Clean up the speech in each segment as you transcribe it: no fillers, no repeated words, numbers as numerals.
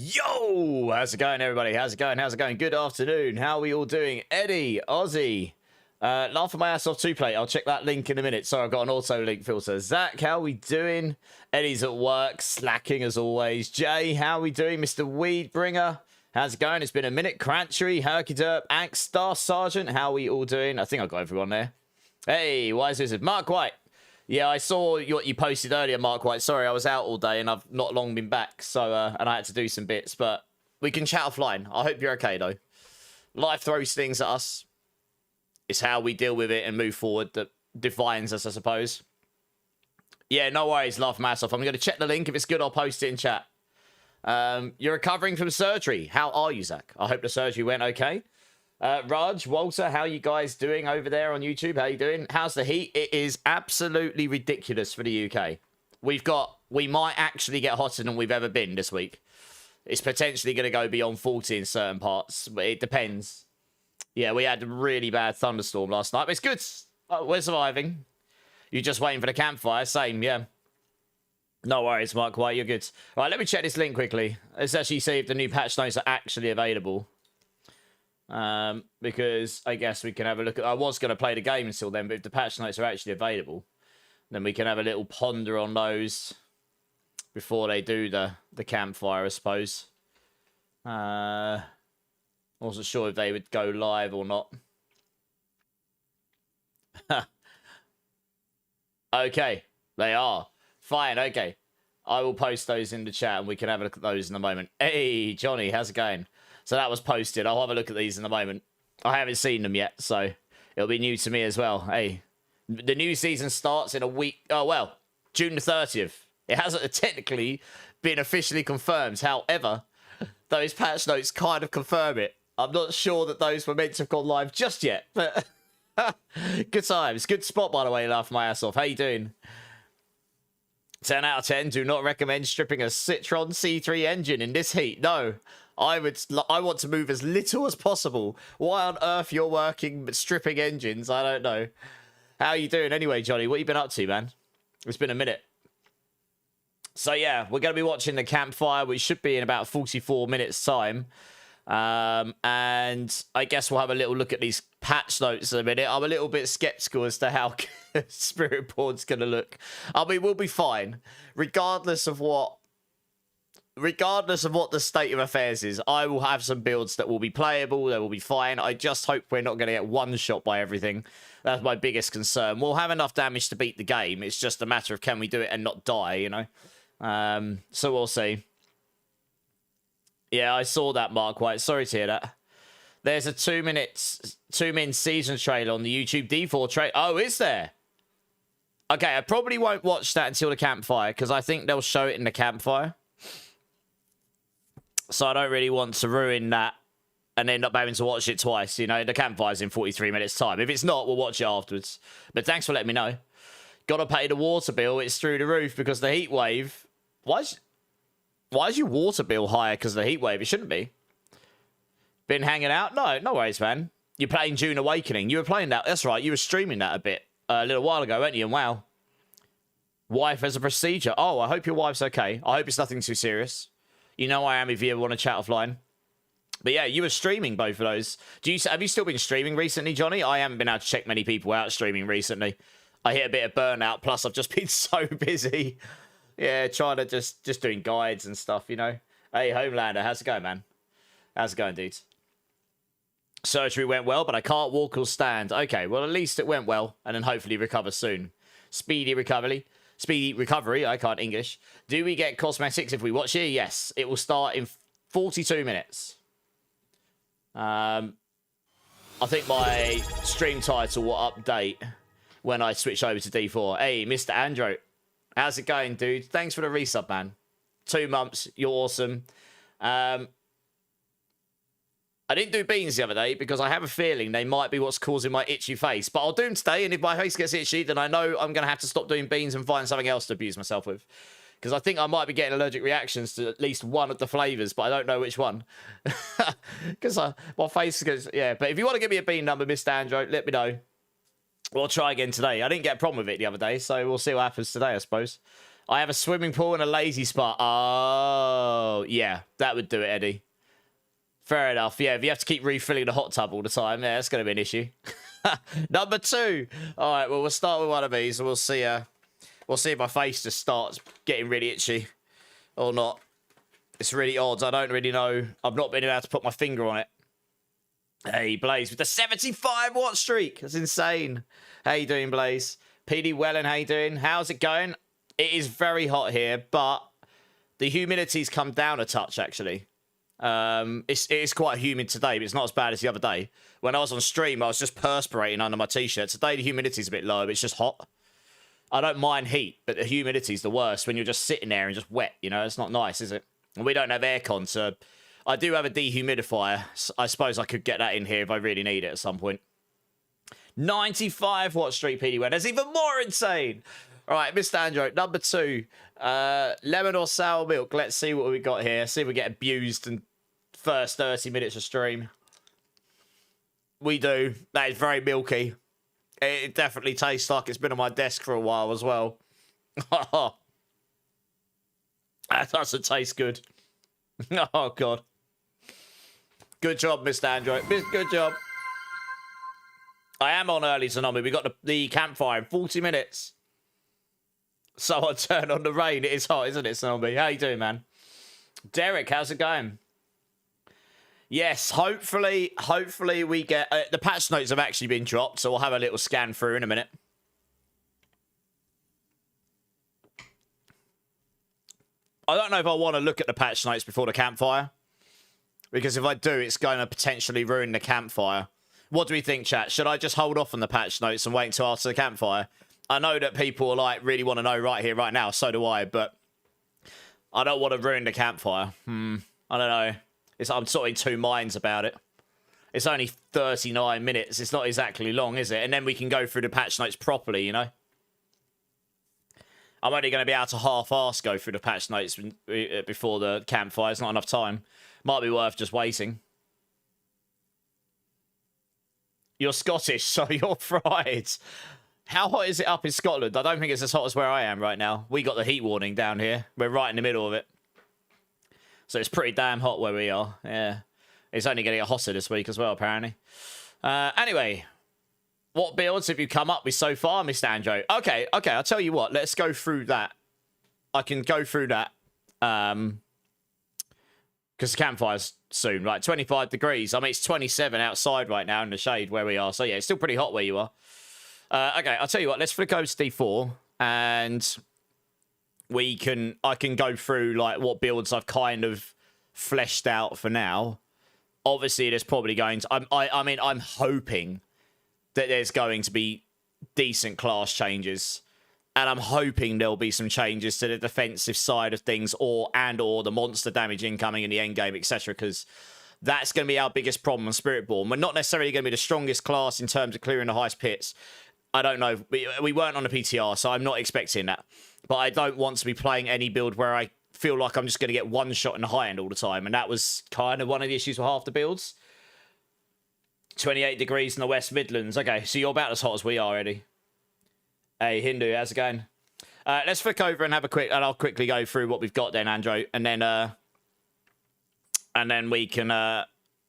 Yo, how's it going, everybody? How's it going? How's it going? Good afternoon. How are we all doing? Eddie, Ozzy, laughing my ass off 2Play. I'll check that link in a minute. Sorry, I've got an auto link filter. Zach, how are we doing? Eddie's at work, slacking as always. Jay, how are we doing? Mr. Weedbringer, how's it going? It's been a minute. Crantry, Herkyderp, Axe, Star Sergeant, how are we all doing? I think I got everyone there. Hey, Wise Wizard, Mark White. Yeah, I saw what you posted earlier, Mark White. Sorry, I was out all day and I've not long been back. So, and I had to do some bits, but we can chat offline. I hope you're okay, though. Life throws things at us. It's how we deal with it and move forward that defines us, I suppose. Yeah, no worries, laugh my ass off. I'm going to check the link. If it's good, I'll post it in chat. You're recovering from surgery. How are you, Zach? I hope the surgery went okay. Raj, Walter, how you guys doing over there on YouTube? How you doing? How's the heat? It is absolutely ridiculous for the UK. We might actually get hotter than we've ever been this week. It's potentially going to go beyond 40 in certain parts, but it depends. Yeah, we had a really bad thunderstorm last night, but it's good. We're surviving. You're just waiting for the campfire. Same, yeah. No worries, Mark White, you're good. All right, let me check this link quickly. Let's actually see if the new patch notes are actually available. Because I guess we can have a look at... I was going to play the game until then, but if the patch notes are actually available, then we can have a little ponder on those before they do the campfire, I suppose. Wasn't sure if they would go live or not. Okay, they are. Fine, okay. I will post those in the chat and we can have a look at those in a moment. Hey, Johnny, how's it going? So that was posted. I'll have a look at these in a moment. I haven't seen them yet, so it'll be new to me as well. Hey, the new season starts in a week. Oh, well, June the 30th. It hasn't technically been officially confirmed. However, those patch notes kind of confirm it. I'm not sure that those were meant to have gone live just yet, but good times. Good spot, by the way, laugh my ass off. How you doing? 10 out of 10. Do not recommend stripping a Citron C3 engine in this heat. No. I want to move as little as possible. Why on earth you're working stripping engines? I don't know. How are you doing anyway, Johnny? What you been up to, man? It's been a minute. So yeah, we're going to be watching the campfire, which should be in about 44 minutes time. And I guess we'll have a little look at these patch notes in a minute. I'm a little bit skeptical as to how Spiritborn's going to look. I mean, we'll be fine. Regardless of what the state of affairs is, I will have some builds that will be playable, that will be fine. I just hope we're not going to get one-shot by everything. That's my biggest concern. We'll have enough damage to beat the game. It's just a matter of can we do it and not die, you know? So we'll see. Yeah, I saw that, Mark White. Sorry to hear that. There's a 2-min season trailer on the YouTube D4 trailer. Oh, is there? Okay, I probably won't watch that until the campfire, because I think they'll show it in the campfire. So I don't really want to ruin that and end up having to watch it twice. You know, the campfire's in 43 minutes time. If it's not, we'll watch it afterwards. But thanks for letting me know. Gotta pay the water bill. It's through the roof because the heat wave. Why is your water bill higher because of the heat wave? It shouldn't be. Been hanging out? No worries, man. You're playing June Awakening. You were playing that. That's right. You were streaming that a little while ago, weren't you? And wow. Wife as a procedure. Oh, I hope your wife's okay. I hope it's nothing too serious. You know I am if you ever want to chat offline. But yeah, you were streaming both of those. Have you still been streaming recently, Johnny? I haven't been able to check many people out streaming recently. I hit a bit of burnout, plus I've just been so busy. Yeah, trying to just doing guides and stuff, you know. Hey, Homelander, how's it going, man? How's it going, dudes? Surgery went well, but I can't walk or stand. Okay, well, at least it went well, and then hopefully recover soon. Speedy recovery. I can't English. Do we get cosmetics if we watch it? Yes. It will start in 42 minutes. I think my stream title will update when I switch over to D4. Hey, Mr. Andro. How's it going, dude? Thanks for the resub, man. 2 months. You're awesome. I didn't do beans the other day because I have a feeling they might be what's causing my itchy face. But I'll do them today, and if my face gets itchy, then I know I'm going to have to stop doing beans and find something else to abuse myself with. Because I think I might be getting allergic reactions to at least one of the flavours, but I don't know which one. Because my face goes... Yeah, but if you want to give me a bean number, Mr. Andro, let me know. We'll try again today. I didn't get a problem with it the other day, so we'll see what happens today, I suppose. I have a swimming pool and a lazy spot. Oh, yeah. That would do it, Eddie. Fair enough. Yeah, if you have to keep refilling the hot tub all the time, yeah, that's going to be an issue. Number 2. All right, well, we'll start with one of these. We'll see if my face just starts getting really itchy or not. It's really odd. I don't really know. I've not been able to put my finger on it. Hey, Blaze, with the 75-watt streak. That's insane. How you doing, Blaze? PD Wellen, how you doing? How's it going? It is very hot here, but the humidity's come down a touch, actually. It is quite humid today, but it's not as bad as the other day. When I was on stream, I was just perspirating under my t-shirt. Today, the humidity's a bit low, but it's just hot. I don't mind heat, but the humidity's the worst when you're just sitting there and just wet, you know? It's not nice, is it? And we don't have aircon, so I do have a dehumidifier. I suppose I could get that in here if I really need it at some point. 95-watt street PD Wellen. That's even more insane. All right, Mr. Andrew, number 2. Lemon or sour milk. Let's see what we got here. See if we get abused in first 30 minutes of stream. We do. That is very milky. It definitely tastes like it's been on my desk for a while as well. That doesn't taste good. Oh, God. Good job, Mr. Android. Good job. I am on early tsunami. We got the campfire in 40 minutes. So I turn on the rain. It is hot, isn't it, Tsunami? How you doing, man? Derek, how's it going? Yes, hopefully we get... the patch notes have actually been dropped, so we'll have a little scan through in a minute. I don't know if I want to look at the patch notes before the campfire. Because if I do, it's going to potentially ruin the campfire. What do we think, chat? Should I just hold off on the patch notes and wait until after the campfire? I know that people like really want to know right here, right now. So do I, but I don't want to ruin the campfire. I don't know. I'm sort of in two minds about it. It's only 39 minutes. It's not exactly long, is it? And then we can go through the patch notes properly, you know? I'm only going to be able to half-arse go through the patch notes before the campfire. It's not enough time. Might be worth just waiting. You're Scottish, so you're fried. How hot is it up in Scotland? I don't think it's as hot as where I am right now. We got the heat warning down here. We're right in the middle of it. So it's pretty damn hot where we are. Yeah. It's only going to get hotter this week as well, apparently. Anyway. What builds have you come up with so far, Mr. Andrew? Okay. I'll tell you what. Let's go through that. I can go through that. Because the campfire's soon, right? 25 degrees. I mean, it's 27 outside right now in the shade where we are. So, yeah, it's still pretty hot where you are. Okay, I'll tell you what. Let's flick over to D4 and I can go through like what builds I've kind of fleshed out for now. Obviously, there's probably going to. I mean, I'm hoping that there's going to be decent class changes, and I'm hoping there'll be some changes to the defensive side of things, or the monster damage incoming in the end game, etc. Because that's going to be our biggest problem on Spiritborn. We're not necessarily going to be the strongest class in terms of clearing the highest pits. I don't know. We weren't on a PTR, so I'm not expecting that. But I don't want to be playing any build where I feel like I'm just going to get one shot in the high end all the time. And that was kind of one of the issues with half the builds. 28 degrees in the West Midlands. Okay, so you're about as hot as we are, Eddie. Hey, Hindu, how's it going? Let's flick over and have a quick... And I'll quickly go through what we've got then, Andrew. And then we can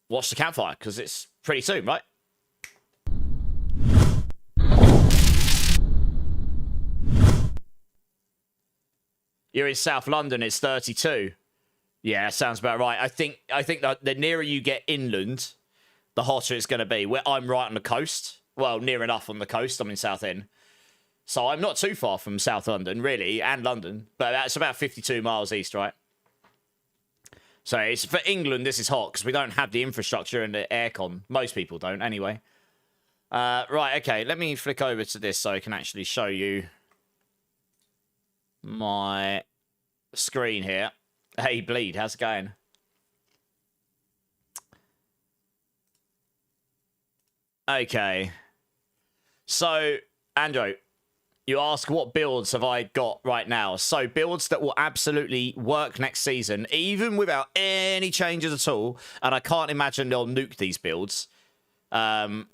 watch the campfire, because it's pretty soon, right? You're in South London, it's 32. Yeah, sounds about right. I think that the nearer you get inland, the hotter it's going to be. I'm right on the coast. Well, near enough on the coast. I'm in Southend. So I'm not too far from South London, really, and London. But that's about 52 miles east, right? So it's, for England, this is hot, because we don't have the infrastructure and the aircon. Most people don't, anyway. Right, okay. Let me flick over to this so I can actually show you my screen here. Hey, Bleed, how's it going? Okay. So, Andrew, you ask what builds have I got right now. So, builds that will absolutely work next season, even without any changes at all. And I can't imagine they'll nuke these builds. And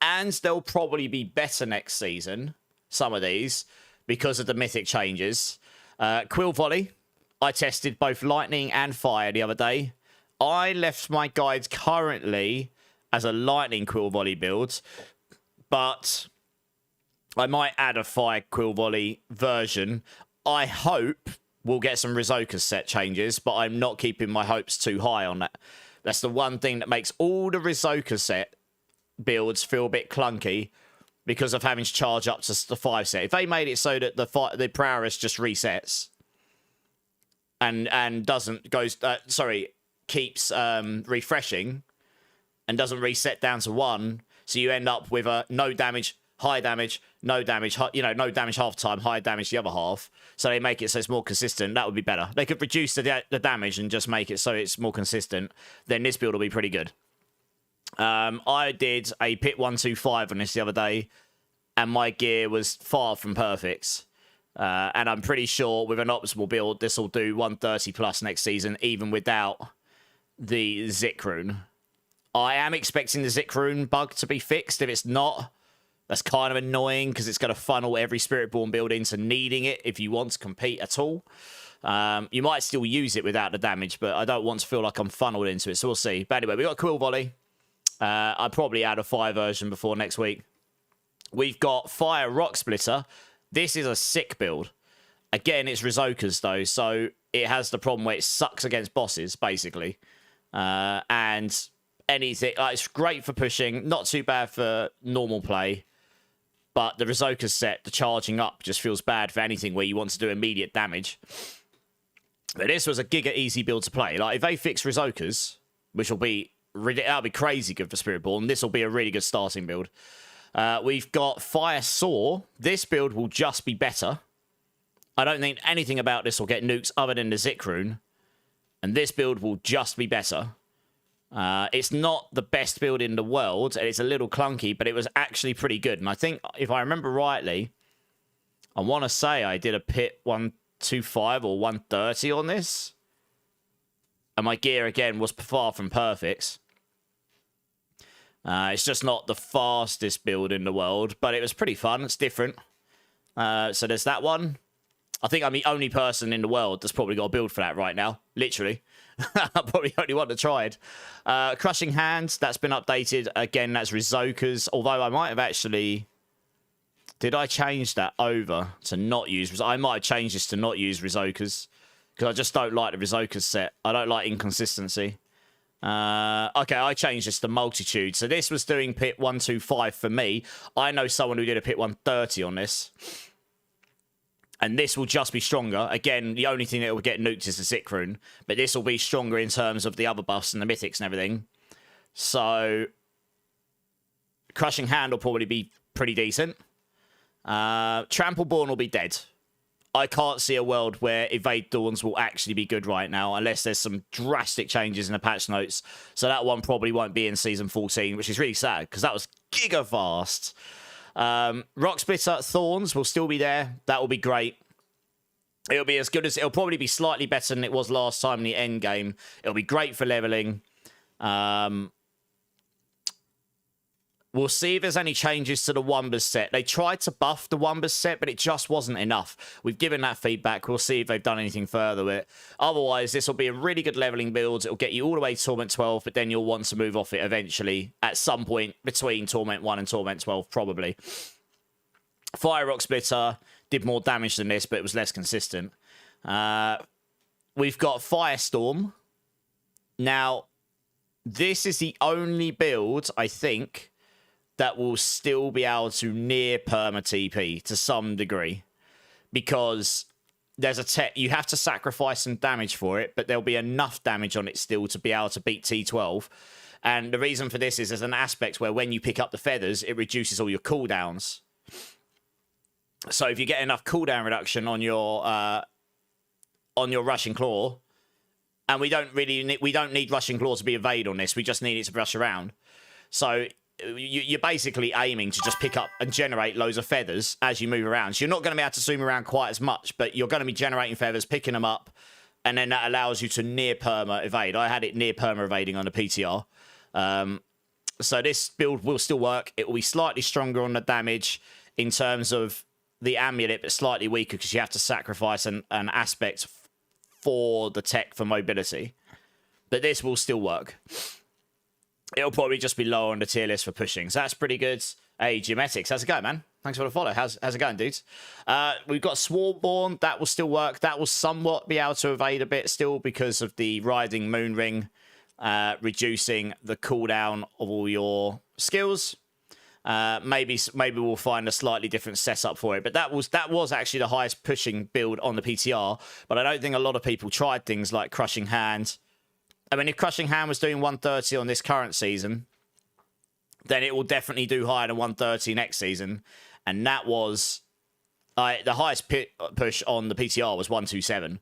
they'll probably be better next season, some of these, because of the mythic changes. Quill Volley. I tested both lightning and fire the other day. I left my guides currently as a lightning Quill Volley build, but I might add a fire Quill Volley version. I hope we'll get some Rizoka set changes, but I'm not keeping my hopes too high on that. That's the one thing that makes all the Rizoka set builds feel a bit clunky because of having to charge up to the 5 set. If they made it so that the Prowess just resets and doesn't keeps refreshing and doesn't reset down to 1, so you end up with a no damage, high damage, no damage, no damage half the time, high damage the other half. So they make it so it's more consistent. That would be better. They could reduce the damage and just make it so it's more consistent. Then this build will be pretty good. I did a pit 125 on this the other day, and my gear was far from perfect. And I'm pretty sure with an optimal build, this will do 130 plus next season, even without the Zik rune. I am expecting the Zik rune bug to be fixed. If it's not, that's kind of annoying because it's going to funnel every Spiritborn build into needing it if you want to compete at all. You might still use it without the damage, but I don't want to feel like I'm funneled into it, so we'll see. But anyway, we got Quill Volley. I'll probably add a fire version before next week. We've got Fire Rock Splitter. This is a sick build. Again, it's Rizoka's though, so it has the problem where it sucks against bosses, basically. And anything, it's great for pushing, not too bad for normal play. But the Rizoka set, the charging up, just feels bad for anything where you want to do immediate damage. But this was a giga easy build to play. Like, if they fix Rizokas, which will be, that'll be crazy good for Spiritborn, this will be a really good starting build. We've got Fire Saw. This build will just be better. I don't think anything about this will get nukes other than the Zik rune. And this build will just be better. It's not the best build in the world, and it's a little clunky, but it was actually pretty good. And I think, if I remember rightly, I want to say I did a pit 125 or 130 on this. And my gear, again, was far from perfect. It's just not the fastest build in the world, but it was pretty fun. It's different. So there's that one. I think I'm the only person in the world that's probably got a build for that right now. Literally. I'm probably the only one that tried. Crushing Hands, that's been updated. Again, that's Rizoka's. Although I might have actually... Did I change that over to not use... I might have changed this to not use Rizoka's. Because I just don't like the Rizoka's set. I don't like inconsistency. Okay, I changed this to Multitude. So this was doing pit 125 for me. I know someone who did a pit 130 on this. And this will just be stronger. Again, the only thing that will get nuked is the Zik rune. But this will be stronger in terms of the other buffs and the mythics and everything. So, Crushing Hand will probably be pretty decent. Trampleborn will be dead. I can't see a world where Evade Dawns will actually be good right now, unless there's some drastic changes in the patch notes. So that one probably won't be in Season 14, which is really sad, because that was giga fast. Rock Splitter Thorns will still be there. That will be great. It'll be as good as... It'll probably be slightly better than it was last time in the end game. It'll be great for leveling. We'll see if there's any changes to the Wumbers set. They tried to buff the Wumbers set, but it just wasn't enough. We've given that feedback. We'll see if they've done anything further with it. Otherwise, this will be a really good leveling build. It'll get you all the way to Torment 12, but then you'll want to move off it eventually at some point between Torment 1 and Torment 12, probably. Fire Rock Splitter did more damage than this, but it was less consistent. We've got Firestorm. Now, this is the only build, I think, that will still be able to near perma TP to some degree, because there's a tech, you have to sacrifice some damage for it, but there'll be enough damage on it still to be able to beat T12. And the reason for this is there's an aspect where when you pick up the feathers, it reduces all your cooldowns. So if you get enough cooldown reduction on your Rushing Claw, and we don't need Rushing Claw to be evade on this, we just need it to brush around. So you're basically aiming to just pick up and generate loads of feathers as you move around. So you're not going to be able to zoom around quite as much, but you're going to be generating feathers, picking them up, and then that allows you to near perma evade. I had it near perma evading on the PTR. So this build will still work. It will be slightly stronger on the damage in terms of the amulet, but slightly weaker because you have to sacrifice an aspect for the tech for mobility. But this will still work. It'll probably just be lower on the tier list for pushing. So that's pretty good. Hey, Geometics, how's it going, man? Thanks for the follow. How's it going, dudes? We've got Swarmborn. That will still work. That will somewhat be able to evade a bit still because of the Riding Moon Ring, reducing the cooldown of all your skills. Maybe we'll find a slightly different setup for it. But that was actually the highest pushing build on the PTR. But I don't think a lot of people tried things like Crushing Hand. I mean, if Crushing Hand was doing 130 on this current season, then it will definitely do higher than 130 next season. And that was the highest push on the PTR was 127.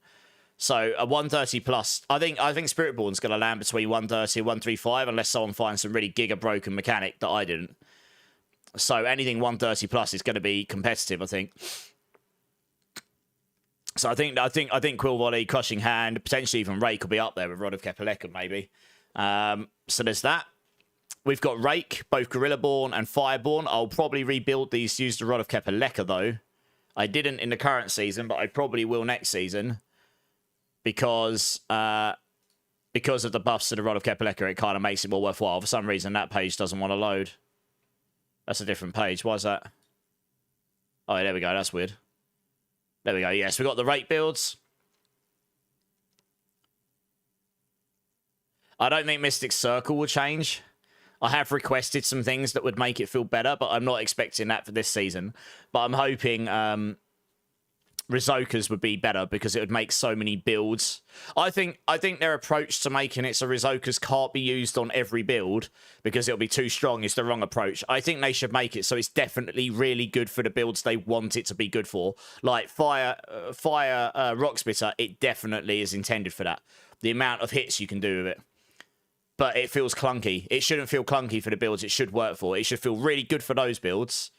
So a 130 plus, I think Spiritborn's going to land between 130 and 135 unless someone finds some really giga broken mechanic that I didn't. So anything 130 plus is going to be competitive, I think. So I think Quill Volley, Crushing Hand, potentially even Rake will be up there with Rod of Kepaleka maybe. So there's that. We've got Rake, both Gorillaborn and Fireborn. I'll probably rebuild these to use the Rod of Kepaleka, though. I didn't in the current season, but I probably will next season. Because of the buffs to the Rod of Kepaleka, it kind of makes it more worthwhile. For some reason, that page doesn't want to load. That's a different page. Why is that? Oh, there we go. That's weird. There we go. Yes, we got the Rake builds. I don't think Mystic Circle will change. I have requested some things that would make it feel better, but I'm not expecting that for this season. But I'm hoping Rizoka's would be better because it would make so many builds. I think their approach to making it so Rizoka's can't be used on every build because it'll be too strong is the wrong approach. I think they should make it so it's definitely really good for the builds they want it to be good for. Like Fire Rock Splitter, it definitely is intended for that. The amount of hits you can do with it. But it feels clunky. It shouldn't feel clunky for the builds it should work for. It should feel really good for those builds.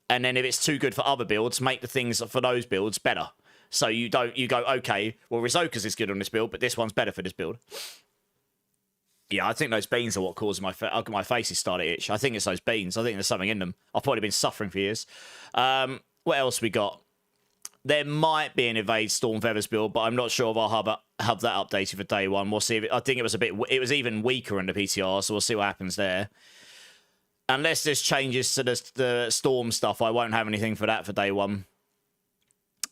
And then if it's too good for other builds, make the things for those builds better. So you go, okay, well, Rizoka's is good on this build, but this one's better for this build. Yeah, I think those beans are what caused my face is starting to itch. I think it's those beans. I think there's something in them. I've probably been suffering for years. What else we got? There might be an Evade Storm Feathers build, but I'm not sure if I'll have that updated for day one. We'll see. I think it was even weaker in the PTR, so we'll see what happens there. Unless there's changes to the Storm stuff, I won't have anything for that for day one.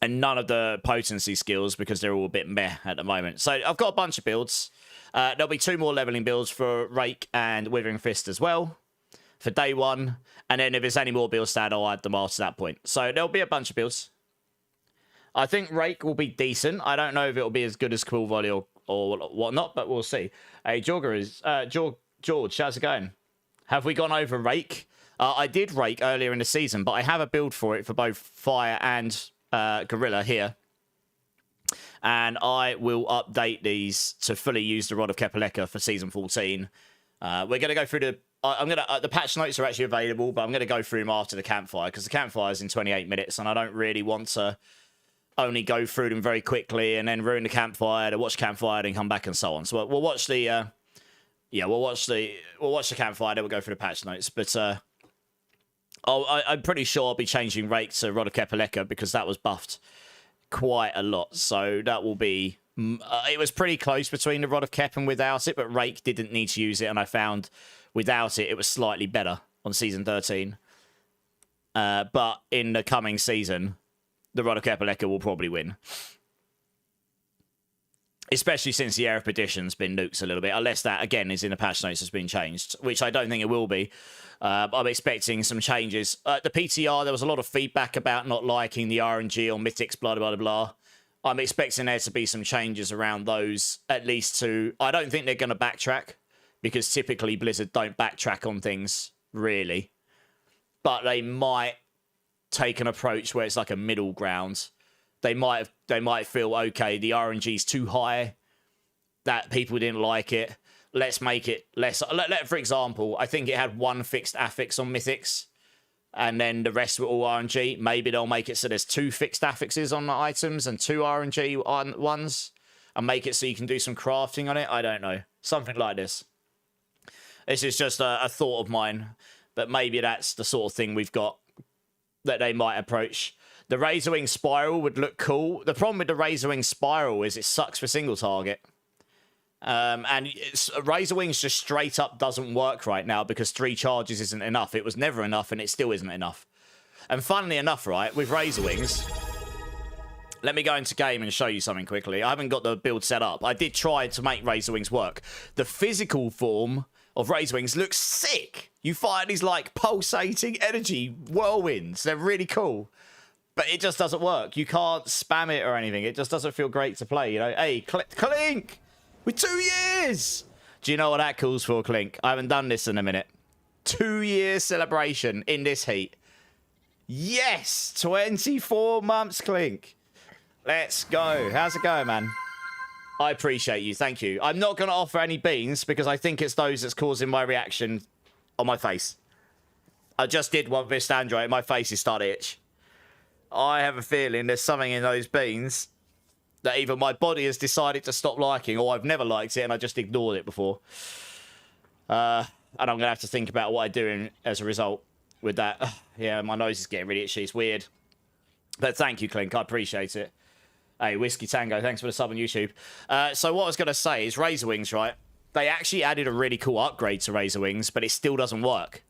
And none of the potency skills because they're all a bit meh at the moment. So I've got a bunch of builds. There'll be 2 more leveling builds for Rake and Withering Fist as well for day one. And then if there's any more builds to add, I'll add them after that point. So there'll be a bunch of builds. I think Rake will be decent. I don't know if it'll be as good as Quill Volley or whatnot, but we'll see. Hey, George, how's it going? Have we gone over Rake? I did Rake earlier in the season, but I have a build for it for both Fire and Gorilla here. And I will update these to fully use the Rod of Kepaleka for Season 14. We're going to go through the patch notes are actually available, but I'm going to go through them after the Campfire, because the Campfire is in 28 minutes, and I don't really want to only go through them very quickly and then ruin the Campfire to watch Campfire and come back and so on. So we'll watch the we'll watch the Campfire, then we'll go through the patch notes. But I'm pretty sure I'll be changing Rake to Rod of Kepaleka because that was buffed quite a lot. So that will be it was pretty close between the Rod of Kep and without it, but Rake didn't need to use it, and I found without it was slightly better on Season 13. But in the coming season, the Rod of Kepaleka will probably win. Especially since the Air of Perdition's been nuked a little bit. Unless that, again, is in the patch notes has been changed. Which I don't think it will be. I'm expecting some changes. The PTR, there was a lot of feedback about not liking the RNG or Mythics, blah, blah, blah, blah. I'm expecting there to be some changes around those. At least to... I don't think they're going to backtrack. Because typically Blizzard don't backtrack on things, really. But they might take an approach where it's like a middle ground. They might feel, okay, the RNG's too high, that people didn't like it. Let's make it less. For example, I think it had 1 fixed affix on Mythics, and then the rest were all RNG. Maybe they'll make it so there's 2 fixed affixes on the items and 2 RNG on ones, and make it so you can do some crafting on it. I don't know. Something like this. This is just a thought of mine, but maybe that's the sort of thing we've got that they might approach. The Razorwing Spiral would look cool. The problem with the Razorwing Spiral is it sucks for single target. And Razorwings just straight up doesn't work right now because 3 charges isn't enough. It was never enough, and it still isn't enough. And funnily enough, right, with Razorwings, let me go into game and show you something quickly. I haven't got the build set up. I did try to make Razorwings work. The physical form of Razorwings looks sick. You fire these like pulsating energy whirlwinds. They're really cool. But it just doesn't work. You can't spam it or anything. It just doesn't feel great to play, you know? Hey, Clink! With 2 years! Do you know what that calls for, Clink? I haven't done this in a minute. 2-year celebration in this heat. Yes! 24 months, Clink. Let's go. How's it going, man? I appreciate you. Thank you. I'm not going to offer any beans because I think it's those that's causing my reaction on my face. I just did one with Android. My face is starting to itch. I have a feeling there's something in those beans that either my body has decided to stop liking or I've never liked it and I just ignored it before. And I'm going to have to think about what I do as a result with that. Yeah, my nose is getting really itchy. It's weird. But thank you, Clink. I appreciate it. Hey, Whiskey Tango, thanks for the sub on YouTube. So what I was going to say is Razorwings, right? They actually added a really cool upgrade to Razorwings, but it still doesn't work.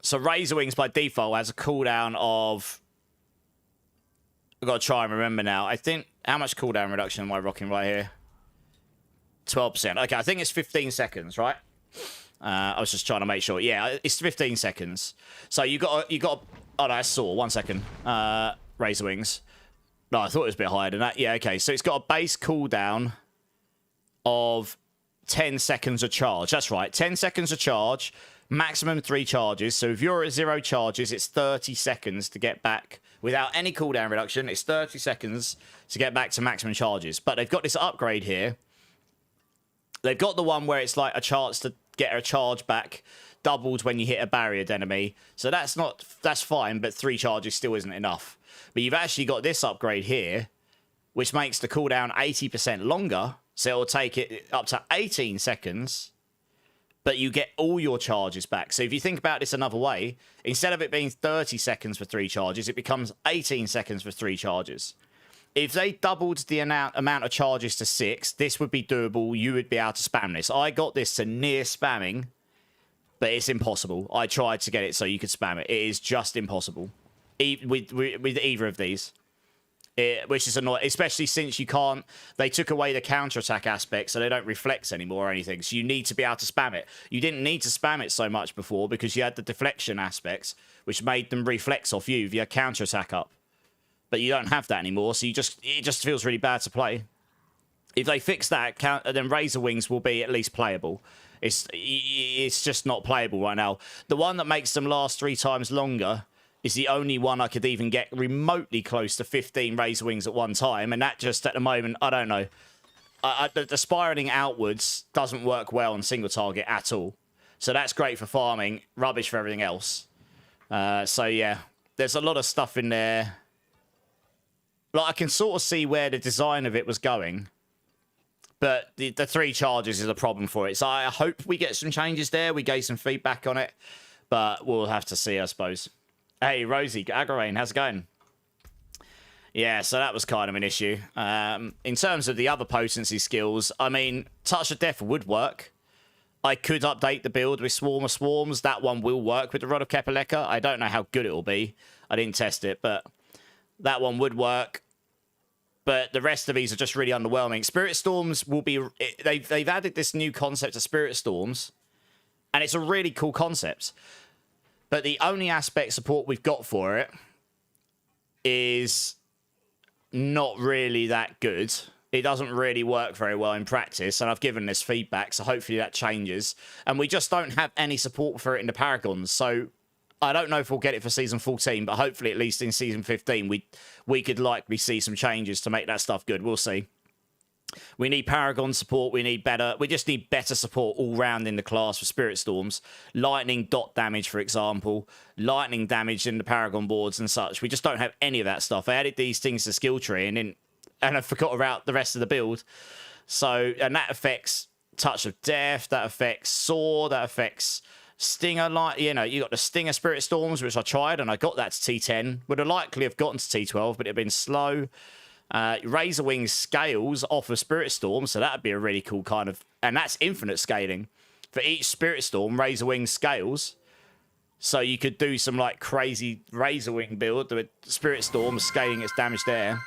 So Razorwings by default has a cooldown of... I've got to try and remember now. I think... How much cooldown reduction am I rocking right here? 12%. Okay, I think it's 15 seconds, right? I was just trying to make sure. Yeah, it's 15 seconds. So you got... Oh, no, I saw. 1 second. Razorwings. No, I thought it was a bit higher than that. Yeah, okay. So it's got a base cooldown of 10 seconds of charge. That's right. 10 seconds of charge. Maximum 3 charges. So if you're at 0 charges, it's 30 seconds to get back. Without any cooldown reduction, it's 30 seconds to get back to maximum charges. But they've got this upgrade here. They've got the one where it's like a chance to get a charge back doubled when you hit a barriered enemy. So that's fine, but 3 charges still isn't enough. But you've actually got this upgrade here, which makes the cooldown 80% longer. So it'll take it up to 18 seconds, but you get all your charges back. So if you think about this another way, instead of it being 30 seconds for 3 charges, it becomes 18 seconds for 3 charges. If they doubled the amount of charges to 6, this would be doable. You would be able to spam this. I got this to near spamming, but it's impossible. I tried to get it so you could spam it. It is just impossible with either of these. Which is annoying, especially since you can't... They took away the counterattack aspect, so they don't reflex anymore or anything. So you need to be able to spam it. You didn't need to spam it so much before because you had the deflection aspects, which made them reflex off you via counterattack up. But you don't have that anymore, so it just feels really bad to play. If they fix that, then Razorwings will be at least playable. It's just not playable right now. The one that makes them last 3 times longer is the only one I could even get remotely close to 15 Razorwings at one time, and that just, at the moment, I don't know. The spiraling outwards doesn't work well on single target at all. So that's great for farming, rubbish for everything else. So yeah, there's a lot of stuff in there. Like, I can sort of see where the design of it was going, but the 3 charges is a problem for it. So I hope we get some changes there. We get some feedback on it, but we'll have to see, I suppose. Hey, Rosie, Agrarain, how's it going? Yeah, so that was kind of an issue. In terms of the other potency skills, I mean, Touch of Death would work. I could update the build with Swarm of Swarms. That one will work with the Rod of Kepaleka. I don't know how good it will be. I didn't test it, but that one would work. But the rest of these are just really underwhelming. Spirit Storms will be... They've added this new concept of Spirit Storms, and it's a really cool concept. But the only aspect support we've got for it is not really that good. It doesn't really work very well in practice, and I've given this feedback, so hopefully that changes. And we just don't have any support for it in the Paragons, so I don't know if we'll get it for Season 14, but hopefully at least in Season 15 we could likely see some changes to make that stuff good. We'll see. We need Paragon support. We just need better support all round in the class for Spirit Storms. Lightning dot damage, for example. Lightning damage in the Paragon boards and such. We just don't have any of that stuff. I added these things to skill tree and I forgot about the rest of the build. So, and that affects Touch of Death. That affects Saw. That affects Stinger, like, you know, you got the Stinger Spirit Storms, which I tried, and I got that to T10. Would have likely have gotten to T12, but it'd been slow. Razor Wings Scales off of Spirit Storm, so that'd be a really cool kind of... And that's infinite scaling. For each Spirit Storm, Razor Wings Scales. So you could do some, like, crazy Razor Wing build with Spirit Storm scaling its damage there.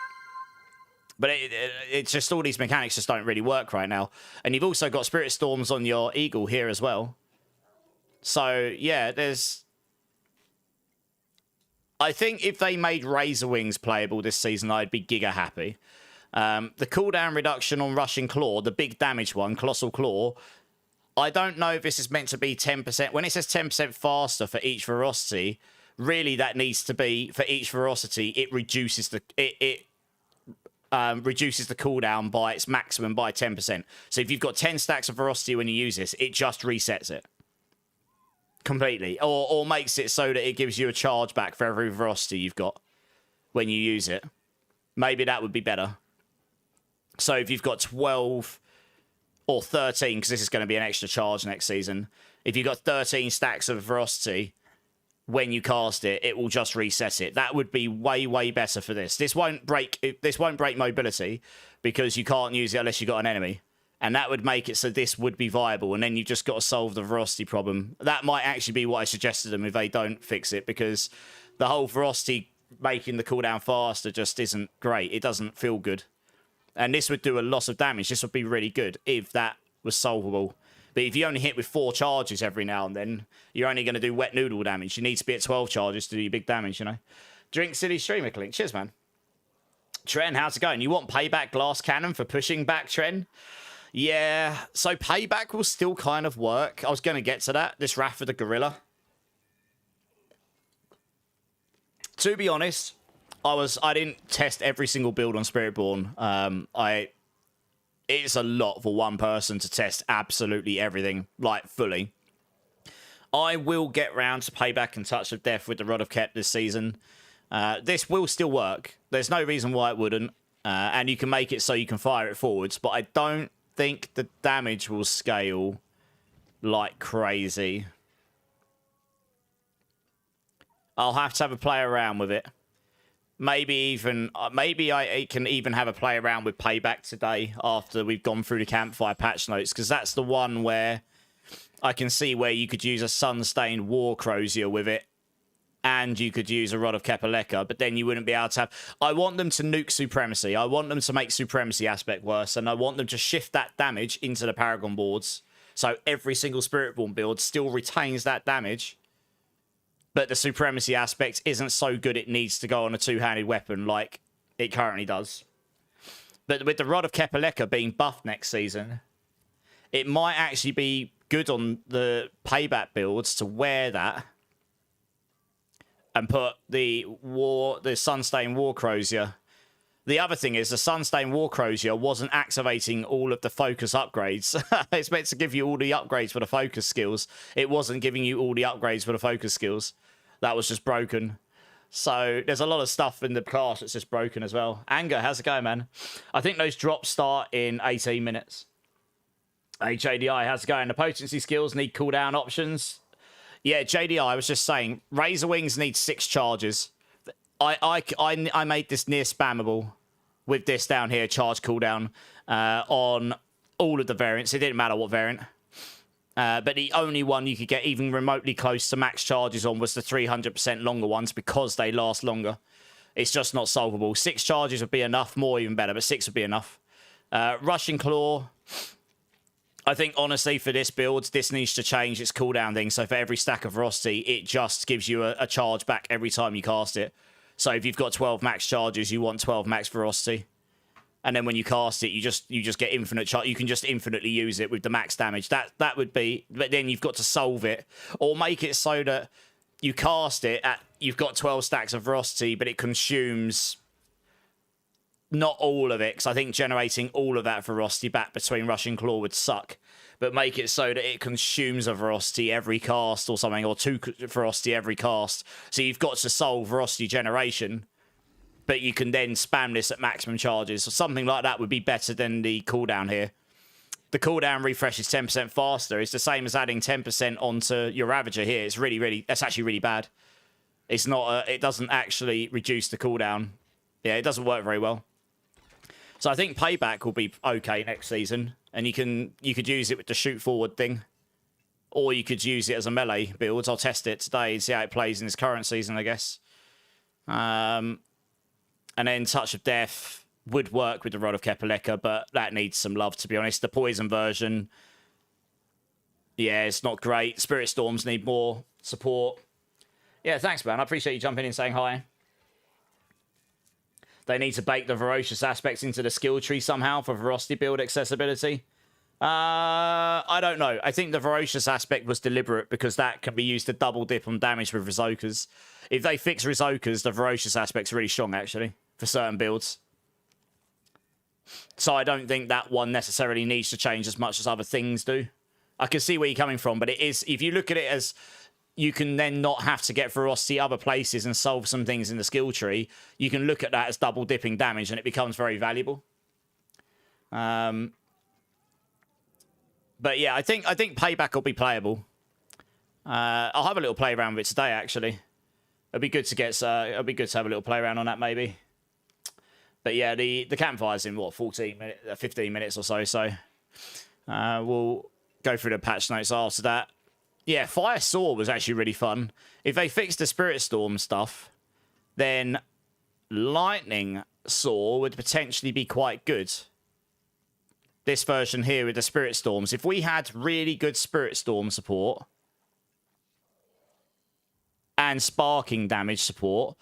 But it's just all these mechanics just don't really work right now. And you've also got Spirit Storms on your Eagle here as well. So, yeah, there's... I think if they made Razor Wings playable this season, I'd be giga happy. The cooldown reduction on Rushing Claw, the big damage one, Colossal Claw, I don't know if this is meant to be 10%. When it says 10% faster for each ferocity, really that needs to be, for each ferocity, it reduces the... reduces the cooldown by its maximum by 10%. So if you've got 10 stacks of ferocity when you use this, it just resets it completely, or makes it so that it gives you a charge back for every ferocity you've got when you use it. Maybe that would be better. So if you've got 12 or 13, because this is going to be an extra charge next season, if you've got 13 stacks of ferocity, when you cast it, it will just reset it. That would be way, way better for this. This won't break mobility because you can't use it unless you've got an enemy. And that would make it so this would be viable. And then you've just got to solve the ferocity problem. That might actually be what I suggested them if they don't fix it, because the whole ferocity making the cooldown faster just isn't great. It doesn't feel good. And this would do a lot of damage. This would be really good if that was solvable. But if you only hit with 4 charges every now and then, you're only going to do wet noodle damage. You need to be at 12 charges to do your big damage, you know? Drink City Streamer Clink. Cheers, man. Tren, how's it going? You want Payback Glass Cannon for pushing back, Tren? Yeah, so Payback will still kind of work. I was going to get to that. This Wrath of the Gorilla. To be honest, I didn't test every single build on Spiritborn. It's a lot for one person to test absolutely everything, like, fully. I will get round to Payback and Touch of Death with the Rod of Kep this season. This will still work. There's no reason why it wouldn't. And you can make it so you can fire it forwards, but I don't think the damage will scale like crazy. I'll have to have a play around with it. Maybe I can even have a play around with Payback today after we've gone through the Campfire patch notes, because that's the one where I can see where you could use a Sun-Stained War Crozier with it, and you could use a Rod of Kepaleka, but then you wouldn't be able to have... I want them to nuke Supremacy. I want them to make Supremacy aspect worse, and I want them to shift that damage into the Paragon boards, so every single Spiritborn build still retains that damage, but the Supremacy aspect isn't so good it needs to go on a two-handed weapon like it currently does. But with the Rod of Kepaleka being buffed next season, it might actually be good on the Payback builds to wear that and put the Sun-Stained War Crozier. The other thing is the Sun-Stained War Crozier wasn't activating all of the focus upgrades. It's meant to give you all the upgrades for the focus skills. It wasn't giving you all the upgrades for the focus skills. That was just broken. So there's a lot of stuff in the class that's just broken as well. Anger, how's it going, man? I think those drops start in 18 minutes. Hey, JDI, how's it going? The potency skills need cooldown options. Yeah, JDI, I was just saying, Razor Wings need 6 charges. I made this near spammable with this down here, charge cooldown, on all of the variants. It didn't matter what variant. But the only one you could get even remotely close to max charges on was the 300% longer ones because they last longer. It's just not solvable. 6 charges would be enough, more even better, but 6 would be enough. Rushing Claw... I think, honestly, for this build, this needs to change its cooldown thing. So for every stack of Ferocity, it just gives you a charge back every time you cast it. So if you've got 12 max charges, you want 12 max Ferocity. And then when you cast it, you just get infinite charge. You can just infinitely use it with the max damage. That would be... But then you've got to solve it. Or make it so that you cast it at... You've got 12 stacks of Ferocity, but it consumes... Not all of it, because I think generating all of that Ferocity back between Rushing Claw would suck. But make it so that it consumes a Ferocity every cast or something, or 2 Ferocity every cast. So you've got to solve Ferocity generation, but you can then spam this at maximum charges. So something like that would be better than the cooldown here. the cooldown refresh is 10% faster. It's the same as adding 10% onto your Ravager here. It's really, that's actually really bad. It's not, it doesn't actually reduce the cooldown. Yeah, it doesn't work very well. So I think Payback will be okay next season. And you could use it with the shoot forward thing. Or you could use it as a melee build. I'll test it today and see how it plays in this current season, I guess. And then Touch of Death would work with the Rod of Kepaleka, but that needs some love, to be honest. The Poison version, yeah, it's not great. Spirit Storms need more support. Yeah, thanks, man. I appreciate you jumping in and saying hi. They need to bake the Ferocious aspects into the skill tree somehow for Ferocity build accessibility. I don't know. I think the Ferocious aspect was deliberate because that can be used to double dip on damage with Rizokas. If they fix Rizokas, the Ferocious aspect's really strong, actually, for certain builds. So I don't think that one necessarily needs to change as much as other things do. I can see where you're coming from, but it is, if you look at it as you can then not have to get Ferocity other places and solve some things in the skill tree, you can look at that as double dipping damage and it becomes very valuable. But yeah, I think Payback will be playable. I'll have a little play around with it today, actually. It'll be good to get. It'll be good to have a little play around on that, maybe. But yeah, the campfire's in what 15 minutes or so. So we'll go through the patch notes after that. Yeah, Fire Saw was actually really fun. If they fixed the Spirit Storm stuff, then Lightning Saw would potentially be quite good. This version here with the Spirit Storms. If we had really good Spirit Storm support and sparking damage support,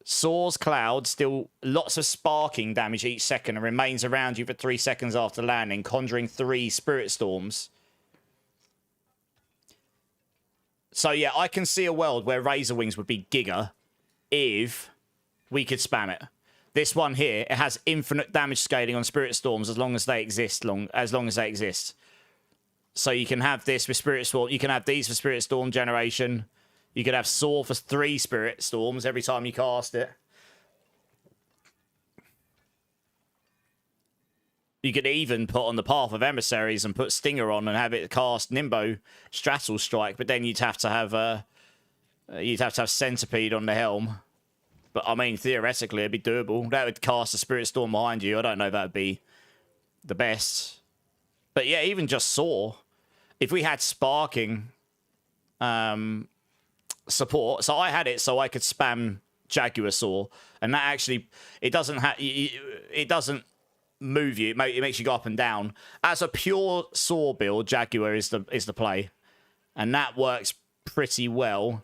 Saw's Cloud still lots of sparking damage each second and remains around you for 3 seconds after landing, conjuring 3 Spirit Storms. So yeah, I can see a world where Razor Wings would be giga if we could spam it. This one here, it has infinite damage scaling on Spirit Storms as long as they exist. So you can have this with Spirit Storm. You can have these for Spirit Storm generation. You could have Saw for 3 Spirit Storms every time you cast it. You could even put on the Path of Emissaries and put Stinger on and have it cast Nimbo Straddle Strike, but then you'd have to have Centipede on the helm. But I mean, theoretically, it'd be doable. That would cast a Spirit Storm behind you. I don't know if that would be the best. But yeah, even just Saw. If we had sparking support, so I had it so I could spam Jaguar Saw, and that actually it doesn't move you. It makes you go up and down. As a pure Saw build, Jaguar is the play, and that works pretty well.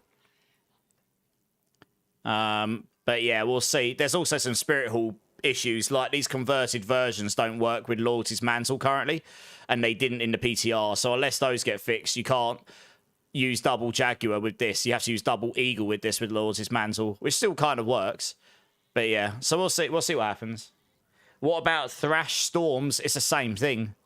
But yeah, we'll see. There's also some Spirit Hall issues, like these converted versions don't work with Loyalty's Mantle currently, and they didn't in the PTR. So unless those get fixed, you can't use double Jaguar with this. You have to use double Eagle with this with Loyalty's Mantle, which still kind of works. But yeah, so we'll see what happens. What about Thrash Storms? It's the same thing.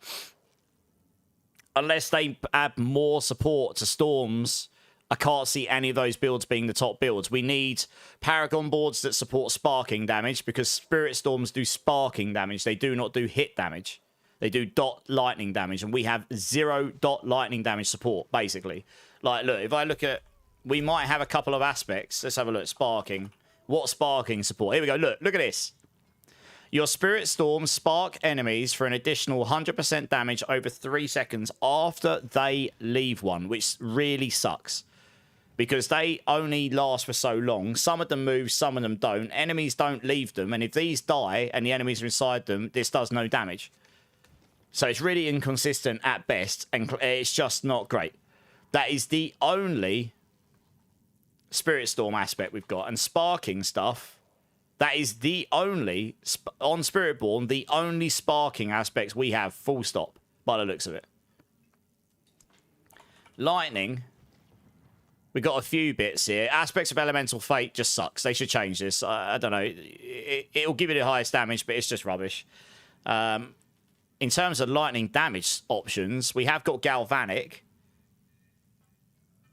Unless they add more support to Storms, I can't see any of those builds being the top builds. We need Paragon boards that support sparking damage, because Spirit Storms do sparking damage. They do not do hit damage. They do dot lightning damage, and we have 0 dot lightning damage support, basically. Like, look, if I look at... We might have a couple of aspects. Let's have a look at sparking. What sparking support? Here we go. Look at this. Your Spirit Storms spark enemies for an additional 100% damage over 3 seconds after they leave one, which really sucks. Because they only last for so long. Some of them move, some of them don't. Enemies don't leave them, and if these die and the enemies are inside them, this does no damage. So it's really inconsistent at best, and it's just not great. That is the only Spirit Storm aspect we've got. And sparking stuff, that is the only, on Spiritborn, the only sparking aspects we have, full stop, by the looks of it. Lightning, we got a few bits here. Aspects of Elemental Fate just sucks. They should change this. I don't know. It'll give you the highest damage, but it's just rubbish. In terms of lightning damage options, we have got Galvanic,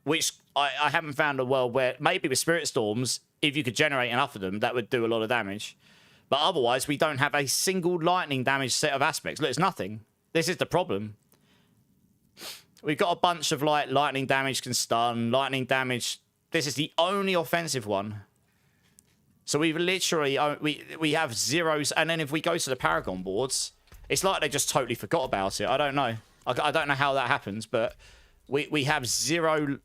which I haven't found a world where, maybe with Spirit Storms, if you could generate enough of them, that would do a lot of damage. But otherwise, we don't have a single lightning damage set of aspects. Look, it's nothing. This is the problem. We've got a bunch of like lightning damage can stun, lightning damage. This is the only offensive one. So we've literally, we have zeros. And then if we go to the Paragon boards, it's like they just totally forgot about it. I don't know. I don't know how that happens, but we have zero,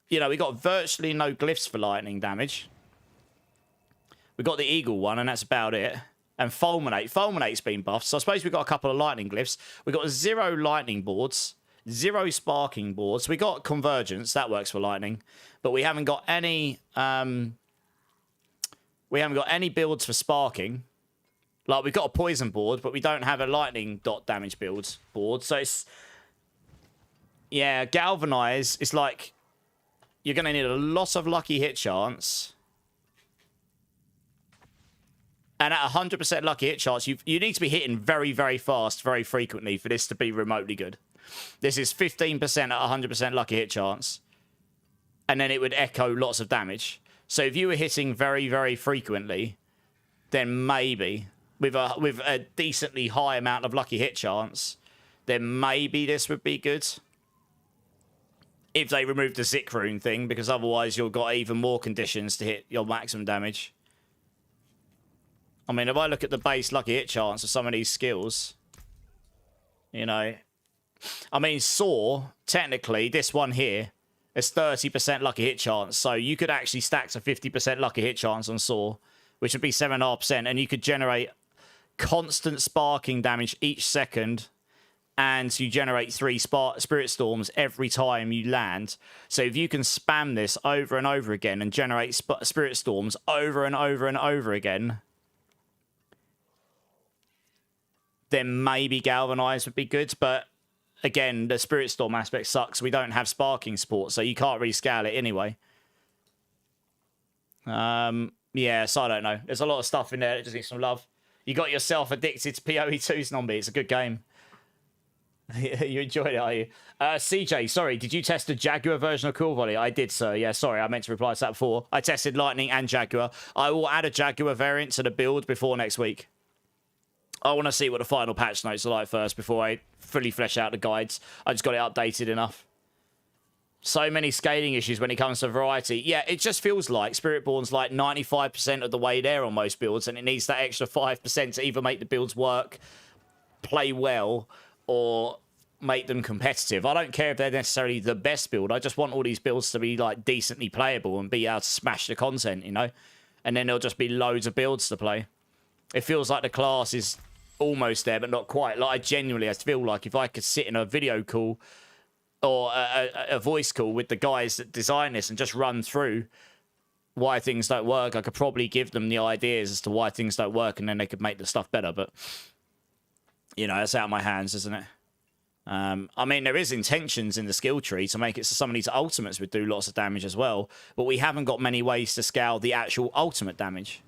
you know, we got virtually no glyphs for lightning damage. We got the eagle one, and that's about it. And Fulminate. Fulminate's been buffed, so I suppose we've got a couple of lightning glyphs. We've got 0 lightning boards, 0 sparking boards. We got convergence, that works for lightning. But we haven't got any builds for sparking. Like, we've got a poison board, but we don't have a lightning dot damage build board. So it's, yeah, galvanize. It's like you're going to need a lot of lucky hit chance. And at 100% lucky hit chance, you need to be hitting very, very fast, very frequently for this to be remotely good. This is 15% at 100% lucky hit chance. And then it would echo lots of damage. So if you were hitting very, very frequently, then maybe, with a decently high amount of lucky hit chance, then maybe this would be good. If they remove the Zik rune thing, because otherwise you've got even more conditions to hit your maximum damage. I mean, if I look at the base lucky hit chance of some of these skills, you know, I mean, Saw, technically, this one here is 30% lucky hit chance. So you could actually stack to 50% lucky hit chance on Saw, which would be 7.5%. And you could generate constant sparking damage each second. And you generate 3 Spirit Storms every time you land. So if you can spam this over and over again and generate Spirit Storms over and over and over again, then maybe Galvanize would be good. But again, the Spirit Storm aspect sucks. We don't have sparking support, so you can't really scale it anyway. Yeah, so I don't know. There's a lot of stuff in there that just needs some love. You got yourself addicted to PoE2, Zombie. It's a good game. You enjoyed it, are you? CJ, sorry, did you test the Jaguar version of Cool Volley? I did, sir. Yeah, sorry, I meant to reply to that before. I tested Lightning and Jaguar. I will add a Jaguar variant to the build before next week. I want to see what the final patch notes are like first before I fully flesh out the guides. I just got it updated enough. So many scaling issues when it comes to variety. Yeah, it just feels like Spiritborn's like 95% of the way there on most builds, and it needs that extra 5% to either make the builds work, play well, or make them competitive. I don't care if they're necessarily the best build. I just want all these builds to be like decently playable and be able to smash the content, you know? And then there'll just be loads of builds to play. It feels like the class is almost there, but not quite. Like, I genuinely, I feel like if I could sit in a video call or a voice call with the guys that design this and just run through why things don't work, I could probably give them the ideas as to why things don't work, and then they could make the stuff better. But, you know, that's out of my hands, isn't it? I mean, there is intentions in the skill tree to make it so some of these ultimates would do lots of damage as well, but we haven't got many ways to scale the actual ultimate damage.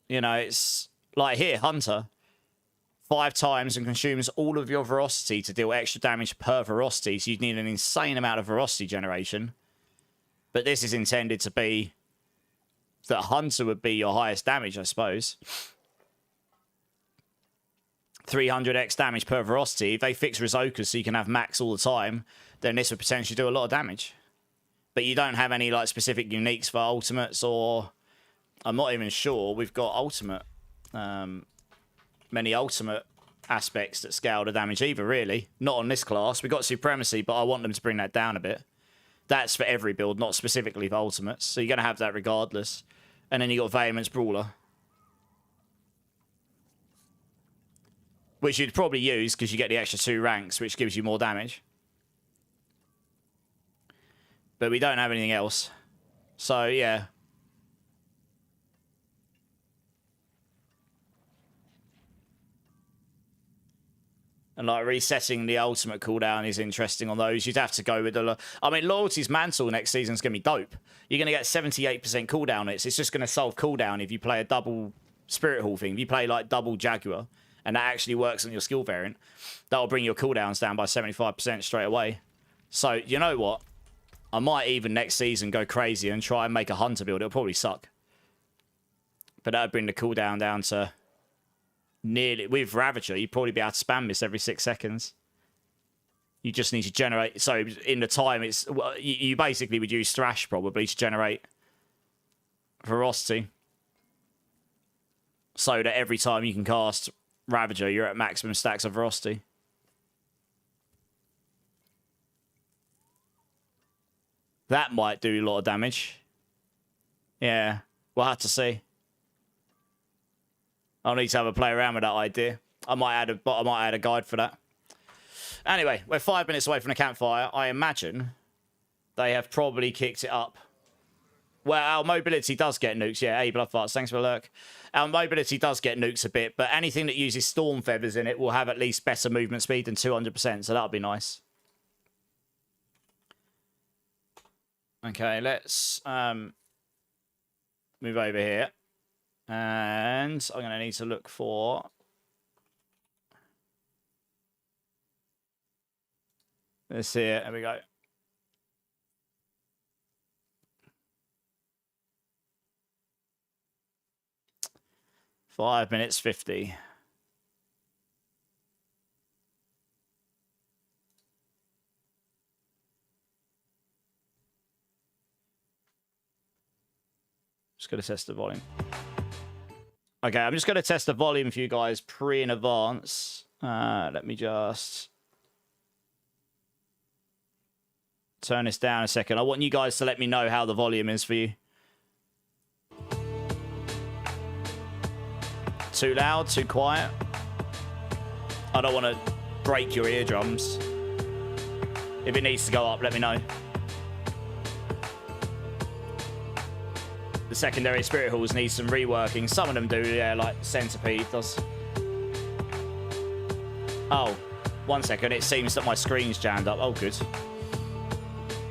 You know, it's like here, Hunter, 5 times and consumes all of your ferocity to deal extra damage per ferocity. So you'd need an insane amount of ferocity generation. But this is intended to be that Hunter would be your highest damage, I suppose. 300x damage per ferocity. If they fix Rizoka so you can have max all the time, then this would potentially do a lot of damage. But you don't have any like specific uniques for ultimates, or I'm not even sure we've got ultimate, many ultimate aspects that scale the damage either, really. Not on this class. We've got Supremacy, but I want them to bring that down a bit. That's for every build, not specifically for ultimates. So you're going to have that regardless. And then you got Vehemence Brawler, which you'd probably use because you get the extra 2 ranks, which gives you more damage. But we don't have anything else. So, yeah. And, like, resetting the ultimate cooldown is interesting on those. You'd have to go with the... I mean, Loyalty's Mantle next season's going to be dope. You're going to get 78% cooldown. It's just going to solve cooldown if you play a double Spirit Hall thing. If you play, like, double Jaguar, and that actually works on your skill variant, that'll bring your cooldowns down by 75% straight away. So, you know what? I might even next season go crazy and try and make a Hunter build. It'll probably suck. But that would bring the cooldown down to nearly... With Ravager, you'd probably be able to spam this every 6 seconds. You just need to generate... So, in the time, it's... Well, you basically would use Thrash, probably, to generate Ferocity. So that every time you can cast Ravager, you're at maximum stacks of Ferocity. That might do a lot of damage. Yeah, we'll have to see. I'll need to have a play around with that idea. I might add a guide for that. Anyway, we're 5 minutes away from the campfire. I imagine they have probably kicked it up. Well, our mobility does get nukes. Yeah, hey, Bloodfarts, thanks for the lurk. Our mobility does get nukes a bit, but anything that uses Storm Feathers in it will have at least better movement speed than 200%, so that'll be nice. Okay, let's move over here. And I'm going to need to look for... this here. There we go. Five minutes 50. Just going to test the volume. Okay, I'm just going to test the volume for you guys in advance. Let me just turn this down a second. I want you guys to let me know how the volume is for you. Too loud, too quiet. I don't want to break your eardrums. If it needs to go up, let me know. The secondary spirit halls need some reworking. Some of them do, yeah, like Centipede does. Oh, 1 second. It seems that my screen's jammed up. Oh, good.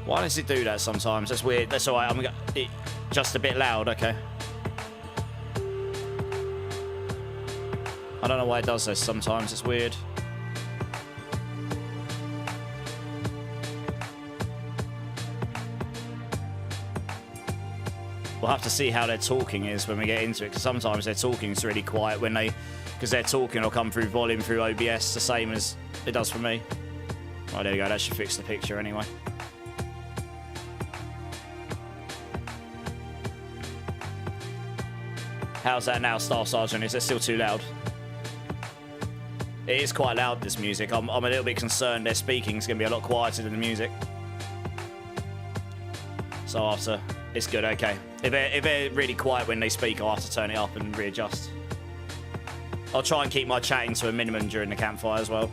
Why does it do that sometimes? That's weird. That's all right. Just a bit loud. Okay. I don't know why it does this sometimes. It's weird. We'll have to see how their talking is when we get into it, because sometimes their talking is really quiet when they... Because their talking will come through volume through OBS, the same as it does for me. Oh, there you go. That should fix the picture anyway. How's that now, Staff Sergeant? Is it still too loud? It is quite loud, this music. I'm a little bit concerned their speaking is going to be a lot quieter than the music. So after... It's good, okay. If they're really quiet when they speak, I'll have to turn it up and readjust. I'll try and keep my chatting to a minimum during the campfire as well.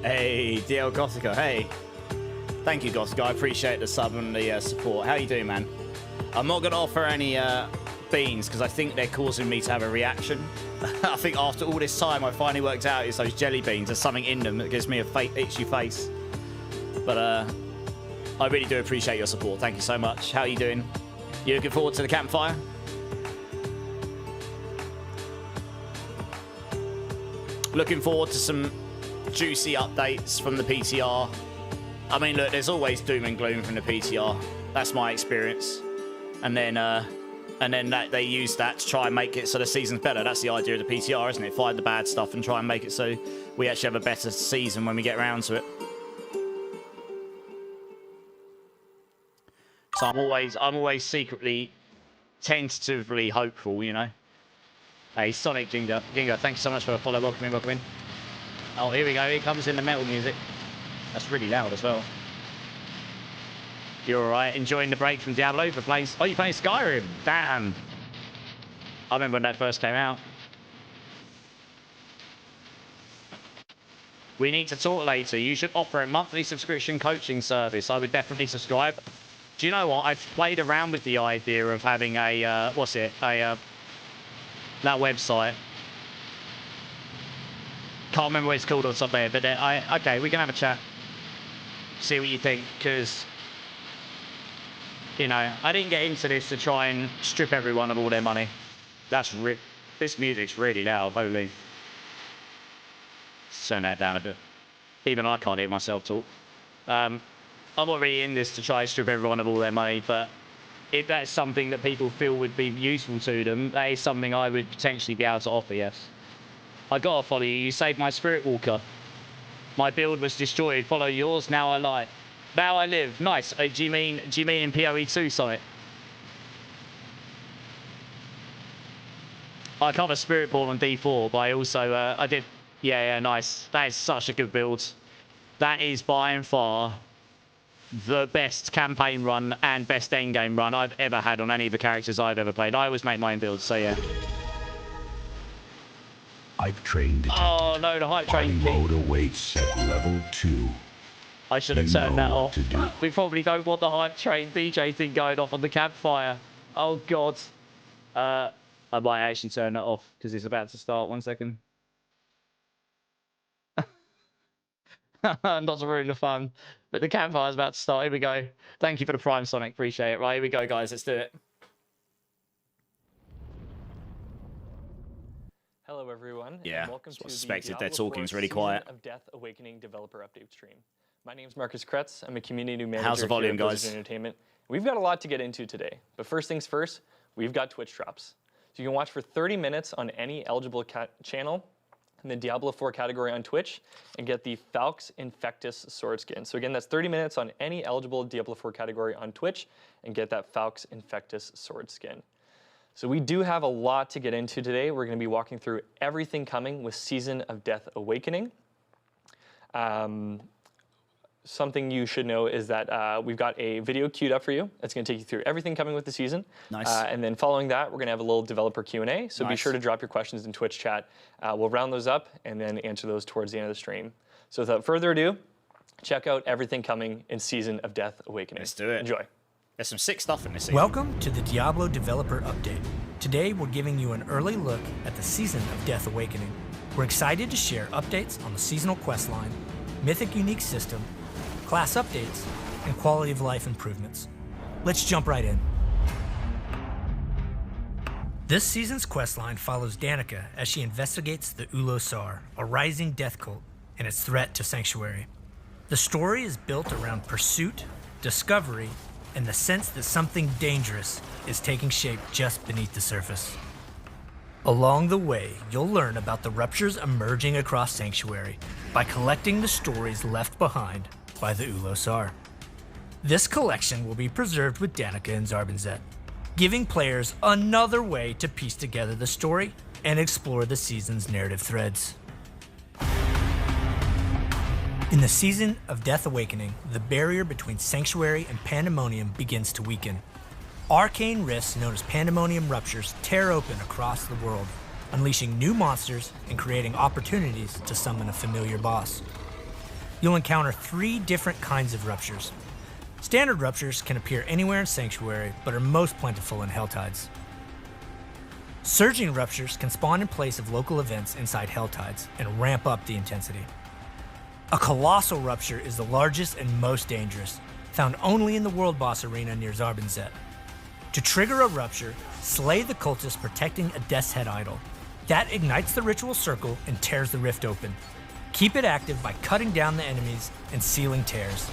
Hey, DL Gothica, hey. Thank you, Gothica. I appreciate the sub and the support. How you doing, man? I'm not going to offer any beans because I think they're causing me to have a reaction. I think after all this time, I finally worked out it's those jelly beans. There's something in them that gives me a itchy face. But I really do appreciate your support. Thank you so much. How are you doing? You looking forward to the campfire? Looking forward to some juicy updates from the PTR. I mean, look, there's always doom and gloom from the PTR. That's my experience. And then and then they use that to try and make it so the season's better. That's the idea of the PTR, isn't it? Find the bad stuff and try and make it so we actually have a better season when we get around to it. So I'm always secretly, tentatively hopeful, you know. Hey, Sonic Jingo, thank you so much for the follow. Welcome in, welcome in. Oh, here we go. Here comes in the metal music. That's really loud as well. You're all right? Enjoying the break from Diablo for playing... Oh, you're playing Skyrim? Damn. I remember when that first came out. We need to talk later. You should offer a monthly subscription coaching service. I would definitely subscribe. Do you know what? I've played around with the idea of having a... what's it? That website. Can't remember what it's called or something, but okay, we can have a chat. See what you think, because... You know, I didn't get into this to try and strip everyone of all their money. This music's really loud, holy. Turn that down a bit. Even I can't hear myself talk. I'm not really in this to try and strip everyone of all their money, but if that's something that people feel would be useful to them, that is something I would potentially be able to offer, yes. I gotta follow you. You saved my Spirit Walker. My build was destroyed. Follow yours. Now I lie. Now I live. Nice. Do you mean in PoE2, Sonic? I cover Spiritborn on D4, but I also I did. Yeah, nice. That is such a good build. That is by and far the best campaign run and best endgame run I've ever had on any of the characters I've ever played. I always make my own builds, so yeah. I've trained it. Oh no, the hype train mode awaits at level 2. I should have turned that off. We probably don't want the hype train DJ thing going off on the campfire. Oh god. I might actually turn that off because it's about to start. 1 second. Not to ruin the fun, but the campfire's about to start. Here we go. Thank you for the Prime, Sonic. Appreciate it. Right, here we go, guys. Let's do it. Hello, everyone. Yeah, and welcome to suspected. the Their Diablo talking's 4 really quiet. Season of Death Awakening developer update stream. My name is Marcus Kretz. I'm a community manager How's the volume, here at guys? Blizzard Entertainment. We've got a lot to get into today, but first things first, we've got Twitch drops. So you can watch for 30 minutes on any eligible channel in the Diablo 4 category on Twitch and get the Falx Infectus sword skin. So again, that's 30 minutes on any eligible Diablo 4 category on Twitch and get that Falx Infectus sword skin. So we do have a lot to get into today. We're going to be walking through everything coming with Season of Death Awakening. Something you should know is that we've got a video queued up for you. It's going to take you through everything coming with the season. Nice. And then following that, we're going to have a little developer Q&A. So be sure to drop your questions in Twitch chat. We'll round those up and then answer those towards the end of the stream. So without further ado, check out everything coming in Season of Death Awakening. Let's do it. Enjoy. There's some sick stuff in this season. Welcome to the Diablo Developer Update. Today, we're giving you an early look at the Season of Death Awakening. We're excited to share updates on the seasonal questline, mythic unique system, class updates, and quality of life improvements. Let's jump right in. This season's questline follows Danica as she investigates the Ulosar, a rising death cult, and its threat to Sanctuary. The story is built around pursuit, discovery, and the sense that something dangerous is taking shape just beneath the surface. Along the way, you'll learn about the ruptures emerging across Sanctuary by collecting the stories left behind by the Ulosar. This collection will be preserved with Danica and Zarbinzet, giving players another way to piece together the story and explore the season's narrative threads. In the Season of Death Awakening, the barrier between Sanctuary and Pandemonium begins to weaken. Arcane rifts known as Pandemonium ruptures tear open across the world, unleashing new monsters and creating opportunities to summon a familiar boss. You'll encounter 3 different kinds of ruptures. Standard ruptures can appear anywhere in Sanctuary, but are most plentiful in Helltides. Surging ruptures can spawn in place of local events inside Helltides and ramp up the intensity. A colossal rupture is the largest and most dangerous, found only in the World Boss Arena near Zarbinzet. To trigger a rupture, slay the cultist protecting a Death's Head idol. That ignites the ritual circle and tears the rift open. Keep it active by cutting down the enemies and sealing tears.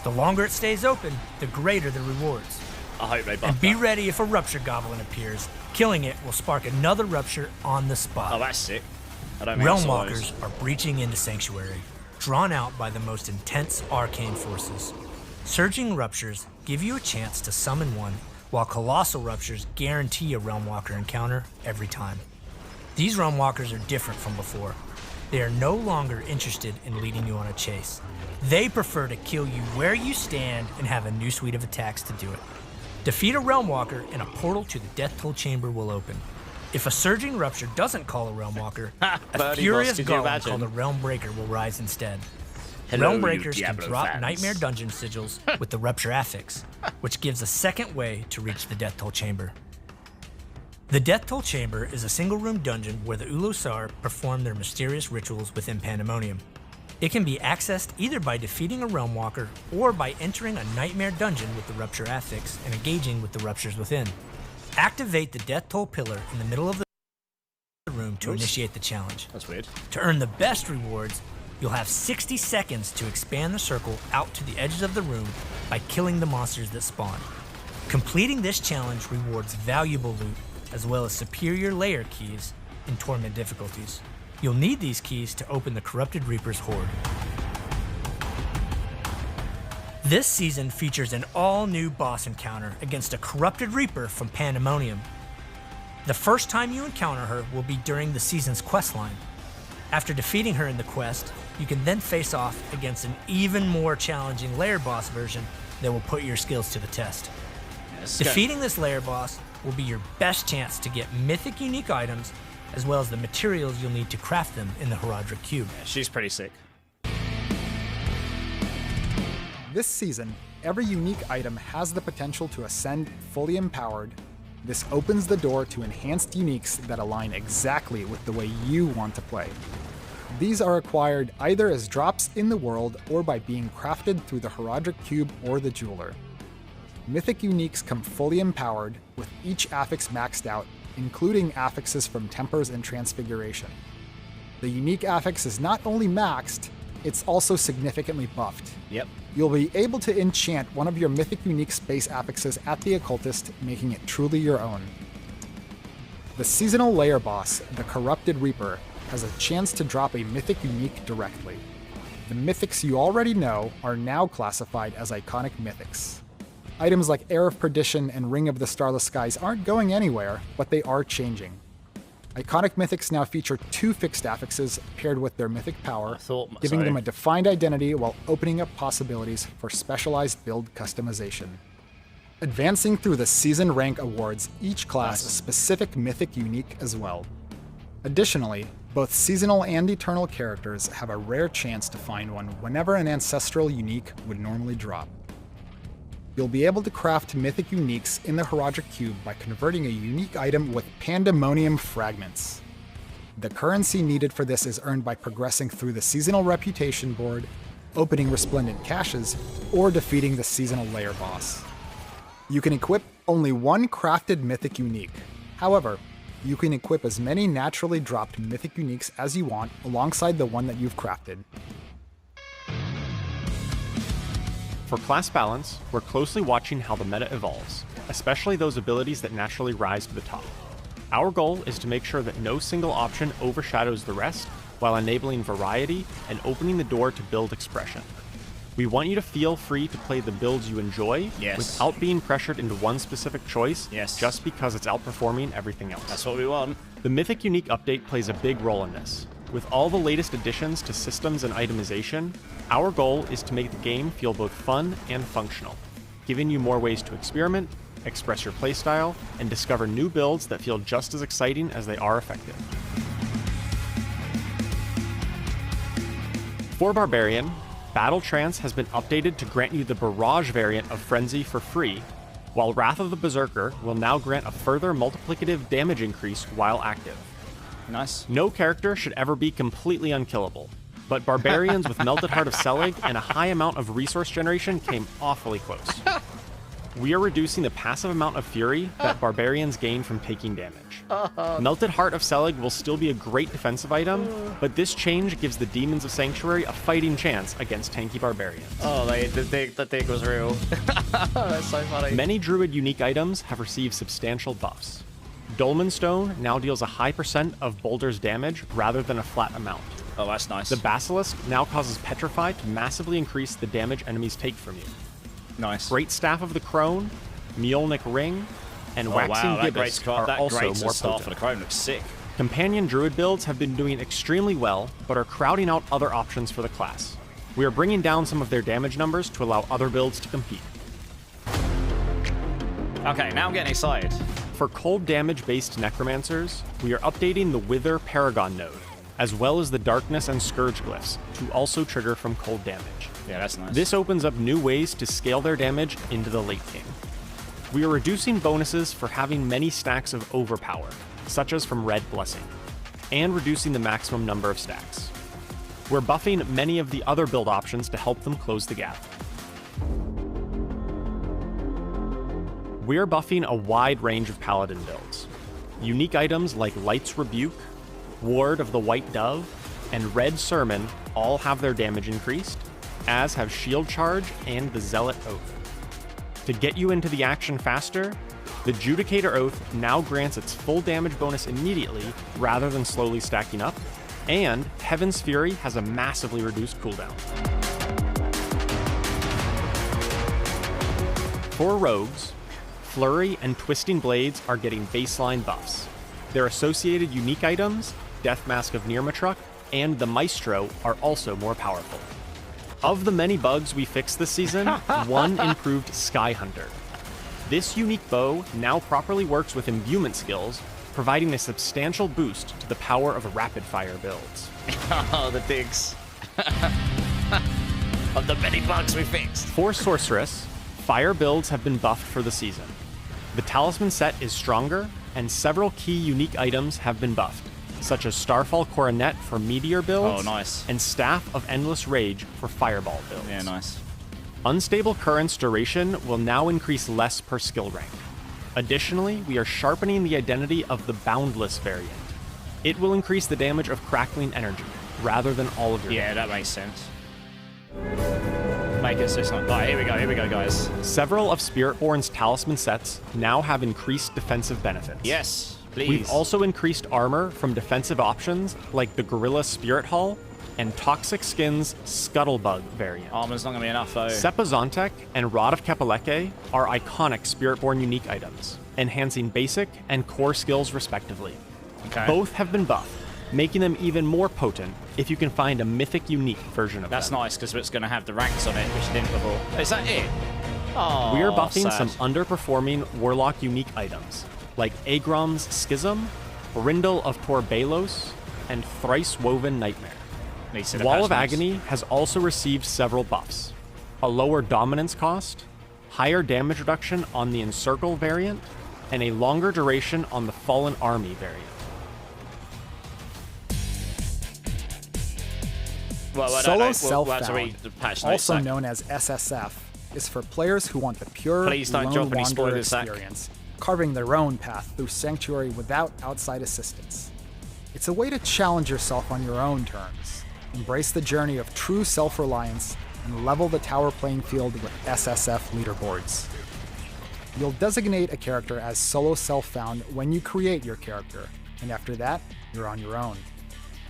The longer it stays open, the greater the rewards. I hope they buff And be that. ready if a Rupture Goblin appears. Killing it will spark another Rupture on the spot. Oh, that's sick. I don't think I Realm saw Walkers are breaching into Sanctuary, drawn out by the most intense arcane forces. Surging Ruptures give you a chance to summon one, while Colossal Ruptures guarantee a Realm Walker encounter every time. These Realm Walkers are different from before. They are no longer interested in leading you on a chase. They prefer to kill you where you stand and have a new suite of attacks to do it. Defeat a Realm Walker and a portal to the Death Toll Chamber will open. If a Surging Rupture doesn't call a Realm Walker, a Birdie furious boss, could you golem imagine? called a Realm Breaker will rise instead. Hello, Realm you Breakers can Diablo drop fans. Nightmare Dungeon sigils with the Rupture Affix, which gives a second way to reach the Death Toll Chamber. The Death Toll Chamber is a single-room dungeon where the Ulosar perform their mysterious rituals within Pandemonium. It can be accessed either by defeating a Realm Walker or by entering a Nightmare Dungeon with the Rupture Affix and engaging with the Ruptures within. Activate the Death Toll pillar in the middle of the room to initiate the challenge. That's weird. To earn the best rewards, you'll have 60 seconds to expand the circle out to the edges of the room by killing the monsters that spawn. Completing this challenge rewards valuable loot as well as superior layer keys in Torment difficulties. You'll need these keys to open the Corrupted Reaper's Horde. This season features an all-new boss encounter against a Corrupted Reaper from Pandemonium. The first time you encounter her will be during the season's questline. After defeating her in the quest, you can then face off against an even more challenging lair boss version that will put your skills to the test. Defeating this lair boss will be your best chance to get mythic unique items as well as the materials you'll need to craft them in the Herodric Cube. She's pretty sick. This season, every unique item has the potential to ascend fully empowered. This opens the door to enhanced uniques that align exactly with the way you want to play. These are acquired either as drops in the world or by being crafted through the Herodric Cube or the Jeweler. Mythic uniques come fully empowered, with each affix maxed out, including affixes from Tempers and Transfiguration. The unique affix is not only maxed, it's also significantly buffed. Yep. You'll be able to enchant one of your mythic unique space affixes at the Occultist, making it truly your own. The seasonal layer boss, the Corrupted Reaper, has a chance to drop a mythic unique directly. The mythics you already know are now classified as iconic mythics. Items like Air of Perdition and Ring of the Starless Skies aren't going anywhere, but they are changing. Iconic mythics now feature 2 fixed affixes paired with their mythic power, giving them a defined identity while opening up possibilities for specialized build customization. Advancing through the season rank awards each class a specific mythic unique as well. Additionally, both seasonal and eternal characters have a rare chance to find one whenever an ancestral unique would normally drop. You'll be able to craft mythic uniques in the Herodric Cube by converting a unique item with Pandemonium fragments. The currency needed for this is earned by progressing through the seasonal reputation board, opening resplendent caches, or defeating the seasonal layer boss. You can equip only one crafted mythic unique. However, you can equip as many naturally dropped mythic uniques as you want alongside the one that you've crafted. For class balance, we're closely watching how the meta evolves, especially those abilities that naturally rise to the top. Our goal is to make sure that no single option overshadows the rest, while enabling variety and opening the door to build expression. We want you to feel free to play the builds you enjoy without being pressured into one specific choice just because it's outperforming everything else. That's what we want. The Mythic Unique update plays a big role in this. With all the latest additions to systems and itemization, our goal is to make the game feel both fun and functional, giving you more ways to experiment, express your playstyle, and discover new builds that feel just as exciting as they are effective. For Barbarian, Battle Trance has been updated to grant you the Barrage variant of Frenzy for free, while Wrath of the Berserker will now grant a further multiplicative damage increase while active. Nice. No character should ever be completely unkillable, but barbarians with Melted Heart of Selig and a high amount of resource generation came awfully close. We are reducing the passive amount of fury that barbarians gain from taking damage. Melted Heart of Selig will still be a great defensive item, but this change gives the Demons of Sanctuary a fighting chance against tanky barbarians. Oh, the thing was real. That's so funny. Many druid unique items have received substantial buffs. Dolmen Stone now deals a high percent of Boulder's damage rather than a flat amount. Oh, that's nice. The Basilisk now causes Petrify to massively increase the damage enemies take from you. Nice. Great Staff of the Crone, Mjolnir Ring, and Waxing That Gibbous are also more staff for the potent. Crone looks sick. Companion druid builds have been doing extremely well, but are crowding out other options for the class. We are bringing down some of their damage numbers to allow other builds to compete. Okay, now I'm getting excited. For cold damage-based necromancers, we are updating the Wither Paragon node, as well as the Darkness and Scourge glyphs to also trigger from cold damage. Yeah, that's nice. This opens up new ways to scale their damage into the late game. We are reducing bonuses for having many stacks of overpower, such as from Red Blessing, and reducing the maximum number of stacks. We're buffing many of the other build options to help them close the gap. We're buffing a wide range of paladin builds. Unique items like Light's Rebuke, Ward of the White Dove, and Red Sermon all have their damage increased, as have Shield Charge and the Zealot Oath. To get you into the action faster, the Judicator Oath now grants its full damage bonus immediately rather than slowly stacking up, and Heaven's Fury has a massively reduced cooldown. For rogues, Flurry and Twisting Blades are getting baseline buffs. Their associated unique items, Death Mask of Nirmatruk, and the Maestro are also more powerful. Of the many bugs we fixed this season, one improved Sky Hunter. This unique bow now properly works with imbuement skills, providing a substantial boost to the power of rapid-fire builds. Oh, the digs. Of the many bugs we fixed. For Sorceress, fire builds have been buffed for the season. The Talisman set is stronger, and several key unique items have been buffed, such as Starfall Coronet for Meteor builds, Oh, nice. and Staff of Endless Rage for Fireball builds. Yeah, nice. Unstable Current's duration will now increase less per skill rank. Additionally, we are sharpening the identity of the Boundless variant. It will increase the damage of Crackling Energy, rather than all of your Yeah, that makes sense. Make it so it's not... Alright, here we go, guys. Several of Spiritborn's Talisman sets now have increased defensive benefits. Yes, please. We've also increased armor from defensive options like the Gorilla Spirit Hull and Toxic Skin's Scuttlebug variant. Armor's not going to be enough, though. Sepazontek and Rod of Kepaleke are iconic Spiritborn unique items, enhancing basic and core skills respectively. Okay. Both have been buffed, making them even more potent if you can find a mythic unique version of That's them. nice, because it's going to have the ranks on it, which it didn't before. Is that it? Oh, We are buffing sad. some underperforming Warlock unique items, like Agrom's Schism, Rindle of Torbalos, and Thrice Woven Nightmare. Needs to Wall of patch notes. Agony has also received several buffs. A lower dominance cost, higher damage reduction on the Encircle variant, and a longer duration on the Fallen Army variant. Well, Solo we'll have to Self-Found, read the patch notes, also Zach. known as SSF, is for players who want the pure Please don't lone drop any wanderer spoilers, Zach. experience, carving their own path through Sanctuary without outside assistance. It's a way to challenge yourself on your own terms, embrace the journey of true self-reliance, and level the tower playing field with SSF leaderboards. You'll designate a character as Solo Self-Found when you create your character, and after that, you're on your own.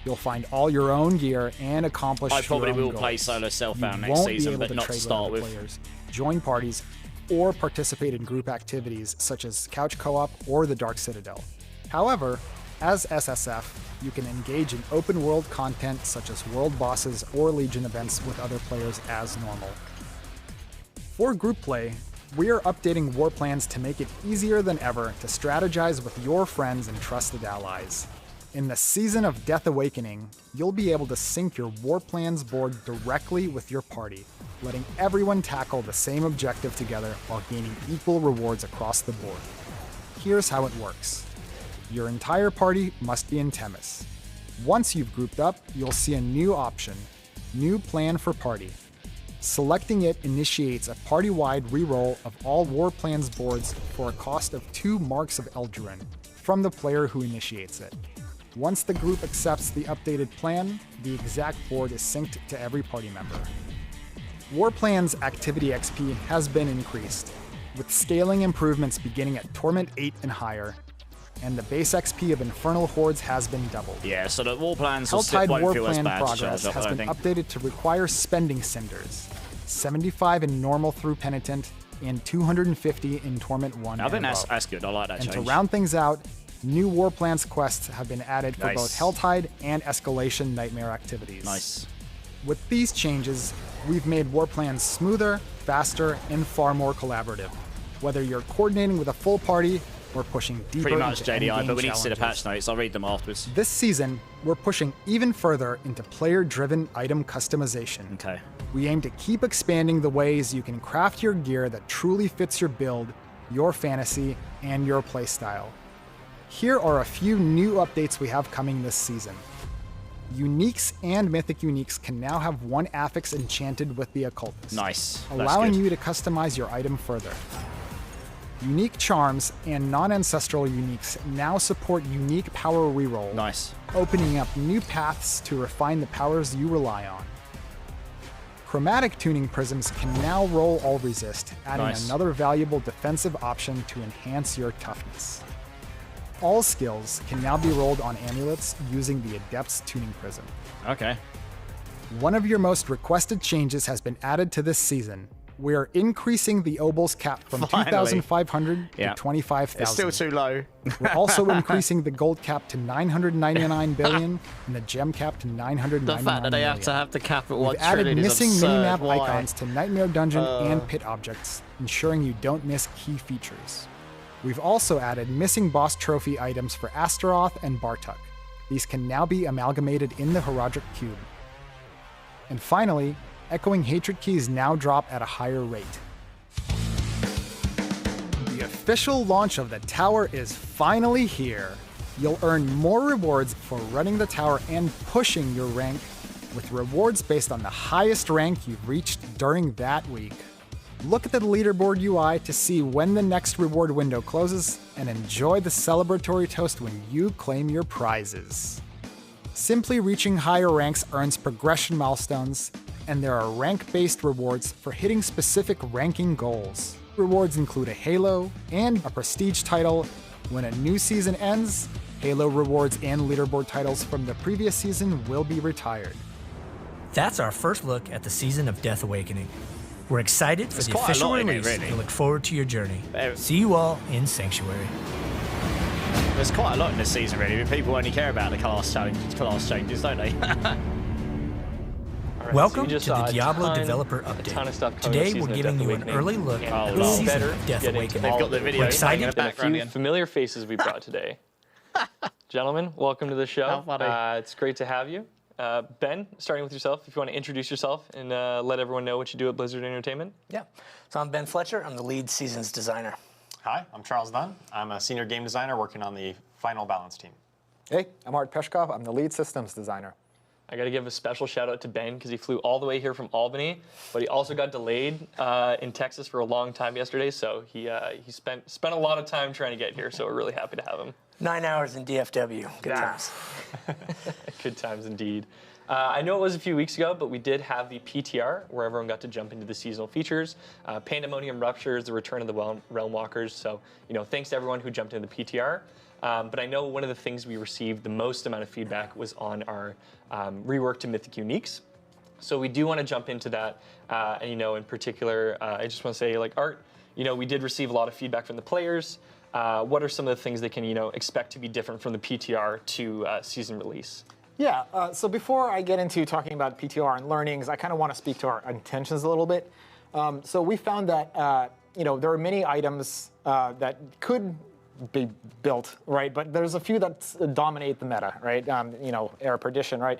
You'll find all your own gear and accomplish I your probably own will goals. play Solo Self-Found You next won't season, be able but to not trade to start other with. players, join parties, or participate in group activities such as Couch Co-op or the Dark Citadel. However, as SSF, you can engage in open world content such as world bosses or Legion events with other players as normal. For group play, we are updating war plans to make it easier than ever to strategize with your friends and trusted allies. In the Season of Death Awakening, you'll be able to sync your war plans board directly with your party, letting everyone tackle the same objective together while gaining equal rewards across the board. Here's how it works. Your entire party must be in Themis. Once you've grouped up, you'll see a new option, New Plan for Party. Selecting it initiates a party-wide reroll of all War Plans boards for a cost of 2 Marks of Eldurin from the player who initiates it. Once the group accepts the updated plan, the exact board is synced to every party member. War Plan's activity XP has been increased, with scaling improvements beginning at Torment 8 and higher, and the base XP of Infernal Hordes has been doubled. Yeah, so the war plans will Helltide won't War feel as Plan bad to progress charge up, has I don't been think. updated to require spending cinders, 75 in normal through Penitent, and 250 in Torment 1 I think and that's above. good. I like that And change. to round things out, new War Plans quests have been added for Nice. both Helltide and Escalation Nightmare activities. Nice. With these changes, we've made War Plans smoother, faster, and far more collaborative. Whether you're coordinating with a full party or pushing deeper Pretty much into JDI, endgame but we need to see the challenges. patch notes. I'll read them afterwards. This season, we're pushing even further into player-driven item customization. Okay. We aim to keep expanding the ways you can craft your gear that truly fits your build, your fantasy, and your playstyle. Here are a few new updates we have coming this season. Uniques and Mythic Uniques can now have one affix enchanted with the Occultist, Nice. That's allowing good. you to customize your item further. Unique Charms and non-ancestral uniques now support unique power reroll, Nice. opening up new paths to refine the powers you rely on. Chromatic tuning prisms can now roll all resist, adding Nice. another valuable defensive option to enhance your toughness. All skills can now be rolled on amulets using the Adept's tuning prism. Okay. One of your most requested changes has been added to this season. We are increasing the Obel's cap from Finally. 2,500 Yeah. to 25,000. It's still too low. We're also increasing the gold cap to 999 billion and the gem cap to 999 The fact that they have million. to have the cap at We've 1 added trillion is missing absurd. minimap Why? icons to Nightmare Dungeon and Pit objects, ensuring you don't miss key features. We've also added missing boss trophy items for Astaroth and Bartuk. These can now be amalgamated in the Herodric Cube. And finally, Echoing Hatred keys now drop at a higher rate. The official launch of the tower is finally here. You'll earn more rewards for running the tower and pushing your rank, with rewards based on the highest rank you've reached during that week. Look at the leaderboard UI to see when the next reward window closes, and enjoy the celebratory toast when you claim your prizes. Simply reaching higher ranks earns progression milestones, and there are rank-based rewards for hitting specific ranking goals. Rewards include a Halo and a Prestige title. When a new season ends, Halo rewards and leaderboard titles from the previous season will be retired. That's our first look at the season of Death Awakening. We're excited for There's the quite a official lot in it, release really. and look forward to your journey. There- See you all in Sanctuary. There's quite a lot in this season, really. But people only care about the class changes, don't they? All right, Welcome so you just to the saw a Diablo ton- developer A ton update. of stuff coming Today this we're season of giving Death you an Awakening, early look and Oh, at love the season better of Death get into Awakening. They've all got of the it. video We're playing excited in the for And a background few again. familiar faces we brought today. Gentlemen, welcome to the show. How funny. It's great to have you. Ben, starting with yourself, if you want to introduce yourself and let everyone know what you do at Blizzard Entertainment. Yeah. So I'm Ben Fletcher. I'm the lead seasons designer. Hi, I'm Charles Dunn. I'm a senior game designer working on the Final Balance team. Hey, I'm Art Peshkov. I'm the lead systems designer. I got to give a special shout out to Ben because he flew all the way here from Albany, but he also got delayed in Texas for a long time yesterday. So he spent a lot of time trying to get here. So we're really happy to have him. 9 hours in DFW. Good times. Good times indeed. I know it was a few weeks ago, but we did have the PTR where everyone got to jump into the seasonal features. Pandemonium Ruptures, the return of the Realm Walkers. So, thanks to everyone who jumped into the PTR. But I know one of the things we received the most amount of feedback was on our rework to Mythic Uniques. So we do want to jump into that. And, in particular, I just want to say, Art, we did receive a lot of feedback from the players. What are some of the things they can, expect to be different from the PTR to season release? Yeah, so before I get into talking about PTR and learnings, I kind of want to speak to our intentions a little bit. So we found that, there are many items that could be built, right? But there's a few that dominate the meta, right? Era Perdition, right?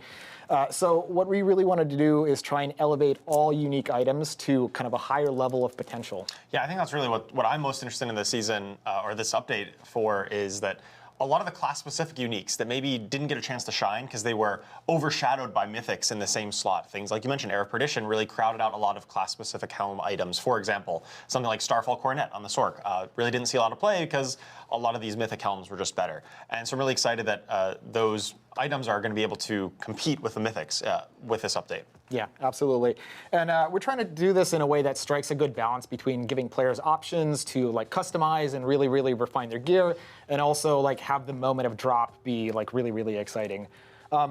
So what we really wanted to do is try and elevate all unique items to kind of a higher level of potential. Yeah, I think that's really what I'm most interested in this season or this update for is that a lot of the class-specific uniques that maybe didn't get a chance to shine because they were overshadowed by mythics in the same slot. Things like you mentioned, Air of Perdition really crowded out a lot of class-specific helm items. For example, something like Starfall Coronet on the Sork really didn't see a lot of play because a lot of these mythic helms were just better. And so I'm really excited that those items are going to be able to compete with the mythics with this update. Yeah, absolutely. And we're trying to do this in a way that strikes a good balance between giving players options to like customize and really, really refine their gear, and also like have the moment of drop be like really, really exciting.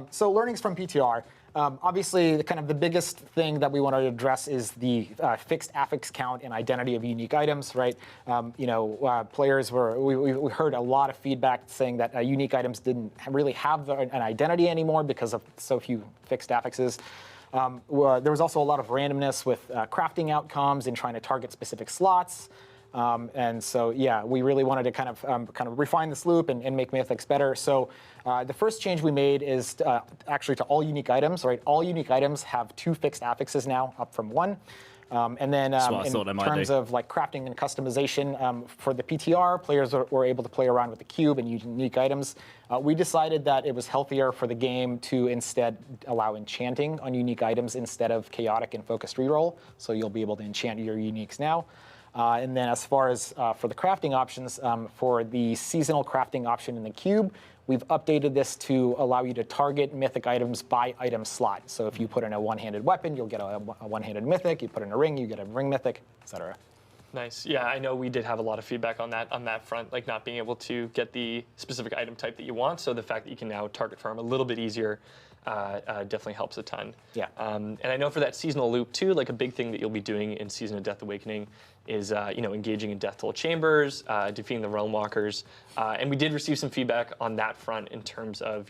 So learnings from PTR. Obviously, kind of the biggest thing that we want to address is the fixed affix count and identity of unique items, right? Players we heard a lot of feedback saying that unique items didn't really have an identity anymore because of so few fixed affixes. There was also a lot of randomness with crafting outcomes and trying to target specific slots. And so, yeah, we really wanted to kind of refine this loop and make mythics better. So the first change we made is actually to all unique items, right? All unique items have 2 fixed affixes now, up from 1. And then in terms of like crafting and customization for the PTR, players were able to play around with the cube and unique items. We decided that it was healthier for the game to instead allow enchanting on unique items instead of chaotic and focused reroll. So you'll be able to enchant your uniques now. And then as far as for the crafting options, for the seasonal crafting option in the cube, we've updated this to allow you to target mythic items by item slot. So if you put in a one-handed weapon, you'll get a one-handed mythic. You put in a ring, you get a ring mythic, etc. Nice. Yeah, I know we did have a lot of feedback on that front, like not being able to get the specific item type that you want. So the fact that you can now target farm a little bit easier definitely helps a ton. Yeah. And I know for that seasonal loop too, like a big thing that you'll be doing in Season of Death Awakening is engaging in Death Toll chambers, defeating the Realm Walkers, and we did receive some feedback on that front in terms of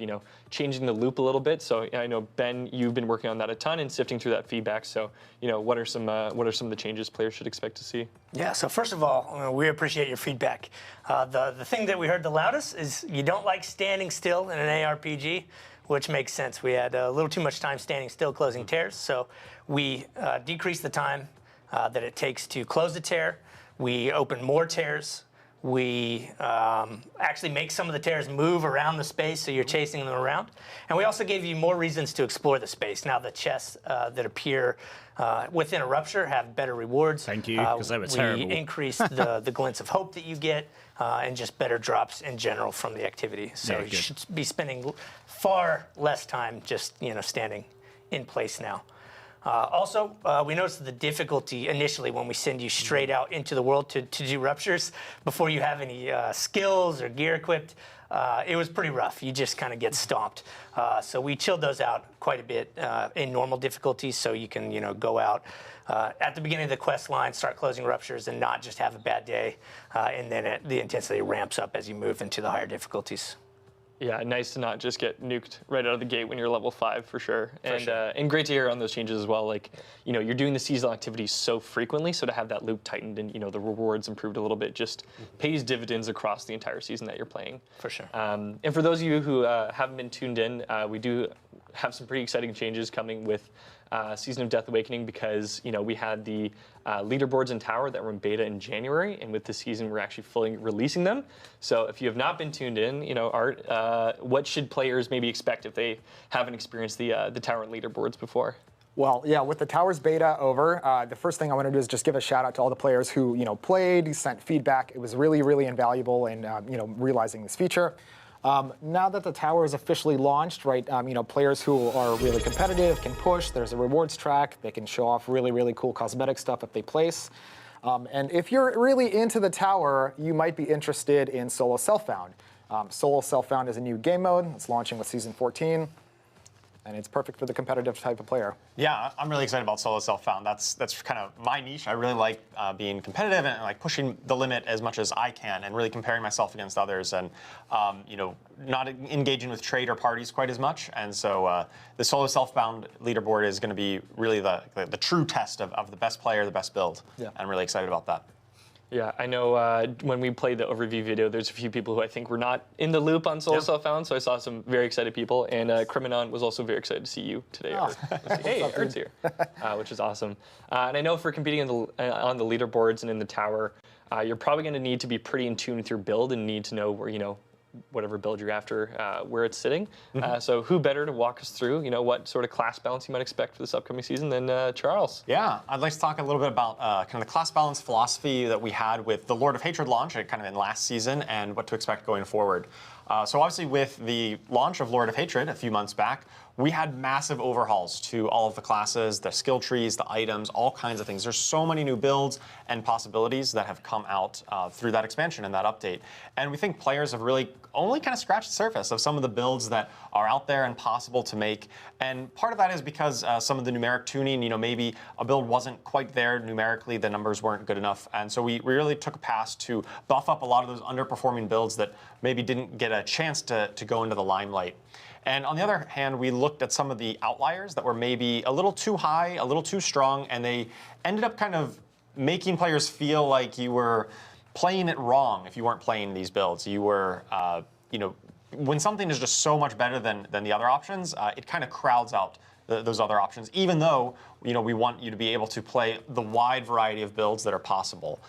changing the loop a little bit. So I know Ben, you've been working on that a ton and sifting through that feedback. So what are some of the changes players should expect to see? Yeah, so first of all, we appreciate your feedback. The thing that we heard the loudest is you don't like standing still in an ARPG, which makes sense. We had a little too much time standing still closing tears, so we decreased the time that it takes to close the tear. We open more tears. We actually make some of the tears move around the space, so you're chasing them around. And we also gave you more reasons to explore the space. Now the chests that appear within a rupture have better rewards. Thank you, because they were terrible. We increased the glints of hope that you get, and just better drops in general from the activity. So you should be spending far less time just standing in place now. Also, we noticed the difficulty initially when we send you straight out into the world to do ruptures before you have any skills or gear equipped. It was pretty rough. You just kind of get stomped. So we chilled those out quite a bit in normal difficulties, so you can go out at the beginning of the quest line, start closing ruptures, and not just have a bad day. And then the intensity ramps up as you move into the higher difficulties. Yeah, nice to not just get nuked right out of the gate when you're level 5 for sure. And great to hear on those changes as well. Like, you're doing the seasonal activities so frequently, so to have that loop tightened and the rewards improved a little bit just pays dividends across the entire season that you're playing. For sure. And for those of you who haven't been tuned in, we do have some pretty exciting changes coming with Season of Death Awakening because we had the leaderboards in Tower that were in beta in January, and with this season we're actually fully releasing them. So if you have not been tuned in, Art, what should players maybe expect if they haven't experienced the Tower leaderboards before? Well, yeah, with the Towers beta over, the first thing I want to do is just give a shout out to all the players who played, sent feedback. It was really, really invaluable in realizing this feature. Now that the tower is officially launched, right, players who are really competitive can push. There's a rewards track. They can show off really, really cool cosmetic stuff if they place. And if you're really into the tower, you might be interested in Solo Self-Found. Solo Self-Found is a new game mode. It's launching with Season 14. And it's perfect for the competitive type of player. Yeah, I'm really excited about Solo Self-Found. That's kind of my niche. I really like being competitive and like pushing the limit as much as I can, and really comparing myself against others, and not engaging with trade or parties quite as much. And so the Solo Self-Found leaderboard is going to be really the true test of the best player, the best build. Yeah. I'm really excited about that. Yeah, I know when we played the overview video, there's a few people who I think were not in the loop on Solo Self-Found, so I saw some very excited people, and Criminon was also very excited to see you today. Art. Hey, Art's here, which is awesome. And I know for competing on the leaderboards and in the tower, you're probably going to need to be pretty in tune with your build and need to know where whatever build you're after, where it's sitting. So who better to walk us through, what sort of class balance you might expect for this upcoming season than Charles? Yeah, I'd like to talk a little bit about kind of the class balance philosophy that we had with the Lord of Hatred launch, kind of in last season, and what to expect going forward. So obviously with the launch of Lord of Hatred a few months back, we had massive overhauls to all of the classes, the skill trees, the items, all kinds of things. There's so many new builds and possibilities that have come out through that expansion and that update. And we think players have really only kind of scratched the surface of some of the builds that are out there and possible to make. And part of that is because some of the numeric tuning, maybe a build wasn't quite there numerically, the numbers weren't good enough. And so we really took a pass to buff up a lot of those underperforming builds that maybe didn't get a chance to go into the limelight. And on the other hand, we looked at some of the outliers that were maybe a little too high, a little too strong, and they ended up kind of making players feel like you were playing it wrong if you weren't playing these builds. You were, when something is just so much better than the other options, it kind of crowds out those other options, even though, we want you to be able to play the wide variety of builds that are possible.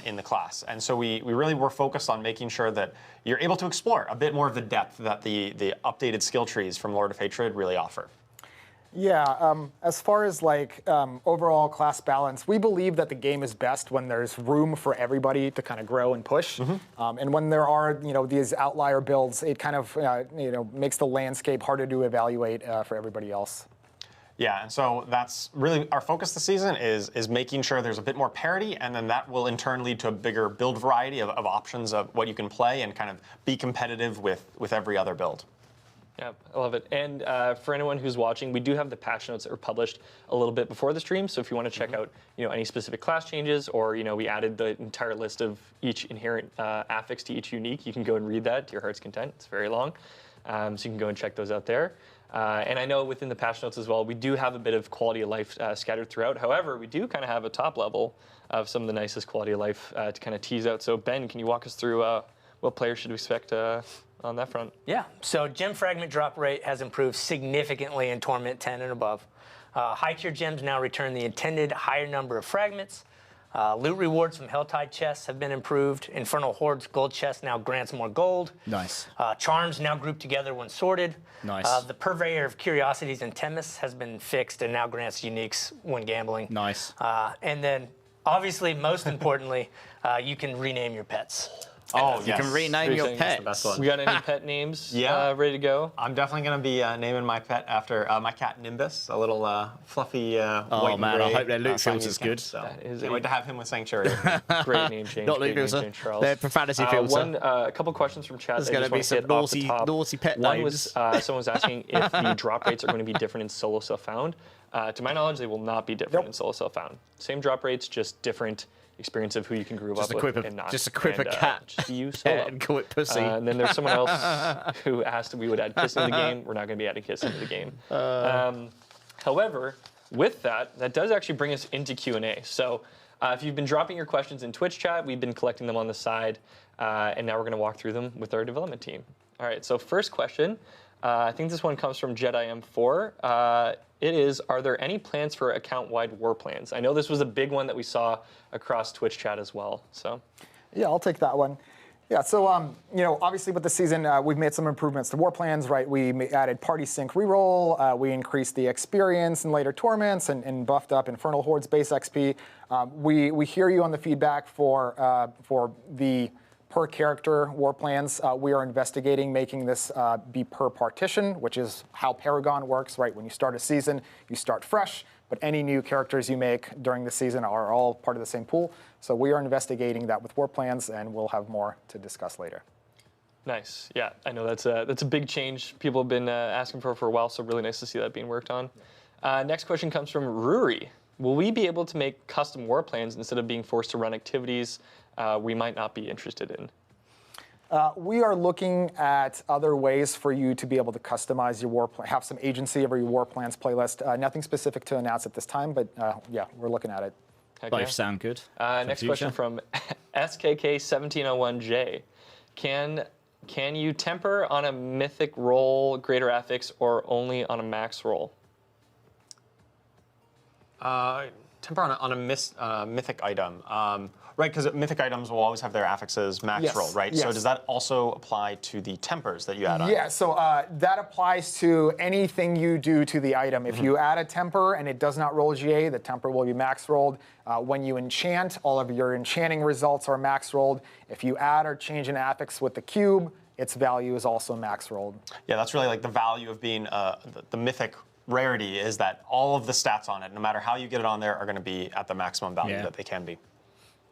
In the class. And so we really were focused on making sure that you're able to explore a bit more of the depth that the updated skill trees from Lord of Hatred really offer. Yeah, as far as overall class balance, we believe that the game is best when there's room for everybody to kind of grow and push. And when there are, these outlier builds, it kind of, makes the landscape harder to evaluate for everybody else. Yeah, and so that's really our focus this season is making sure there's a bit more parity, and then that will in turn lead to a bigger build variety of options of what you can play and kind of be competitive with every other build. Yeah, I love it. And for anyone who's watching, we do have the patch notes that were published a little bit before the stream. So if you want to check out, any specific class changes, or we added the entire list of each inherent affix to each unique, you can go and read that to your heart's content. It's very long, so you can go and check those out there. And I know within the patch notes as well, we do have a bit of quality of life scattered throughout. However, we do kind of have a top level of some of the nicest quality of life to kind of tease out. So Ben, can you walk us through what players should expect on that front? Yeah, so gem fragment drop rate has improved significantly in Torment 10 and above. High tier gems now return the intended higher number of fragments. Loot rewards from Helltide chests have been improved. Infernal Horde's gold chest now grants more gold. Nice. Charms now group together when sorted. Nice. The Purveyor of Curiosities in Temis has been fixed and now grants uniques when gambling. Nice. And then, obviously, most importantly, you can rename your pets. Oh, You can rename your pet. We got any pet names Yeah. ready to go? I'm definitely going to be naming my pet after my cat Nimbus, a little fluffy white and man, I gray, hope their loot Siamese filter's cat. good. So That is can't a- wait to have him with Sanctuary. Great name change. Not great loot name filter. change, Charles. Their profanity filter. A couple questions from chat. There's that I gonna just be wanna some hit off the top. naughty pet One names. was someone was asking if the drop rates are going to be different in solo self-found. To my knowledge, they will not be different in solo self-found. Same drop rates, just different experience of who you can group Just up equip with a- and not. just equip a And, cat. Just you Yeah, solo. and call it pussy. And then there's someone else who asked if we would add Kiss into the game. We're not going to be adding Kiss into the game. However, with that does actually bring us into Q&A. So if you've been dropping your questions in Twitch chat, we've been collecting them on the side, and now we're going to walk through them with our development team. All right, so first question. I think this one comes from Jedi M4. It is, are there any plans for account-wide war plans? I know this was a big one that we saw across Twitch chat as well. So, Yeah, I'll take that one. Yeah, so obviously with the season, we've made some improvements to war plans, right? We added party sync reroll, we increased the experience in later tournaments, and buffed up Infernal Horde's base XP. We hear you on the feedback for the per character war plans. We are investigating making this be per partition, which is how Paragon works, right? When you start a season, you start fresh, but any new characters you make during the season are all part of the same pool. So we are investigating that with war plans, and we'll have more to discuss later. nice. Yeah, I know that's a big change people have been asking for a while, so really nice to see that being worked on. Next question comes from Ruri. Will we be able to make custom war plans instead of being forced to run activities we might not be interested in? We are looking at other ways for you to be able to customize your war plan, have some agency over your war plans playlist. Nothing specific to announce at this time, but yeah, we're looking at it. Heck Both yeah. sound good. Next question from SKK1701J. Can you temper on a mythic roll greater affix or only on a max roll? temper on a mythic item. Right, because mythic items will always have their affixes max Yes, roll, right? yes. So does that also apply to the tempers that you add on? Yeah, so that applies to anything you do to the item. If you add a temper and it does not roll GA, the temper will be max rolled. When you enchant, all of your enchanting results are max rolled. If you add or change an affix with the cube, its value is also max rolled. Yeah, that's really like the value of being the mythic rarity is that all of the stats on it, no matter how you get it on there, are going to be at the maximum value that they can be.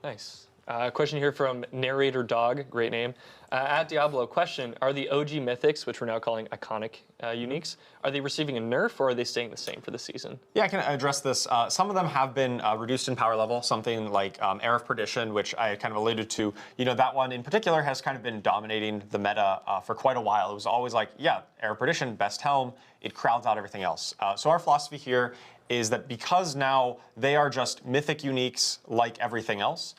Nice. Question here from Narrator Dog, great name. At Diablo, question, are the OG mythics, which we're now calling iconic uniques, are they receiving a nerf or are they staying the same for the season? Yeah, I can address this. Some of them have been reduced in power level, something like Air of Perdition, which I kind of alluded to. You know, that one in particular has kind of been dominating the meta for quite a while. It was always like, yeah, Air of Perdition, best helm, it crowds out everything else. So our philosophy here is that because now they are just mythic uniques like everything else,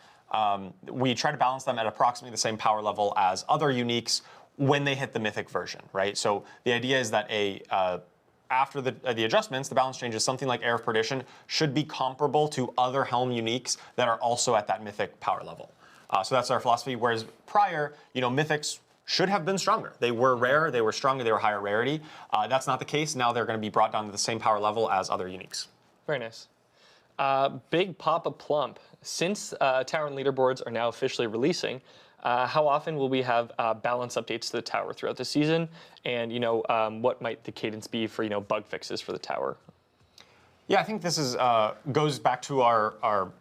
we try to balance them at approximately the same power level as other uniques when they hit the mythic version, right? So the idea is that after the adjustments, the balance changes, something like Air of Perdition should be comparable to other helm uniques that are also at that mythic power level. So that's our philosophy, whereas prior, you know, mythics should have been stronger. They were rare, they were stronger, they were higher rarity. That's not the case. Now they're going to be brought down to the same power level as other uniques. Very nice. Big Papa Plump. Since Tower and leaderboards are now officially releasing, how often will we have balance updates to the tower throughout the season? And what might the cadence be for bug fixes for the tower? Yeah, I think this is goes back to our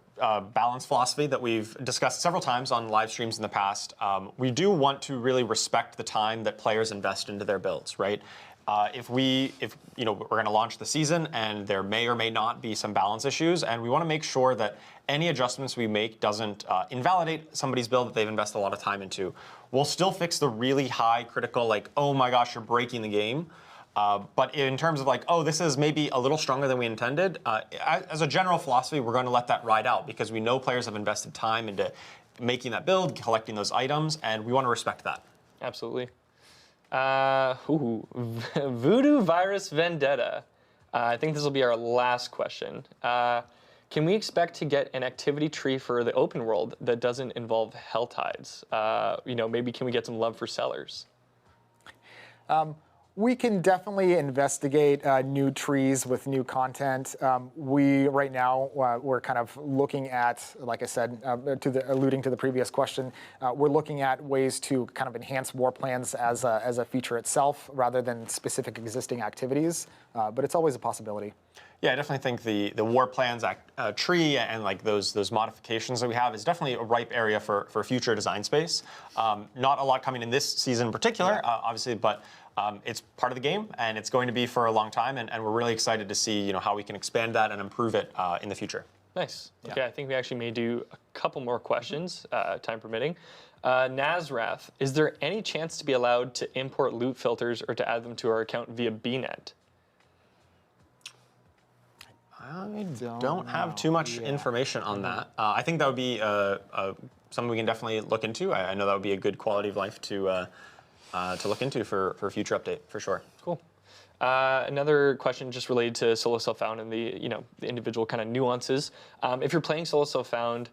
balance philosophy that we've discussed several times on live streams in the past. We do want to really respect the time that players invest into their builds, right? If we're going to launch the season and there may or may not be some balance issues, and we want to make sure that any adjustments we make doesn't invalidate somebody's build that they've invested a lot of time into. We'll still fix the really high critical, like, oh my gosh, you're breaking the game. But in terms of like, oh, this is maybe a little stronger than we intended, as a general philosophy, we're going to let that ride out because we know players have invested time into making that build, collecting those items, and we want to respect that. Absolutely. Voodoo Virus Vendetta. I think this will be our last question. Can we expect to get an activity tree for the open world that doesn't involve hell tides? Maybe can we get some love for sellers? We can definitely investigate new trees with new content. Right now, we're kind of looking at, like I said, alluding to the previous question, we're looking at ways to kind of enhance war plans as a feature itself rather than specific existing activities. But it's always a possibility. Yeah, I definitely think the war plans tree and like those modifications that we have is definitely a ripe area for future design space. Not a lot coming in this season in particular, obviously, but it's part of the game and it's going to be for a long time, and we're really excited to see how we can expand that and improve it in the future. Nice. Okay, I think we actually may do a couple more questions, time permitting. Nazrath, is there any chance to be allowed to import loot filters or to add them to our account via BNet? I don't have too much information on that. I think that would be something we can definitely look into. I know that would be a good quality of life to look into for a future update, for sure. Cool. Another question just related to solo self-found and the individual kind of nuances. If you're playing solo self-found,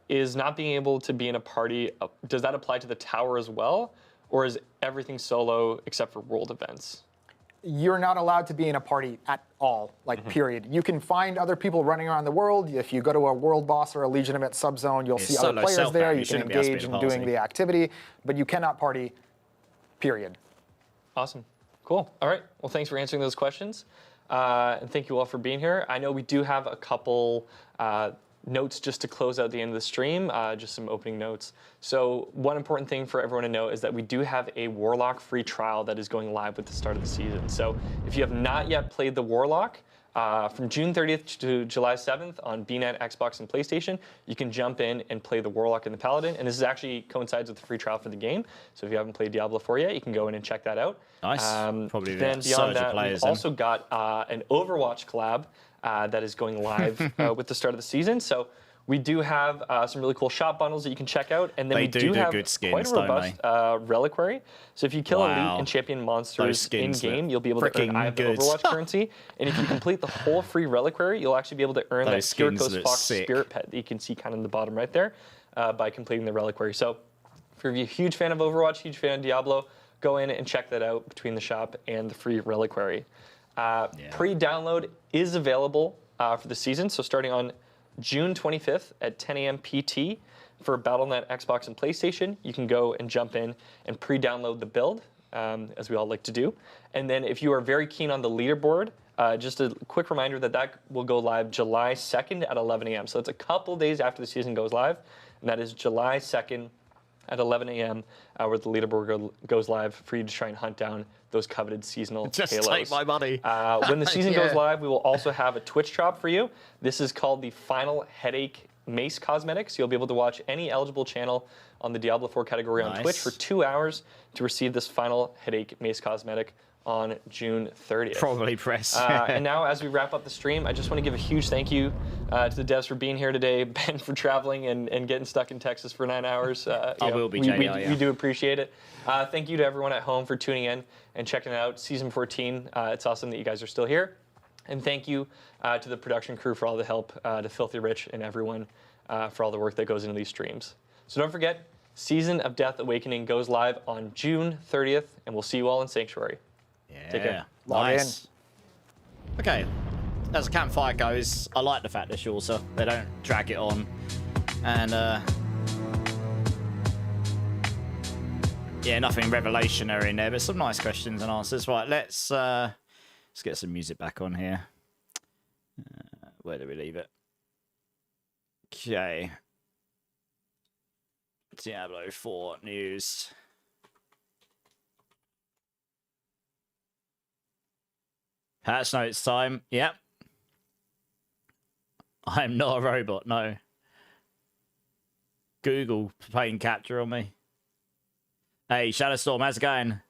is not being able to be in a party, does that apply to the tower as well? Or is everything solo except for world events? You're not allowed to be in a party at all, period. You can find other people running around the world. If you go to a world boss or a legitimate subzone, you'll see other players there. You can engage in doing the activity, but you cannot party, period. Awesome. Cool. All right. Well, thanks for answering those questions. And thank you all for being here. I know we do have a couple notes just to close out the end of the stream, just some opening notes. So one important thing for everyone to know is that we do have a Warlock free trial that is going live with the start of the season. So if you have not yet played the Warlock, from June 30th to July 7th on BNet, Xbox, and PlayStation, you can jump in and play the Warlock and the Paladin. And this actually coincides with the free trial for the game. So if you haven't played Diablo 4 yet, you can go in and check that out. Nice. Probably then beyond that, we've also got an Overwatch collab that is going live with the start of the season. So We do have some really cool shop bundles that you can check out, and then They we do have good skins, quite a don't robust reliquary. So if you kill Wow. elite and champion Those monsters skins in-game, look you'll be able to earn freaking Eye of the good. Overwatch currency. And if you complete the whole free reliquary, you'll actually be able to earn Those that skins Kiriko's look Fox sick. Spirit Pet that you can see kind of in the bottom right there by completing the reliquary. So if you're a huge fan of Overwatch, huge fan of Diablo, go in and check that out between the shop and the free reliquary. Pre-download is available for the season, so starting on June 25th at 10 a.m. PT for Battle.net, Xbox, and PlayStation, you can go and jump in and pre-download the build, as we all like to do. And then if you are very keen on the leaderboard, just a quick reminder that will go live July 2nd at 11 a.m. So it's a couple days after the season goes live, and that is July 2nd at 11 a.m. Where the leaderboard goes live for you to try and hunt down those coveted seasonal Just halos. take my money. When the season goes Yeah. live, we will also have a Twitch drop for you. This is called the Final Headache Mace Cosmetics. You'll be able to watch any eligible channel on the Diablo 4 category on Nice. Twitch for 2 hours to receive this Final Headache Mace Cosmetic on June 30th. Probably press. And now, as we wrap up the stream, I just want to give a huge thank you to the devs for being here today, Ben for traveling and getting stuck in Texas for 9 hours. will be, we, JDR, yeah. we do appreciate it. Thank you to everyone at home for tuning in and checking out Season 14. It's awesome that you guys are still here. And thank you to the production crew for all the help, to Filthy Rich and everyone for all the work that goes into these streams. So don't forget, Season of Death Awakening goes live on June 30th, and we'll see you all in Sanctuary. Take care. Log in. Nice. Okay. As a campfire goes, I like the fact they're shorter. They don't drag it on. And, yeah, nothing revelationary in there, but some nice questions and answers. Right, let's get some music back on here. Where do we leave it? Okay. Diablo 4 news. Patch notes time. Yep. I'm not a robot, no. Google playing capture on me. Hey, Shadowstorm, how's it going?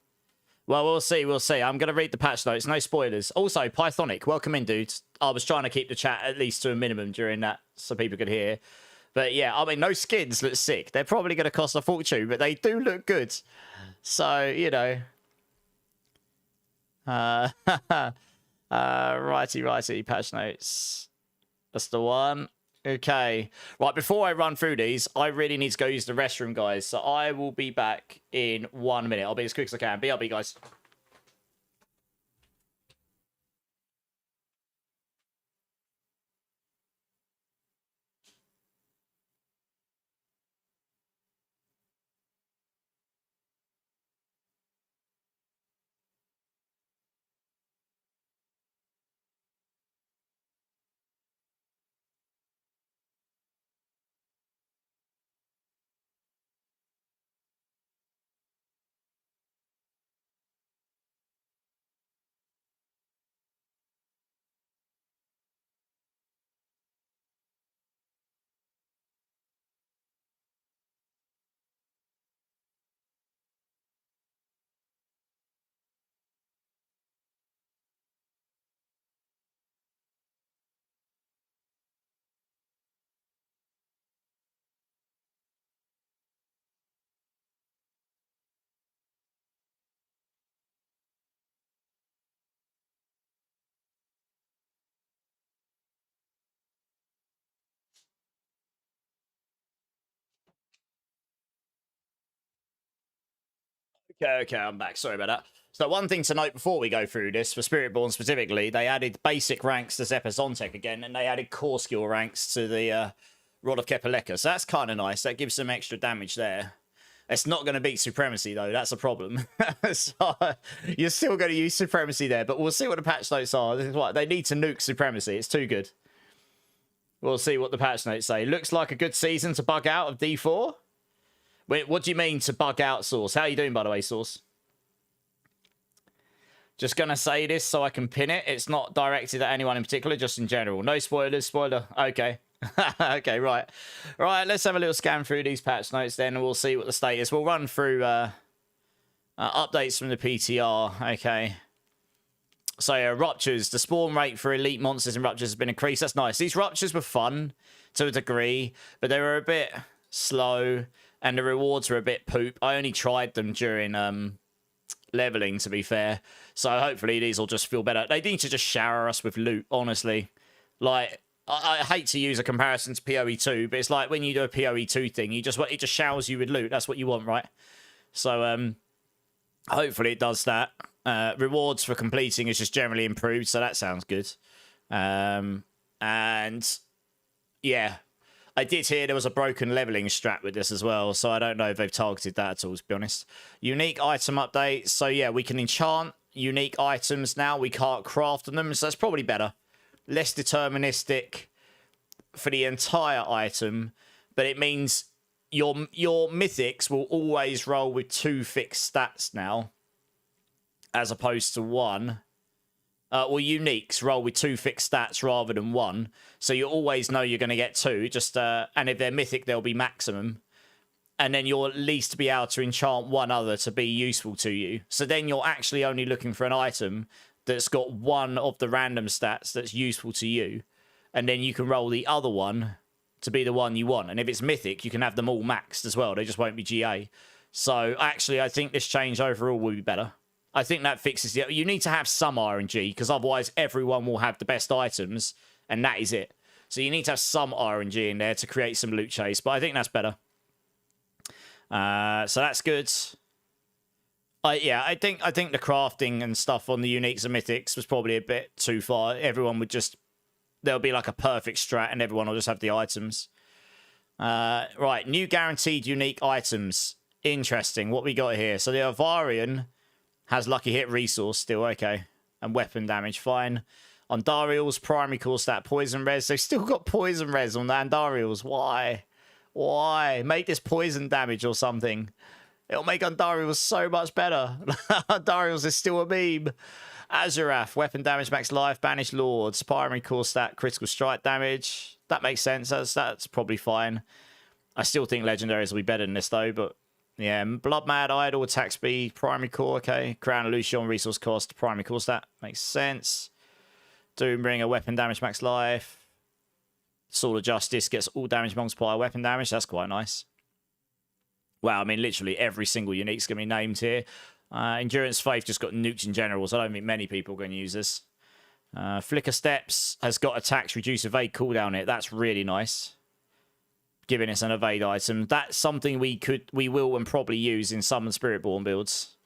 Well, we'll see, we'll see. I'm going to read the patch notes, no spoilers. Also, Pythonic, welcome in, dudes. I was trying to keep the chat at least to a minimum during that so people could hear. But yeah, I mean, those skins look sick. They're probably going to cost a fortune, but they do look good. So, you know. Righty, patch notes. That's the one. Okay. Right, before I run through these, I really need to go use the restroom, guys. So I will be back in 1 minute. I'll be as quick as I can. BRB, guys. Okay, I'm back. Sorry about that. So one thing to note before we go through this, for Spiritborn specifically, they added basic ranks to Zephyr Zontech again, and they added core skill ranks to the Rod of Kepaleka. So that's kind of nice. That gives some extra damage there. It's not going to beat Supremacy, though. That's a problem. So you're still going to use Supremacy there, but we'll see what the patch notes are. This is what they need to nuke Supremacy. It's too good. We'll see what the patch notes say. Looks like a good season to bug out of D4. Wait, what do you mean to bug out, Source? How are you doing, by the way, Source? Just going to say this so I can pin it. It's not directed at anyone in particular, just in general. No spoilers, spoiler. Okay. Okay, right. Right, let's have a little scan through these patch notes then, and we'll see what the state is. We'll run through updates from the PTR. Okay. So yeah, ruptures. The spawn rate for elite monsters and ruptures has been increased. That's nice. These ruptures were fun to a degree, but they were a bit slow, and the rewards were a bit poop. I only tried them during leveling, to be fair. So hopefully these will just feel better. They need to just shower us with loot, honestly. Like, I hate to use a comparison to PoE2, but it's like when you do a PoE2 thing, it just showers you with loot. That's what you want, right? So hopefully it does that. Rewards for completing is just generally improved, so that sounds good. And yeah, I did hear there was a broken leveling strat with this as well, so I don't know if they've targeted that at all, to be honest. Unique item updates. So yeah, we can enchant unique items now. We can't craft them, so that's probably better. Less deterministic for the entire item, but it means your mythics will always roll with 2 fixed stats now, as opposed to 1. Well, uniques roll with 2 fixed stats rather than 1, so you always know you're going to get 2. Just and if they're mythic, they'll be maximum, and then you'll at least be able to enchant one other to be useful to you. So then you're actually only looking for an item that's got 1 of the random stats that's useful to you, and then you can roll the other one to be the one you want. And if it's mythic, you can have them all maxed as well. They just won't be GA. So actually, I think this change overall will be better. I think that fixes it. You need to have some RNG, because otherwise everyone will have the best items, and that is it. So you need to have some RNG in there to create some loot chase, but I think that's better. So that's good. Yeah, I think the crafting and stuff on the uniques and mythics was probably a bit too far. Everyone would just... There'll be like a perfect strat, and everyone will just have the items. Right, new guaranteed unique items. Interesting. What we got here? So the Avarian has lucky hit resource still, okay. And weapon damage, fine. Andariel's primary core stat, poison res. They've still got poison res on the Andariel's. Why? Why? Make this poison damage or something. It'll make Andariel's so much better. Andariel's is still a meme. Azurath, weapon damage, max life, banished lords, primary core stat, critical strike damage. That makes sense. That's probably fine. I still think legendaries will be better than this though, but yeah, Blood Mad Idol, attack speed, primary core, okay. Crown of Lucian, resource cost, primary core stat, makes sense. Doombringer, weapon damage, max life. Sword of Justice gets all damage multiplier, weapon damage, that's quite nice. Wow, I mean, literally every single unique's going to be named here. Endurance Faith just got nuked in general, so I don't think many people are going to use this. Flicker Steps has got attacks, reduce evade cooldown it. That's really nice. Giving us an evade item. That's something we will and probably use in some Spiritborn builds.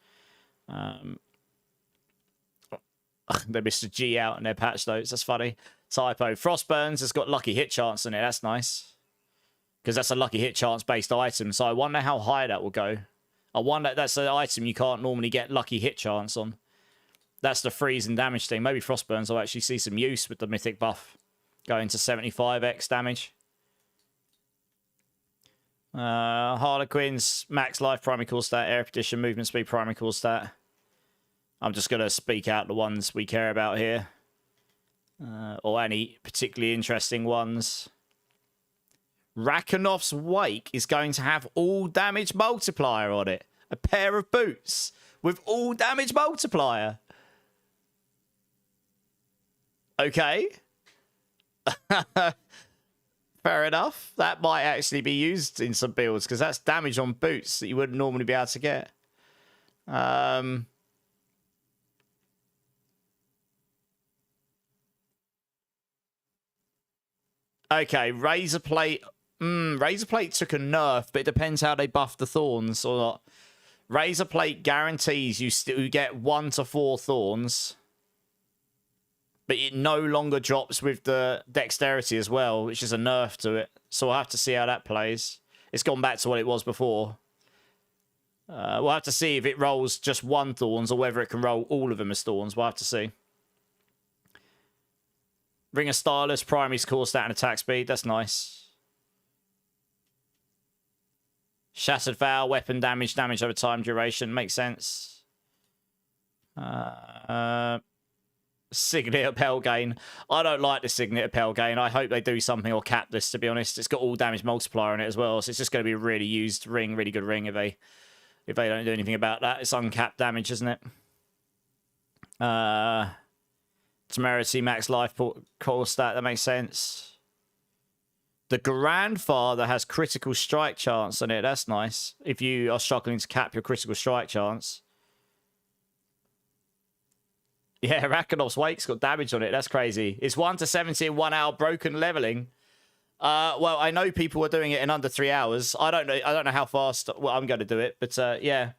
They missed a G out in their patch notes. That's funny. Typo. Frostburns has got lucky hit chance in it. That's nice. Because that's a lucky hit chance based item. So I wonder how high that will go. I wonder, that's an item you can't normally get lucky hit chance on. That's the freeze and damage thing. Maybe Frostburns will actually see some use with the mythic buff. Going to 75x damage. Harlequin's max life, primary core stat, air petition, movement speed, primary core stat. I'm just going to speak out the ones we care about here. Or any particularly interesting ones. Rakonov's Wake is going to have all damage multiplier on it. A pair of boots with all damage multiplier. Okay. Fair enough. That might actually be used in some builds, because that's damage on boots that you wouldn't normally be able to get. Okay, Razor Plate. Razor Plate took a nerf, but it depends how they buff the thorns or not. Razor Plate guarantees you get 1 to 4 thorns, but it no longer drops with the dexterity as well, which is a nerf to it. So we'll have to see how that plays. It's gone back to what it was before. We'll have to see if it rolls just 1 thorns or whether it can roll all of them as thorns. We'll have to see. Ring of Stylus, primary core stat and attack speed. That's nice. Shattered Vow, weapon damage, damage over time, duration. Makes sense. Signet of Pelgain. I don't like the Signet of Pelgain. I hope they do something or cap this, to be honest. It's got all damage multiplier on it as well, so it's just going to be a really used ring, really good ring if they don't do anything about that. It's uncapped damage, isn't it? Temerity, max life core stat. That makes sense. The Grandfather has critical strike chance on it. That's nice. If you are struggling to cap your critical strike chance. Yeah, Rakonov's Wake's got damage on it. That's crazy. It's 1 to 70 in 1 hour broken leveling. Well, I know people are doing it in under 3 hours. I don't know how fast. Well, I'm going to do it, but yeah.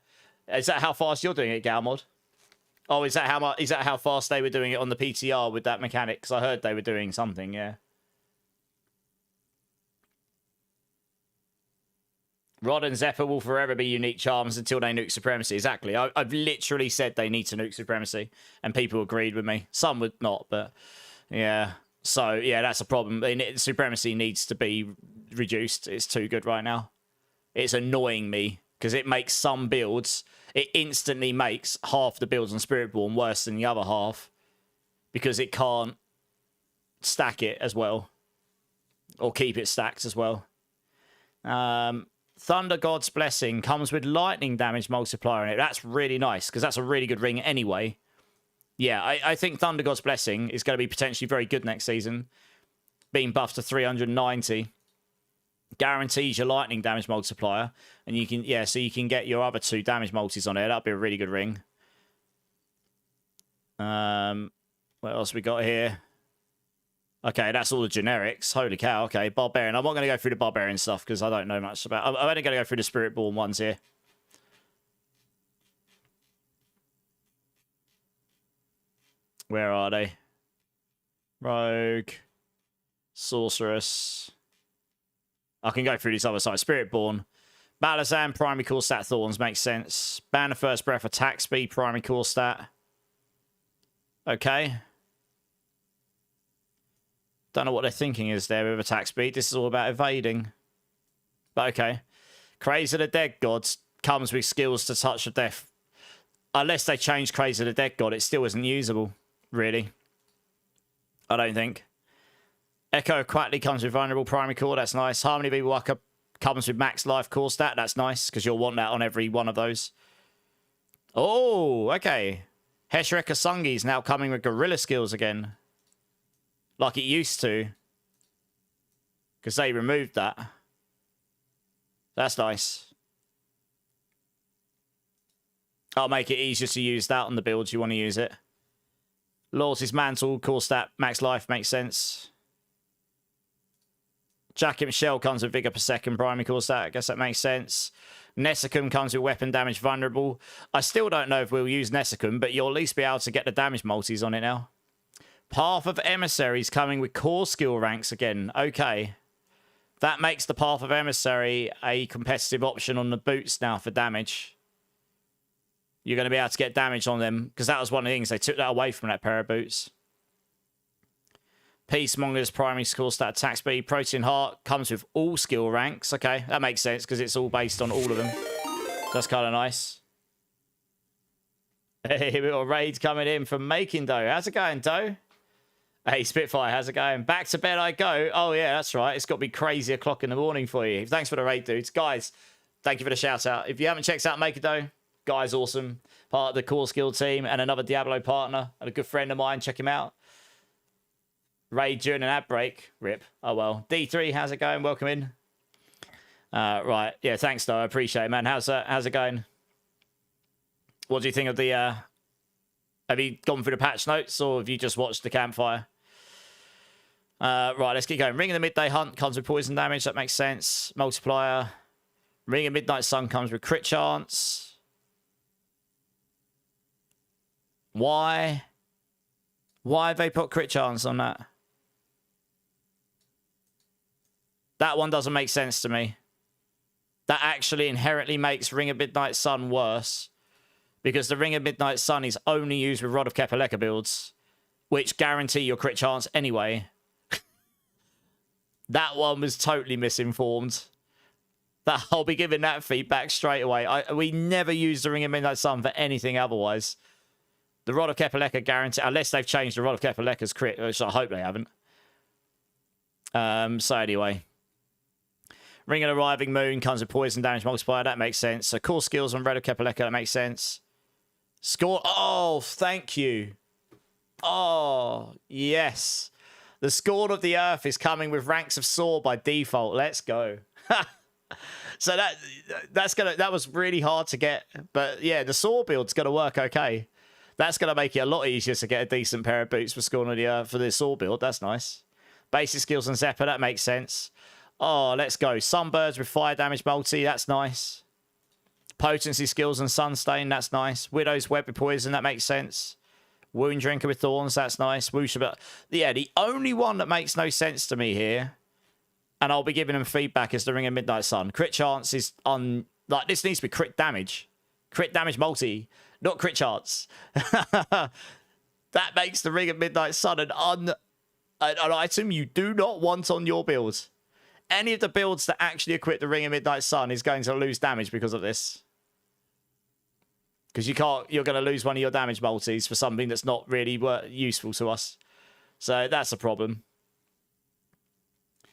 Is that how fast you're doing it, Galmod? Oh, is that how much? Is that how fast they were doing it on the PTR with that mechanic? Because I heard they were doing something. Yeah. Rod and Zephyr will forever be unique charms until they nuke Supremacy. Exactly. I've literally said they need to nuke Supremacy, and people agreed with me. Some would not, but yeah. So, yeah, that's a problem. Supremacy needs to be reduced. It's too good right now. It's annoying me, because it makes some builds... It instantly makes half the builds on Spiritborn worse than the other half, because it can't stack it as well. Or keep it stacked as well. Thunder God's Blessing comes with lightning damage multiplier in it. That's really nice, because that's a really good ring anyway. Yeah, I think Thunder God's Blessing is going to be potentially very good next season. Being buffed to 390. Guarantees your lightning damage multiplier. And you can, yeah, so you can get your other 2 damage multis on there. That'll be a really good ring. What else we got here? Okay, that's all the generics. Holy cow. Okay, Barbarian. I'm not going to go through the Barbarian stuff because I don't know much about... I'm only going to go through the Spiritborn ones here. Where are they? Rogue. Sorceress. I can go through these other sides. Spiritborn. Balazan, primary core stat Thorns. Makes sense. Banner First Breath, attack speed, primary core stat. Okay. Don't know what they're thinking is there with attack speed. This is all about evading. But okay. Craze of the Dead Gods comes with skills to touch of death. Unless they change Craze of the Dead God, it still isn't usable, really. I don't think. Echo Quatley comes with vulnerable primary core. That's nice. Harmony Beewalker comes with max life core stat. That's nice, because you'll want that on every one of those. Oh, okay. Heshreka Sungi is now coming with gorilla skills again. Like it used to. Because they removed that. That's nice. I'll make it easier to use that on the builds you want to use it. Lord's Mantle, core stat, max life, makes sense. Jacket Michelle comes with vigor per second, primary core stat. I guess that makes sense. Nessicum comes with weapon damage vulnerable. I still don't know if we'll use Nessicum, but you'll at least be able to get the damage multis on it now. Path of Emissaries coming with core skill ranks again. Okay. That makes the Path of Emissary a competitive option on the boots now for damage. You're going to be able to get damage on them, because that was one of the things. They took that away from that pair of boots. Peacemonger's primary skill stat attack speed. Protein Heart comes with all skill ranks. Okay, that makes sense, because it's all based on all of them. That's kind of nice. Hey, we got a raid coming in from Making Dough. How's it going, Dough? Hey, Spitfire, how's it going? Back to bed I go. Oh, yeah, that's right. It's got to be crazy o'clock in the morning for you. Thanks for the raid, dudes. Guys, thank you for the shout out. If you haven't checked out Making Dough, guy's awesome. Part of the Core Skill team and another Diablo partner and a good friend of mine. Check him out. Raid during an ad break. Rip. Oh, well. D3, how's it going? Welcome in. Right. Yeah, thanks, though. I appreciate it, man. How's it going? What do you think of the... Have you gone through the patch notes, or have you just watched the Campfire? Right, let's keep going. Ring of the Midday Hunt comes with poison damage. That makes sense. Multiplier. Ring of Midnight Sun comes with crit chance. Why? Why have they put crit chance on that? That one doesn't make sense to me. That actually inherently makes Ring of Midnight Sun worse. Because the Ring of Midnight Sun is only used with Rod of Kepaleka builds, which guarantee your crit chance anyway. That one was totally misinformed. I'll be giving that feedback straight away. We never use the Ring of Midnight Sun for anything otherwise. The Rod of Kepaleka guarantee, unless they've changed the Rod of Kepaleka's crit, which I hope they haven't. So anyway. Ring of the Arriving Moon comes with poison damage multiplier. That makes sense. So core skills on Red of Kepaleka. That makes sense. Score. Oh, thank you. Oh, yes. The Scorn of the Earth is coming with ranks of Saw by default. Let's go. So that was really hard to get. But yeah, the Saw build's going to work okay. That's going to make it a lot easier to get a decent pair of boots for Scorn of the Earth for the Saw build. That's nice. Basic skills on Zephyr, that makes sense. Oh, let's go. Sunbirds with fire damage multi, that's nice. Potency skills and Sunstain, that's nice. Widow's Web with poison, that makes sense. Wound Drinker with thorns, that's nice. Whoosha, but yeah, the only one that makes no sense to me here, and I'll be giving them feedback, is the Ring of Midnight Sun. Crit chance is on, like, this needs to be crit damage. Crit damage multi, not crit chance. That makes the Ring of Midnight Sun an item you do not want on your build. Any of the builds that actually equip the Ring of Midnight Sun is going to lose damage because of this. Because you're going to lose one of your damage multis for something that's not really useful to us. So that's a problem.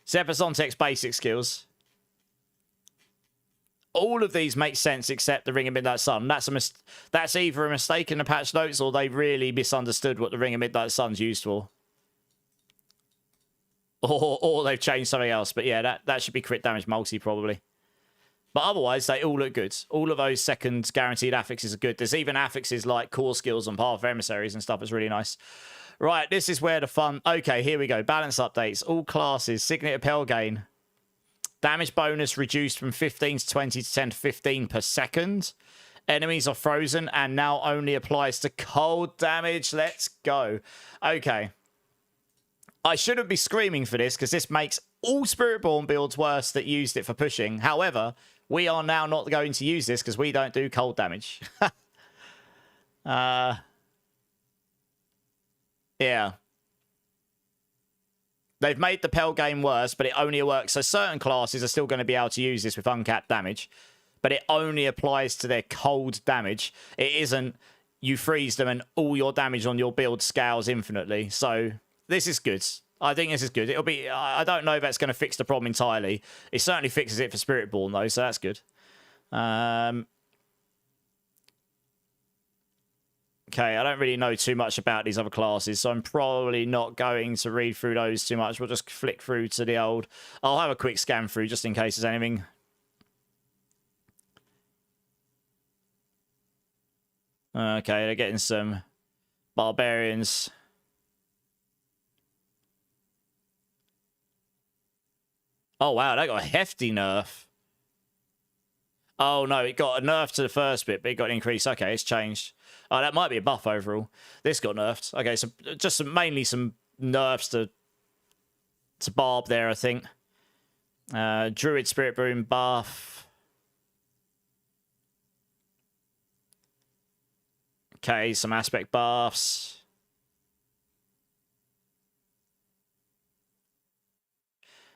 Zephyr basic skills. All of these make sense except the Ring of Midnight Sun. That's either a mistake in the patch notes or they really misunderstood what the Ring of Midnight Sun's used for. Or they've changed something else. But yeah, that should be crit damage multi probably. But otherwise, they all look good. All of those second guaranteed affixes are good. There's even affixes like core skills on Path of Emissaries and stuff. It's really nice. Right, this is where the fun... Okay, here we go. Balance updates. All classes. Signet Appel gain. Damage bonus reduced from 15 to 20 to 10 to 15 per second. Enemies are frozen and now only applies to cold damage. Let's go. Okay. I shouldn't be screaming for this because this makes all Spiritborn builds worse that used it for pushing. However, we are now not going to use this because we don't do cold damage. Yeah. They've made the Pell game worse, but it only works. So certain classes are still going to be able to use this with uncapped damage, but it only applies to their cold damage. It isn't you freeze them and all your damage on your build scales infinitely. So this is good. I think this is good. It'll be... I don't know if that's going to fix the problem entirely. It certainly fixes it for Spiritborn, though, so that's good. Okay, I don't really know too much about these other classes, so I'm probably not going to read through those too much. We'll just flick through to the old... I'll have a quick scan through just in case there's anything. Okay, they're getting some barbarians. Oh, wow, that got a hefty nerf. Oh, no, it got a nerf to the first bit, but it got an increase. Okay, it's changed. Oh, that might be a buff overall. This got nerfed. Okay, so just mainly some nerfs to Barb there, I think. Druid Spirit Boom buff. Okay, some aspect buffs.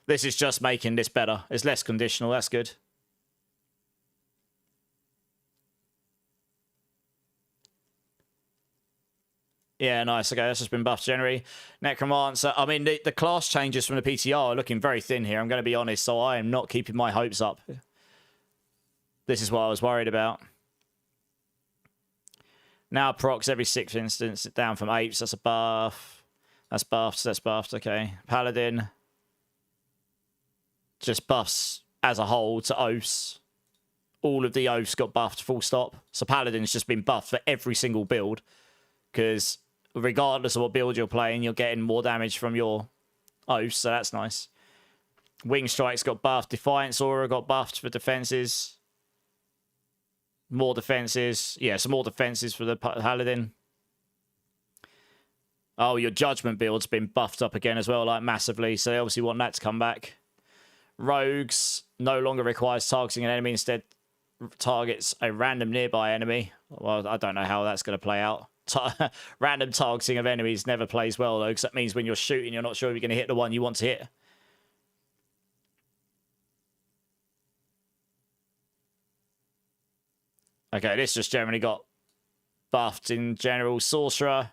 This is just making this better. It's less conditional. That's good. Yeah, nice. Okay, that's just been buffed generally. Necromancer. I mean, the class changes from the PTR are looking very thin here. I'm going to be honest, so I am not keeping my hopes up. This is what I was worried about. Now procs every 6th instance, down from 8, so that's a buff. That's buffed, that's buffed. Okay. Paladin. Just buffs as a whole to oaths. All of the oaths got buffed, full stop. So Paladin's just been buffed for every single build. Because regardless of what build you're playing, you're getting more damage from your oaths, so that's nice. Wing Strikes got buffed. Defiance Aura got buffed for defenses. More defenses. Yeah, some more defenses for the Paladin. Oh, your Judgment build's been buffed up again as well, like massively. So they obviously want that to come back. Rogues no longer requires targeting an enemy. Instead, targets a random nearby enemy. Well, I don't know how that's going to play out. Random targeting of enemies never plays well, though, because that means when you're shooting, you're not sure if you're going to hit the one you want to hit. Okay, this just generally got buffed in general. Sorcerer.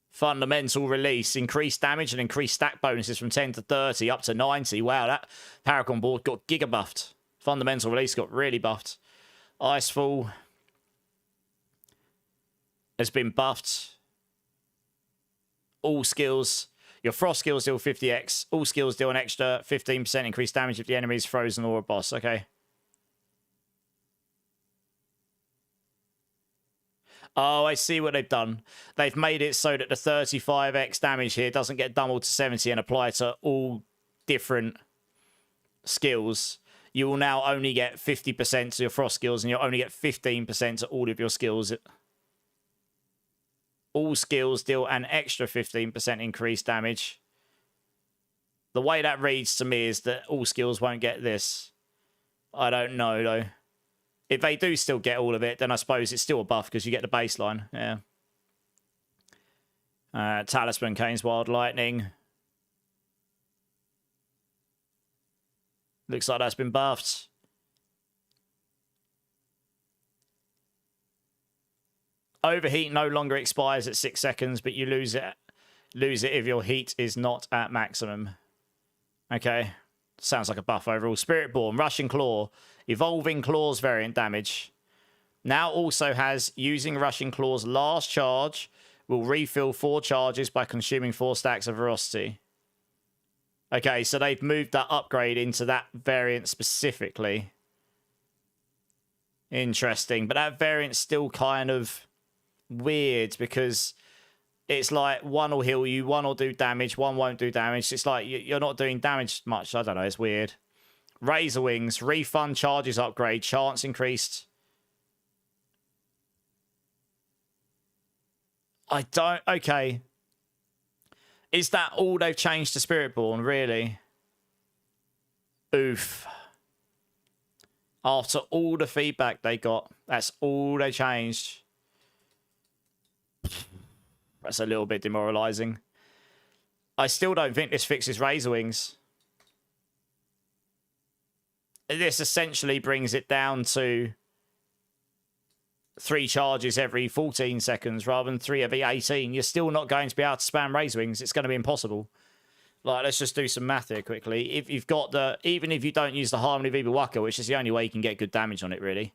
Fundamental release. Increased damage and increased stack bonuses from 10 to 30 up to 90. Wow, that Paragon board got giga buffed. Fundamental release got really buffed. Icefall. has been buffed. All skills. Your frost skills deal 50x. All skills deal an extra 15% increased damage if the enemy is frozen or a boss. Okay. Oh, I see what they've done. They've made it so that the 35x damage here doesn't get doubled to 70 and apply to all different skills. You will now only get 50% to your frost skills, and you'll only get 15% to all of your skills. All skills deal an extra 15% increased damage. The way that reads to me is that all skills won't get this. I don't know, though. If they do still get all of it, then I suppose it's still a buff because you get the baseline. Yeah. Talisman, Kane's Wild Lightning. Looks like that's been buffed. Overheat no longer expires at 6 seconds, but you lose it if your heat is not at maximum. Okay. Sounds like a buff overall. Spiritborn, Rushing Claw, Evolving Claws variant damage. Now also has using Rushing Claw's last charge will refill 4 charges by consuming 4 stacks of Ferocity. Okay, so they've moved that upgrade into that variant specifically. Interesting, but that variant's still kind of weird because it's like one will heal you, one will do damage, one won't do damage. It's like you're not doing damage much. I don't know, it's weird. Razor Wings, refund charges upgrade, chance increased. Okay. Is that all they've changed to Spiritborn, really? Oof. After all the feedback they got, that's all they changed. That's a little bit demoralizing. I still don't think this fixes Razor Wings. This essentially brings it down to 3 charges every 14 seconds rather than 3 every 18. You're still not going to be able to spam Razor Wings. It's going to be impossible. Like, let's just do some math here quickly. If you've got the... Even if you don't use the Harmony Viva Waka, which is the only way you can get good damage on it, really.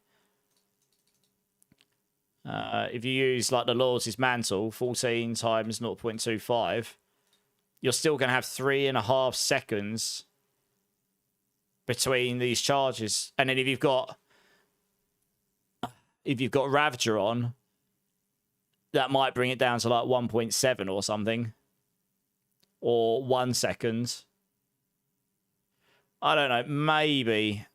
If you use, like, the Loyalty's Mantle, 14 times 0.25, you're still going to have 3.5 seconds between these charges. And then if you've got Ravager on, that might bring it down to, like, 1.7 or something. Or 1 second. I don't know. Maybe.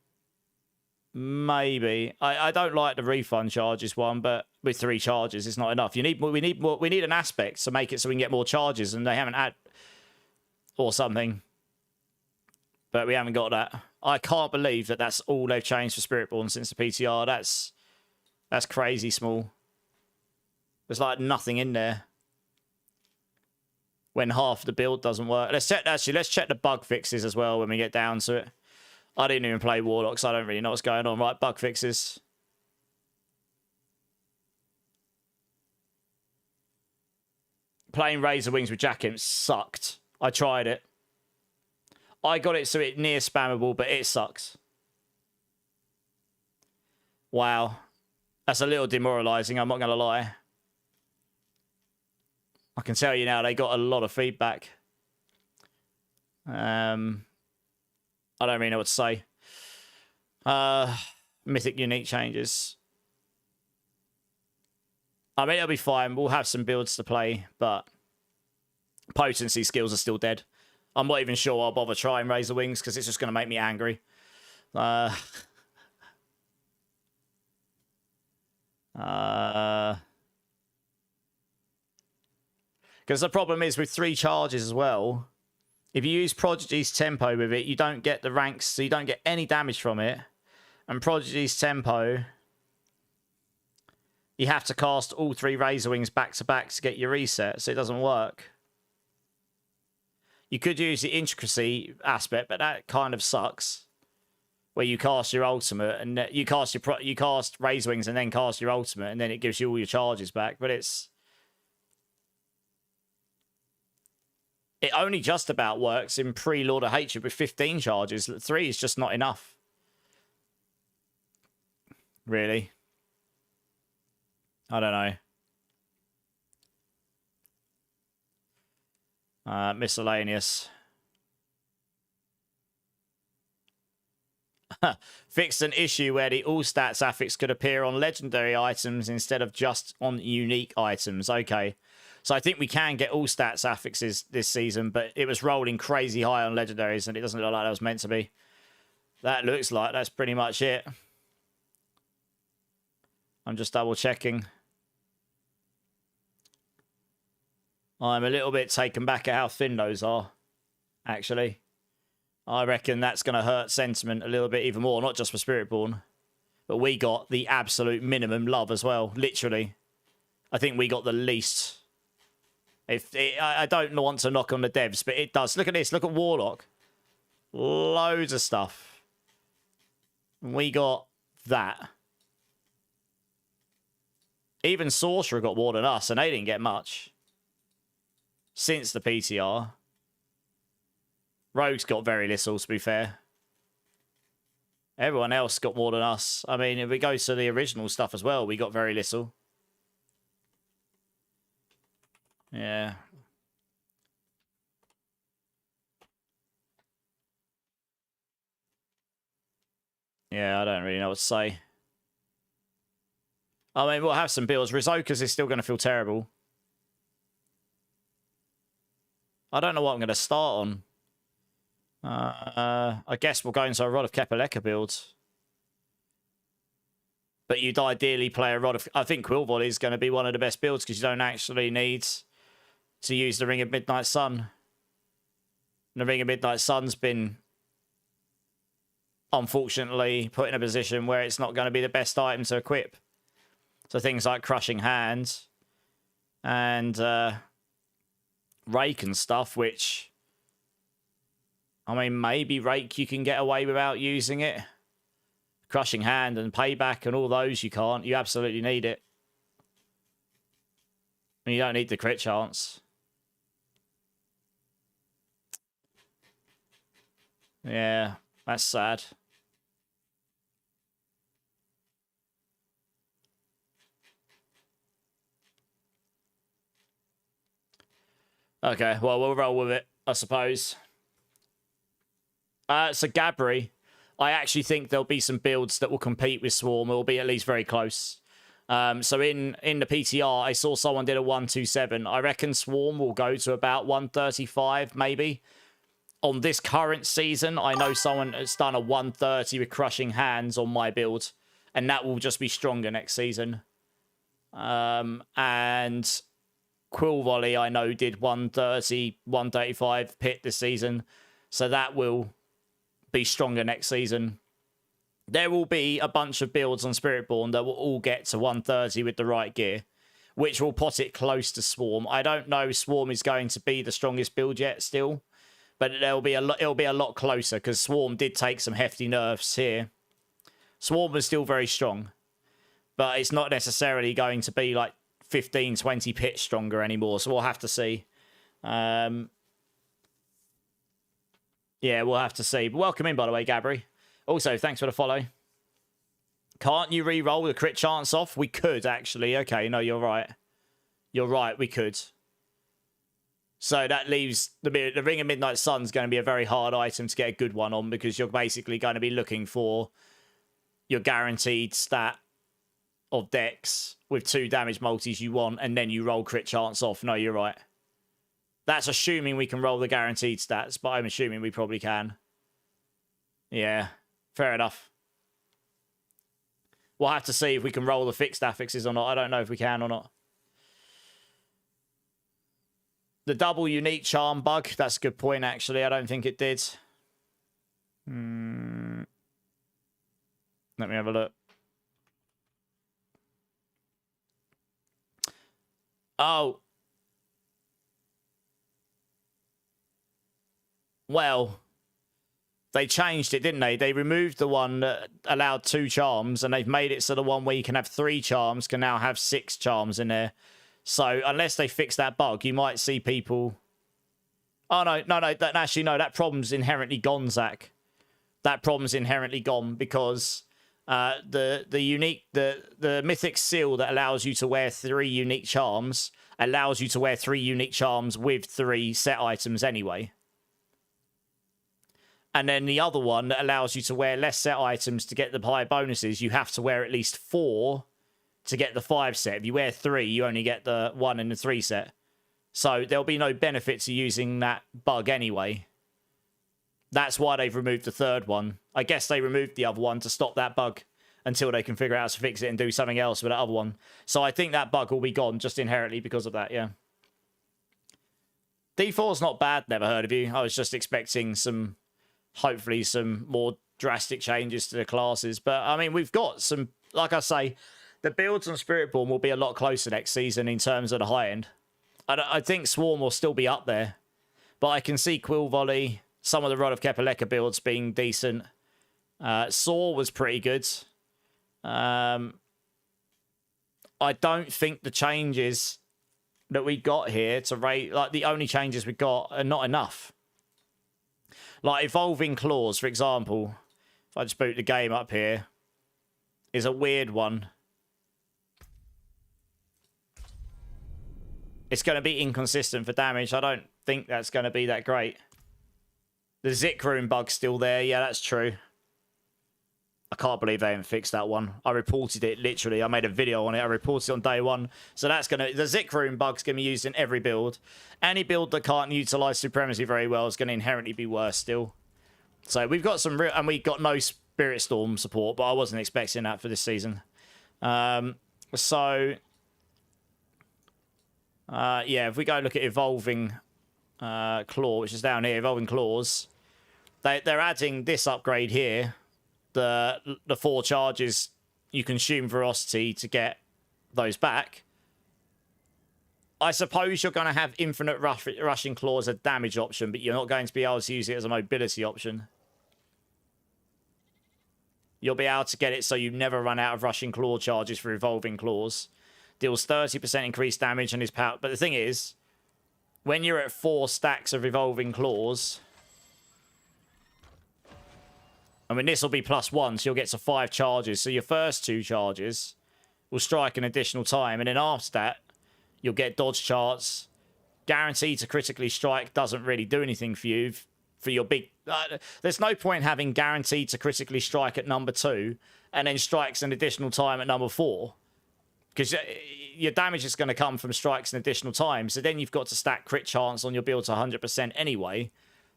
I don't like the refund charges one, but with 3 charges, it's not enough. We need an aspect to make it so we can get more charges, and they haven't had or something. But we haven't got that. I can't believe that that's all they've changed for Spiritborn since the PTR. That's crazy small. There's like nothing in there. When half the build doesn't work. Let's check the bug fixes as well when we get down to it. I didn't even play Warlock, so I don't really know what's going on. Right, bug fixes. Playing Razor Wings with Jack Imp sucked. I tried it. I got it so it near spammable, but it sucks. Wow. That's a little demoralizing, I'm not going to lie. I can tell you now, they got a lot of feedback. I don't really know what to say. Mythic Unique changes. I mean, it'll be fine. We'll have some builds to play, but potency skills are still dead. I'm not even sure I'll bother trying Razor Wings because it's just going to make me angry. Because the problem is with 3 charges as well, if you use Prodigy's Tempo with it, you don't get the ranks, so you don't get any damage from it. And Prodigy's Tempo, you have to cast all 3 Razor Wings back to back to get your reset, so it doesn't work. You could use the Intricacy aspect, but that kind of sucks. Where you cast your ultimate, and you cast Razor Wings and then cast your ultimate, and then it gives you all your charges back, but it only just about works in pre-Lord of Hatred with 15 charges. 3 is just not enough. Really. I don't know. Miscellaneous. Fixed an issue where the all stats affix could appear on legendary items instead of just on unique items. Okay. So I think we can get all stats affixes this season, but it was rolling crazy high on legendaries and it doesn't look like that was meant to be. That looks like that's pretty much it. I'm just double checking. I'm a little bit taken back at how thin those are, actually. I reckon that's going to hurt sentiment a little bit even more, not just for Spiritborn. But we got the absolute minimum love as well, literally. I think we got the least. I don't want to knock on the devs, but it does. Look at this. Look at Warlock. Loads of stuff. We got that. Even Sorcerer got more than us, and they didn't get much. Since the PTR. Rogue's got very little, to be fair. Everyone else got more than us. I mean, if we go to the original stuff as well, we got very little. Yeah. Yeah, I don't really know what to say. I mean, we'll have some builds. Rizoka's is still going to feel terrible. I don't know what I'm going to start on. I guess we'll go into a Rod of Kepaleka build. But you'd ideally play a Rod of... I think Quill Volley is going to be one of the best builds because you don't actually need to use the Ring of Midnight Sun. And the Ring of Midnight Sun's been, unfortunately, put in a position where it's not going to be the best item to equip. So things like Crushing Hand and Rake and stuff, which... I mean, maybe Rake you can get away without using it. Crushing Hand and Payback and all those you can't. You absolutely need it. I mean, you don't need the crit chance. Yeah, that's sad. Okay, well, we'll roll with it, I suppose. So Gabri, I actually think there'll be some builds that will compete with Swarm. It will be at least very close. So in the PTR, I saw someone did a 127. I reckon Swarm will go to about 135, maybe. On this current season, I know someone has done a 130 with Crushing Hands on my build, and that will just be stronger next season. And Quill Volley, I know, did 130, 135 pit this season, so that will be stronger next season. There will be a bunch of builds on Spiritborn that will all get to 130 with the right gear, which will pot it close to Swarm. I don't know if Swarm is going to be the strongest build yet still, but it'll be a lot closer because Swarm did take some hefty nerfs here. Swarm was still very strong, but it's not necessarily going to be like 15, 20 pit stronger anymore, so we'll have to see. Yeah, we'll have to see. But welcome in, by the way, Gabri. Also, thanks for the follow. Can't you re-roll the crit chance off? We could, actually. Okay, no, you're right. You're right, we could. So that leaves... The Ring of Midnight Sun's going to be a very hard item to get a good one on because you're basically going to be looking for your guaranteed stat of Dex with 2 damage multis you want, and then you roll crit chance off. No, you're right. That's assuming we can roll the guaranteed stats, but I'm assuming we probably can. Yeah, fair enough. We'll have to see if we can roll the fixed affixes or not. I don't know if we can or not. The double unique charm bug, that's a good point, actually. I don't think it did. Let me have a look. Oh. Well, they changed it, didn't they? They removed the one that allowed 2 charms, and they've made it so the one where you can have 3 charms can now have 6 charms in there. So unless they fix that bug, you might see people... Oh, no, actually, no, that problem's inherently gone, Zach. That problem's inherently gone because the mythic seal that allows you to wear 3 unique charms allows you to wear 3 unique charms with 3 set items anyway. And then the other one that allows you to wear less set items to get the high bonuses, you have to wear at least 4 to get the 5 set. If you wear 3, you only get the 1 and the 3 set. So there'll be no benefit to using that bug anyway. That's why they've removed the 3rd one. I guess they removed the other one to stop that bug until they can figure out how to fix it and do something else with that other one. So I think that bug will be gone just inherently because of that, yeah. D4's not bad, never heard of you. I was just expecting hopefully some more drastic changes to the classes. But, I mean, we've got some, like I say, the builds on Spiritborn will be a lot closer next season in terms of the high end. I think Swarm will still be up there. But I can see Quill Volley, some of the Rod of Kepaleka builds being decent. Saw was pretty good. I don't think the changes that we got here to rate, like the only changes we got are not enough. Like Evolving Claws, for example, if I just boot the game up here, is a weird one. It's going to be inconsistent for damage. I don't think that's going to be that great. The Zik Rune bug's still there. Yeah, that's true. I can't believe they haven't fixed that one. I reported it, literally. I made a video on it. I reported it on day 1. So that's going to... The Zik Rune bug's going to be used in every build. Any build that can't utilize Supremacy very well is going to inherently be worse still. So we've got some real... And we've got no Spirit Storm support, but I wasn't expecting that for this season. Yeah, if we go look at Evolving Claw, which is down here, Evolving Claws, they're adding this upgrade here. The 4 charges you consume Ferocity to get those back. I suppose you're going to have Infinite Rushing Claw as a damage option, but you're not going to be able to use it as a mobility option. You'll be able to get it so you never run out of Rushing Claw charges for Evolving Claws. Deals 30% increased damage and is power. But the thing is, when you're at 4 stacks of Evolving Claws... I mean, this will be +1, so you'll get to 5 charges. So your first 2 charges will strike an additional time. And then after that, you'll get dodge charts. Guaranteed to critically strike doesn't really do anything for you. For your big... there's no point having guaranteed to critically strike at number 2 and then strikes an additional time at number 4. Because your damage is going to come from strikes an additional time. So then you've got to stack crit chance on your build to 100% anyway.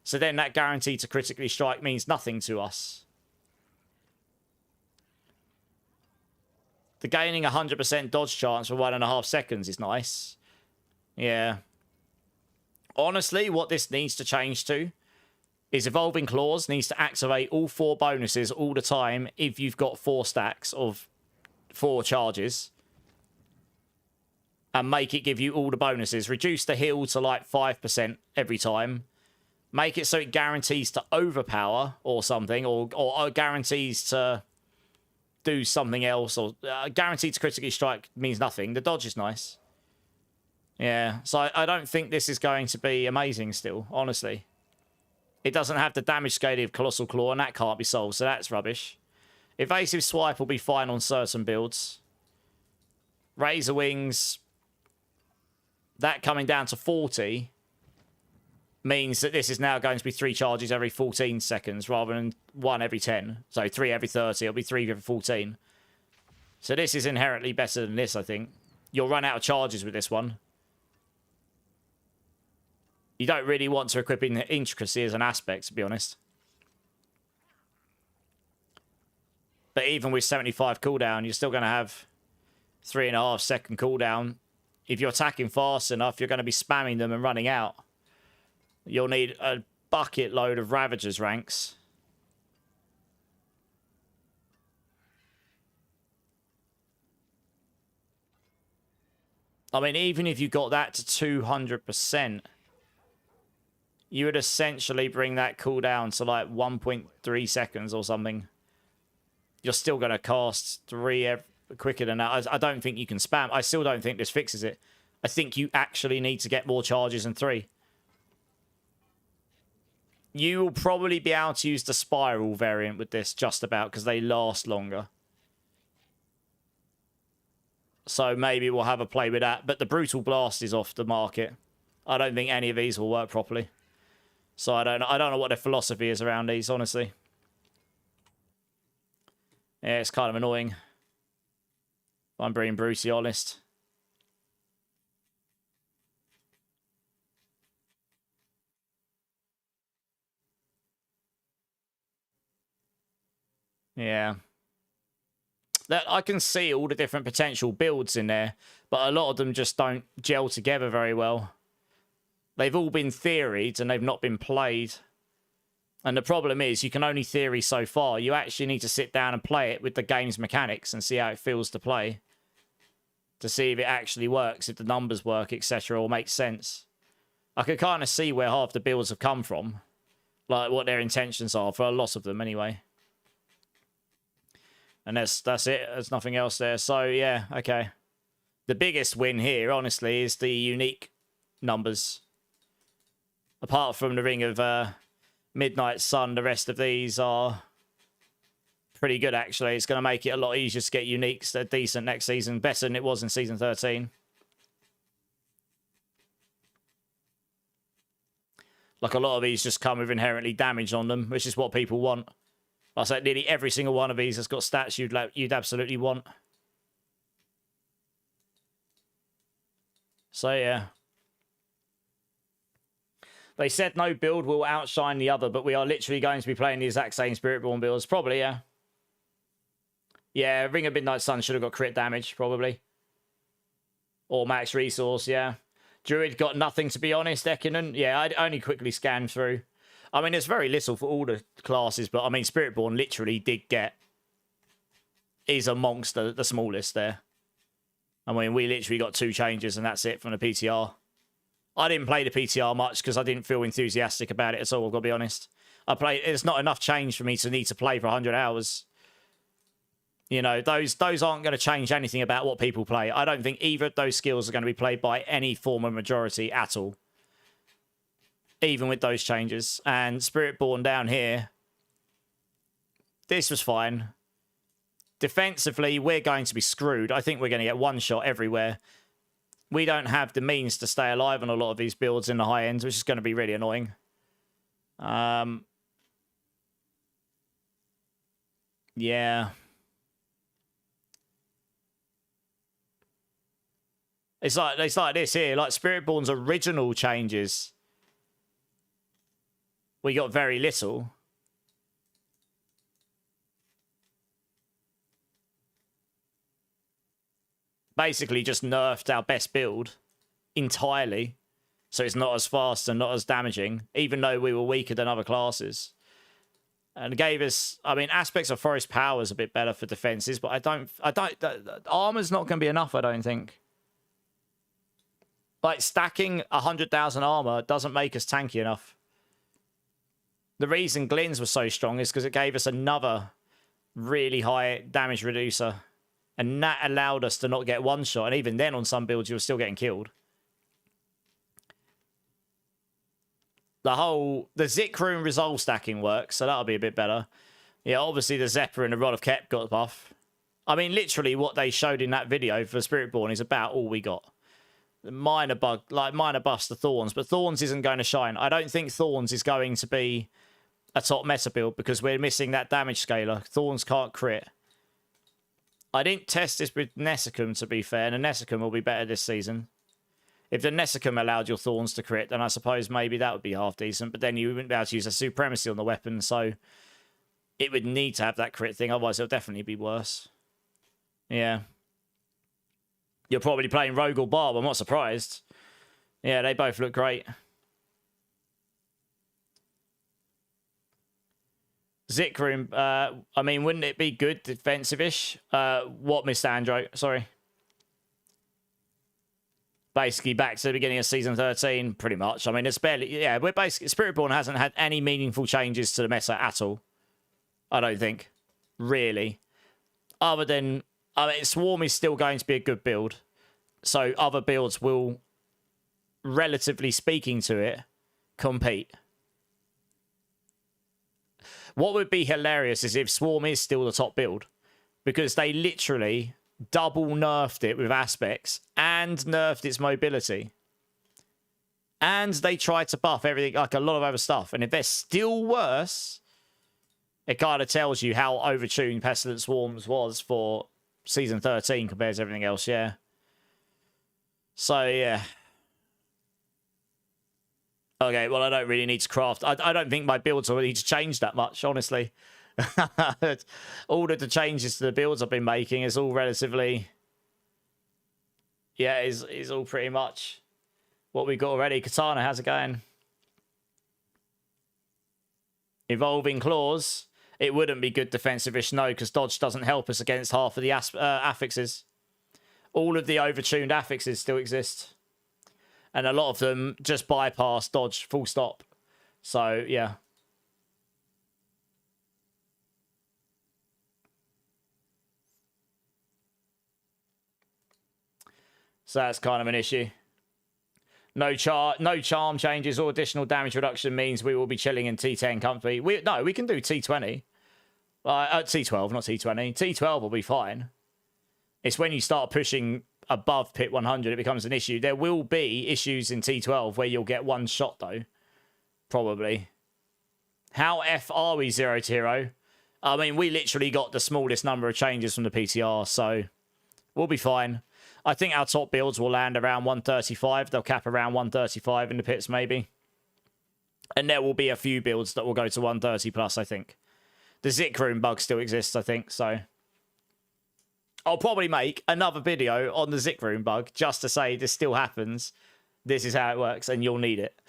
So then that guarantee to critically strike means nothing to us. The gaining 100% dodge chance for 1.5 seconds is nice. Yeah. Honestly, what this needs to change to is Evolving Claws needs to activate all 4 bonuses all the time if you've got 4 stacks of 4 charges. And make it give you all the bonuses. Reduce the heal to like 5% every time. Make it so it guarantees to overpower or something, or guarantees to do something else, or guaranteed to critically strike means nothing. The dodge is nice. Yeah, so I don't think this is going to be amazing still, honestly. It doesn't have the damage scaling of Colossal Claw, and that can't be solved, so that's rubbish. Evasive Swipe will be fine on certain builds. Razor Wings, that coming down to 40... means that this is now going to be 3 charges every 14 seconds rather than 1 every 10. So 3 every 30. It'll be 3 every 14. So this is inherently better than this, I think. You'll run out of charges with this one. You don't really want to equip in intricacy as an aspect, to be honest. But even with 75 cooldown, you're still going to have 3.5 second cooldown. If you're attacking fast enough, you're going to be spamming them and running out. You'll need a bucket load of Ravager's ranks. I mean, even if you got that to 200%, you would essentially bring that cooldown to like 1.3 seconds or something. You're still going to cast 3 quicker than that. I don't think you can spam. I still don't think this fixes it. I think you actually need to get more charges than 3. You will probably be able to use the Spiral variant with this just about because they last longer. So maybe we'll have a play with that. But the Brutal Blast is off the market. I don't think any of these will work properly. So I don't know what their philosophy is around these, honestly. Yeah, it's kind of annoying. If I'm being brutally honest. Yeah. That I can see all the different potential builds in there, but a lot of them just don't gel together very well. They've all been theoried and they've not been played. And the problem is you can only theory so far. You actually need to sit down and play it with the game's mechanics and see how it feels to play. To see if it actually works, if the numbers work, etc., or make sense. I can kind of see where half the builds have come from. Like what their intentions are, for a lot of them anyway. And that's it. There's nothing else there. So, yeah, okay. The biggest win here, honestly, is the unique numbers. Apart from the Ring of Midnight Sun, the rest of these are pretty good, actually. It's going to make it a lot easier to get uniques that are decent next season. Better than it was in Season 13. Like, a lot of these just come with inherently damage on them, which is what people want. I say nearly every single one of these has got stats you'd absolutely want. So, yeah. They said no build will outshine the other, but we are literally going to be playing the exact same Spiritborn builds. Probably, yeah. Yeah, Ring of Midnight Sun should have got crit damage, probably. Or max resource, yeah. Druid got nothing, to be honest, Ekinen. Yeah, I'd only quickly scanned through. I mean, there's very little for all the classes, but I mean, Spiritborn literally did get... is amongst the smallest there. I mean, we literally got 2 changes and that's it from the PTR. I didn't play the PTR much because I didn't feel enthusiastic about it at all, I've got to be honest. It's not enough change for me to need to play for 100 hours. You know, those aren't going to change anything about what people play. I don't think either of those skills are going to be played by any form of majority at all. Even with those changes. And Spiritborn down here, this was fine. Defensively, we're going to be screwed. I think we're going to get one shot everywhere. We don't have the means to stay alive on a lot of these builds in the high ends, which is going to be really annoying. Yeah. It's like this here, like Spiritborn's original changes. We got very little. Basically just nerfed our best build entirely. So it's not as fast and not as damaging, even though we were weaker than other classes. And gave us, I mean, aspects of Forest Power is a bit better for defenses, but I don't, armor's not going to be enough, I don't think. Like, stacking 100,000 armor doesn't make us tanky enough. The reason Glyn's was so strong is because it gave us another really high damage reducer. And that allowed us to not get one shot. And even then, on some builds, you were still getting killed. The Zik Rune resolve stacking works, so that'll be a bit better. Yeah, obviously the Zephyr and the Rod of Kep got buff. I mean, literally what they showed in that video for Spiritborn is about all we got. Minor buffs to Thorns, but Thorns isn't going to shine. I don't think Thorns is going to be a top meta build because we're missing that damage scaler. Thorns can't crit. I didn't test this with Nessicum, to be fair, and the Nessicum will be better this season. If the Nessicum allowed your Thorns to crit, then I suppose maybe that would be half decent, but then you wouldn't be able to use a Supremacy on the weapon, so it would need to have that crit thing, otherwise it'll definitely be worse. Yeah. You're probably playing Rogue or Barb, I'm not surprised. Yeah, they both look great. Zik Rune, I mean, wouldn't it be good defensive-ish? What, Mr. Andro? Sorry. Basically back to the beginning of Season 13, pretty much. I mean, it's barely... Yeah, we're basically... Spiritborn hasn't had any meaningful changes to the meta at all. I don't think. Really. Other than... I mean, Swarm is still going to be a good build. So other builds will, relatively speaking to it, compete. What would be hilarious is if Swarm is still the top build. Because they literally double nerfed it with aspects and nerfed its mobility. And they tried to buff everything, like a lot of other stuff. And if they're still worse, it kind of tells you how overtuned Pestilent Swarms was for Season 13 compared to everything else, yeah. So, yeah. Okay, well, I don't really need to craft. I don't think my builds will need to change that much, honestly. All of the changes to the builds I've been making is all relatively... Yeah, is all pretty much what we've got already. Katana, how's it going? Evolving Claws. It wouldn't be good defensive-ish, no, because dodge doesn't help us against half of the affixes. All of the overtuned affixes still exist. And a lot of them just bypass dodge, full stop. So, yeah. So that's kind of an issue. No charm changes or additional damage reduction means we will be chilling in T10 comfy. No, we can do T20. T12, not T20. T12 will be fine. It's when you start pushing above pit 100, it becomes an issue. There will be issues in T12 where you'll get one shot, though. Probably. How F are we 0 to hero? I mean, we literally got the smallest number of changes from the PTR, so we'll be fine. I think our top builds will land around 135. They'll cap around 135 in the pits, maybe. And there will be a few builds that will go to 130 plus, I think. The Zik Room bug still exists, I think, so... I'll probably make another video on the Zik Room bug just to say this still happens. This is how it works, and you'll need it.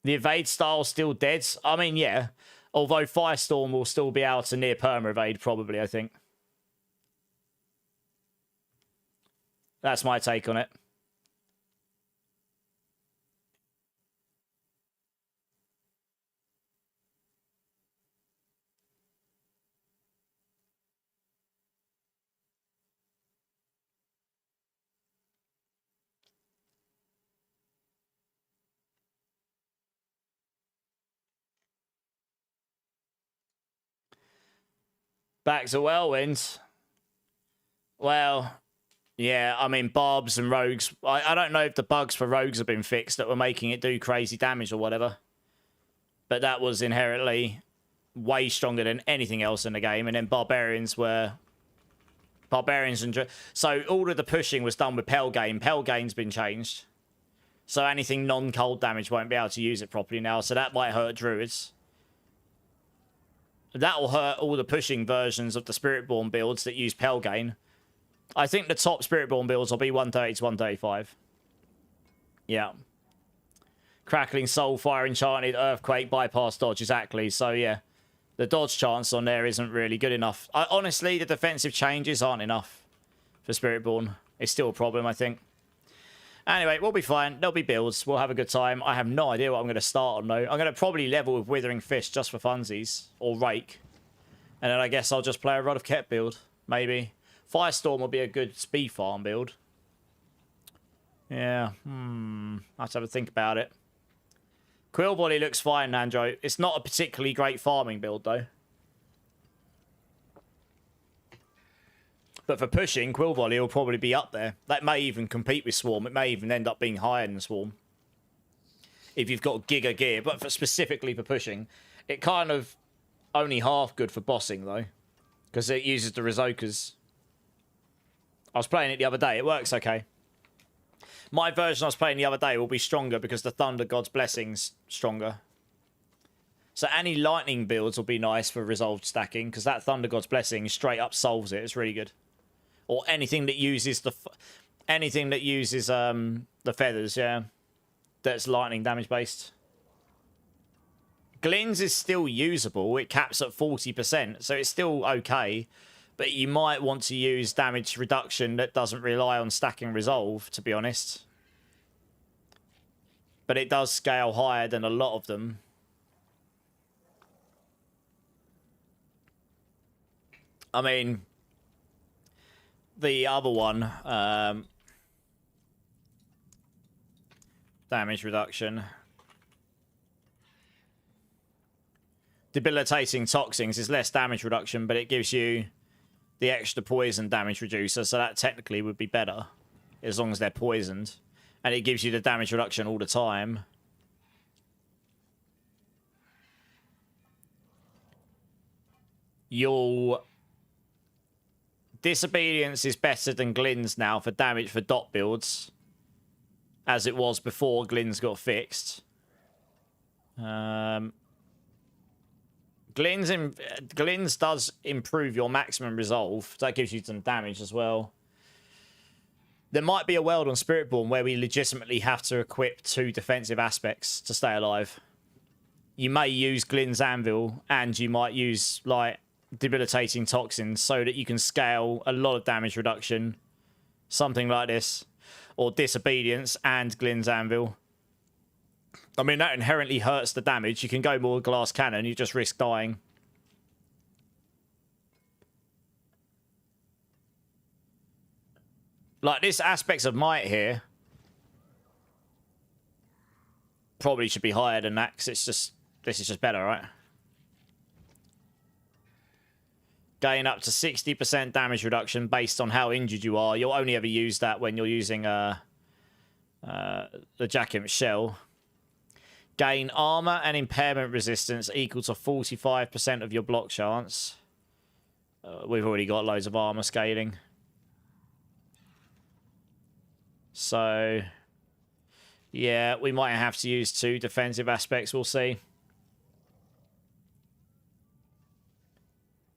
The evade style's still dead. I mean, yeah. Although Firestorm will still be able to near perma evade, probably, I think. That's my take on it. Back to Whirlwind. Well, yeah, I mean, Barbs and Rogues. I don't know if the bugs for Rogues have been fixed that were making it do crazy damage or whatever. But that was inherently way stronger than anything else in the game. And then Barbarians were... Barbarians and... So all of the pushing was done with Pelgain. Pelgain's been changed. So anything non-cold damage won't be able to use it properly now. So that might hurt Druids. That'll hurt all the pushing versions of the Spiritborn builds that use Pelgain. I think the top Spiritborn builds will be 130 to 135. Yeah. Crackling Soul, Fire Enchanted, Earthquake, Bypass, Dodge, exactly. So, yeah. The dodge chance on there isn't really good enough. Honestly, the defensive changes aren't enough for Spiritborn. It's still a problem, I think. Anyway, we'll be fine. There'll be builds. We'll have a good time. I have no idea what I'm going to start on, though. I'm going to probably level with Withering Fist just for funsies. Or Rake. And then I guess I'll just play a Rod of Ket build. Maybe. Firestorm will be a good speed farm build. Yeah. I have to have a think about it. Quill Body looks fine, Nandro. It's not a particularly great farming build, though. But for pushing, Quill Volley will probably be up there. That may even compete with Swarm. It may even end up being higher than Swarm. If you've got Giga Gear. But specifically for pushing, it kind of only half good for bossing, though. Because it uses the Rizokas. I was playing it the other day. It works okay. My version I was playing the other day will be stronger because the Thunder God's Blessing's stronger. So any lightning builds will be nice for resolved stacking because that Thunder God's Blessing straight up solves it. It's really good. Or anything that uses the feathers, yeah. That's lightning damage based. Glenn's is still usable. It caps at 40%, so it's still okay. But you might want to use damage reduction that doesn't rely on stacking resolve, to be honest. But it does scale higher than a lot of them. I mean, the other one, damage reduction. Debilitating Toxins is less damage reduction, but it gives you the extra poison damage reducer, so that technically would be better as long as they're poisoned. And it gives you the damage reduction all the time. Your Disobedience is better than Glenn's now for damage for dot builds, as it was before Glenn's got fixed. Glenn's does improve your maximum resolve. That gives you some damage as well. There might be a world on Spiritborn where we legitimately have to equip 2 defensive aspects to stay alive. You may use Glenn's Anvil, and you might use, like, debilitating toxins so that you can scale a lot of damage reduction. Something like this. Or Disobedience and Glenn's Anvil. I mean, that inherently hurts the damage. You can go more glass cannon, you just risk dying. Like, this aspects of might here probably should be higher than that, because it's just, this is just better, right? Gain up to 60% damage reduction based on how injured you are. You'll only ever use that when you're using the Jackimp Shell. Gain armor and impairment resistance equal to 45% of your block chance. We've already got loads of armor scaling. So, yeah, we might have to use 2 defensive aspects. We'll see.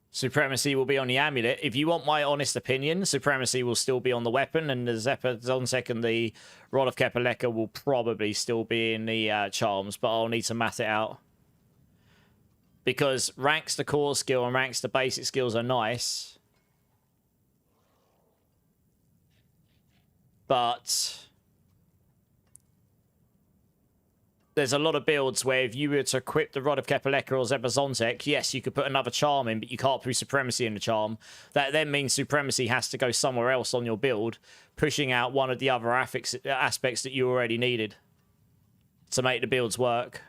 Supremacy will be on the amulet. If you want my honest opinion, Supremacy will still be on the weapon, and the S14 and the Rod of Kepaleka will probably still be in the charms, but I'll need to math it out. Because ranks the core skill and ranks the basic skills are nice. But there's a lot of builds where if you were to equip the Rod of Kepaleka or S14, yes, you could put another charm in, but you can't put Supremacy in the charm. That then means Supremacy has to go somewhere else on your build, pushing out one of the other aspects that you already needed to make the builds work.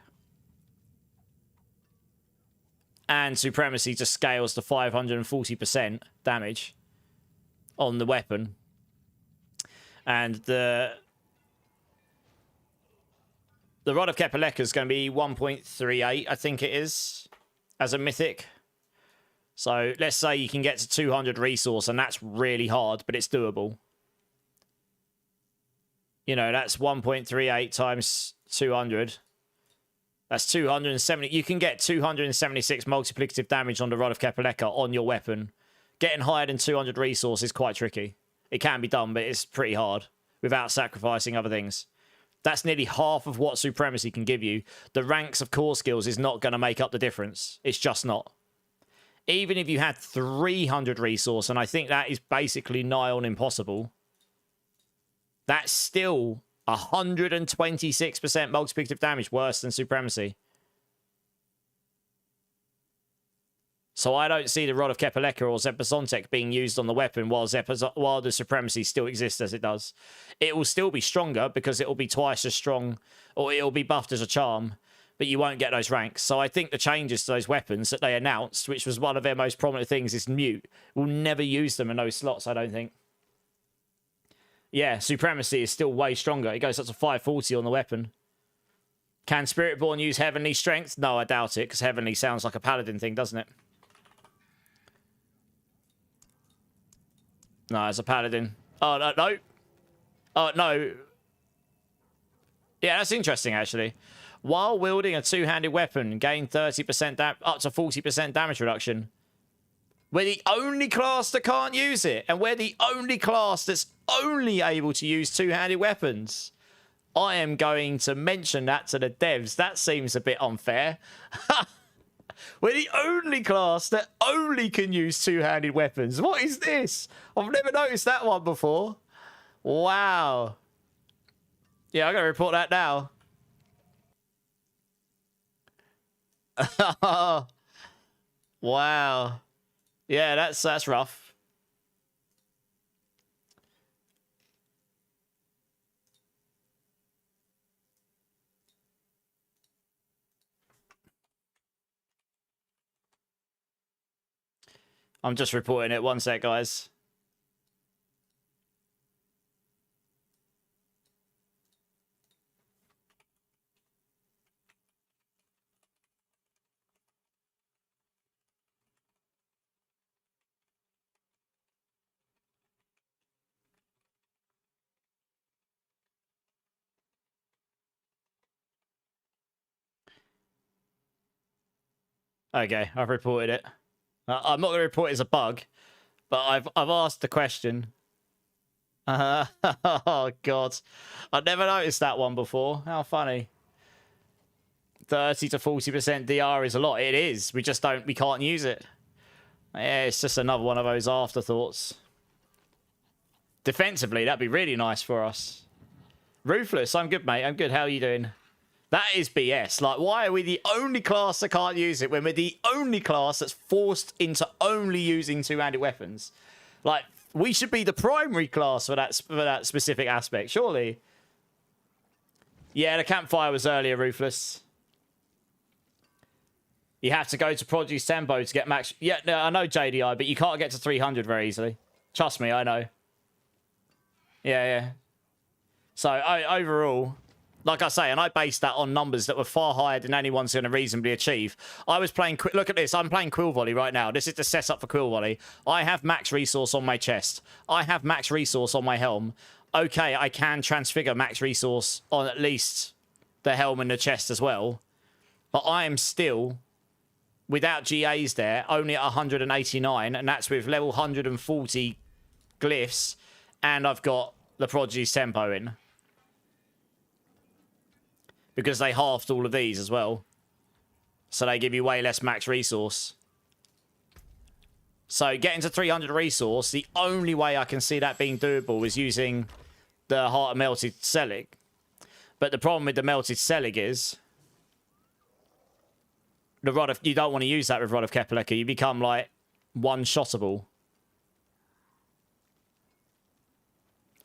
And Supremacy just scales to 540% damage on the weapon. And the Rod of Kepaleka is going to be 1.38, I think it is, as a mythic. So let's say you can get to 200 resource, and that's really hard, but it's doable. You know, that's 1.38 times 200. That's 270. You can get 276 multiplicative damage on the Rod of Kepaleka on your weapon. Getting higher than 200 resource is quite tricky. It can be done, but it's pretty hard without sacrificing other things. That's nearly half of what Supremacy can give you. The ranks of core skills is not going to make up the difference. It's just not. Even if you had 300 resource, and I think that is basically nigh on impossible, that's still 126% multiplicative damage worse than Supremacy. So I don't see the Rod of Kepaleka or S14 being used on the weapon while the Supremacy still exists as it does. It will still be stronger because it will be twice as strong, or it will be buffed as a charm, but you won't get those ranks. So I think the changes to those weapons that they announced, which was one of their most prominent things, is mute. We'll never use them in those slots, I don't think. Yeah, Supremacy is still way stronger. It goes up to 540 on the weapon. Can Spiritborn use Heavenly Strength? No, I doubt it, because Heavenly sounds like a Paladin thing, doesn't it? No, as a Paladin. Oh, no, no. Oh, no. Yeah, that's interesting, actually. While wielding a two-handed weapon, gain 30% up to 40% damage reduction. We're the only class that can't use it. And we're the only class that's only able to use two-handed weapons. I am going to mention that to the devs. That seems a bit unfair. We're the only class that only can use two-handed weapons. What is this? I've never noticed that one before. Wow. Yeah, I'm going to report that now. Wow. Yeah, that's rough. I'm just reporting it. One sec, guys. Okay, I've reported it. I'm not going to report it as a bug, but I've asked the question. Oh god, I've never noticed that one before. How funny. 30 to 40% DR is a lot. It is. We can't use it. Yeah, it's just another one of those afterthoughts. Defensively, that'd be really nice for us. Ruthless, I'm good, mate. I'm good. How are you doing? That is BS. Like, why are we the only class that can't use it when we're the only class that's forced into only using two-handed weapons? Like, we should be the primary class for that specific aspect, surely. Yeah, the campfire was earlier, Ruthless. You have to go to Produce Tempo to get max... Yeah, no, I know JDI, but you can't get to 300 very easily. Trust me, I know. Yeah. So, overall... Like I say, and I based that on numbers that were far higher than anyone's going to reasonably achieve. I was playing... Look at this. I'm playing Quill Volley right now. This is the setup for Quill Volley. I have max resource on my chest. I have max resource on my helm. Okay, I can transfigure max resource on at least the helm and the chest as well. But I am still, without GAs there, only at 189. And that's with level 140 glyphs. And I've got the Prodigy's Tempo in. Because they halved all of these as well. So they give you way less max resource. So getting to 300 resource, the only way I can see that being doable is using the Heart of Melted Selig. But the problem with the Melted Selig is... you don't want to use that with Rod of Kepaleka. You become, like, one-shottable.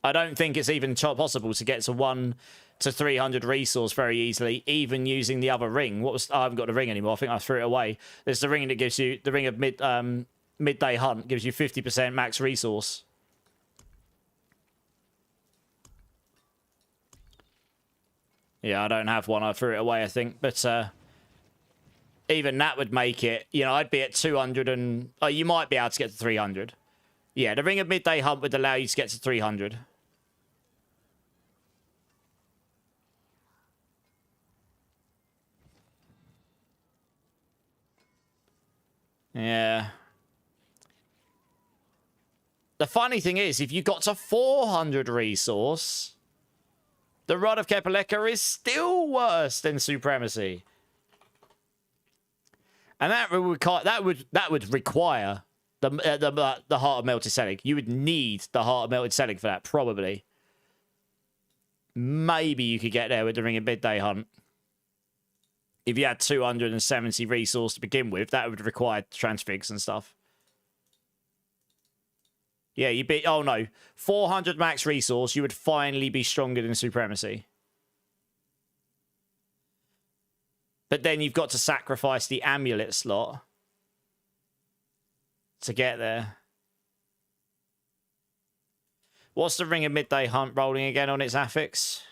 I don't think it's even possible to get to 1 to 300 resource very easily, even using the other ring. I haven't got the ring anymore. I think I threw it away. There's the ring that gives you... The ring of Midday Hunt gives you 50% max resource. Yeah, I don't have one. I threw it away, I think. But even that would make it... You know, I'd be at 200 and... Oh, you might be able to get to 300. Yeah, the ring of Midday Hunt would allow you to get to 300. Yeah. The funny thing is, if you got to 400 resource, the Rod of Kepaleka is still worse than Supremacy. And that would require the Heart of Melted Selig. You would need the Heart of Melted Selig for that, probably. Maybe you could get there with the Ring of Midday Hunt. If you had 270 resource to begin with, that would require transfigs and stuff. Yeah, you'd be... Oh, no. 400 max resource, you would finally be stronger than Supremacy. But then you've got to sacrifice the amulet slot to get there. What's the Ring of Midday Hunt rolling again on its affix?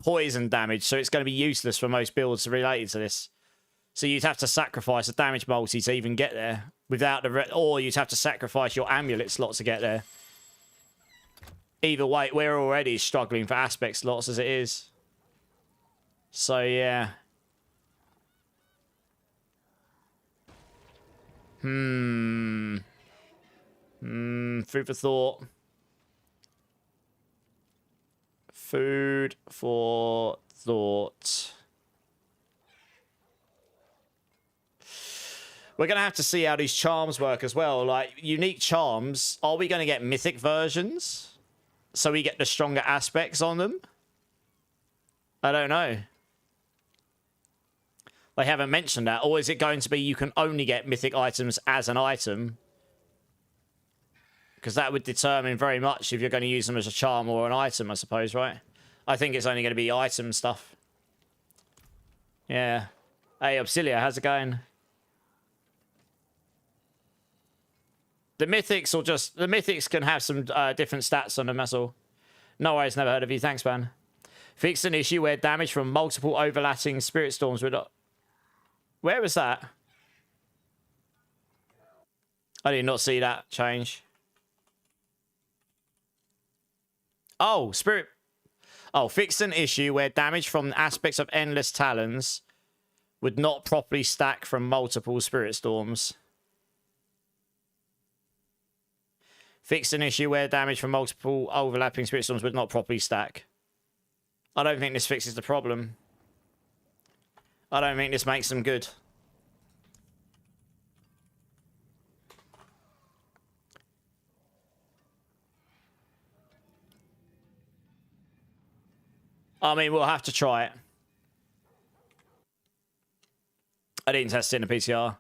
Poison damage, so it's going to be useless for most builds related to this. So you'd have to sacrifice a damage multi to even get there. Without the... Or you'd have to sacrifice your amulet slot to get there. Either way, we're already struggling for aspect slots as it is. So, yeah. Food for thought. Food for thought. We're going to have to see how these charms work as well. Like, unique charms, are we going to get mythic versions? So we get the stronger aspects on them? I don't know. They haven't mentioned that. Or is it going to be you can only get mythic items as an item? Because that would determine very much if you're going to use them as a charm or an item, I suppose, right? I think it's only going to be item stuff. Yeah. Hey, Obsilia, how's it going? The mythics will just... The mythics can have some different stats on them, that's all. No worries, never heard of you. Thanks, man. Fix an issue where damage from multiple overlapping spirit storms would not... Where was that? I did not see that change. Oh, spirit... Oh, fix an issue where damage from aspects of Endless Talons would not properly stack from multiple spirit storms. Fix an issue where damage from multiple overlapping spirit storms would not properly stack. I don't think this fixes the problem. I don't think this makes them good. I mean, we'll have to try it. I didn't test it in the PTR.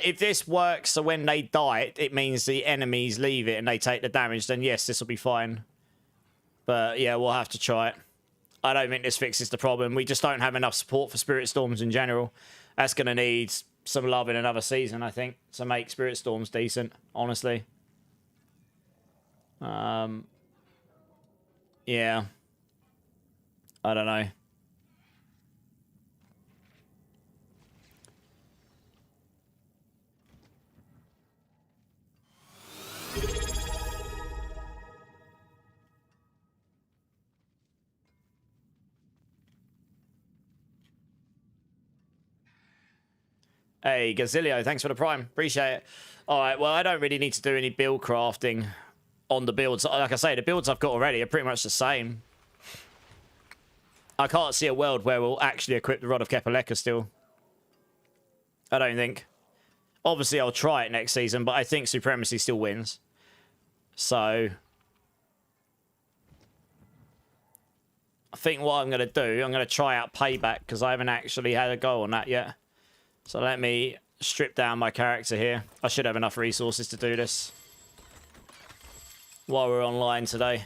If this works, so when they die, it means the enemies leave it and they take the damage, then yes, this will be fine. But yeah, we'll have to try it. I don't think this fixes the problem. We just don't have enough support for Spirit Storms in general. That's going to need some love in another season, I think, to make Spirit Storms decent, honestly. Yeah. I don't know. Hey, Gazilio, thanks for the prime. Appreciate it. All right, well, I don't really need to do any build crafting on the builds. Like I say, the builds I've got already are pretty much the same. I can't see a world where we'll actually equip the Rod of Kepaleka still. I don't think. Obviously, I'll try it next season, but I think Supremacy still wins. So... I think what I'm going to do, I'm going to try out Payback, because I haven't actually had a go on that yet. So let me strip down my character here. I should have enough resources to do this while we're online today.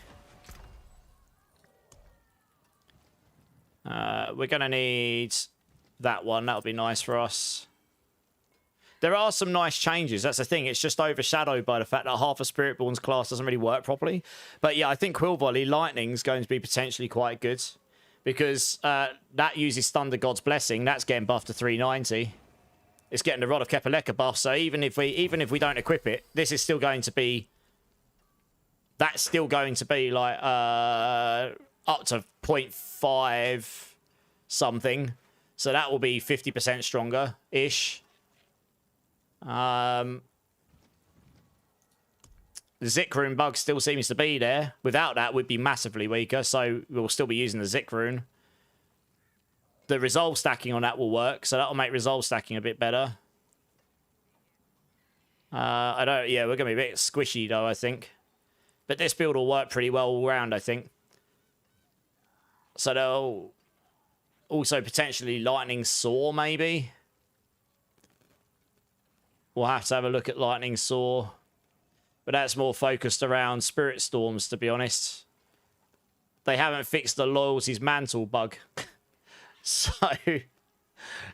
We're going to need that one. That'll be nice for us. There are some nice changes. That's the thing. It's just overshadowed by the fact that half of Spiritborn's class doesn't really work properly. But yeah, I think Quill Volley Lightning's going to be potentially quite good. Because that uses Thunder God's Blessing. That's getting buffed to 390. It's getting the Rod of Kepaleka buff, so even if we don't equip it, this is still going to be... That's still going to be, like, up to 0.5 something. So that will be 50% stronger-ish. The Zik Rune bug still seems to be there. Without that, we'd be massively weaker, so we'll still be using the Zik Rune. The resolve stacking on that will work, so that'll make resolve stacking a bit better. Yeah, we're going to be a bit squishy, though, I think. But this build will work pretty well all round, I think. So they'll also potentially Lightning Saw, maybe. We'll have to have a look at Lightning Saw. But that's more focused around Spirit Storms, to be honest. They haven't fixed the Loyalty's Mantle bug. So,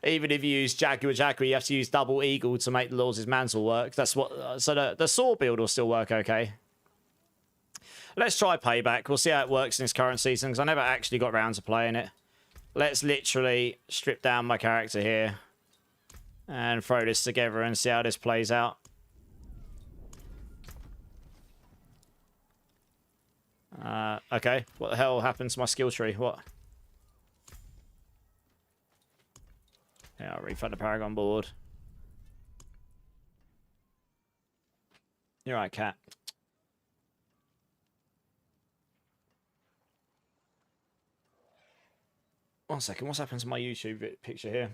even if you use Jaguar, you have to use Double Eagle to make the Loyalty's Mantle work. That's what. So the Saw build will still work okay. Let's try Payback. We'll see how it works in this current season, because I never actually got around to playing it. Let's literally strip down my character here and throw this together and see how this plays out. Okay. What the hell happened to my skill tree? What? Yeah, I'll refund the Paragon board. You're right, cat. 1 second. What's happened to my YouTube picture here?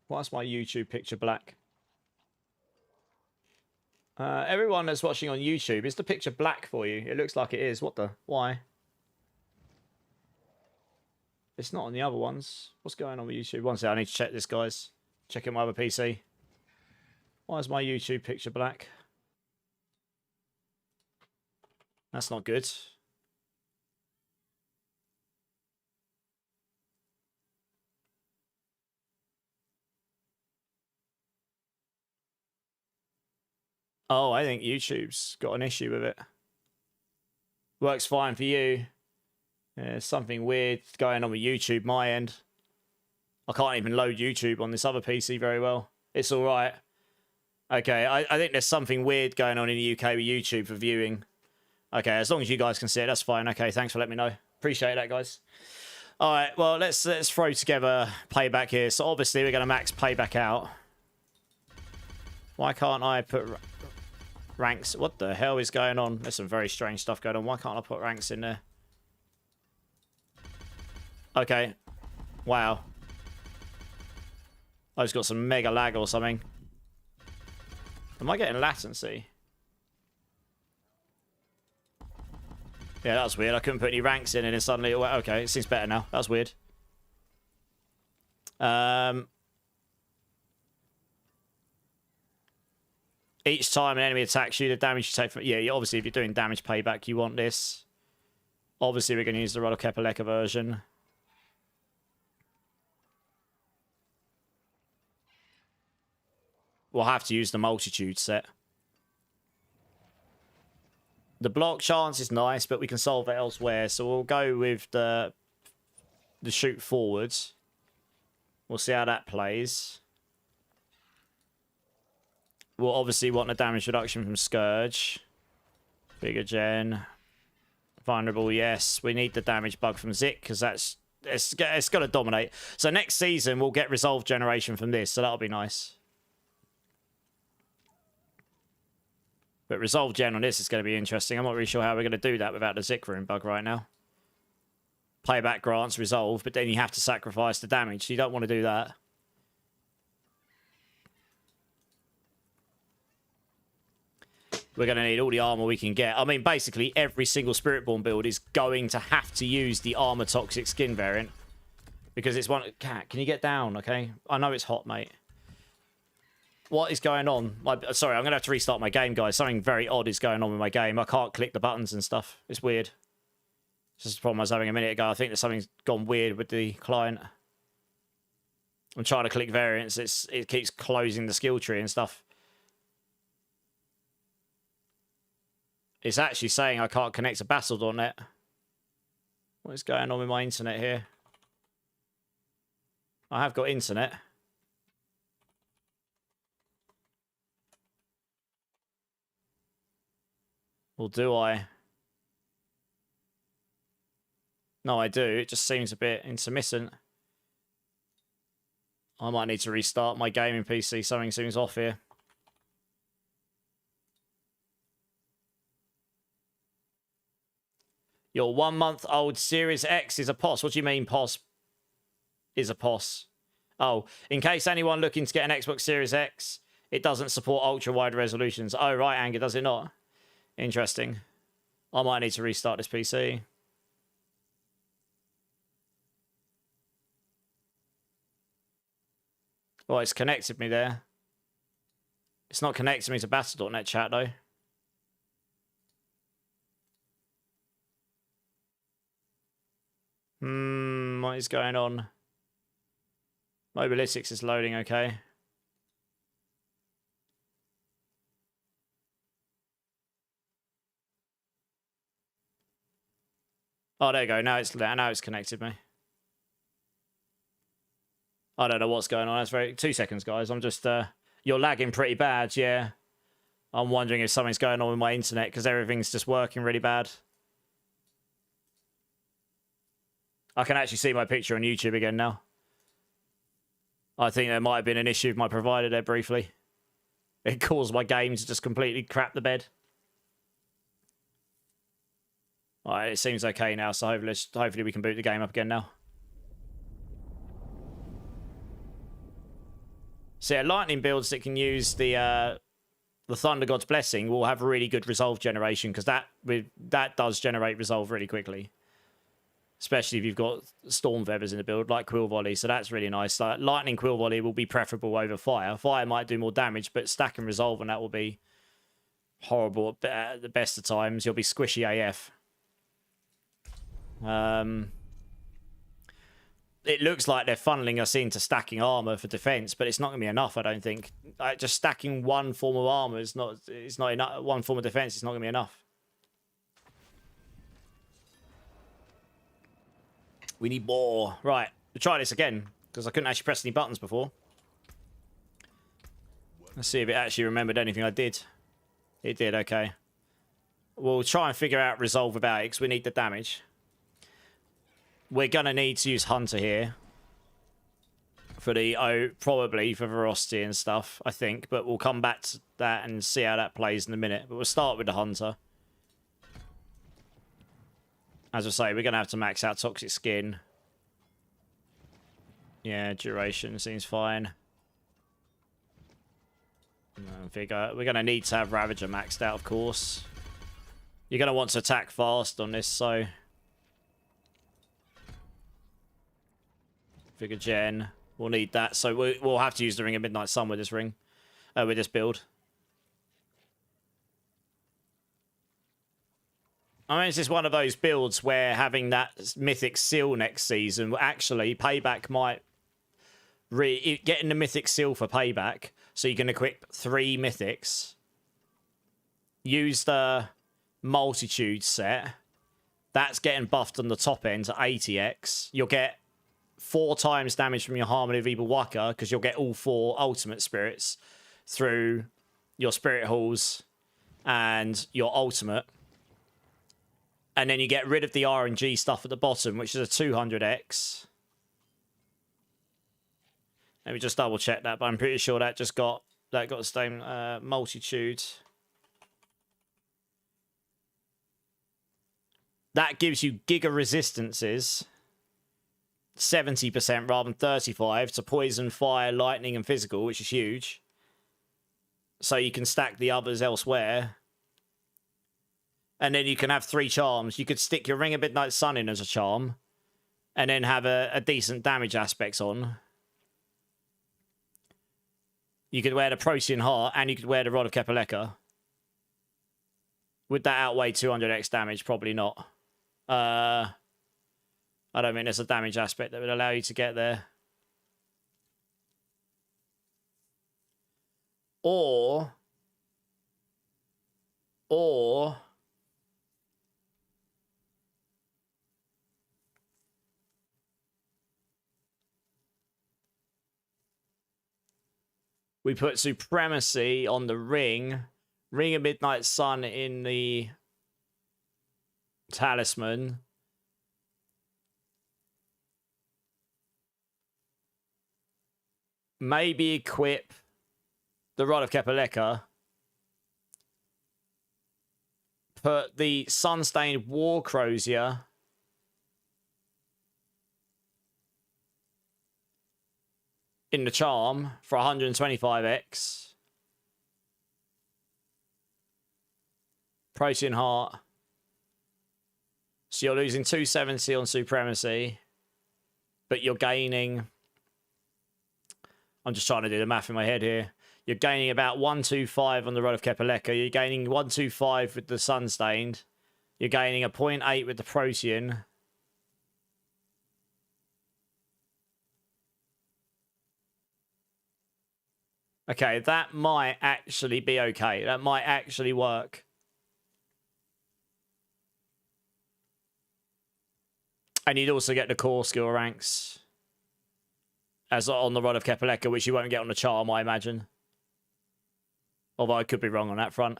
Why is my YouTube picture black? Everyone that's watching on YouTube, is the picture black for you? It looks like it is. What the? Why? It's not on the other ones. What's going on with YouTube? One second, I need to check this, guys. Checking my other PC. Why is my YouTube picture black? That's not good. Oh, I think YouTube's got an issue with it. Works fine for you. There's something weird going on with YouTube, my end. I can't even load YouTube on this other PC very well. It's all right. Okay, I think there's something weird going on in the UK with YouTube for viewing. Okay, as long as you guys can see it, that's fine. Okay, thanks for letting me know. Appreciate that, guys. All right, well, let's throw together playback here. So obviously we're going to max playback out. Why can't I put ranks? What the hell is going on? There's some very strange stuff going on. Why can't I put ranks in there? Okay. Wow. I just got some mega lag or something. Am I getting latency? Yeah, that was weird. I couldn't put any ranks in and then suddenly it went, okay, it seems better now. That was weird. Each time an enemy attacks you, the damage you take from... Yeah, obviously, if you're doing damage payback, you want this. Obviously, we're going to use the Rodokepaleka version. We'll have to use the multitude set. The block chance is nice, but we can solve it elsewhere. So we'll go with the shoot forwards. We'll see how that plays. We'll obviously want the damage reduction from Scourge. Bigger gen. Vulnerable, yes. We need the damage bug from Zik, because it's got to dominate. So next season, we'll get resolve generation from this, so that'll be nice. But resolve gen on this is going to be interesting. I'm not really sure how we're going to do that without the Zik rune bug right now. Playback grants resolve, but then you have to sacrifice the damage. So you don't want to do that. We're going to need all the armor we can get. I mean, basically, every single Spiritborn build is going to have to use the armor toxic skin variant. Because it's one... Cat, can you get down, okay? I know it's hot, mate. What is going on? Sorry, I'm going to have to restart my game, guys. Something very odd is going on with my game. I can't click the buttons and stuff. It's weird. This is the problem I was having a minute ago. I think that something's gone weird with the client. I'm trying to click variants. It keeps closing the skill tree and stuff. It's actually saying I can't connect to Battle.net. What is going on with my internet here? I have got internet. Or do I? No, I do. It just seems a bit intermittent. I might need to restart my gaming PC. Something seems off here. Your 1-month-old Series X is a POS. What do you mean POS is a POS? Oh, in case anyone looking to get an Xbox Series X, it doesn't support ultra-wide resolutions. Oh, right, Anger, does it not? Interesting. I might need to restart this PC. Oh, it's connected me there. It's not connected me to Battle.net chat, though. What is going on? Mobalytics is loading, okay. Oh, there you go. Now it's connected me. I don't know what's going on. That's very... 2 seconds, guys. I'm just... You're lagging pretty bad, yeah. I'm wondering if something's going on with my internet because everything's just working really bad. I can actually see my picture on YouTube again now. I think there might have been an issue with my provider there briefly. It caused my game to just completely crap the bed. Alright, it seems okay now, so hopefully we can boot the game up again now. So yeah, lightning builds that can use the Thunder God's Blessing will have really good resolve generation, because that does generate resolve really quickly. especially if you've got storm feathers in the build like Quill Volley. So that's really nice. Like, lightning Quill Volley will be preferable over fire. Fire might do more damage, but stack and resolve on that will be horrible at the best of times. You'll be squishy AF. It looks like they're funneling us into stacking armor for defense, but it's not going to be enough, I don't think. Just stacking one form of armor is not, it's not enough. One form of defense is not going to be enough. We need more. Right, we'll try this again, because I couldn't actually press any buttons before. Let's see if it actually remembered anything I did. It did, okay. We'll try and figure out resolve without it, because we need the damage. We're going to need to use Hunter here. For the, probably for Veracity and stuff, I think. But we'll come back to that and see how that plays in a minute. But we'll start with the Hunter. As I say, we're going to have to max out Toxic Skin. Yeah, duration seems fine. I think we're going to need to have Ravager maxed out, of course. You're going to want to attack fast on this, so... Figure Gen. We'll need that, so we'll have to use the Ring of Midnight Sun with this ring. With this build. I mean, it's just one of those builds where having that Mythic Seal next season, actually, Payback might... Getting the Mythic Seal for Payback, so you can equip 3 Mythics. Use the Multitude set. That's getting buffed on the top end to 80x. You'll get 4 times damage from your Harmony of Evil Waka, because you'll get all 4 Ultimate Spirits through your Spirit Halls and your Ultimate. And then you get rid of the RNG stuff at the bottom, which is a 200x. Let me just double check that, but I'm pretty sure that just got the same Multitude. That gives you Giga Resistances, 70% rather than 35 to Poison, Fire, Lightning, and Physical, which is huge. So you can stack the others elsewhere. And then you can have 3 charms. You could stick your Ring of Midnight Sun in as a charm, and then have a decent damage aspects on. You could wear the Procyon Heart, and you could wear the Rod of Kepaleka. Would that outweigh 200x damage? Probably not. I don't think there's a damage aspect that would allow you to get there. Or we put Supremacy on the ring. Ring of Midnight Sun in the Talisman. Maybe equip the Rod of Kepaleka. Put the Sunstained War Crozier in the charm for 125x. Procyon Heart. So you're losing 270 on Supremacy, but you're gaining... I'm just trying to do the math in my head here. You're gaining about 125 on the Rod of Kepaleka. You're gaining 125 with the Sunstained. You're gaining a 0.8 with the Procyon. Okay, that might actually be okay. That might actually work. And you'd also get the core skill ranks as on the Rod of Kepaleka, which you won't get on the charm, I imagine. Although I could be wrong on that front.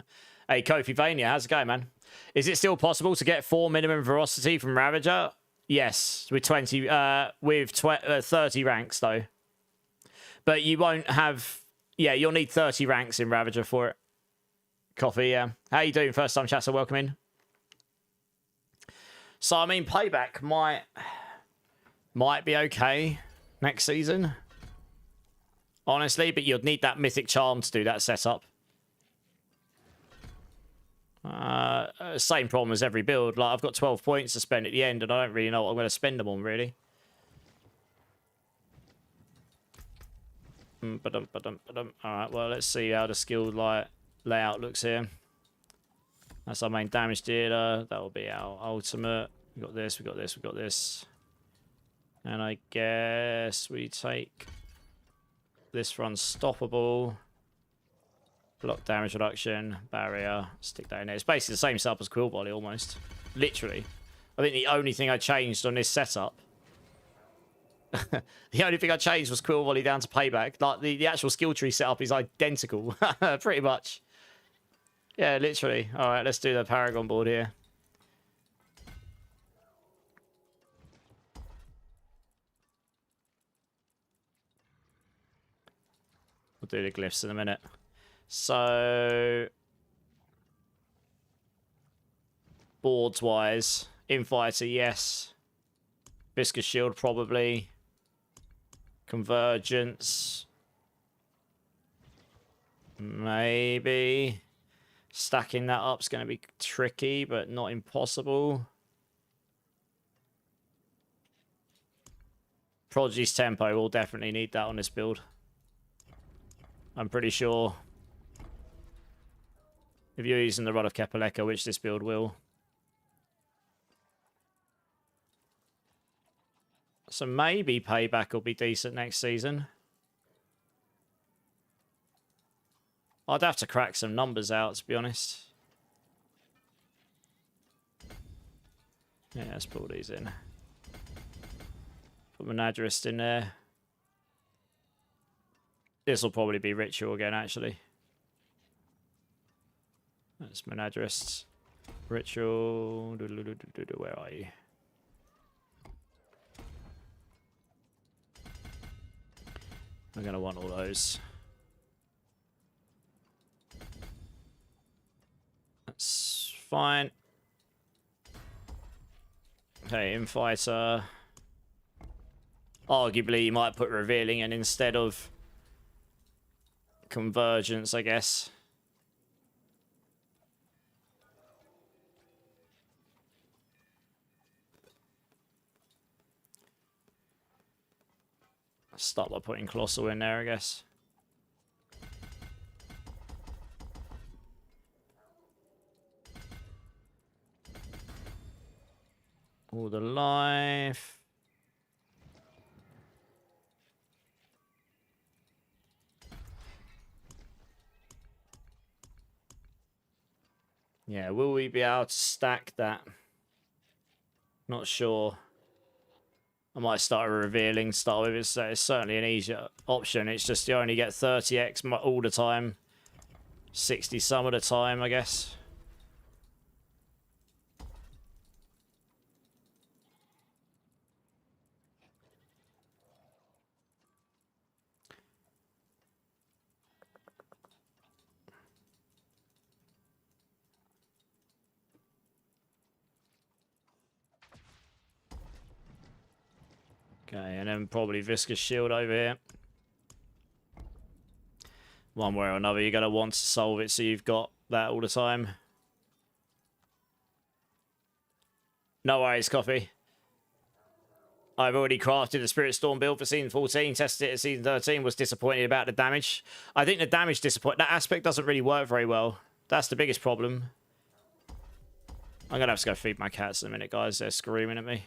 Hey, Kofi Vania, how's it going, man? Is it still possible to get 4 minimum Veracity from Ravager? Yes, with 30 ranks, though. But you won't have... Yeah, you'll need 30 ranks in Ravager for it. Coffee, yeah. How you doing, first time chat, so welcome in. So, I mean, Payback might be okay next season. Honestly, but you'd need that Mythic Charm to do that setup. same problem as every build. Like, I've got 12 points to spend at the end, and I don't really know what I'm going to spend them on, really. Alright, well, let's see how the skill layout looks here. That's our main damage dealer. That will be our ultimate. We got this, we got this, we got this. And I guess we take this for unstoppable. Block damage reduction, barrier, stick that in there. It's basically the same setup as Quill Volley, almost. Literally. I think the only thing I changed on this setup, the only thing I changed was Quill Volley down to payback. Like, the actual skill tree setup is identical, pretty much. Yeah, literally. All right, let's do the Paragon board here. We'll do the glyphs in a minute. So, boards-wise, Infighter, yes. Viscous Shield, probably. Convergence. Maybe. Stacking that up is going to be tricky, but not impossible. Prodigy's Tempo, we'll definitely need that on this build. I'm pretty sure. If you're using the Rod of Kepaleka, which this build will. So maybe Payback will be decent next season. I'd have to crack some numbers out, to be honest. Yeah, let's pull these in. Put Menadrist in there. This will probably be Ritual again, actually. That's Menadrist. Ritual. Where are you? I'm going to want all those. That's fine. Okay, Infighter. Arguably, you might put Revealing in instead of Convergence, I guess. Start by putting Colossal in there, I guess. All the life. Yeah, will we be able to stack that? Not sure. I might start a Revealing, start with it. It's certainly an easier option. It's just you only get 30x all the time. 60 some of the time, I guess. Okay, and then probably Viscous Shield over here. One way or another, you're going to want to solve it so you've got that all the time. No worries, Coffee. I've already crafted the Spiritborn build for Season 14, tested it at Season 13, was disappointed about the damage. I think the damage that aspect doesn't really work very well. That's the biggest problem. I'm going to have to go feed my cats in a minute, guys. They're screaming at me.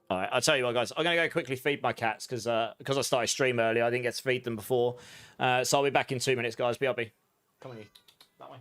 All right, I'll tell you what, guys. I'm going to go quickly feed my cats because I started stream earlier. I didn't get to feed them before. So I'll be back in 2 minutes, guys. BRB. Come on, you. That way.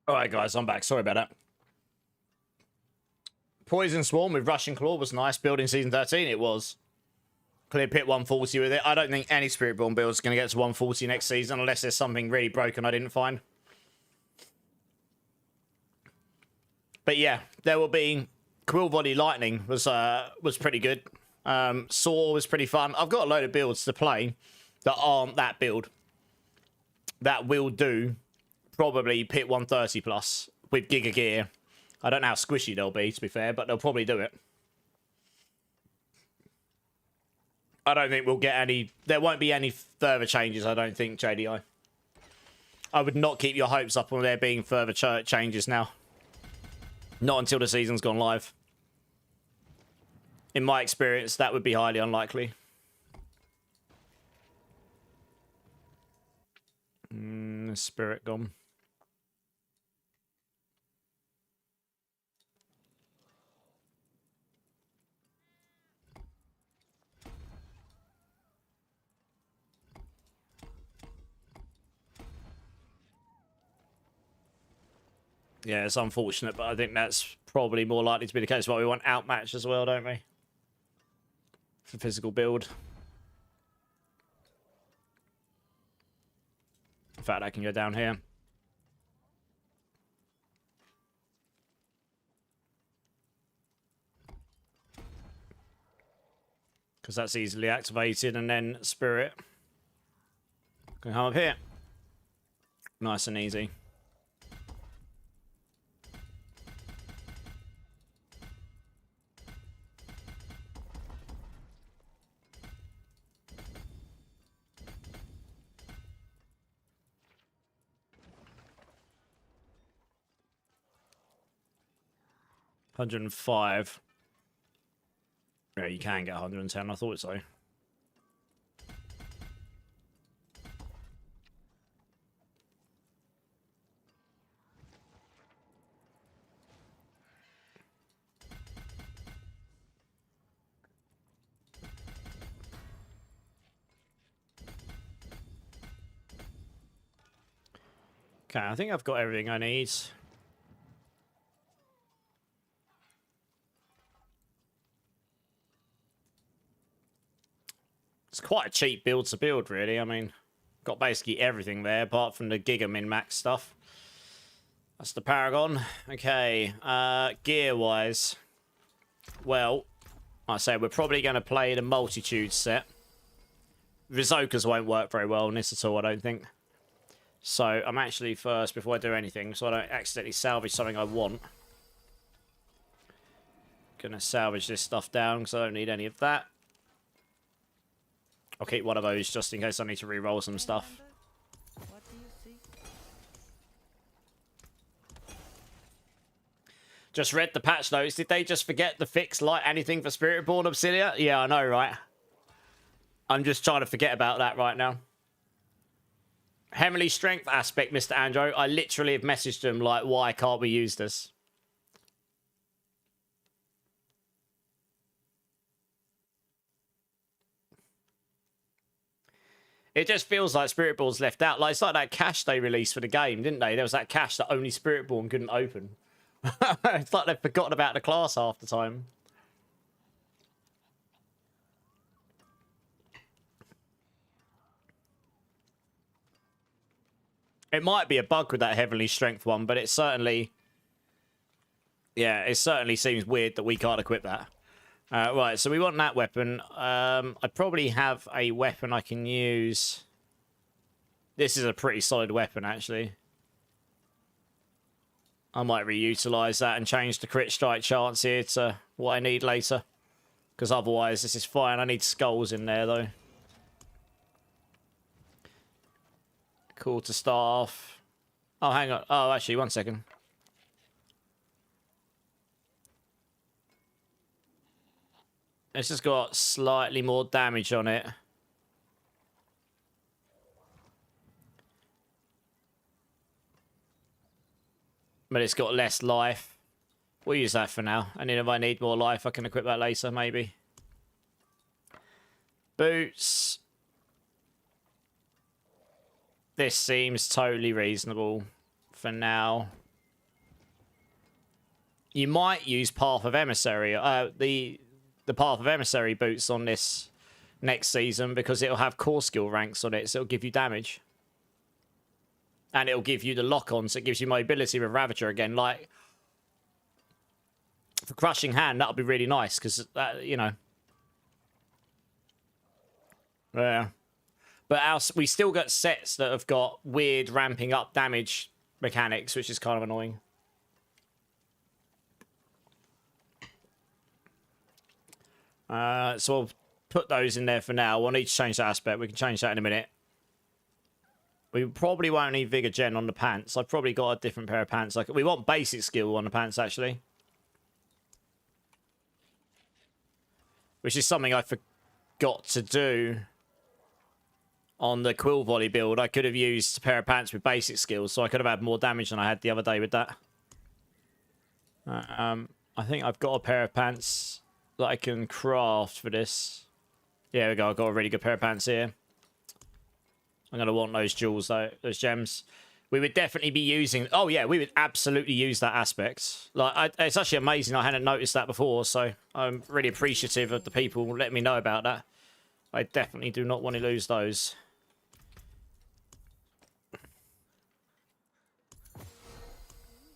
All right, guys, I'm back. Sorry about that. Poison Swarm with Rushing Claw was nice. Build in Season 13, it was. Clear pit 140 with it. I don't think any Spiritborn build is going to get to 140 next season unless there's something really broken I didn't find. But yeah, there will be... Quill Body Lightning was pretty good. Saw was pretty fun. I've got a load of builds to play that aren't that build. That will do probably pit 130 plus with Giga Gear. I don't know how squishy they'll be, to be fair, but they'll probably do it. I don't think we'll get any... There won't be any further changes, I don't think, JDI. I would not keep your hopes up on there being further changes now. Not until the season's gone live. In my experience, that would be highly unlikely. Spirit gone. Yeah, it's unfortunate, but I think that's probably more likely to be the case. But we want outmatch as well, don't we? For physical build. In fact, I can go down here. Because that's easily activated, and then Spirit can come up here. Nice and easy. $105. Yeah, you can get 110. I thought so. Okay, I think I've got everything I need. It's quite a cheap build to build, really. I mean, got basically everything there, apart from the Giga Min-Max stuff. That's the Paragon. Okay, gear-wise. Well, I say we're probably going to play the Multitude set. Vizokas won't work very well on this at all, I don't think. So, I'm actually first, before I do anything, so I don't accidentally salvage something I want. Gonna salvage this stuff down, because I don't need any of that. I'll keep one of those just in case I need to re-roll some stuff. Just read the patch notes. Did they just forget to fix like anything for Spiritborn Obsidia? Yeah, I know, right? I'm just trying to forget about that right now. Heavenly Strength aspect, Mr. Andro. I literally have messaged him like, why can't we use this? It just feels like Spiritborn's left out. Like, it's like that cache they released for the game, didn't they? There was that cache that only Spiritborn couldn't open. It's like they've forgotten about the class half the time. It might be a bug with that Heavenly Strength one, but it certainly... Yeah, it certainly seems weird that we can't equip that. Right, so we want that weapon. I probably have a weapon I can use. This is a pretty solid weapon, actually. I might reutilize that and change the crit strike chance here to what I need later. Because otherwise, this is fine. I need skulls in there, though. Quarterstaff. Oh, hang on. Oh, actually, one second. It's just got slightly more damage on it. But it's got less life. We'll use that for now. And then if I need more life, I can equip that later, maybe. Boots. This seems totally reasonable for now. you might use Path of Emissary, the Path of Emissary boots on this next season, because it'll have core skill ranks on it, so it'll give you damage. And it'll give you the lock-on, so it gives you mobility with Ravager again. Like, for Crushing Hand, that'll be really nice, because, you know. Yeah. But we still got sets that have got weird ramping up damage mechanics, which is kind of annoying. So I'll put those in there for now. We'll need to change that aspect. We can change that in a minute. We probably won't need Vigor Gen on the pants. I've probably got a different pair of pants. Like, we want basic skill on the pants, actually. Which is something I forgot to do on the Quill Volley build. I could have used a pair of pants with basic skills, so I could have had more damage than I had the other day with that. I think I've got a pair of pants that I can craft for this. Yeah, there we go. I've got a really good pair of pants here. I'm going to want those jewels, though, those gems. We would definitely be using... Oh, yeah, we would absolutely use that aspect. Like, it's actually amazing. I hadn't noticed that before, so I'm really appreciative of the people letting me know about that. I definitely do not want to lose those.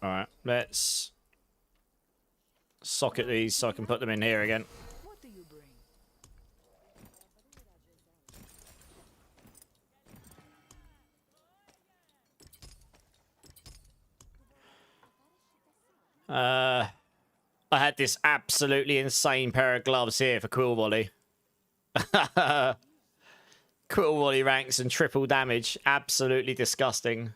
All right, let's socket these so I can put them in here again. I had this absolutely insane pair of gloves here for Quill Volley. Quill Volley ranks and triple damage. Absolutely disgusting.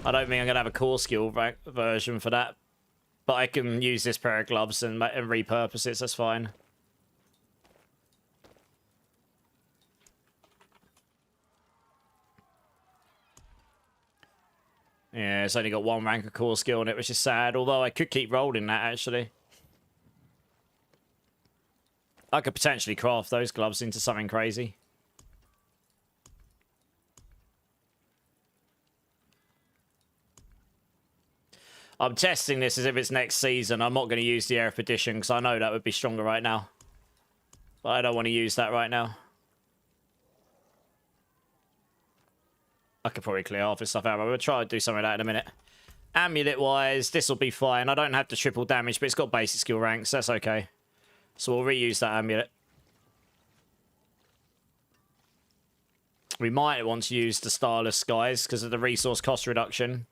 I don't think I'm going to have a core skill version for that. But I can use this pair of gloves and repurpose it, so that's fine. Yeah, it's only got one rank of core skill on it, which is sad. Although I could keep rolling that, actually. I could potentially craft those gloves into something crazy. I'm testing this as if it's next season. I'm not going to use the Air Edition because I know that would be stronger right now. But I don't want to use that right now. I could probably clear half this stuff out, but we'll try to do some of that in a minute. Amulet-wise, this will be fine. I don't have the triple damage, but it's got basic skill ranks, so that's okay. So we'll reuse that amulet. We might want to use the Starless Skies because of the resource cost reduction.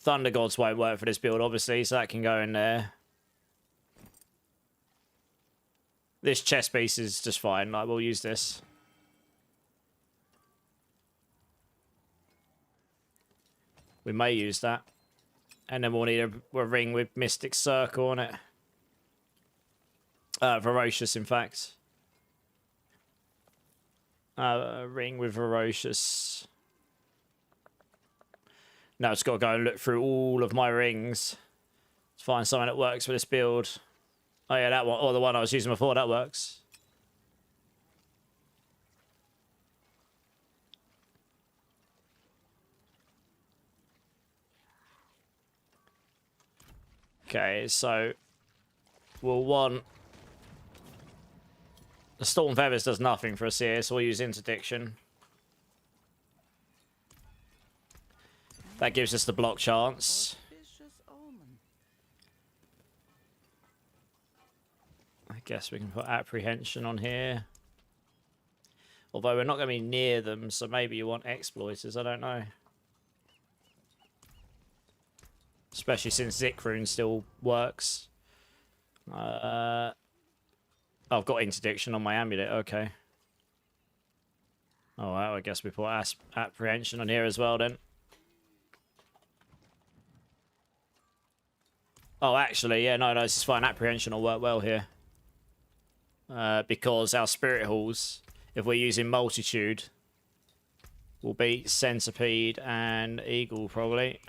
Thunder Gods won't work for this build, obviously, so that can go in there. This chest piece is just fine. Like, we'll use this. We may use that. And then we'll need a ring with Mystic Circle on it. Ferocious, in fact. A ring with Ferocious. Now it's got to go and look through all of my rings to find something that works for this build. Oh yeah, that one, or the one I was using before, that works. Okay, so we'll want... The Storm Feathers does nothing for us here, so we'll use Interdiction. That gives us the block chance. I guess we can put Apprehension on here. Although we're not going to be near them, so maybe you want Exploiters, I don't know. Especially since Zikrune still works. I've got Interdiction on my amulet, okay. Alright, I guess we put Apprehension on here as well then. Oh, actually, yeah, no, this is fine. Apprehension will work well here. Because our Spirit Halls, if we're using Multitude, will beat Centipede and Eagle, probably.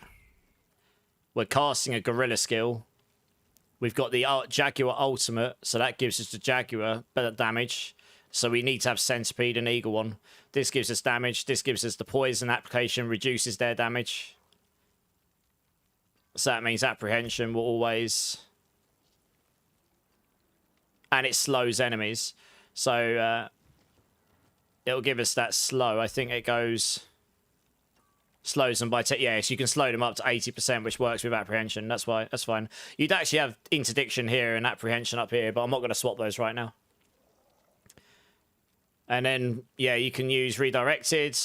We're casting a Gorilla skill. We've got the Jaguar Ultimate, so that gives us the Jaguar better damage. So we need to have Centipede and Eagle on. This gives us damage. This gives us the Poison application, reduces their damage. So that means apprehension will always... And it slows enemies. So it'll give us that slow. I think it goes... Slows them by... Yeah, so you can slow them up to 80%, which works with apprehension. That's why. That's fine. You'd actually have interdiction here and apprehension up here, but I'm not going to swap those right now. And then, yeah, you can use redirected.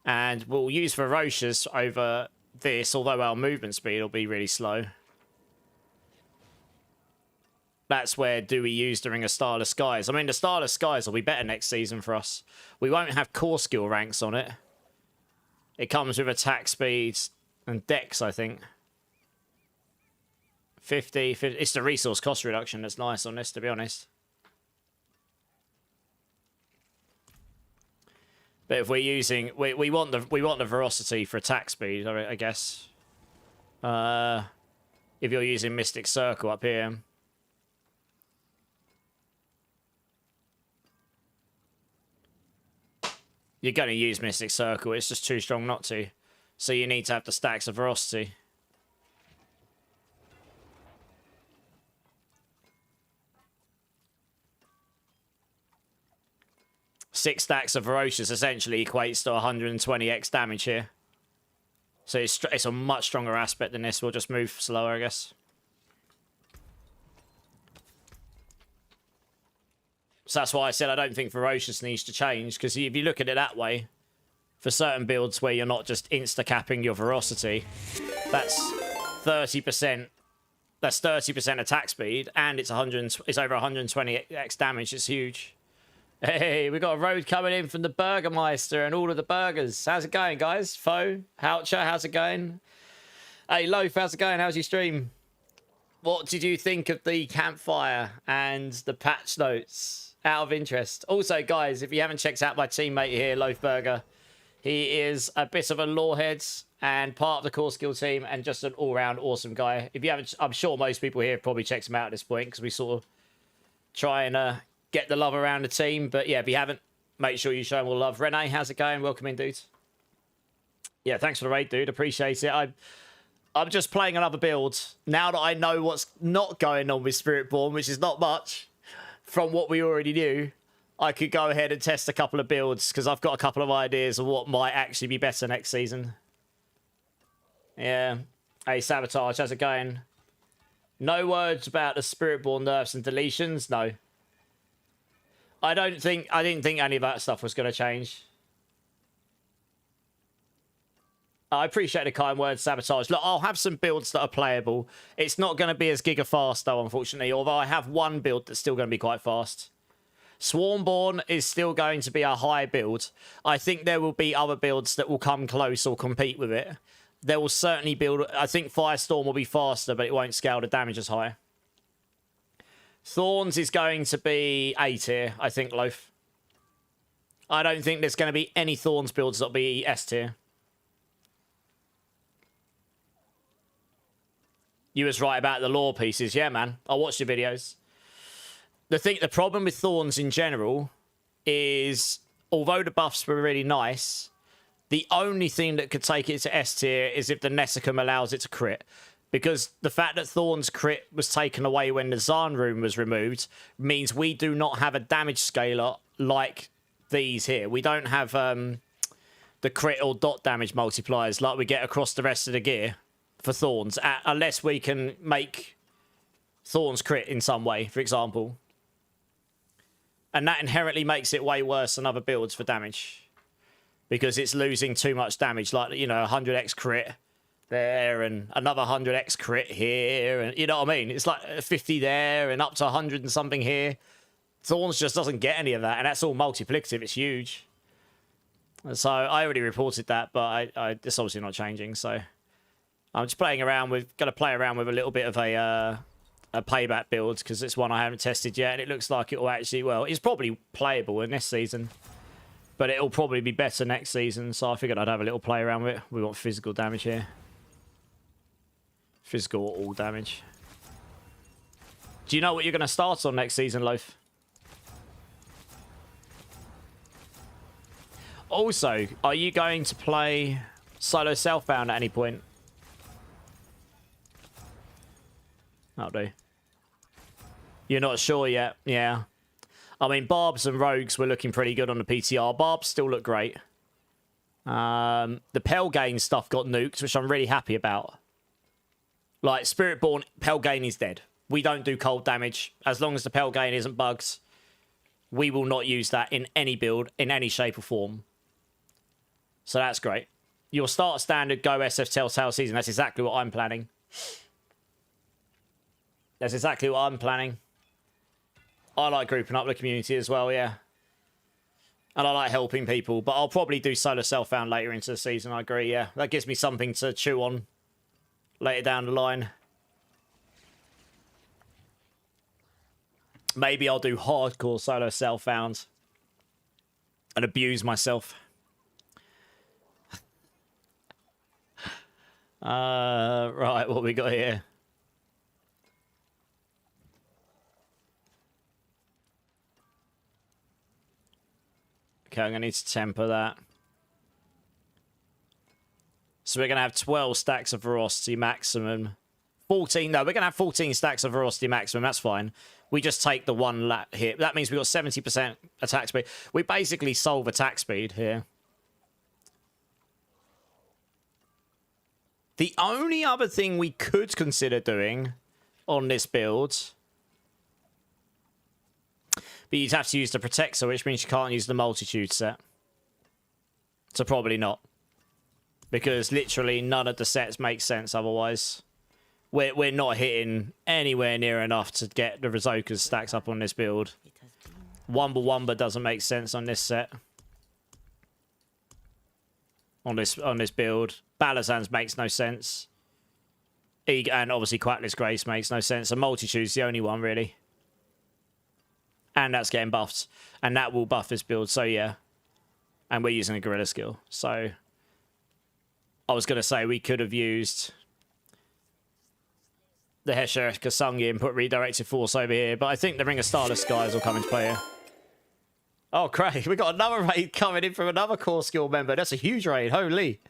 And we'll use ferocious over this, although our movement speed will be really slow. That's where do we use during a Starless Skies. I mean, the Starless Skies will be better next season for us. We won't have core skill ranks on it. It comes with attack speeds and dex, I think. 50. It's the resource cost reduction that's nice on this, to be honest. But if we're using... We want the veracity for attack speed, I guess. If you're using Mystic Circle up here... You're going to use Mystic Circle. It's just too strong not to. So you need to have the stacks of Veracity. Six stacks of Ferocious essentially equates to 120x damage here. So it's a much stronger aspect than this. We'll just move slower, I guess. So that's why I said I don't think Ferocious needs to change, because if you look at it that way, for certain builds where you're not just insta-capping your Veracity, that's 30%. That's 30% attack speed, and it's over 120x damage. It's huge. Hey, we got a road coming in from the Burgermeister and all of the burgers. How's it going, guys? Foe, Houcher, how's it going? Hey, Loaf, how's it going? How's your stream? What did you think of the campfire and the patch notes? Out of interest. Also, guys, if you haven't checked out my teammate here, Loaf Burger, he is a bit of a lorehead and part of the core skill team and just an all-round awesome guy. If you haven't, I'm sure most people here probably checked him out at this point because we sort of try and get the love around the team. But yeah, if you haven't, make sure you show him all love. Renee, how's it going? Welcome in, dude. Yeah, thanks for the raid, dude. Appreciate it. I'm just playing another build now that I know what's not going on with Spiritborn, which is not much from what we already knew. I could go ahead and test a couple of builds because I've got a couple of ideas of what might actually be better next season. Yeah. Hey, Sabotage, how's it going? No words about the Spiritborn nerfs and deletions? No. I didn't think any of that stuff was going to change. I appreciate the kind words, Sabotage. Look, I'll have some builds that are playable. It's not going to be as giga fast, though, unfortunately, although I have one build that's still going to be quite fast. Swarmborn is still going to be a high build. I think there will be other builds that will come close or compete with it. There will certainly build... I think Firestorm will be faster, but it won't scale the damage as high. Thorns is going to be A tier, I think, Loaf. I don't think there's going to be any Thorns builds that'll be S tier. You was right about the lore pieces. Yeah, man. I watched your videos. The problem with Thorns in general is, although the buffs were really nice, the only thing that could take it to S tier is if the Nessicum allows it to crit. Because the fact that Thorns crit was taken away when the Zarn rune was removed means we do not have a damage scaler like these here. We don't have the crit or dot damage multipliers like we get across the rest of the gear for Thorns, unless we can make Thorns crit in some way, for example. And that inherently makes it way worse than other builds for damage. Because it's losing too much damage, like, you know, 100x crit there and another 100x crit here, and you know what I mean? It's like 50 there and up to 100 and something here. Thorns just doesn't get any of that, and that's all multiplicative. It's huge. So I already reported that, but it's obviously not changing, so... I'm just playing around with, going to play around with a little bit of a payback build because it's one I haven't tested yet, and it looks like it will actually, well, it's probably playable in this season, but it'll probably be better next season. So I figured I'd have a little play around with it. We want physical damage here, physical or all damage. Do you know what you're going to start on next season, Loaf? Also, are you going to play solo Southbound at any point? That'll do. You're not sure yet? Yeah. I mean, Barbs and Rogues were looking pretty good on the PTR. Barbs still look great. The Pelgain stuff got nuked, which I'm really happy about. Like, Spiritborn, Pelgain is dead. We don't do cold damage. As long as the Pelgain isn't bugs, we will not use that in any build, in any shape or form. So that's great. You'll start standard, go SF Telltale season. That's exactly what I'm planning. That's exactly what I'm planning. I like grouping up the community as well, yeah. And I like helping people, but I'll probably do solo self-found later into the season, I agree, yeah. That gives me something to chew on later down the line. Maybe I'll do hardcore solo self-found and abuse myself. Right, what we got here? Okay, I'm going to need to temper that. So we're going to have 12 stacks of ferocity maximum. 14, no, we're going to have 14 stacks of ferocity maximum. That's fine. We just take the one hit. That means we've got 70% attack speed. We basically solve attack speed here. The only other thing we could consider doing on this build... But you'd have to use the Protector, which means you can't use the Multitude set. So probably not. Because literally none of the sets make sense otherwise. We're not hitting anywhere near enough to get the Rizokas stacks up on this build. Wumba Wumba doesn't make sense on this set. On this build. Balazans makes no sense. And obviously Quackless Grace makes no sense. And Multitude's the only one, really. And that's getting buffed. And that will buff this build, so yeah. And we're using a Gorilla skill. So I was going to say we could have used the Hesher Kasungi and put Redirected Force over here. But I think the Ring of Starless Skies will come into play here. Oh, Craig, we got another raid coming in from another core skill member. That's a huge raid. Holy.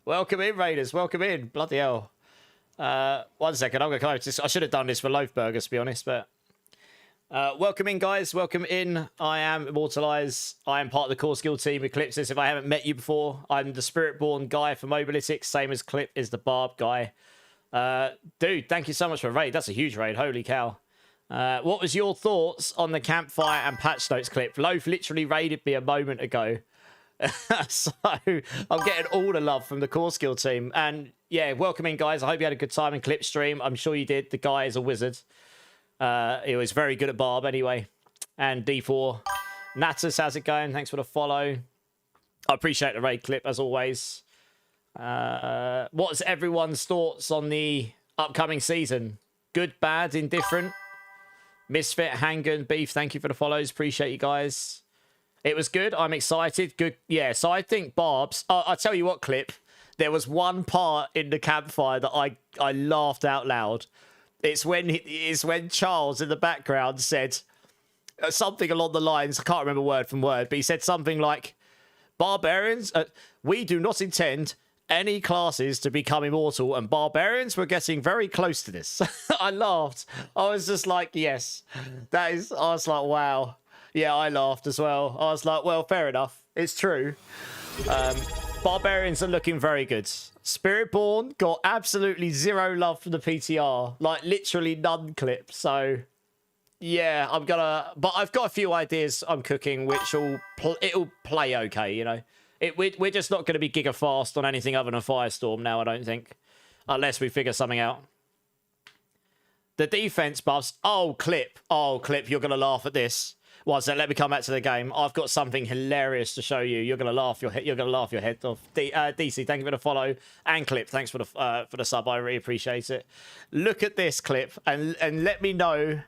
Welcome in, Raiders. Welcome in. Bloody hell. 1 second. I'm going to close this. I should have done this for Loaf Burgers, to be honest, but... welcome in, guys. Welcome in. I am Immortalize. I am part of the core skill team Eclipsis. If I haven't met you before, I'm the Spiritborn guy for Mobalytics. Same as Clip is the Barb guy. Dude, thank you so much for a raid. That's a huge raid. Holy cow. What was your thoughts on the Campfire and patch notes clip? Loaf literally raided me a moment ago. So I'm getting all the love from the core skill team. And yeah, welcome in, guys. I hope you had a good time in Clip stream. I'm sure you did. The guy is a wizard. He was very good at Barb anyway. And D4. Natus, how's it going? Thanks for the follow. I appreciate the raid clip as always. What's everyone's thoughts on the upcoming season? Good, bad, indifferent? Misfit, Hangan, Beef, thank you for the follows. Appreciate you guys. It was good. I'm excited. Good. Yeah, so I think Barb's... I'll tell you what, Clip. There was one part in the Campfire that I laughed out loud. It's when Charles in the background said something along the lines, I can't remember word from word, but he said something like, Barbarians, we do not intend any classes to become immortal, and Barbarians were getting very close to this. I laughed. I was just like, yes. I was like, wow. Yeah, I laughed as well. I was like, well, fair enough. It's true. Barbarians are looking very good. Spiritborn got absolutely zero love from the PTR. Like, literally none clip. So, yeah, but I've got a few ideas I'm cooking, which it'll play okay, you know. We're just not going to be giga fast on anything other than Firestorm now, I don't think. Unless we figure something out. The defense buffs. Oh, Clip, you're going to laugh at this. One sec, let me come back to the game. I've got something hilarious to show you. You're gonna laugh your head off. DC, thank you for the follow, and Clip, thanks for the sub. I really appreciate it. Look at this Clip, and let me know.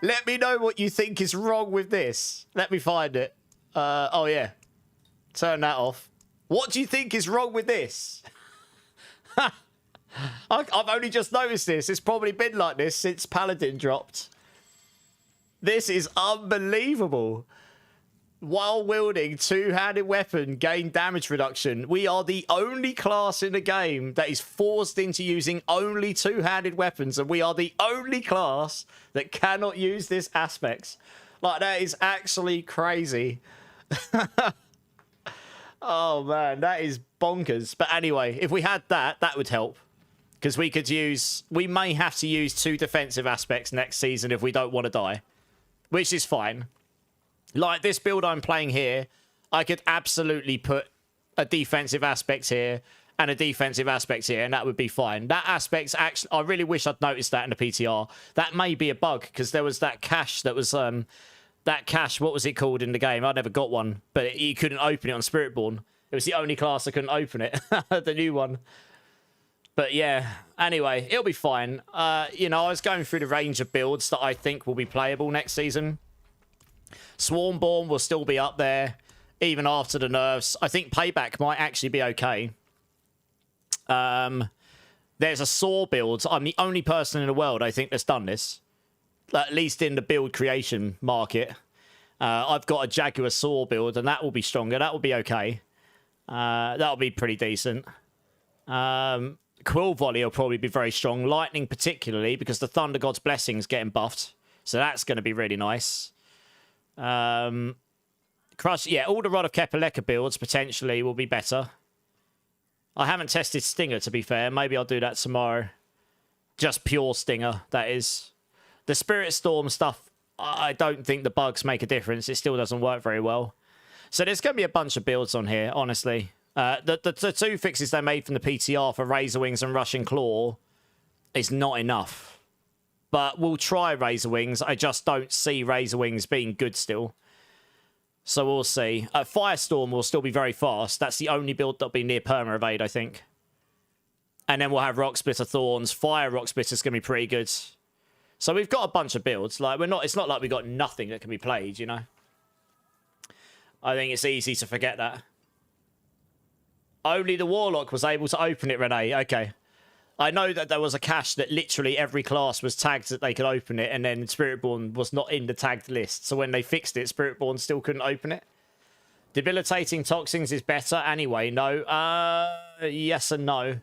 Let me know what you think is wrong with this. Let me find it. Oh yeah, turn that off. What do you think is wrong with this? I've only just noticed this. It's probably been like this since Paladin dropped. This is unbelievable. while wielding two-handed weapon, gain damage reduction. We are the only class in the game that is forced into using only two-handed weapons, and we are the only class that cannot use this aspects. Like, that is actually crazy. Oh, man, that is bonkers. But anyway, if we had that, that would help. Because we may have to use 2 defensive aspects next season if we don't want to die. Which is fine. Like this build I'm playing here, I could absolutely put a defensive aspect here and a defensive aspect here, and that would be fine. That aspect's actually, I really wish I'd noticed that in the PTR. That may be a bug, because there was that cache that was, that cache, what was it called in the game? I never got one, but you couldn't open it on Spiritborn. It was the only class that couldn't open it, the new one. But yeah, anyway, it'll be fine. You know, I was going through the range of builds that I think will be playable next season. Swarmborn will still be up there, even after the nerfs. I think Payback might actually be okay. There's a Saw build. I'm the only person in the world, I think, that's done this. At least in the build creation market. I've got a Jaguar Saw build, and that will be stronger. That will be okay. That'll be pretty decent. Quill Volley will probably be very strong. Lightning particularly, because the Thunder God's Blessing's getting buffed. So that's going to be really nice. Crush, yeah, all the Rod of Kepaleka builds potentially will be better. I haven't tested Stinger, to be fair. Maybe I'll do that tomorrow. Just pure Stinger, that is. The Spirit Storm stuff, I don't think the bugs make a difference. It still doesn't work very well. So there's going to be a bunch of builds on here, honestly. The 2 fixes they made from the PTR for Razor Wings and Rushing Claw is not enough. But we'll try Razor Wings. I just don't see Razor Wings being good still. So we'll see. Firestorm will still be very fast. That's the only build that'll be near perma-evade, I think. And then we'll have Rock Splitter Thorns. Fire Rock Splitter's going to be pretty good. So we've got a bunch of builds. Like, it's not like we've got nothing that can be played, you know? I think it's easy to forget that. Only the Warlock was able to open it, Renee. Okay. I know that there was a cache that literally every class was tagged that they could open it, and then Spiritborn was not in the tagged list. So when they fixed it, Spiritborn still couldn't open it. Debilitating Toxins is better anyway. No. Yes and no.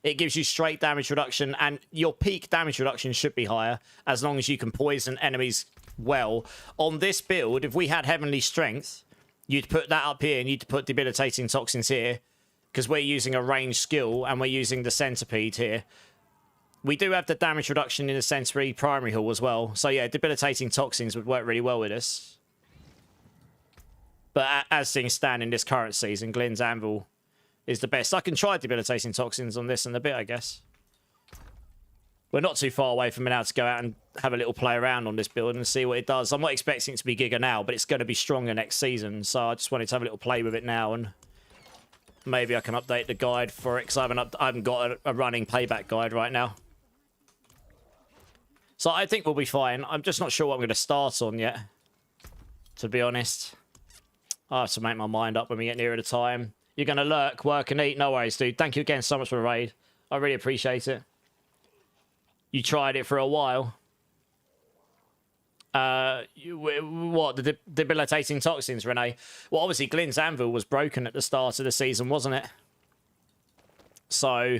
It gives you straight damage reduction, and your peak damage reduction should be higher as long as you can poison enemies well. On this build, if we had Heavenly Strength, you'd put that up here, and you'd put Debilitating Toxins here. Because we're using a ranged skill, and we're using the Centipede here. We do have the damage reduction in the Centipede primary hall as well. So yeah, Debilitating Toxins would work really well with us. But as things stand in this current season, Glenn's Anvil is the best. I can try Debilitating Toxins on this in a bit, I guess. We're not too far away from being able to go out and have a little play around on this build and see what it does. I'm not expecting it to be Giga now, but it's going to be stronger next season. So I just wanted to have a little play with it now, and maybe I can update the guide for it, because I haven't got a running Payback guide right now. So I think we'll be fine. I'm just not sure what I'm going to start on yet, to be honest. I have to make my mind up when we get nearer the time. You're going to lurk, work, and eat. No worries, dude. Thank you again so much for the raid. I really appreciate it. You tried it for a while. What, the Debilitating Toxins, Renee? Well, obviously, Glenn's Anvil was broken at the start of the season, wasn't it? So,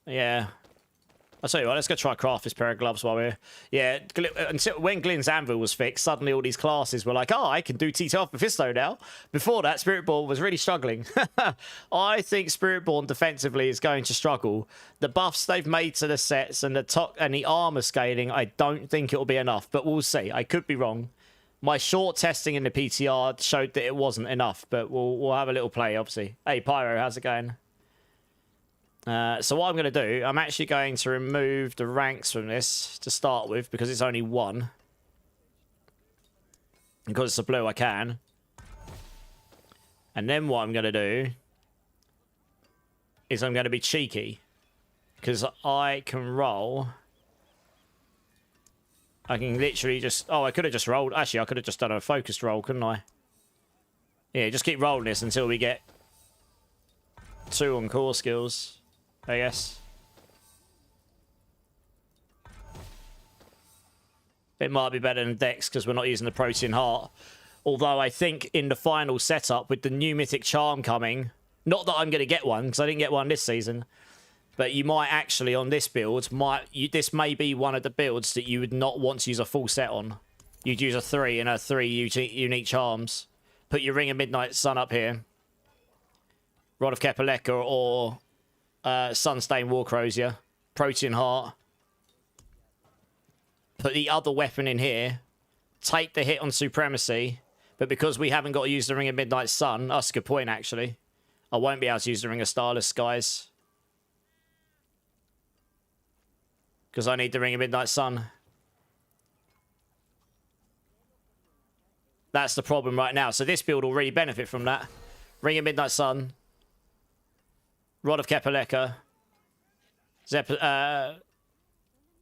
yeah. I'll tell you what, let's go try craft this pair of gloves while we're... Yeah, until when Glenn's Anvil was fixed, suddenly all these classes were like, oh, I can do T12 Mephisto now. Before that, Spiritborn was really struggling. I think Spiritborn defensively is going to struggle. The buffs they've made to the sets and the armor scaling, I don't think it'll be enough, but we'll see. I could be wrong. My short testing in the PTR showed that it wasn't enough, but we'll have a little play, obviously. Hey, Pyro, how's it going? So what I'm going to do, I'm actually going to remove the ranks from this to start with, because it's only 1. Because it's a blue, I can. And then what I'm going to do is I'm going to be cheeky, because I can roll. I can literally just... Oh, I could have just rolled. Actually, I could have just done a focused roll, couldn't I? Yeah, just keep rolling this until we get 2 on core skills, I guess. It might be better than Dex because we're not using the Protean Heart. Although I think in the final setup with the new Mythic Charm coming, not that I'm going to get one because I didn't get one this season, but you might actually on this build, this may be one of the builds that you would not want to use a full set on. You'd use a 3 and a 3 unique charms. Put your Ring of Midnight Sun up here. Rod of Kepaleka or Sunstained Warcrosier. Protean Heart. Put the other weapon in here. Take the hit on Supremacy. But because we haven't got to use the Ring of Midnight Sun, that's a good point actually. I won't be able to use the Ring of Starless Skies. Because I need the Ring of Midnight Sun. That's the problem right now. So this build will really benefit from that. Ring of Midnight Sun. Rod of Kepaleka.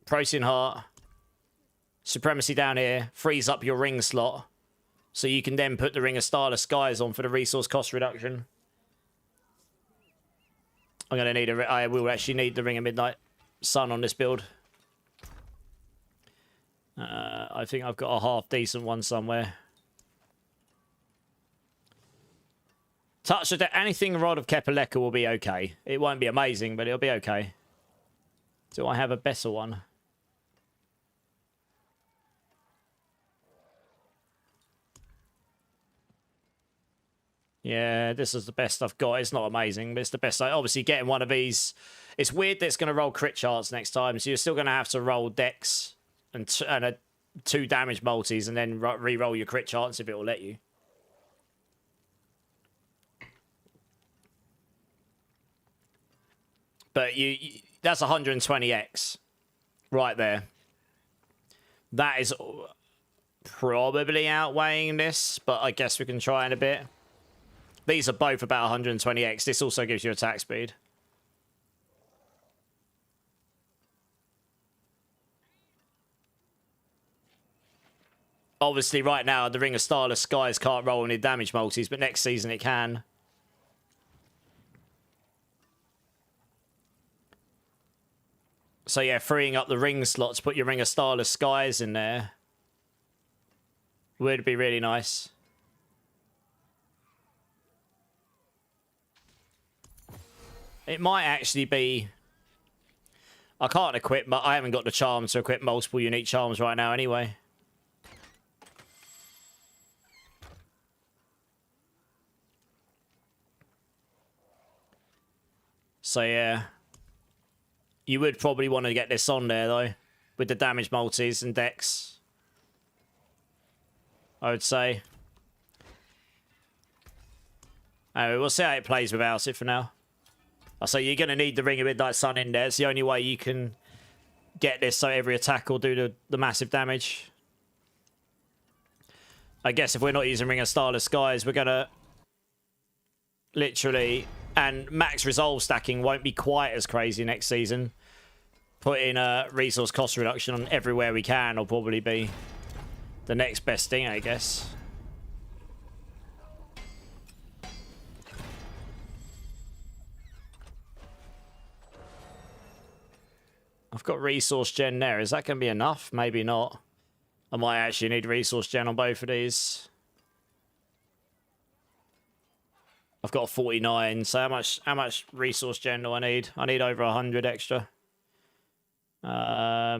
Protean Heart. Supremacy down here. Frees up your ring slot. So you can then put the Ring of Starless Skies on for the resource cost reduction. I'm going to need I will actually need the Ring of Midnight Sun on this build. I think I've got a half decent one somewhere. Touch of anything Rod of Kepaleka will be okay. It won't be amazing, but it'll be okay. Do I have a better one? Yeah, this is the best I've got. It's not amazing, but it's the best. Obviously, getting one of these... It's weird that it's going to roll crit charts next time, so you're still going to have to roll Dex and 2 damage multis and then re-roll your crit charts if it will let you. But that's 120x right there. That is probably outweighing this, but I guess we can try in a bit. These are both about 120x. This also gives you attack speed. Obviously, right now, the Ring of Starless Skies can't roll any damage multis, but next season it can. So yeah, freeing up the ring slots, put your Ring of Starless Skies in there. Would be really nice. It might actually be... I can't equip, but I haven't got the charm to equip multiple unique charms right now anyway. So yeah. You would probably want to get this on there, though. With the damage multis and dex. I would say. Anyway, we'll see how it plays without it for now. So you're going to need the Ring of Midnight Sun in there. It's the only way you can get this so every attack will do the massive damage. I guess if we're not using Ring of Starless Skies, we're going to literally... And max resolve stacking won't be quite as crazy next season. Putting a resource cost reduction on everywhere we can will probably be the next best thing, I guess. I've got resource gen there. Is that going to be enough? Maybe not. I might actually need resource gen on both of these. I've got a 49, so how much resource gen do I need? I need over 100 extra. Yeah,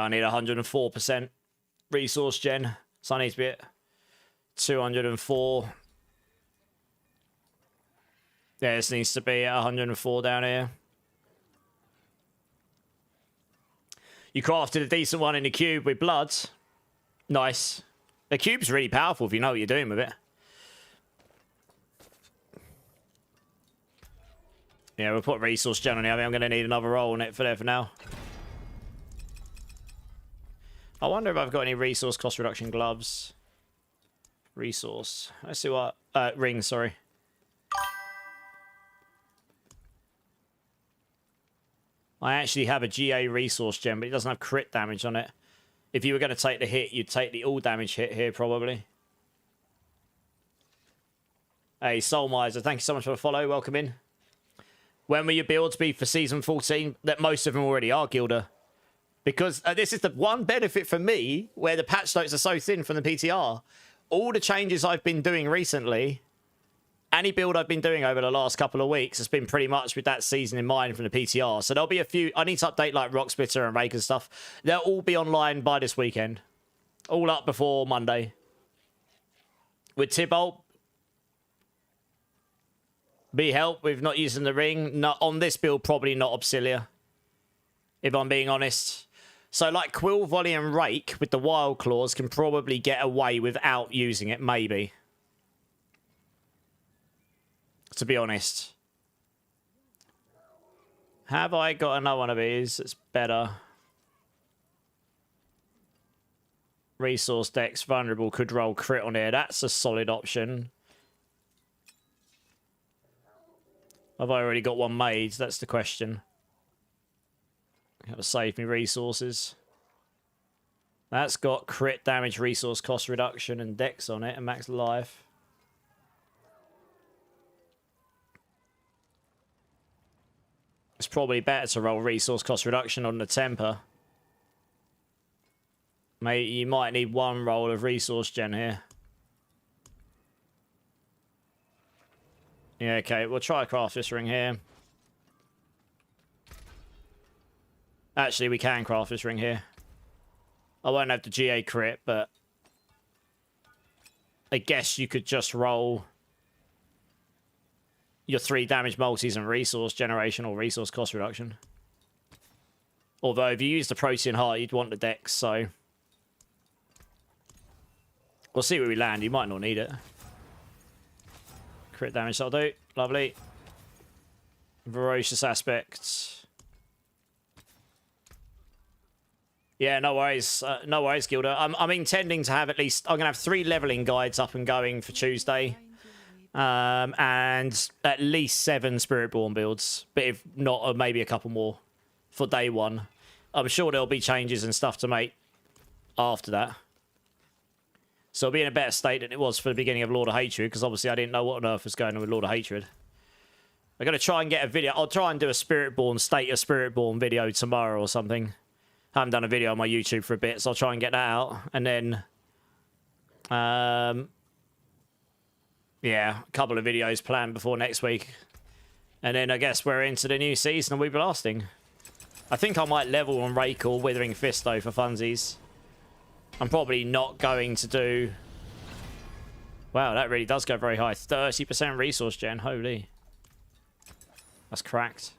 I need 104% resource gen. So I need to be at 204. Yeah, this needs to be at 104 down here. You crafted a decent one in the cube with blood. Nice. The cube's really powerful if you know what you're doing with it. Yeah, we'll put resource gen on here. I mean, I'm going to need another roll on it for now. I wonder if I've got any resource cost reduction gloves. Resource. Let's see what... rings, sorry. I actually have a GA resource gem, but it doesn't have crit damage on it. If you were going to take the hit, you'd take the all damage hit here, probably. Hey, Soul Miser, thank you so much for the follow. Welcome in. When will your builds be for Season 14? That most of them already are, Gilda. Because this is the one benefit for me where the patch notes are so thin from the PTR. All the changes I've been doing recently, any build I've been doing over the last couple of weeks has been pretty much with that season in mind from the PTR. So there'll be a few... I need to update like Rock Splitter and Rake and stuff. They'll all be online by this weekend. All up before Monday. With Tybalt, be help with not using the ring. Not on this build, probably not Obsilia. If I'm being honest. So like Quill Volley and Rake with the Wild Claws can probably get away without using it, maybe. To be honest. Have I got another one of these that's better? Resource Dex, Vulnerable, could roll crit on here. That's a solid option. Have I already got one made? That's the question. Have to save me resources. That's got crit damage, resource cost reduction, and dex on it, and max life. It's probably better to roll resource cost reduction on the temper. Mate, you might need one roll of resource gen here. Yeah, okay, we'll try craft this ring here. Actually, we can craft this ring here. I won't have the GA crit, but I guess you could just roll your 3 damage multis and resource generation or resource cost reduction. Although, if you use the Protean Heart, you'd want the dex, so... We'll see where we land. You might not need it. Crit damage, that'll do. Lovely. Ferocious aspects. Yeah, no worries. No worries, Gilda. I'm intending to have at least... I'm going to have 3 leveling guides up and going for Tuesday. And at least 7 Spiritborn builds. But if not, maybe a couple more for day 1. I'm sure there'll be changes and stuff to make after that. So it'll be in a better state than it was for the beginning of Lord of Hatred, because obviously I didn't know what on earth was going on with Lord of Hatred. I'm going to try and get a video. I'll try and do a Spiritborn, State of Spiritborn video tomorrow or something. I haven't done a video on my YouTube for a bit, so I'll try and get that out. And then, yeah, a couple of videos planned before next week. And then I guess we're into the new season and we'll be blasting. I think I might level on Rake or Withering Fist, though, for funsies. I'm probably not going to do... Wow, that really does go very high. 30% resource gen, holy. That's cracked.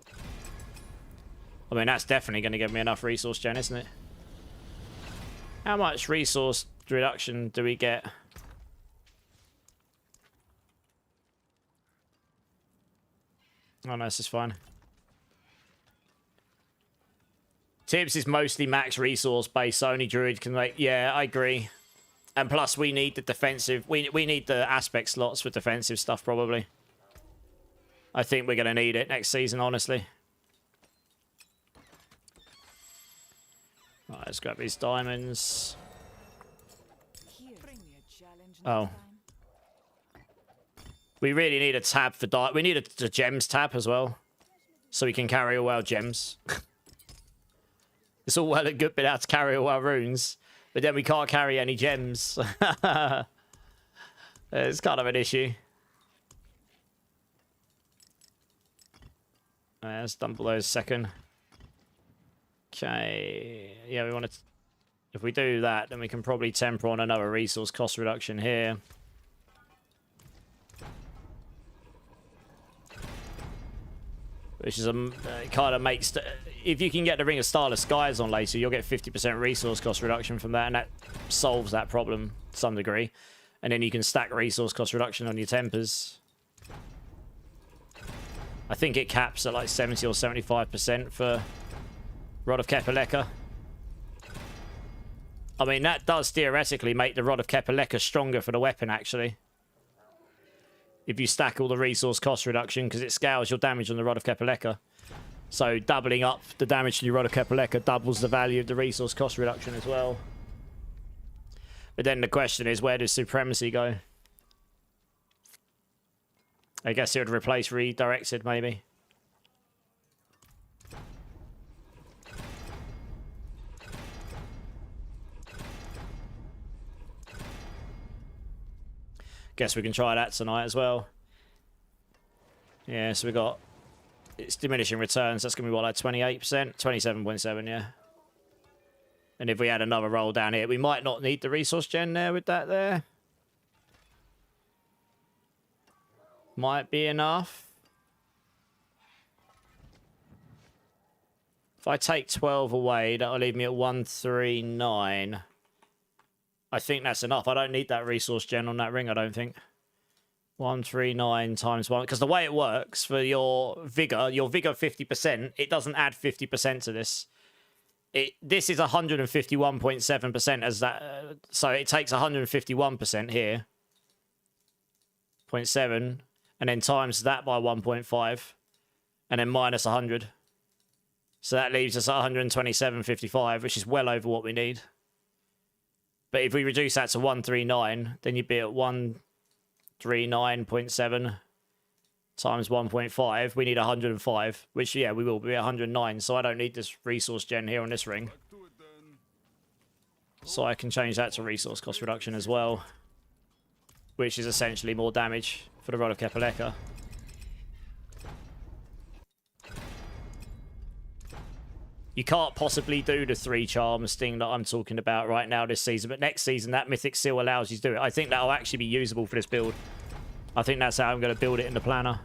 I mean, that's definitely going to give me enough resource gen, isn't it? How much resource reduction do we get? Oh, no, this is fine. Tibbs is mostly max resource based, so only Druid can make... Yeah, I agree. And plus, we need the defensive... We need the aspect slots for defensive stuff, probably. I think we're going to need it next season, honestly. Right, let's grab these diamonds. Oh. We really need a tab for... We need a gems tab as well. So we can carry all our gems. It's all well and good being able to carry all our runes, but then we can't carry any gems. It's kind of an issue. Let's dump those second. Okay. Yeah, we want to... If we do that, then we can probably temper on another resource cost reduction here. Which is it kind of makes... If you can get the Ring of Starless Skies on later, you'll get 50% resource cost reduction from that, and that solves that problem to some degree. And then you can stack resource cost reduction on your tempers. I think it caps at like 70 or 75% for Rod of Kepaleka. I mean, that does theoretically make the Rod of Kepaleka stronger for the weapon, actually. If you stack all the resource cost reduction, because it scales your damage on the Rod of Kepaleka. So doubling up the damage to your Rod of Kepaleka doubles the value of the resource cost reduction as well. But then the question is, where does Supremacy go? I guess it would replace Redirected, maybe. Guess we can try that tonight as well. Yeah, so we got... It's diminishing returns. That's going to be what, like 28%? 27.7, yeah. And if we had another roll down here, we might not need the resource gen there with that there. Might be enough. If I take 12 away, that'll leave me at 139. I think that's enough. I don't need that resource gen on that ring, I don't think. 139 times 1. Because the way it works for your vigor 50%, it doesn't add 50% to this. This is 151.7% as that. So it takes 151% here. 0.7. And then times that by 1.5. And then minus 100. So that leaves us at 127.55, which is well over what we need. But if we reduce that to 139, then you'd be at 139.7 times 1.5. We need 105, which, yeah, we will be 109. So I don't need this resource gen here on this ring. So I can change that to resource cost reduction as well, which is essentially more damage for the Rod of Kepaleka. You can't possibly do the 3 charms thing that I'm talking about right now this season, but next season that Mythic Seal allows you to do it. I think that'll actually be usable for this build. I think that's how I'm going to build it in the planner.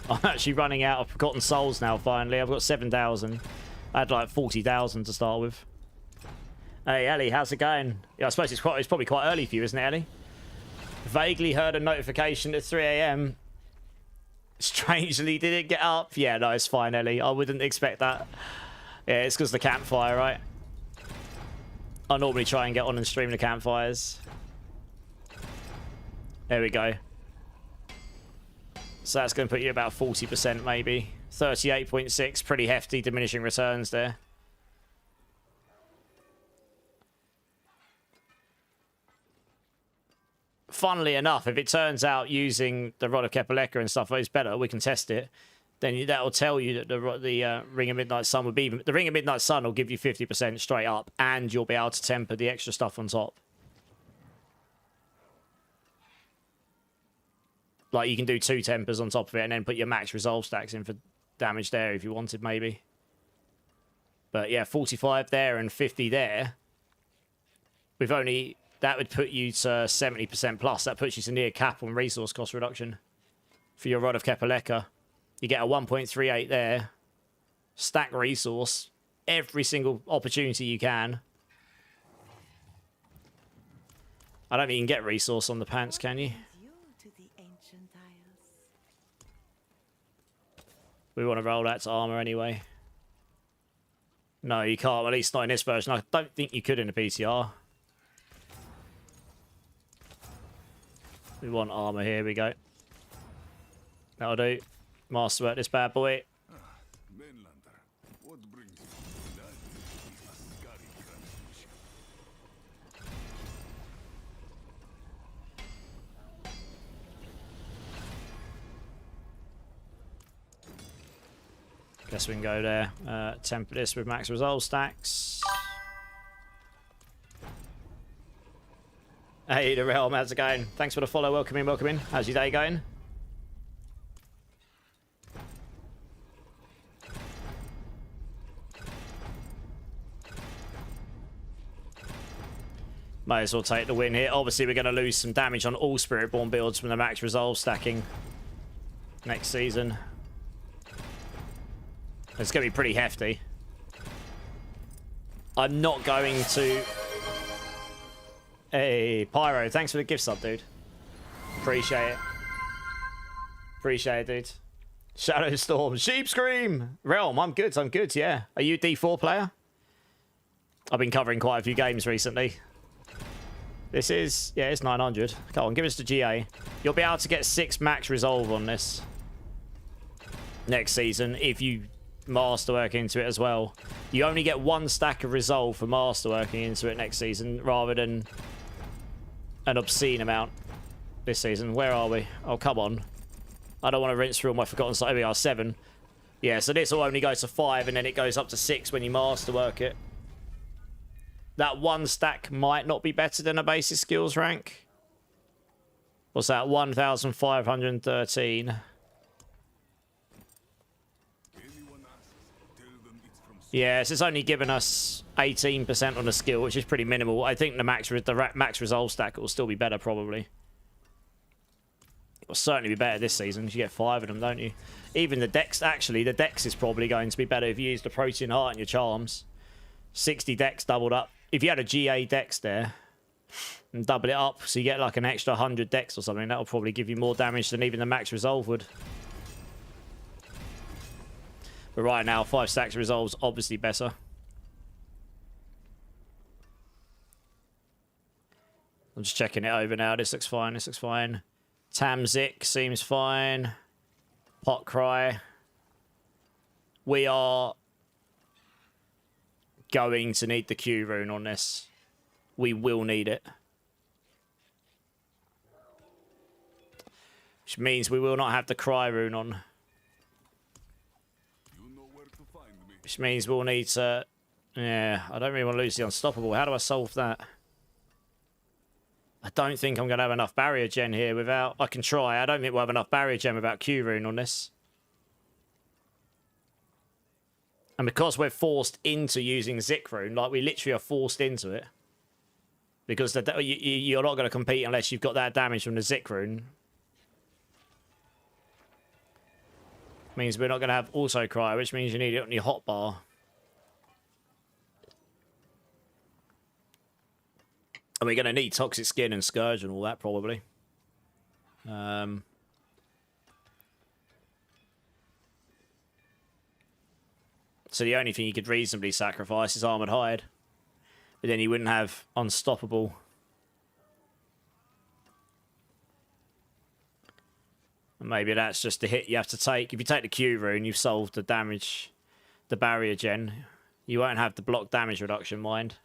I'm actually running out of Forgotten Souls now, finally. I've got 7,000. I had like 40,000 to start with. Hey, Ellie, how's it going? Yeah, I suppose it's probably quite early for you, isn't it, Ellie? Vaguely heard a notification at 3 AM. Strangely, did it get up? Yeah, no, it's fine, Ellie. I wouldn't expect that. Yeah, it's because the campfire, right? I normally try and get on and stream the campfires. There we go. So that's going to put you about 40% maybe. 38.6, pretty hefty diminishing returns there. Funnily enough, if it turns out using the Rod of Kepaleka and stuff is better, we can test it. Then that will tell you that the Ring of Midnight Sun will be... The Ring of Midnight Sun will give you 50% straight up, and you'll be able to temper the extra stuff on top. Like, you can do 2 tempers on top of it, and then put your max resolve stacks in for damage there if you wanted, maybe. But yeah, 45 there and 50 there. We've only... That would put you to 70% plus. That puts you to near cap on resource cost reduction for your Rod of Kepaleka. You get a 1.38 there. Stack resource. Every single opportunity you can. I don't think you can get resource on the pants, can you? We want to roll that to armor anyway. No, you can't. At least not in this version. I don't think you could in the PTR. We want armor. Here we go. That'll do. Masterwork this bad boy. Guess we can go there. Temper this with max resolve stacks. Hey, the Realm, how's it going? Thanks for the follow. Welcome in, welcome in. How's your day going? Might as well take the win here. Obviously, we're going to lose some damage on all Spiritborn builds from the max resolve stacking next season. It's going to be pretty hefty. I'm not going to... Hey, Pyro, thanks for the gift sub, dude. Appreciate it. Appreciate it, dude. Shadow Storm, Sheep Scream! Realm, I'm good, yeah. Are you a D4 player? I've been covering quite a few games recently. This is... Yeah, it's 900. Come on, give us the GA. You'll be able to get 6 max resolve on this next season if you masterwork into it as well. You only get 1 stack of resolve for masterworking into it next season rather than an obscene amount this season. Where are we? Oh, come on. I don't want to rinse through all my forgotten stuff. Here we are, 7. Yeah, so this will only go to 5 and then it goes up to 6 when you masterwork it. that 1 stack might not be better than a basic skills rank. What's that? 1,513. Yes, it's only given us 18% on the skill, which is pretty minimal. I think the max resolve stack will still be better, probably. It will certainly be better this season. You get 5 of them, don't you? Even the dex, actually, the dex is probably going to be better if you use the protein heart and your charms. 60 dex doubled up. If you had a GA dex there and double it up, so you get like an extra 100 dex or something, that'll probably give you more damage than even the max resolve would. But right now, 5 stacks resolves obviously better. I'm just checking it over now. This looks fine. This looks fine. Tamzik seems fine. Pot Cry. We are going to need the Q rune on this. We will need it. Which means we will not have the Cry rune on. Which means we'll need to... Yeah, I don't really want to lose the Unstoppable. How do I solve that? I don't think I'm going to have enough barrier gen here without... I can try. I don't think we'll have enough barrier gen without Q rune on this. And because we're forced into using Zik rune, like we literally are forced into it. Because you're not going to compete unless you've got that damage from the Zik rune. Means we're not going to have auto cry, which means you need it on your hotbar. And we're going to need toxic skin and scourge and all that probably. So the only thing you could reasonably sacrifice is armored hide, but then you wouldn't have unstoppable. And maybe that's just the hit you have to take. If you take the Q rune, you've solved the damage, the barrier gen. You won't have the block damage reduction, mind.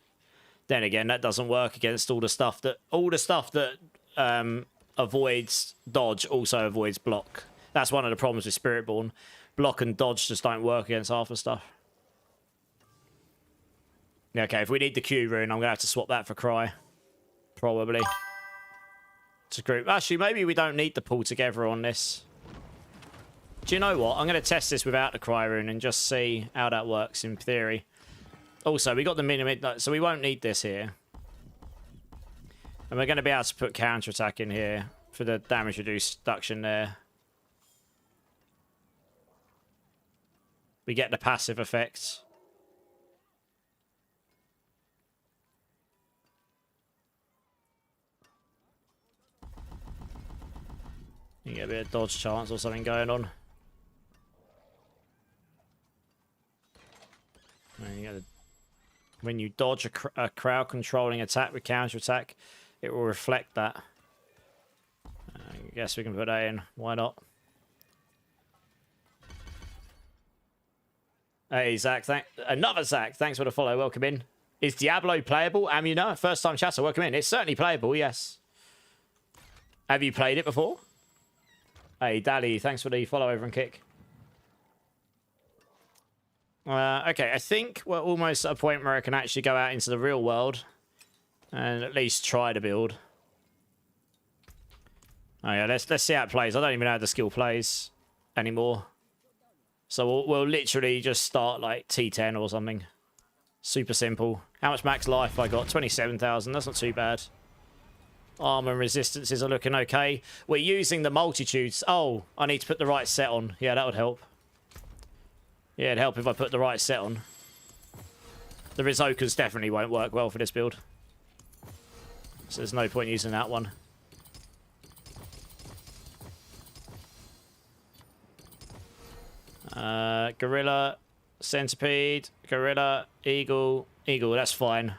Then again, that doesn't work against all the stuff that avoids dodge also avoids block. That's one of the problems with Spiritborn. Block and dodge just don't work against half the stuff. Yeah, okay, if we need the Q rune, I'm gonna have to swap that for Cry. Probably. To group. Actually, maybe we don't need the pull together on this. Do you know what? I'm going to test this without the Cry rune and just see how that works in theory. Also, we got the minimum, so we won't need this here. And we're going to be able to put counter attack in here for the damage reduction there. We get the passive effects. You get a bit of dodge chance or something going on. When you dodge a crowd controlling attack with counter attack, it will reflect that. I guess we can put that in. Why not? Hey, Zach. Another Zach. Thanks for the follow. Welcome in. Is Diablo playable? Amuna, first time chatter. Welcome in. It's certainly playable, yes. Have you played it before? Hey, Dally, thanks for the follow over and kick. Okay, I think we're almost at a point where I can actually go out into the real world and at least try to build. Oh yeah, let's see how it plays. I don't even know how the skill plays anymore. So we'll literally just start like T10 or something. Super simple. How much max life I got? 27,000. That's not too bad. Armor and resistances are looking okay. We're using the multitudes. Oh, I need to put the right set on. Yeah, that would help. Yeah, it'd help if I put the right set on. The Rizokas definitely won't work well for this build. So there's no point using that one. Gorilla, Centipede, Gorilla, Eagle, that's fine.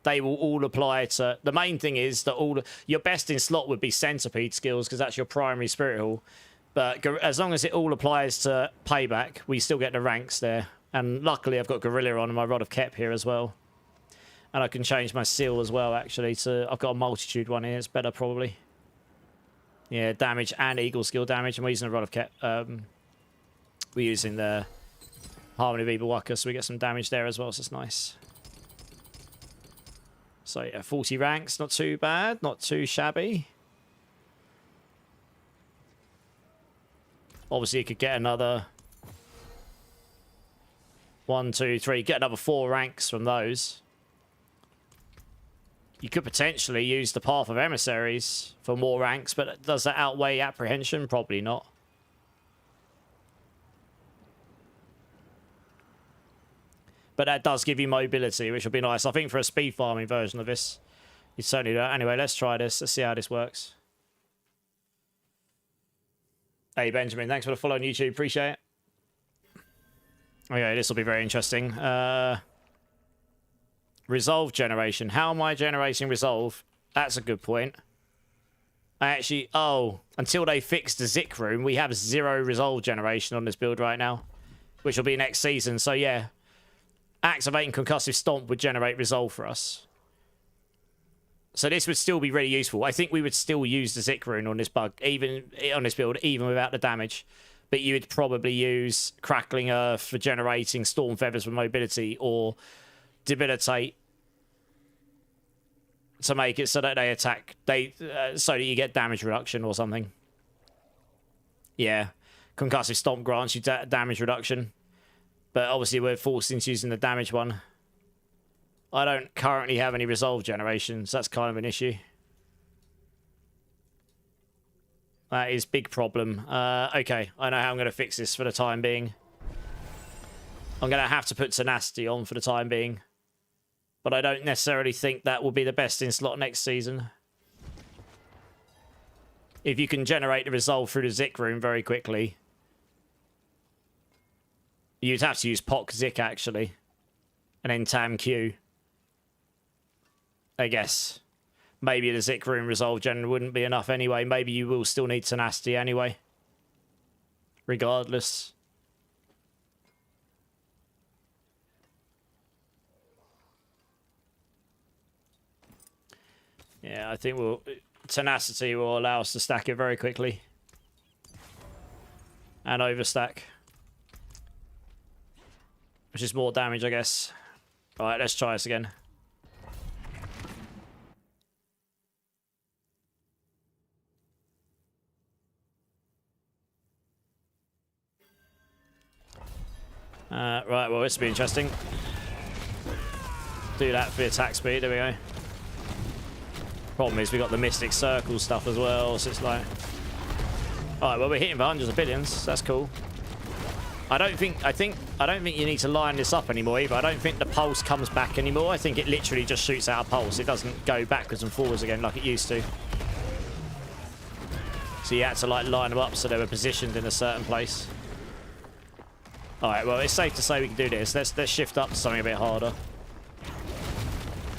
They will all apply to... The main thing is that your best in slot would be Centipede skills because that's your primary Spirit Hall. But as long as it all applies to Payback, we still get the ranks there. And luckily I've got Gorilla on my Rod of Kep here as well. And I can change my seal as well, actually. I've got a multitude one here. It's better, probably. Yeah, damage and Eagle skill damage. And we're using a Rod of Kep. We're using the Harmony of Evil Waka, so we get some damage there as well, so it's nice. So yeah, 40 ranks, not too bad, not too shabby. Obviously, you could get another 1, 2, 3, get another 4 ranks from those. You could potentially use the Path of Emissaries for more ranks, but does that outweigh Apprehension? Probably not. But that does give you mobility, which will be nice. I think for a speed farming version of this, you certainly do. Anyway, let's try this. Let's see how this works. Hey, Benjamin, thanks for the follow on YouTube. Appreciate it. Okay, this will be very interesting. Resolve generation. How am I generating resolve? That's a good point. I actually... Oh, until they fix the Zik room, we have 0 resolve generation on this build right now, which will be next season. So, yeah. Activating Concussive Stomp would generate resolve for us. So this would still be really useful. I think we would still use the Zik rune on this bug, even on this build, even without the damage. But you would probably use Crackling Earth for generating Storm Feathers for mobility, or Debilitate to make it so that they attack, so that you get damage reduction or something. Yeah, Concussive Stomp grants you damage reduction, but obviously we're forced into using the damage one. I don't currently have any resolve generations. That's kind of an issue. That is a big problem. Okay, I know how I'm going to fix this for the time being. I'm going to have to put Tenacity on for the time being. But I don't necessarily think that will be the best in slot next season. If you can generate the resolve through the Zik room very quickly, you'd have to use Poc Zik, actually. And then Tam Q. I guess. Maybe the Zik room resolve gen wouldn't be enough anyway. Maybe you will still need Tenacity anyway. Regardless. Yeah, I think Tenacity will allow us to stack it very quickly. And overstack. Which is more damage, I guess. Alright, let's try this again. Right, well, this will be interesting. Do that for the attack speed. There we go. Problem is, we got the Mystic Circle stuff as well, so it's like... Alright, well, we're hitting for hundreds of billions. That's cool. I don't think you need to line this up anymore either. I don't think the pulse comes back anymore. I think it literally just shoots out a pulse. It doesn't go backwards and forwards again like it used to. So you had to like line them up so they were positioned in a certain place. Alright, well, it's safe to say we can do this. Let's shift up to something a bit harder.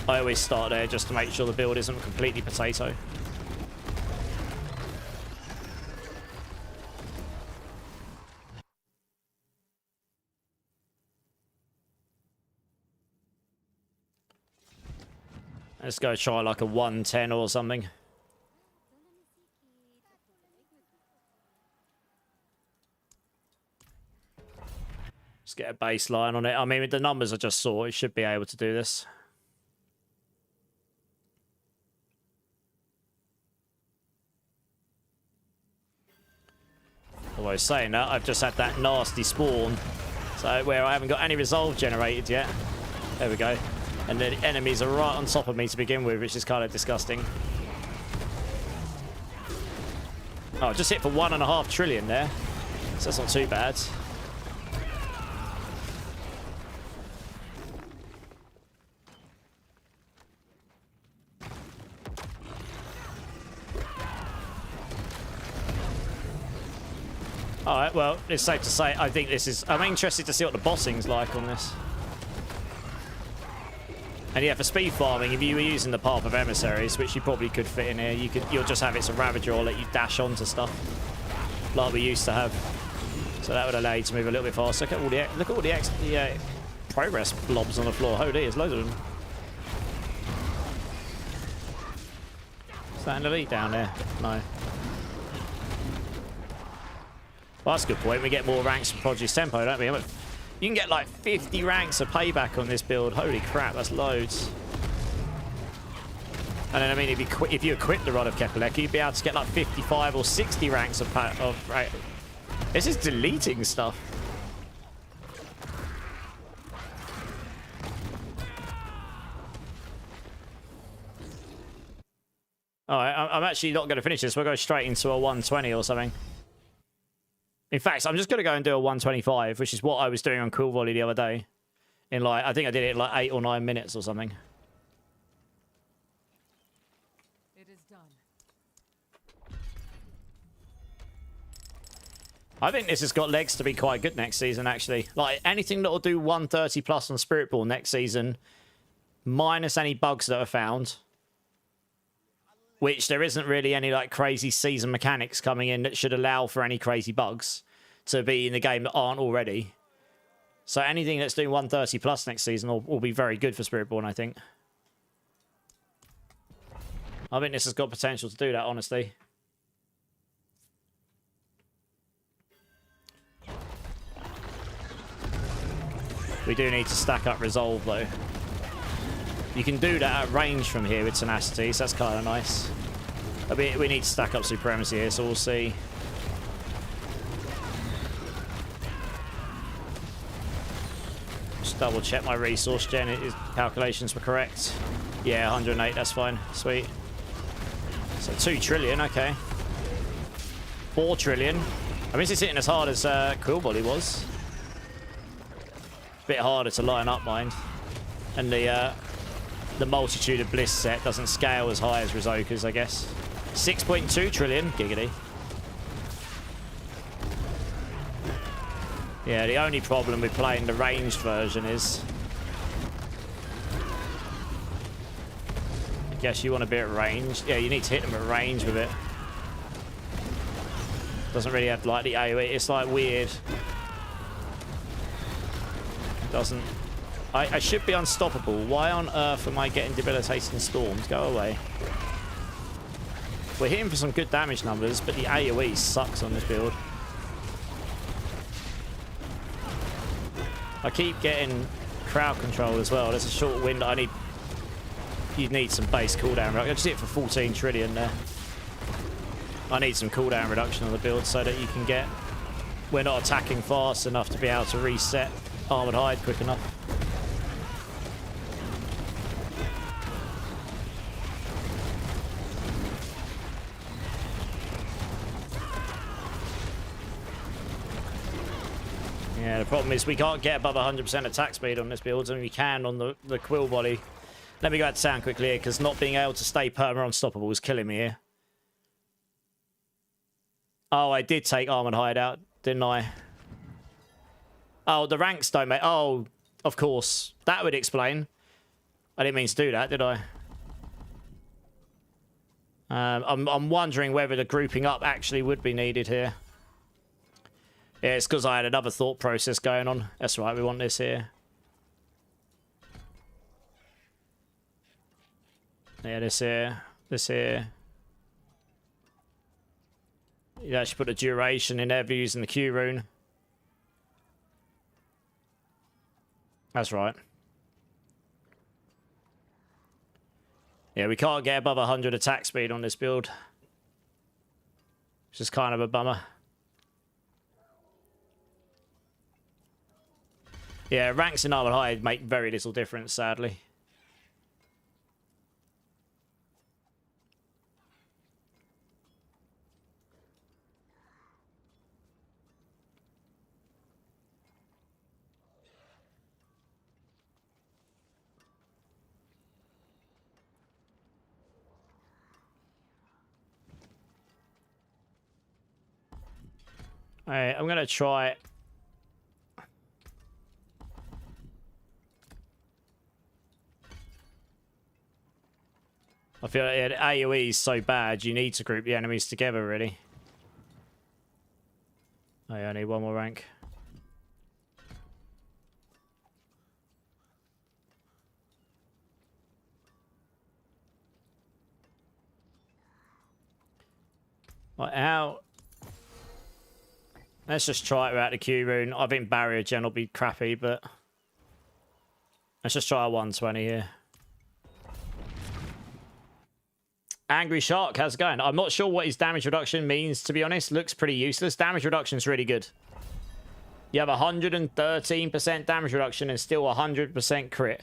I always start there just to make sure the build isn't completely potato. Let's go try like a 110 or something. Let's get a baseline on it. I mean, with the numbers I just saw, it should be able to do this. Although saying that, I've just had that nasty spawn. So where I haven't got any resolve generated yet. There we go. And the enemies are right on top of me to begin with, which is kind of disgusting. Oh, just hit for 1.5 trillion there. So that's not too bad. Alright, well, it's safe to say, I think this is... I'm interested to see what the bossing's like on this. And yeah, for speed farming, if you were using the Path of Emissaries, which you probably could fit in here, you'll just have it as a Ravager or let you dash onto stuff. Like we used to have. So that would allow you to move a little bit faster. Look at all the progress blobs on the floor. Holy, there's loads of them. Is that an elite down there? No. Well, that's a good point. We get more ranks from Produce Tempo, don't we? You can get like 50 ranks of payback on this build. Holy crap, that's loads. And then, I mean, if you equip the Rod of Kepalek, you'd be able to get like 55 or 60 ranks of right. This is deleting stuff. Alright, I'm actually not going to finish this. We'll go straight into a 120 or something. In fact, I'm just going to go and do a 125, which is what I was doing on Quill Volley the other day. In like, I think I did it in like 8 or 9 minutes or something. It is done. I think this has got legs to be quite good next season, actually. Like, anything that will do 130 plus on Spiritborn next season, minus any bugs that are found, which there isn't really any, like, crazy season mechanics coming in that should allow for any crazy bugs to be in the game that aren't already. So anything that's doing 130 plus next season will be very good for Spiritborn, I think. I think this has got potential to do that, honestly. We do need to stack up Resolve, though. You can do that at range from here with Tenacity, so that's kind of nice. We need to stack up Supremacy here, so we'll see. Just double check my resource gen. His calculations were correct. Yeah, 108, that's fine. Sweet. So 2 trillion, okay. 4 trillion. I mean, it's hitting as hard as Quill Volley was. Bit harder to line up, mind. And the Multitude of Bliss set doesn't scale as high as Rizoka's, I guess. 6.2 trillion, giggity. Yeah, the only problem with playing the ranged version is, I guess you want to be at range. Yeah, you need to hit them at range with it. Doesn't really have like the AoE. It's like weird. Doesn't. I should be unstoppable. Why on earth am I getting debilitating storms? Go away. We're hitting for some good damage numbers, but the AoE sucks on this build. I keep getting crowd control as well. There's a short window. You'd need some base cooldown. I just hit it for 14 trillion there. I need some cooldown reduction on the build so that you can get... We're not attacking fast enough to be able to reset Armored Hide quick enough. Yeah, the problem is we can't get above 100% attack speed on this build, and we can on the Quill Volley. Let me go out to town quickly here, because not being able to stay perma unstoppable is killing me here. Oh, I did take Armored Hide out, didn't I? Oh, the ranks don't make... Oh, of course. That would explain. I didn't mean to do that, did I? I'm wondering whether the grouping up actually would be needed here. Yeah, it's because I had another thought process going on. That's right, we want this here. Yeah, this here. This here. You actually put the duration in there for using the Q rune. That's right. Yeah, we can't get above 100 attack speed on this build. Which is kind of a bummer. Yeah, ranks in Armored Hide make very little difference, sadly. Alright, I'm going to try... I feel like AoE is so bad, you need to group the enemies together, really. I only need one more rank. Right, how... Let's just try it without the Q rune. I think barrier gen will be crappy, but... Let's just try a 120 here. Angry Shark, how's it going? I'm not sure what his damage reduction means, to be honest. Looks pretty useless. Damage reduction is really good. You have 113% damage reduction and still 100% crit.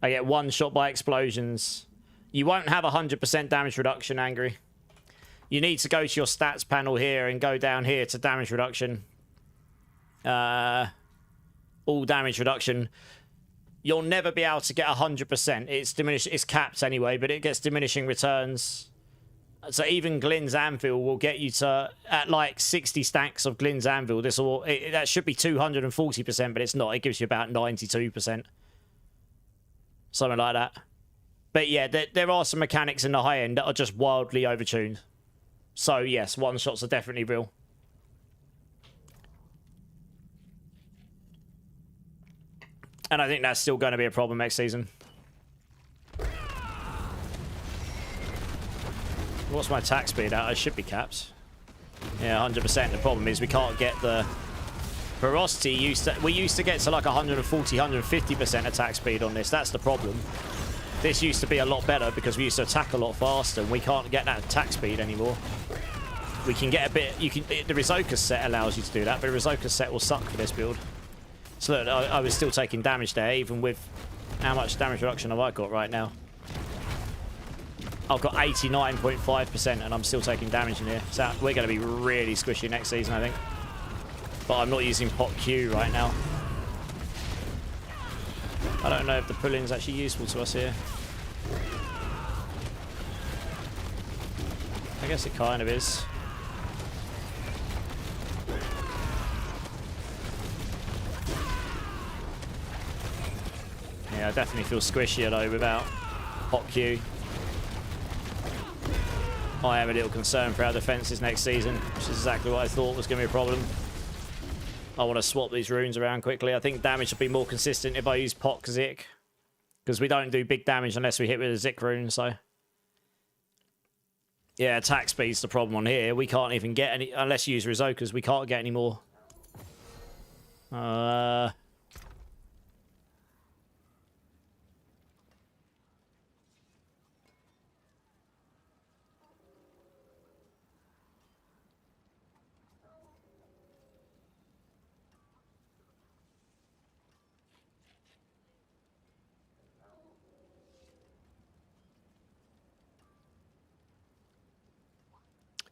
I get one shot by explosions. You won't have 100% damage reduction, Angry. You need to go to your stats panel here and go down here to damage reduction. All damage reduction. You'll never be able to get 100%. It's diminished. It's capped anyway, but it gets diminishing returns. So even Glynn's Anvil will get you to, at like 60 stacks of Glynn's Anvil, that should be 240%, but it's not. It gives you about 92%. Something like that. But yeah, there are some mechanics in the high end that are just wildly overtuned. So yes, one-shots are definitely real. And I think that's still going to be a problem next season. What's my attack speed at? I should be capped. Yeah, 100%. The problem is we can't get the ferocity. We used to get to like 140, 150% attack speed on this. That's the problem. This used to be a lot better because we used to attack a lot faster, and we can't get that attack speed anymore. We can get a bit... the Rizoka set allows you to do that, but the Rizoka set will suck for this build. So look, I was still taking damage there, even with how much damage reduction have I got right now. I've got 89.5% and I'm still taking damage in here. So we're going to be really squishy next season, I think. But I'm not using pot Q right now. I don't know if the pull-in is actually useful to us here. I guess it kind of is. Yeah, I definitely feel squishier though without pot Q. I am a little concerned for our defenses next season, which is exactly what I thought was going to be a problem. I want to swap these runes around quickly. I think damage will be more consistent if I use pot Zik, because we don't do big damage unless we hit with a Zik rune, so... Yeah, attack speed's the problem on here. We can't even get any... Unless you use Rizokas, we can't get any more.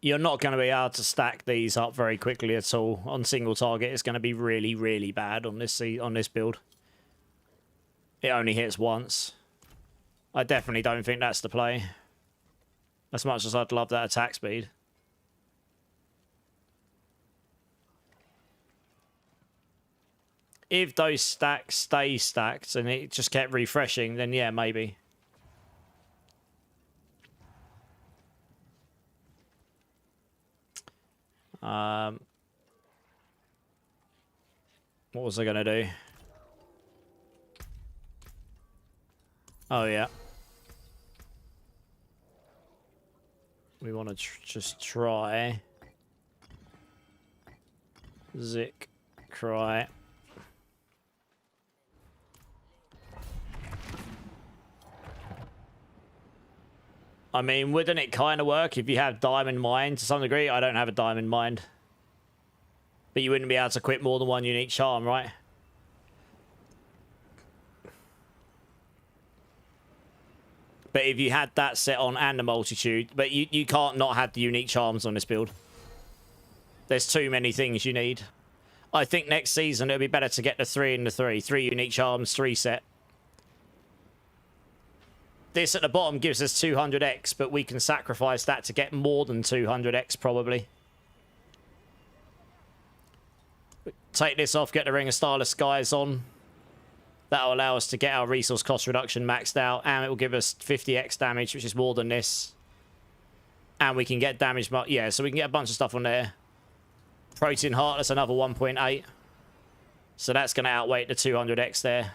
You're not going to be able to stack these up very quickly at all on single target. It's going to be really, really bad on this build. It only hits once. I definitely don't think that's the play. As much as I'd love that attack speed. If those stacks stay stacked and it just kept refreshing, then yeah, maybe. What was I gonna do? Oh yeah. We want to just try Zik Cry. I mean, wouldn't it kind of work if you have Diamond Mind to some degree? I don't have a Diamond Mind. But you wouldn't be able to equip more than one unique charm, right? But if you had that set on and the multitude, but you can't not have the unique charms on this build. There's too many things you need. I think next season it'll be better to get the 3 and the 3. 3 unique charms, 3 set. This at the bottom gives us 200x, but we can sacrifice that to get more than 200x probably. Take this off, get the Ring of Starless Skies on. That'll allow us to get our resource cost reduction maxed out, and it will give us 50x damage, which is more than this. And we can get damage, yeah, so we can get a bunch of stuff on there. Protein Heart, that's another 1.8. So that's going to outweigh the 200x there.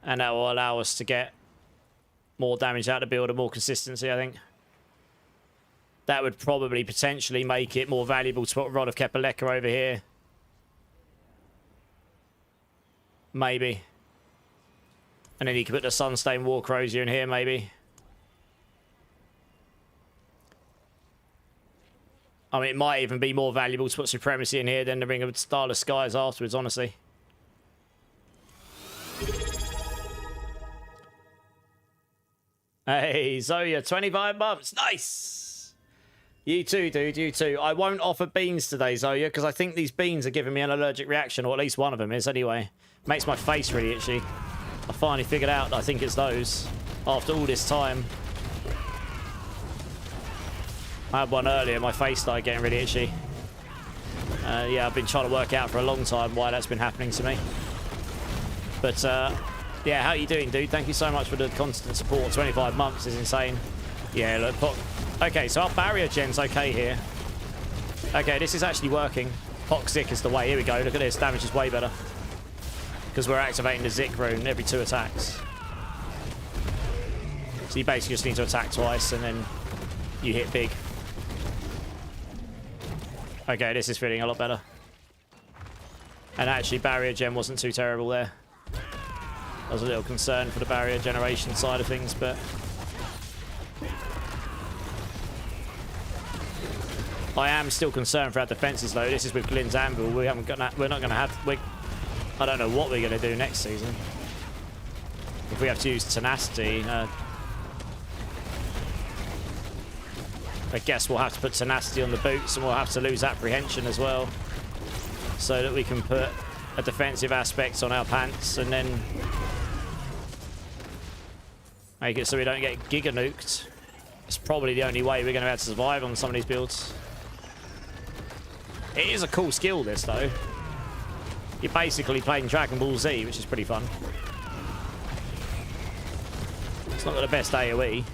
And that will allow us to get more damage out of the build and more consistency, I think. That would probably potentially make it more valuable to put Rod of Kepaleka over here. Maybe. And then you can put the Sunstained War Crozier in here, maybe. I mean, it might even be more valuable to put Supremacy in here than to bring a Starless Skies afterwards, honestly. Hey, Zoya, 25 months. Nice! You too, dude, you too. I won't offer beans today, Zoya, because I think these beans are giving me an allergic reaction, or at least one of them is, anyway. Makes my face really itchy. I finally figured out that I think it's those after all this time. I had one earlier, my face started getting really itchy. Yeah, I've been trying to work out for a long time why that's been happening to me. But, yeah, how you doing, dude? Thank you so much for the constant support. 25 months is insane. Yeah, look, okay, so our barrier gen's okay here. Okay, this is actually working. Toxic is the way. Here we go. Look at this. Damage is way better. Because we're activating the Zik rune every 2 attacks. So you basically just need to attack twice and then you hit big. Okay, this is feeling a lot better. And actually, barrier gen wasn't too terrible there. I was a little concerned for the barrier generation side of things, but... I am still concerned for our defenses, though. This is with Glynn's Anvil. We're not going to have... I don't know what we're going to do next season. If we have to use Tenacity... I guess we'll have to put Tenacity on the boots, and we'll have to lose Apprehension as well. So that we can put a defensive aspect on our pants, and then... make it so we don't get Giga Nuked. It's probably the only way we're going to be able to survive on some of these builds. It is a cool skill, this, though. You're basically playing Dragon Ball Z, which is pretty fun. It's not got the best AoE.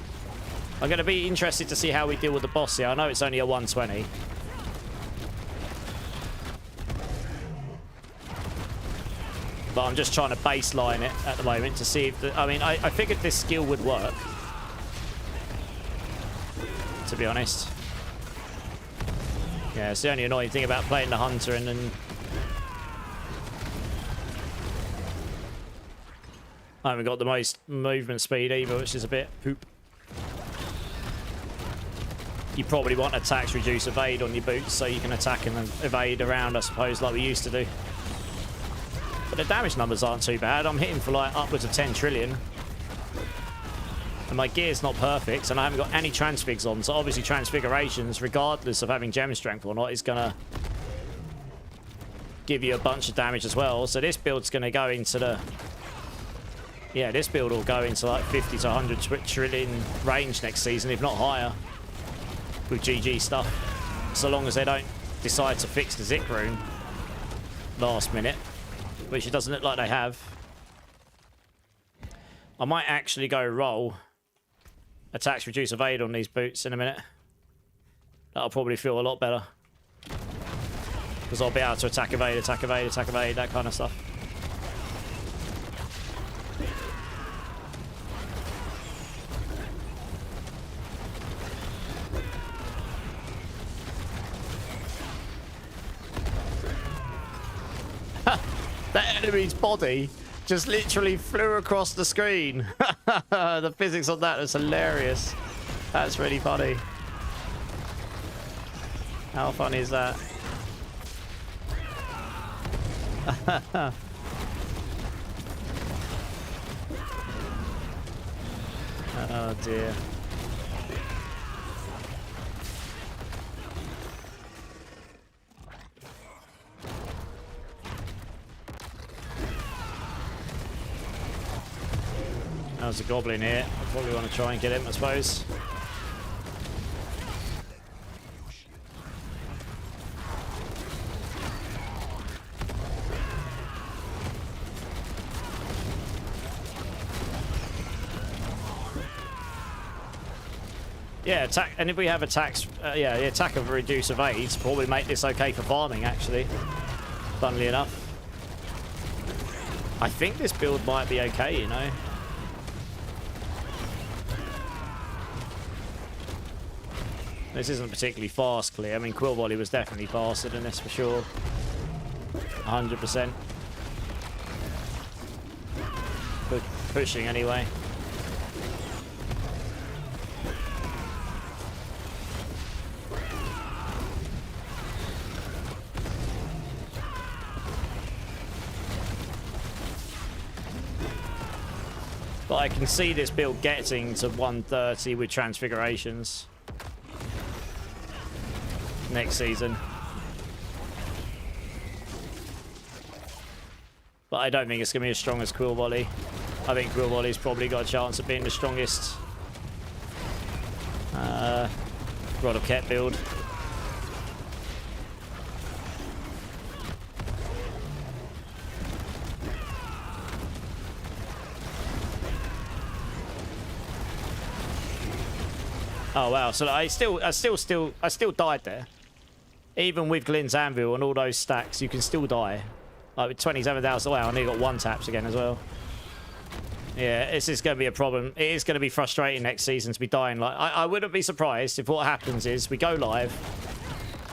I'm going to be interested to see how we deal with the boss here. I know it's only a 120. But I'm just trying to baseline it at the moment to see if... I mean, I figured this skill would work. To be honest. Yeah, it's the only annoying thing about playing the Hunter and then... I haven't got the most movement speed either, which is a bit poop. You probably want attacks, reduce, evade on your boots so you can attack and evade around, I suppose, like we used to do. But the damage numbers aren't too bad. I'm hitting for like upwards of 10 trillion. And my gear's not perfect, and I haven't got any transfigs on, so obviously transfigurations, regardless of having gem strength or not, is gonna give you a bunch of damage as well. So this build's gonna go into the... Yeah, this build will go into like 50 to 100 trillion range next season, if not higher. With GG stuff, so long as they don't decide to fix the Zik rune last minute, which it doesn't look like they have. I might actually go roll attacks, reduce, evade on these boots in a minute. That'll probably feel a lot better because I'll be able to attack, evade, attack, evade, attack, evade, that kind of stuff. That enemy's body just literally flew across the screen. The physics on that is hilarious. That's really funny. How funny is that? Oh dear. There's a goblin here. I probably want to try and get him, I suppose. Yeah, attack, and if we have attacks, yeah, the attack of reduce evades probably make this okay for farming, actually. Funnily enough. I think this build might be okay, you know. This isn't particularly fast clear. I mean, Quill Volley was definitely faster than this for sure. 100%. pushing anyway. But I can see this build getting to 130 with transfigurations next season. But I don't think it's going to be as strong as Quill Volley. I think Quill Volley's probably got a chance of being the strongest Rod of Ket build. Oh wow, so I still died there. Even with Glyn's Anvil and all those stacks, you can still die. Like with 27,000, wow, I only got 1 taps again as well. Yeah, this is going to be a problem. It is going to be frustrating next season to be dying. Like I wouldn't be surprised if what happens is we go live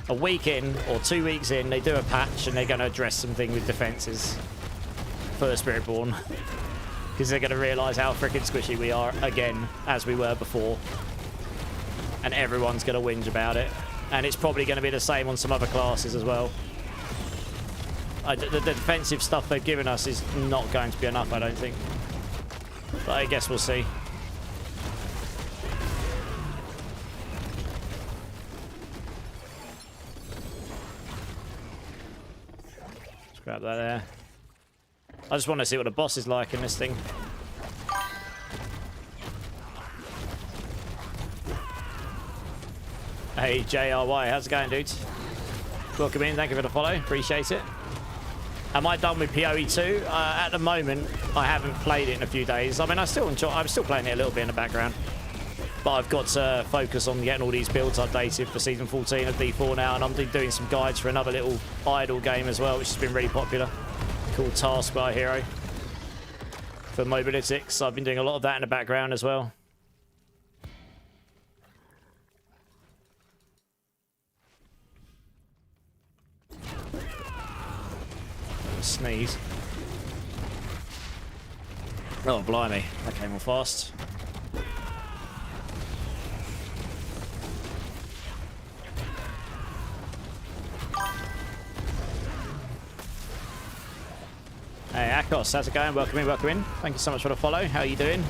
a week in or 2 weeks in, they do a patch and they're going to address something with defenses for the Spiritborn. Because they're going to realise how freaking squishy we are again, as we were before. And everyone's going to whinge about it. And it's probably going to be the same on some other classes as well. The defensive stuff they've given us is not going to be enough, I don't think. But I guess we'll see. Let's grab that there. I just want to see what the boss is like in this thing. Hey, JRY, how's it going, dudes? Welcome in, thank you for the follow, appreciate it. Am I done with PoE 2? At the moment, I haven't played it in a few days. I mean, I'm still playing it a little bit in the background. But I've got to focus on getting all these builds updated for Season 14 of D4 now, and I'm doing some guides for another little idle game as well, which has been really popular, called Task by Hero for Mobilitix. I've been doing a lot of that in the background as well. Sneeze. Oh, blimey. That came on fast. Hey, Akos, how's it going? Welcome in, welcome in. Thank you so much for the follow. How are you doing?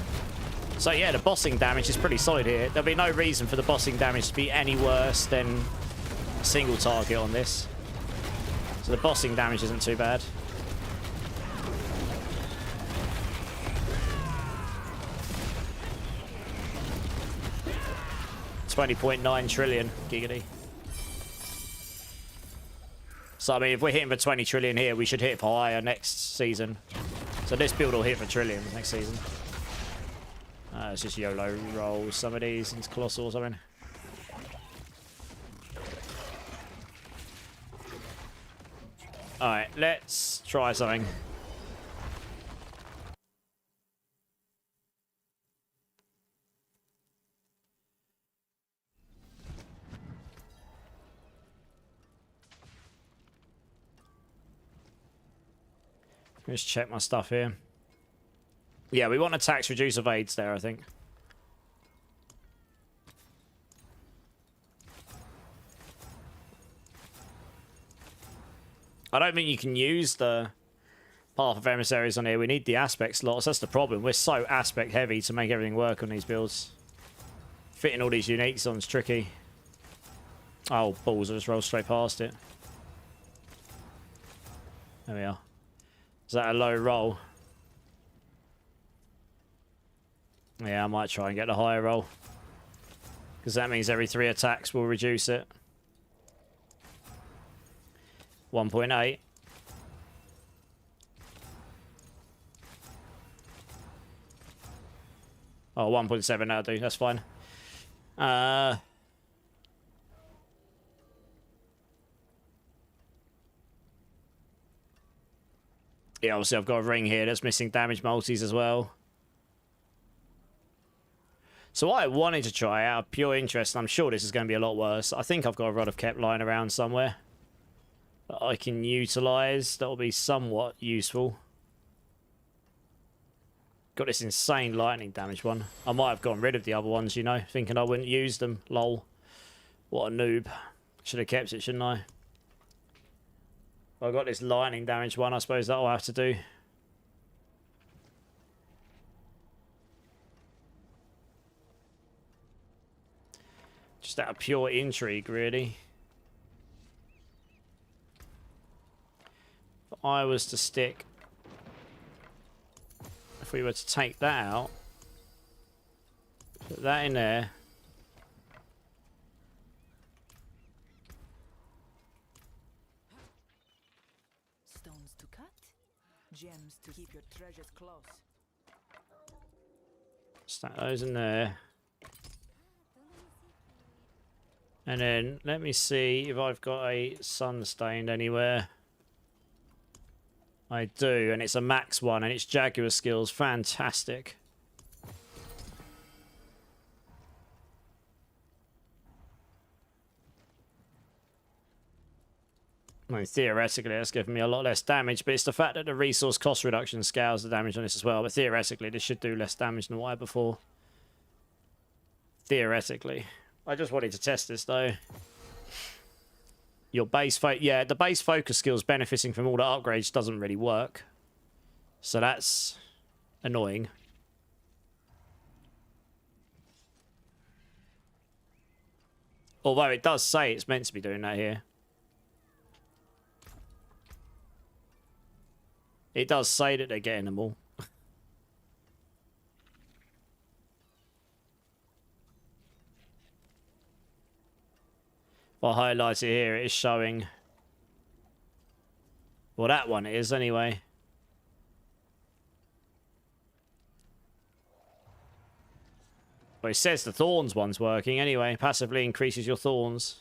So, yeah, the bossing damage is pretty solid here. There'll be no reason for the bossing damage to be any worse than single target on this. So the bossing damage isn't too bad. 20.9 trillion giggity. So I mean, if we're hitting for 20 trillion here, we should hit for higher next season. So this build will hit for trillions next season. It's just YOLO roll some of these into Colossal or something. Alright, let's try something. Let's check my stuff here. Yeah, we want a tax reduce evades there, I think. I don't think you can use the Path of Emissaries on here. We need the aspect slots. That's the problem. We're so aspect heavy to make everything work on these builds. Fitting all these uniques on is tricky. Oh, balls. I just rolled straight past it. There we are. Is that a low roll? Yeah, I might try and get the higher roll. Because that means every 3 attacks will reduce it. 1.8. Oh, 1.7 that'll do. That's fine. Yeah, obviously I've got a ring here that's missing damage multis as well. So what I wanted to try out of pure interest, and I'm sure this is going to be a lot worse, I think I've got a Rod of Ket lying around somewhere that I can utilise. That'll be somewhat useful. Got this insane lightning damage one. I might have gotten rid of the other ones, you know, thinking I wouldn't use them. Lol. What a noob. Should have kept it, shouldn't I? Well, I got this lightning damage one. I suppose that'll have to do. Just out of pure intrigue, really. If I was to stick... If we were to take that out, put that in there. Stones to cut, gems to keep your treasures close. Stack those in there. And then let me see if I've got a sun stained anywhere. I do, and it's a max one, and it's Jaguar skills. Fantastic. I mean, theoretically, that's given me a lot less damage, but it's the fact that the resource cost reduction scales the damage on this as well. But theoretically, this should do less damage than what I had before. Theoretically. I just wanted to test this, though. Your base yeah, the base focus skills benefiting from all the upgrades doesn't really work. So that's annoying. Although it does say it's meant to be doing that here. It does say that they're getting them all. If I highlight it here, it is showing... Well, that one is anyway. Well, it says the thorns one's working anyway. Passively increases your thorns.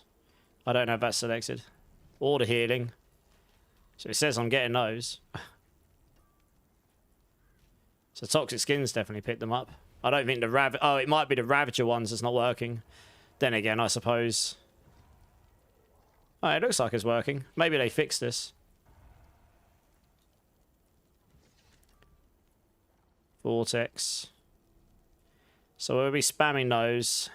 I don't know if that's selected. Or the healing. So it says I'm getting those. So Toxic Skins definitely picked them up. I don't think the oh, it might be the Ravager ones that's not working. Then again, I suppose... Oh, it looks like it's working. Maybe they fixed this. Vortex. So we'll be spamming those.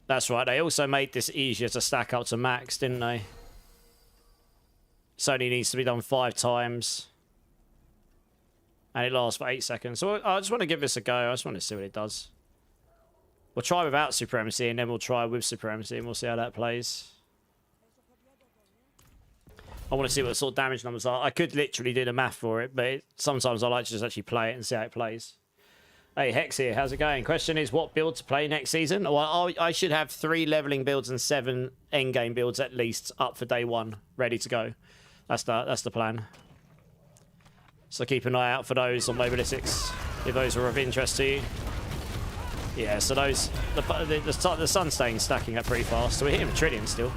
That's right. They also made this easier to stack up to max, didn't they? It only needs to be done 5 times. And it lasts for 8 seconds. So I just want to give this a go. I just want to see what it does. We'll try without Supremacy, and then we'll try with Supremacy, and we'll see how that plays. I want to see what sort of damage numbers are. I could literally do the math for it, but sometimes I like to just actually play it and see how it plays. Hey, Hex here. How's it going? Question is, what build to play next season? Well, I should have 3 leveling builds and 7 endgame builds at least up for day 1, ready to go. That's the plan. So keep an eye out for those on Mobilitics, if those are of interest to you. Yeah, so those... The sun staying stacking up pretty fast, so we're hitting a trillion still.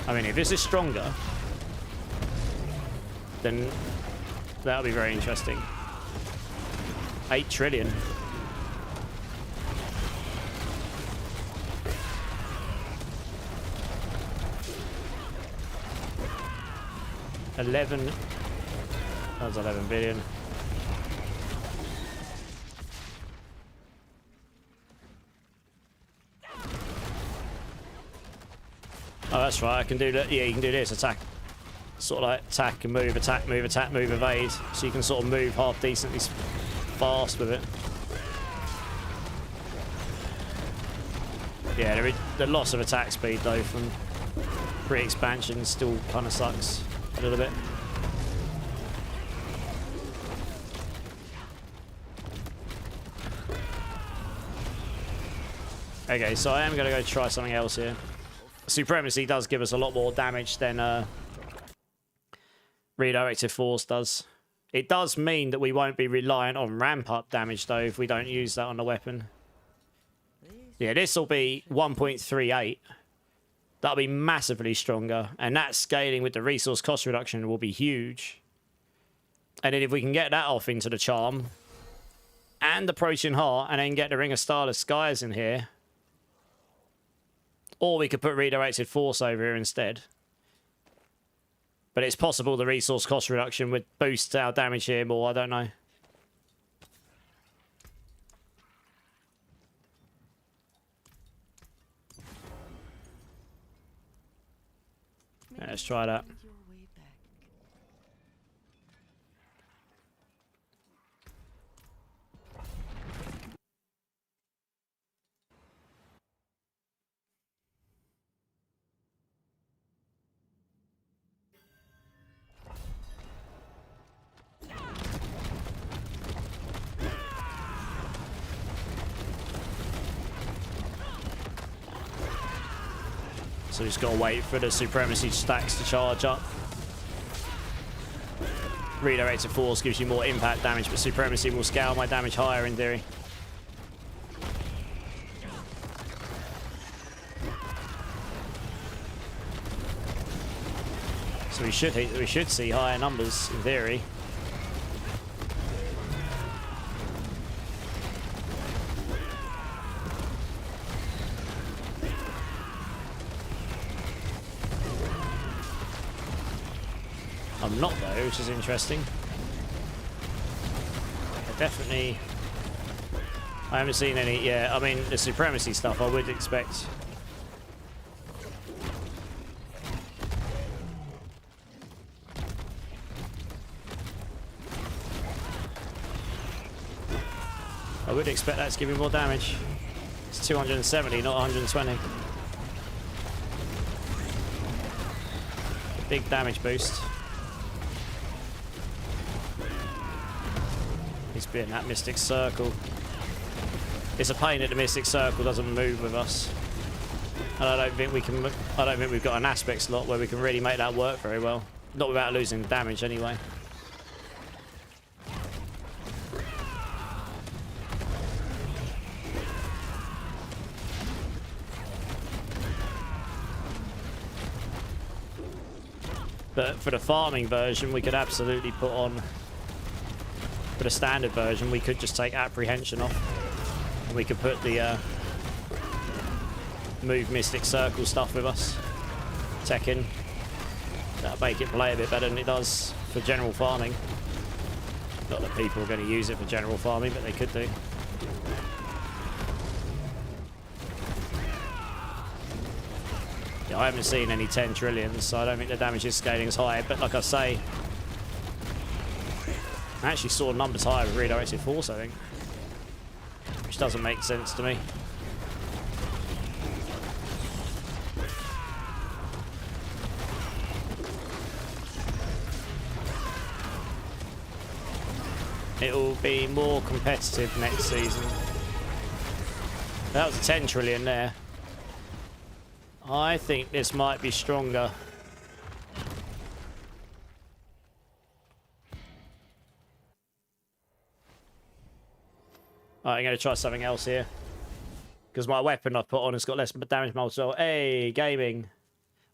I mean, if this is stronger, then that'll be very interesting. 8 trillion. That was 11 billion. Oh, that's right. I can do that. Yeah, you can do this. Attack. Sort of like attack and move, attack, move, attack, move, evade. So you can sort of move half decently fast with it. Yeah, the loss of attack speed, though, from pre-expansion still kind of sucks a little bit. Okay, so I am going to go try something else here. Supremacy does give us a lot more damage than Redirected Force does. It does mean that we won't be reliant on ramp-up damage, though, if we don't use that on the weapon. Yeah, this will be 1.38. That'll be massively stronger, and that scaling with the resource cost reduction will be huge. And then if we can get that off into the Charm, and the Approaching Heart, and then get the Ring of Starless Skies in here, or we could put Redirected Force over here instead. But it's possible the resource cost reduction would boost our damage here more. I don't know. Yeah, let's try that. So just gotta wait for the supremacy stacks to charge up. Redirected force gives you more impact damage, but supremacy will scale my damage higher in theory. So we should see higher numbers in theory. I'm not though, which is interesting. Definitely, I haven't seen any. Yeah, I mean the supremacy stuff I would expect. I would expect that to give me more damage. It's 270, not 120. Big damage boost. He's been in that Mystic Circle. It's a pain that the Mystic Circle doesn't move with us. And I don't think we've got an aspect slot where we can really make that work very well. Not without losing damage anyway. But for the farming version, we could absolutely put on... For the standard version, we could just take apprehension off. And we could put the move Mystic Circle stuff with us. Tech in. That'll make it play a bit better than it does for general farming. Not that people are going to use it for general farming, but they could do. Yeah, I haven't seen any 10 trillions, so I don't think the damage is scaling as high. But like I say, I actually saw numbers higher with redirected force, I think. Which doesn't make sense to me. It will be more competitive next season. That was a 10 trillion there. I think this might be stronger. Alright, I'm going to try something else here. Because my weapon I've put on has got less damage multiple. Hey, gaming.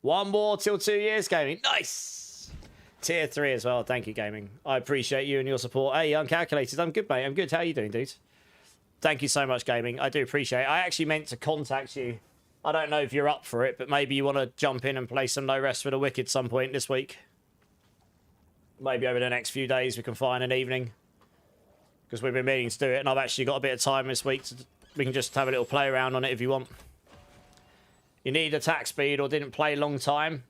One more till 2 years, gaming. Nice! Tier 3 as well. Thank you, gaming. I appreciate you and your support. Hey, Uncalculated. I'm good, mate. I'm good. How are you doing, dude? Thank you so much, gaming. I do appreciate it. I actually meant to contact you. I don't know if you're up for it, but maybe you want to jump in and play some No Rest for the Wicked some point this week. Maybe over the next few days we can find an evening. Because we've been meaning to do it, and I've actually got a bit of time this week. We can just have a little play around on it if you want. You need attack speed or didn't play a long time.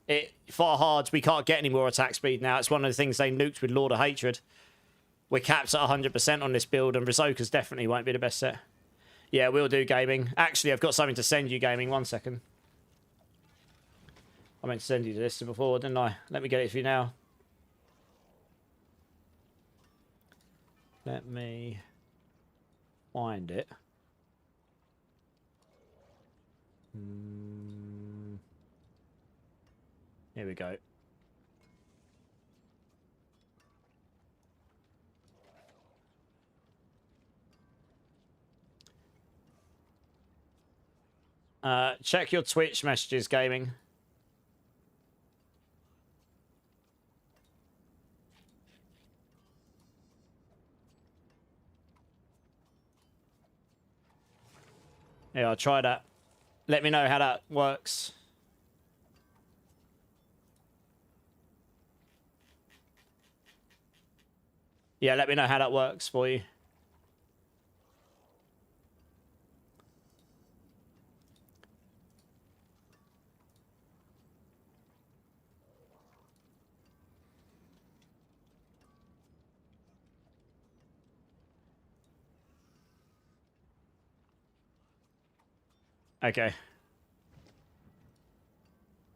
Far hard, we can't get any more attack speed now. It's one of the things they nuked with Lord of Hatred. We're capped at 100% on this build, and Rizoka's definitely won't be the best set. Yeah, we'll do, gaming. Actually, I've got something to send you, gaming. 1 second. I meant to send you this before, didn't I? Let me get it for you now. Let me find it. Here we go. Check your Twitch messages, gaming. Yeah, I'll try that. Let me know how that works. Yeah, let me know how that works for you. Okay.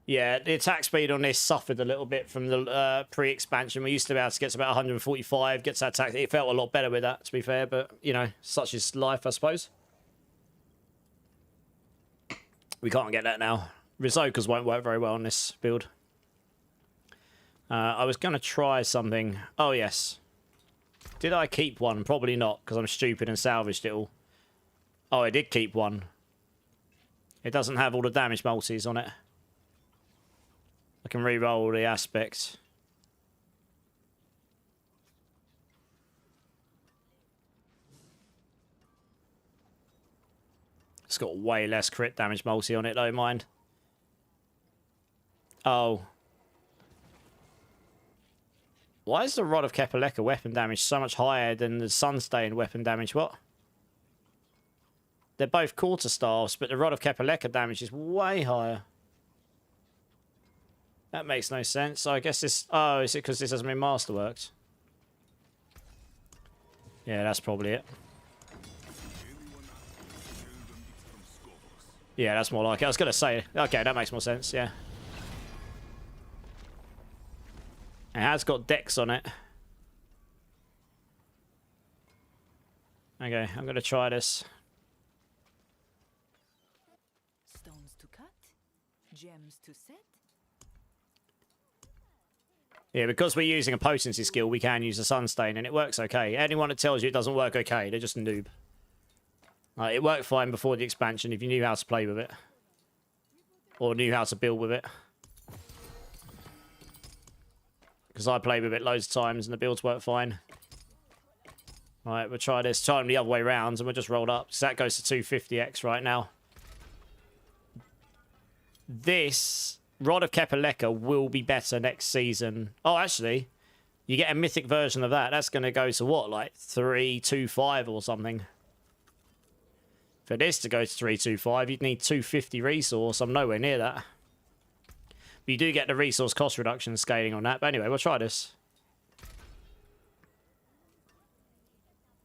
Yeah, the attack speed on this suffered a little bit from the pre-expansion. We used to be able to get to about 145, get to attack. It felt a lot better with that, to be fair, but, you know, such is life, I suppose. We can't get that now. Rizokas won't work very well on this build. I was going to try something. Oh, yes. Did I keep one? Probably not, because I'm stupid and salvaged it all. Oh, I did keep one. It doesn't have all the damage multis on it. I can re-roll all the aspects. It's got way less crit damage multi on it, though, mind. Oh. Why is the Rod of Kepaleka weapon damage so much higher than the Sunstain weapon damage? What? They're both quarterstaffs, but the Rod of Kepaleka damage is way higher. That makes no sense. So I guess this... Oh, is it because this hasn't been masterworked? Yeah, that's probably it. Yeah, that's more like it. I was going to say... Okay, that makes more sense, yeah. It has got dex on it. Okay, I'm going to try this. Stones to cut, gems to set. Yeah, because we're using a potency skill, we can use a Sunstain, and it works okay. Anyone that tells you it doesn't work okay, they're just a noob. It worked fine before the expansion if you knew how to play with it. Or knew how to build with it. Because I played with it loads of times, and the builds work fine. Alright, we'll try this. Try them the other way round, and we'll just roll up. So that goes to 250x right now. This... Rod of Kepaleka will be better next season. Oh, actually, you get a mythic version of that. That's going to go to what, like 325 or something. For this to go to 325, you'd need 250 resource. I'm nowhere near that. But you do get the resource cost reduction scaling on that. But anyway, we'll try this.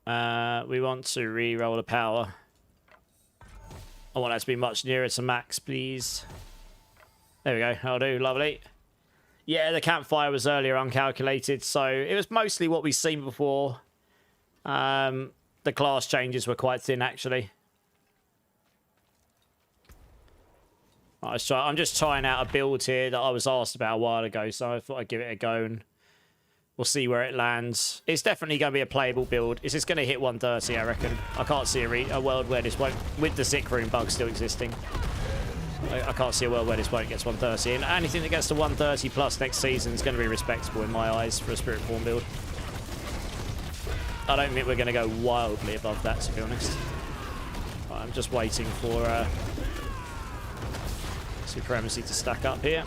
We want to re-roll the power. I want that to be much nearer to max, please. There we go. I'll do. Lovely. Yeah, the campfire was earlier uncalculated, so it was mostly what we've seen before. The class changes were quite thin, actually. Right, let's try. I'm just trying out a build here that I was asked about a while ago, so I thought I'd give it a go, and we'll see where it lands. It's definitely going to be a playable build. Is this going to hit 130, I reckon? I can't see a world where this won't, with the sick room bug still existing. I can't see a world where this won't get to 130, and anything that gets to 130 plus next season is going to be respectable in my eyes for a Spiritborn build. I don't think we're going to go wildly above that, to be honest. I'm just waiting for Supremacy to stack up here.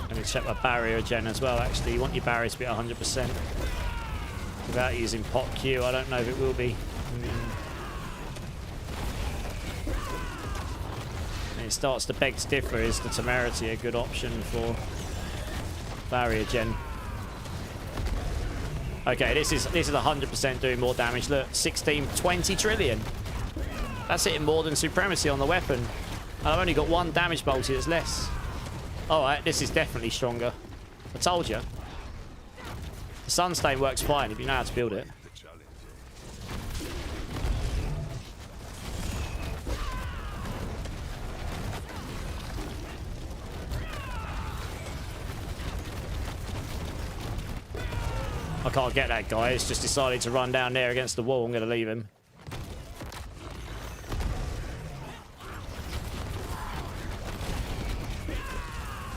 Let me check my barrier gen as well, actually. You want your barrier to be at 100%. Without using pot Q, I don't know if it will be. It starts to beg to differ. Is the Temerity a good option for barrier gen? Okay, this is 100% doing more damage. Look, 20 trillion. That's hitting more than Supremacy on the weapon. And I've only got one damage multi that's less. Alright, this is definitely stronger. I told you. The Sunstain works fine if you know how to build it. I can't get that guy. He's just decided to run down there against the wall. I'm going to leave him.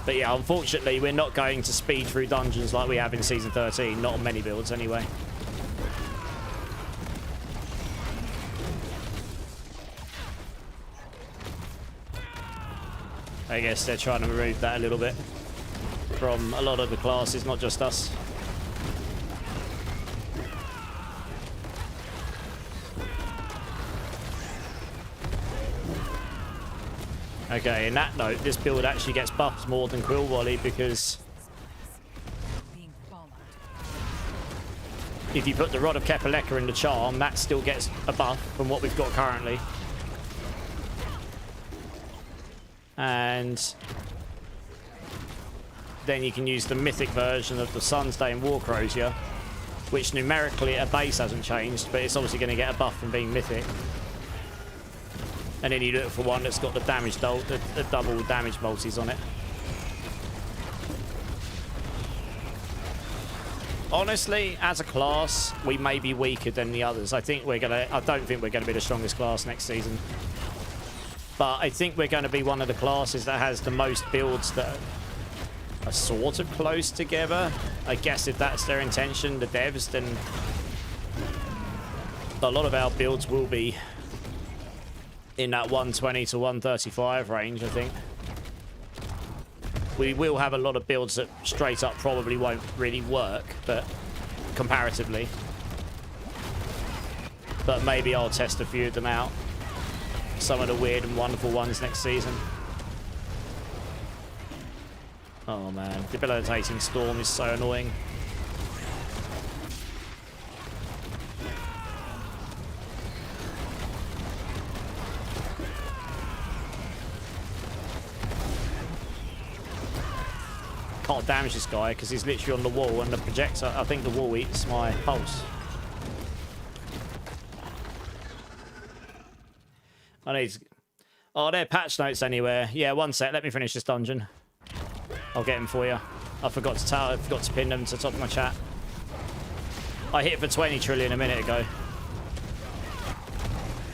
But yeah, unfortunately, we're not going to speed through dungeons like we have in Season 13. Not on many builds, anyway. I guess they're trying to remove that a little bit from a lot of the classes, not just us. Okay, in that note, this build actually gets buffed more than Quill Volley because Being followed. if you put the Rod of Kepaleka in the charm, that still gets a buff from what we've got currently. And then you can use the mythic version of the Sunstay and War Crozier, which numerically at base hasn't changed, but it's obviously going to get a buff from being mythic. And then you look for one that's got the damage the double damage multis on it. Honestly, as a class, we may be weaker than the others. I don't think we're gonna be the strongest class next season. But I think we're going to be one of the classes that has the most builds that are sort of close together. I guess if that's their intention, the devs, then a lot of our builds will be in that 120 to 135 range, I think. We will have a lot of builds that straight up probably won't really work, but comparatively. But maybe I'll test a few of them out. Some of the weird and wonderful ones next season. Oh man, Debilitating Storm is so annoying. Can't damage this guy because he's literally on the wall, and the projector, I think the wall eats my pulse. I need... Oh, there are patch notes anywhere. Yeah, one sec. Let me finish this dungeon. I'll get them for you. I forgot to pin them to the top of my chat. I hit for 20 trillion a minute ago.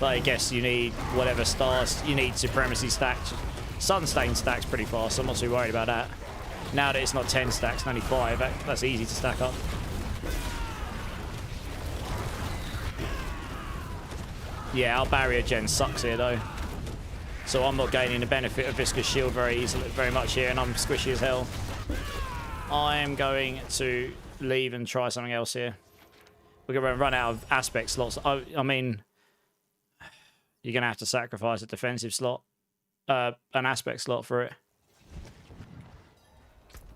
But I guess you need whatever stars. You need Supremacy stacked. Sunstain stacks pretty fast, so I'm not too worried about that. Now that it's not 10 stacks, only 5, that's easy to stack up. Yeah, our barrier gen sucks here though. So I'm not gaining the benefit of Viscous Shield very much here, and I'm squishy as hell. I am going to leave and try something else here. We're going to run out of aspect slots. I mean, you're going to have to sacrifice a defensive slot, an aspect slot for it.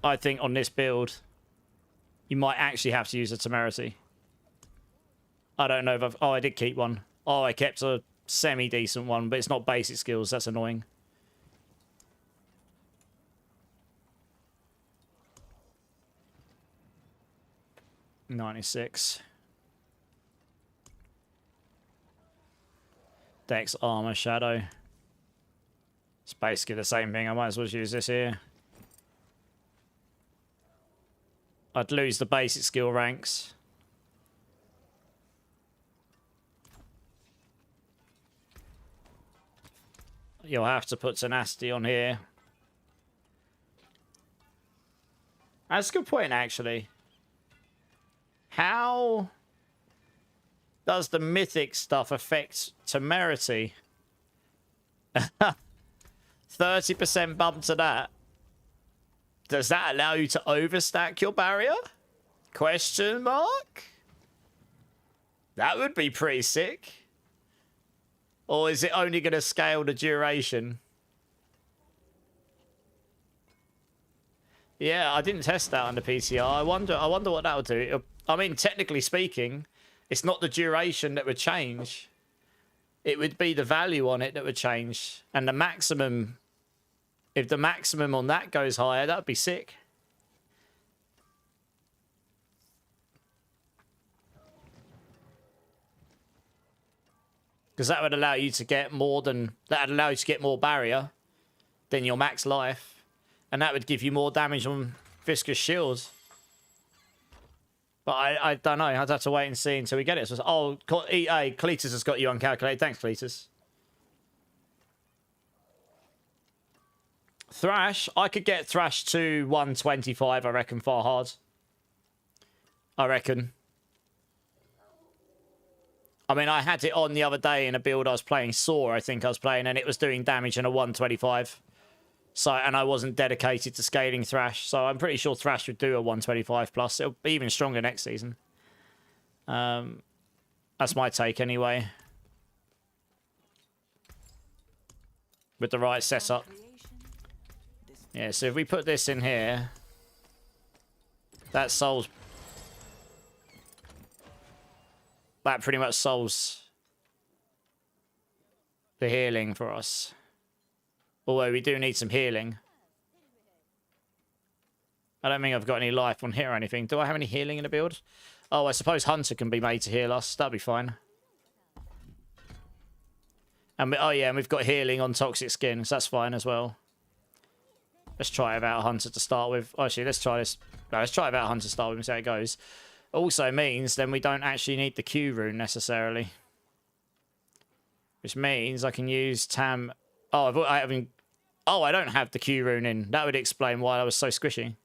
I think on this build, you might actually have to use a Temerity. I don't know if I've... Oh, I did keep one. Oh, I kept a semi-decent one, but it's not basic skills. That's annoying. $96. Dex, Armor, Shadow. It's basically the same thing. I might as well use this here. I'd lose the basic skill ranks. You'll have to put Tenacity on here. That's a good point, actually. How does the mythic stuff affect Temerity? 30% bump to that. Does that allow you to overstack your barrier? Question mark? That would be pretty sick. Or is it only going to scale the duration? Yeah, I didn't test that on the PTR. I wonder what that would do. I mean, technically speaking, it's not the duration that would change. It would be the value on it that would change. And the maximum... If the maximum on that goes higher, that would be sick. Because that would allow you to get more than... That would allow you to get more barrier than your max life. And that would give you more damage on Viscous Shields. But I don't know. I'd have to wait and see until we get it. So, oh, EA, Cletus has got you uncalculated. Thanks, Cletus. Thrash. I could get Thrash to 125, I reckon, far hard. I reckon. I mean, I had it on the other day in a build I was playing. Saw, I think I was playing, and it was doing damage in a 125. So, and I wasn't dedicated to scaling Thrash, so I'm pretty sure Thrash would do a 125 plus. It'll be even stronger next season. That's my take anyway. with the right setup. Yeah, so if we put this in here, that solves... That pretty much solves the healing for us. Although we do need some healing. I don't think I've got any life on here or anything. Do I have any healing in the build? Oh, I suppose Hunter can be made to heal us. That'd be fine. And oh yeah, and we've got healing on toxic skin, so that's fine as well. Let's try it without Hunter to start with. Actually, let's try this. No, let's try it without Hunter to start with and see how it goes. Also means then we don't actually need the Q rune necessarily. Which means I can use Tam... Oh, I don't have the Q rune in. That would explain why I was so squishy.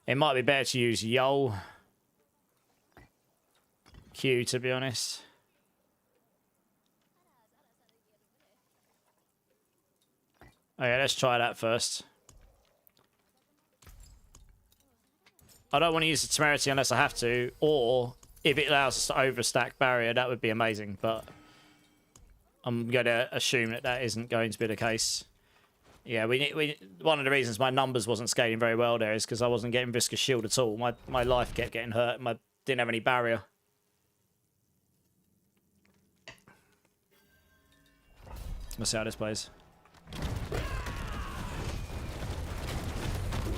It might be better to use Yo Q, to be honest. Okay, let's try that first. I don't want to use the temerity unless I have to, or if it allows us to overstack barrier, that would be amazing, but I'm going to assume that that isn't going to be the case. Yeah, one of the reasons my numbers wasn't scaling very well there is because I wasn't getting viscous shield at all. My life kept getting hurt, and didn't have any barrier. Let's see how this plays.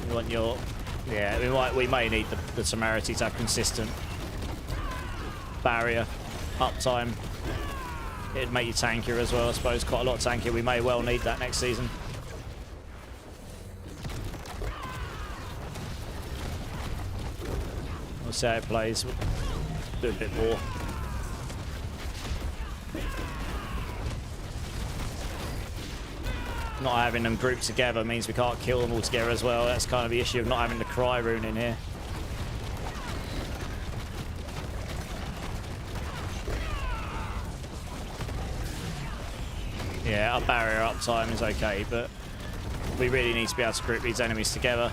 You want your... Yeah, we may need the temerity to have consistent barrier uptime. It'd make you tankier as well, I suppose. Quite a lot tankier. We may well need that next season. We'll see how it plays. We'll do a bit more. Not having them grouped together means we can't kill them all together as well. That's kind of the issue of not having the cry rune in here. Yeah, our barrier uptime is okay, but we really need to be able to group these enemies together.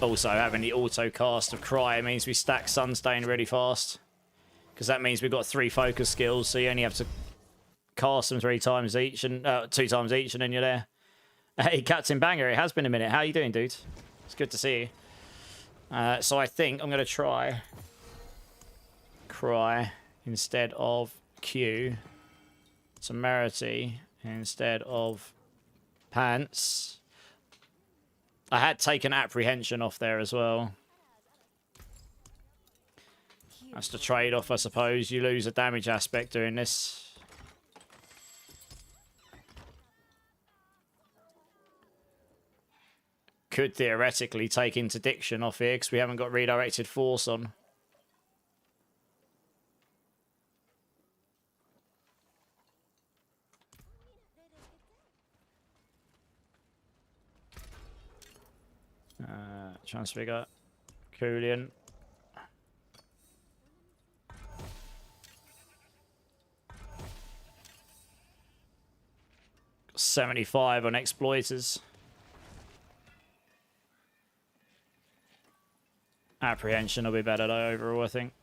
Also, having the auto cast of Cry means we stack Sunstain really fast. Because that means we've got 3 focus skills, so you only have to cast them 3 times each, and 2 times each, and then you're there. Hey, Captain Banger, it has been a minute. How you doing, dude? It's good to see you. So I think I'm going to try Cry instead of Q. Temerity instead of Pants. I had taken Apprehension off there as well. That's the trade-off, I suppose. You lose a damage aspect doing this. Could theoretically take Interdiction off here because we haven't got redirected force on. Transfigure. Coolian. 75 on Exploiters. Apprehension will be better though overall, I think.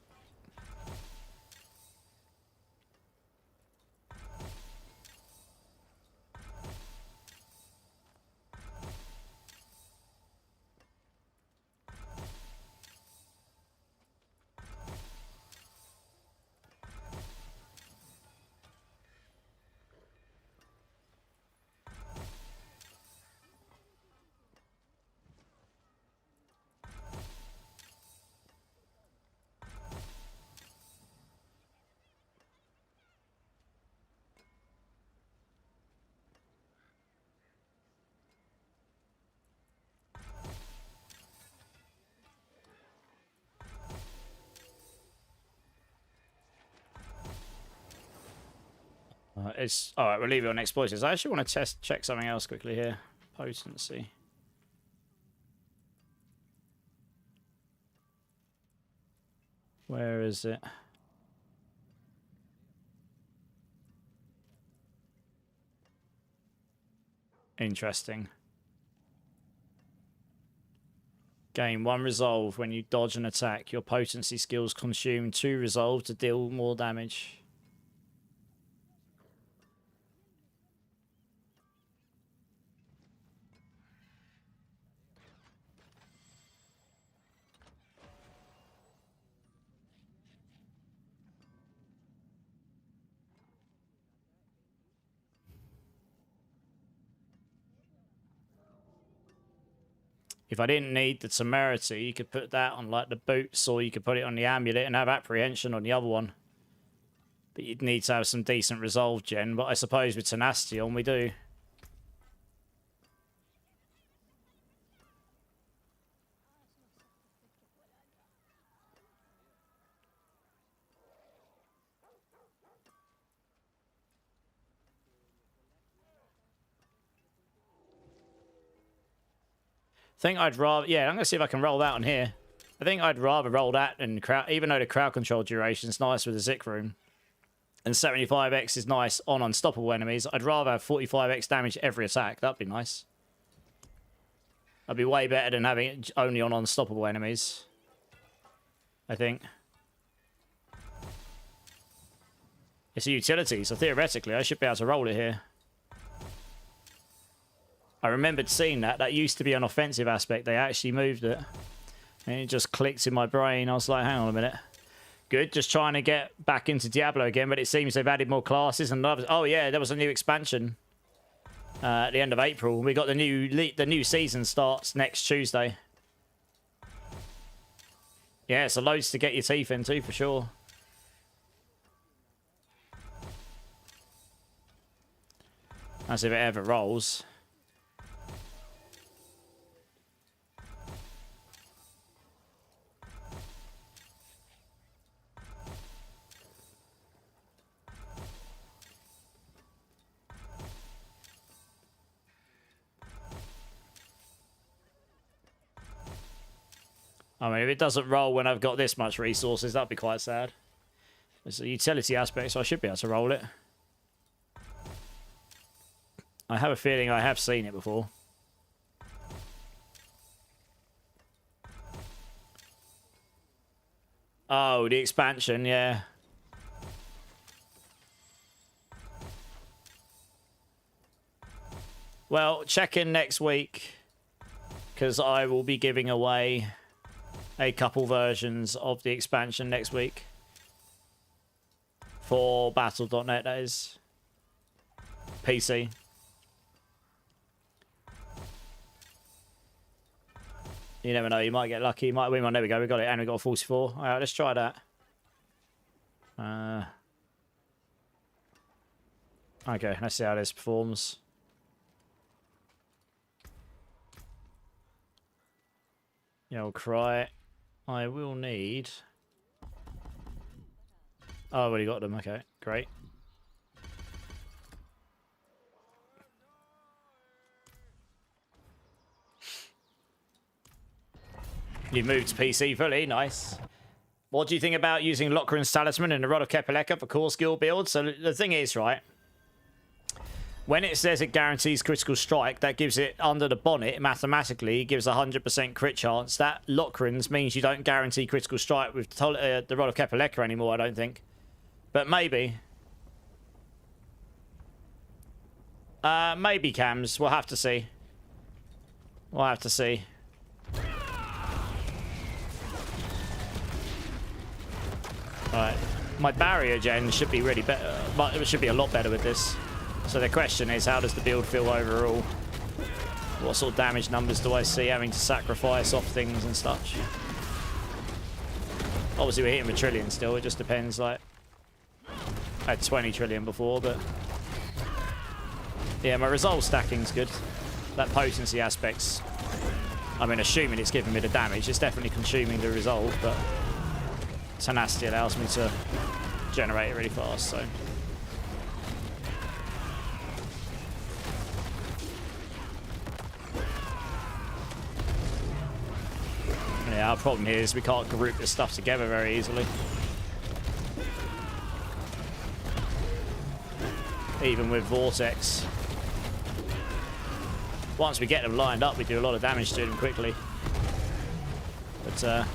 It's all right. We'll leave it on Exploiters. I actually want to check something else quickly here. Potency. Where is it? Interesting. Gain 1 resolve when you dodge an attack. Your potency skills consume 2 resolve to deal more damage. If I didn't need the temerity, you could put that on like the boots, or you could put it on the amulet and have apprehension on the other one. But you'd need to have some decent resolve gen, but I suppose with tenacity on we do. I think I'd rather... Yeah, I'm going to see if I can roll that on here. I think I'd rather roll that than crowd... Even though the crowd control duration is nice with the Zik room. And 75x is nice on unstoppable enemies. I'd rather have 45x damage every attack. That'd be nice. That'd be way better than having it only on unstoppable enemies. I think. It's a utility, so theoretically I should be able to roll it here. I remembered seeing that. That used to be an offensive aspect. They actually moved it. And it just clicked in my brain. I was like, hang on a minute. Good, just trying to get back into Diablo again, but it seems they've added more classes and others. Oh yeah, there was a new expansion at the end of April. We got the new season starts next Tuesday. Yeah, so loads to get your teeth into for sure. As if it ever rolls. I mean, if it doesn't roll when I've got this much resources, that'd be quite sad. It's a utility aspect, so I should be able to roll it. I have a feeling I have seen it before. Oh, the expansion, yeah. Well, check in next week, because I will be giving away a couple versions of the expansion next week for Battle.net, that is. PC. You never know, you might get lucky, you might win one. There we go, we got it, and we got a 44. Alright, let's try that. Okay, let's see how this performs. Yeah, I'll cry. I will need... Oh, I've already got them. Okay, great. You moved to PC fully. Nice. What do you think about using Lochran's Talisman and the Rod of Kepeleka for core skill builds? So the thing is, right, when it says it guarantees critical strike, that gives it, under the bonnet, mathematically, gives 100% crit chance. That Lochran's means you don't guarantee critical strike with the Rod of Kepeleka anymore, I don't think. But maybe. Maybe, Cams. We'll have to see. We'll have to see. Right. My barrier gen should be really better. But it should be a lot better with this. So the question is, how does the build feel overall? What sort of damage numbers do I see having to sacrifice off things and such? Obviously we're hitting the trillion still, it just depends. Like, I had 20 trillion before, but yeah, my resolve stacking's good. That potency aspect's, I mean, assuming it's giving me the damage, it's definitely consuming the resolve, but tenacity allows me to generate it really fast, so. Yeah, our problem here is we can't group this stuff together very easily. Even with Vortex. once we get them lined up, we do a lot of damage to them quickly. But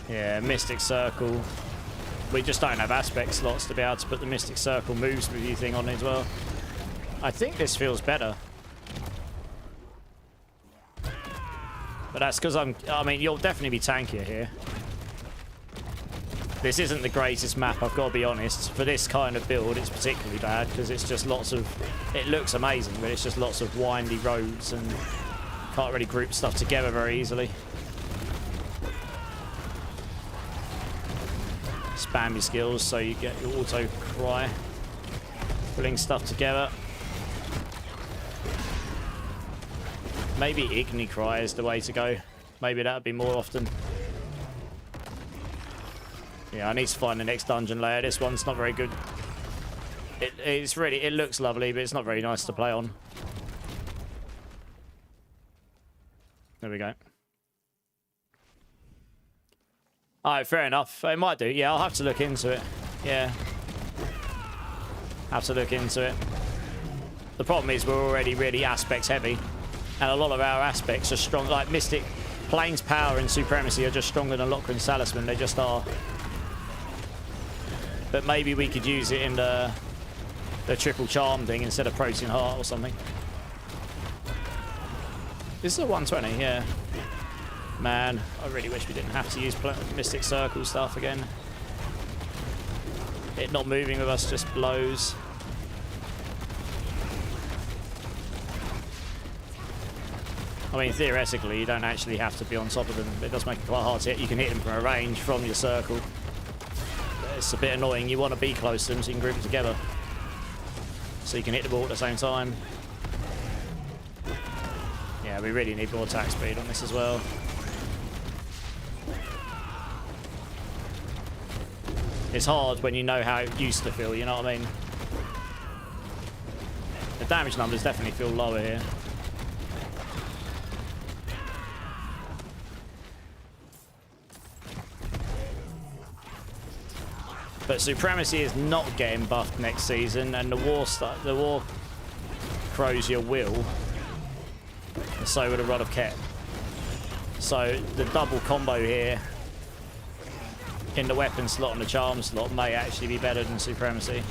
yeah, Mystic Circle. We just don't have aspect slots to be able to put the Mystic Circle moves review thing on as well. I think this feels better. But that's because I mean, you'll definitely be tankier here. This isn't the greatest map, I've got to be honest. For this kind of build, it's particularly bad because it's just lots of... It looks amazing, but it's just lots of windy roads and can't really group stuff together very easily. Spam your skills so you get your auto cry. Pulling stuff together. Maybe Igni Cry is the way to go. Maybe that would be more often. Yeah, I need to find the next dungeon layer. This one's not very good. It looks lovely, but it's not very nice to play on. There we go. Alright, fair enough. It might do. Yeah, I'll have to look into it. Yeah. Have to look into it. The problem is we're already really aspects heavy. And a lot of our aspects are strong. Like Mystic, Plains Power and Supremacy are just stronger than Lochran's Talisman. They just are. But maybe we could use it in the triple charm thing instead of Protein Heart or something. This is a 120, yeah. Man, I really wish we didn't have to use Mystic Circle stuff again. It not moving with us just blows. I mean, theoretically, you don't actually have to be on top of them. It does make it quite hard to hit. You can hit them from a range from your circle. But it's a bit annoying. You want to be close to them so you can group them together. So you can hit them all at the same time. Yeah, we really need more attack speed on this as well. It's hard when you know how it used to feel, you know what I mean? The damage numbers definitely feel lower here. But Supremacy is not getting buffed next season, and the War Crows your will. And so would a Rod of Ket. So the double combo here in the weapon slot and the charm slot may actually be better than Supremacy.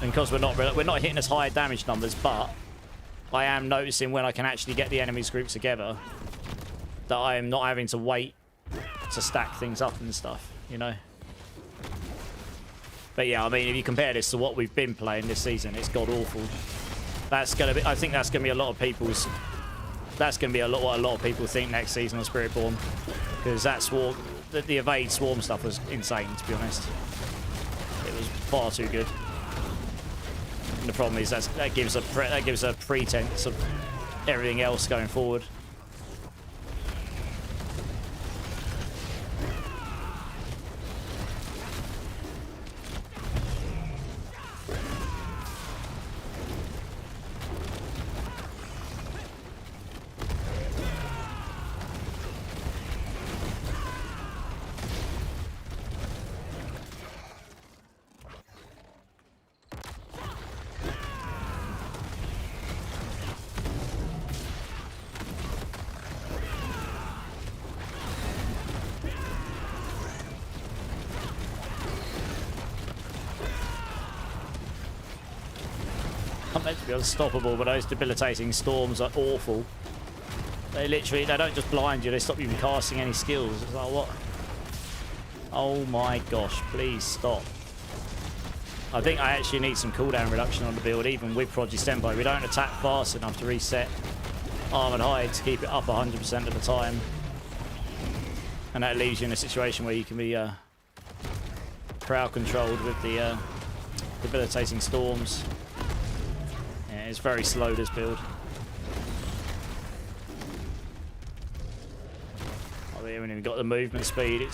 And because we're not hitting as high damage numbers, but I am noticing when I can actually get the enemies grouped together that I am not having to wait to stack things up and stuff, you know. But yeah, I mean, if you compare this to what we've been playing this season, it's god awful. That's gonna be. I think that's gonna be a lot of people's. That's gonna be what a lot of people think next season on Spiritborn, because that swarm, the evade swarm stuff was insane. To be honest, it was far too good. And the problem is that gives a pretense of everything else going forward. I'm meant to be unstoppable, but those debilitating storms are awful. They don't just blind you, they stop you from casting any skills. It's like, what? Oh my gosh, please stop. I think I actually need some cooldown reduction on the build, even with Prodigy's Tempo. We don't attack fast enough to reset Armored Hide to keep it up 100% of the time. And that leaves you in a situation where you can be crowd controlled with the debilitating storms. Yeah, it's very slow, this build. I mean, when you've got the movement speed, it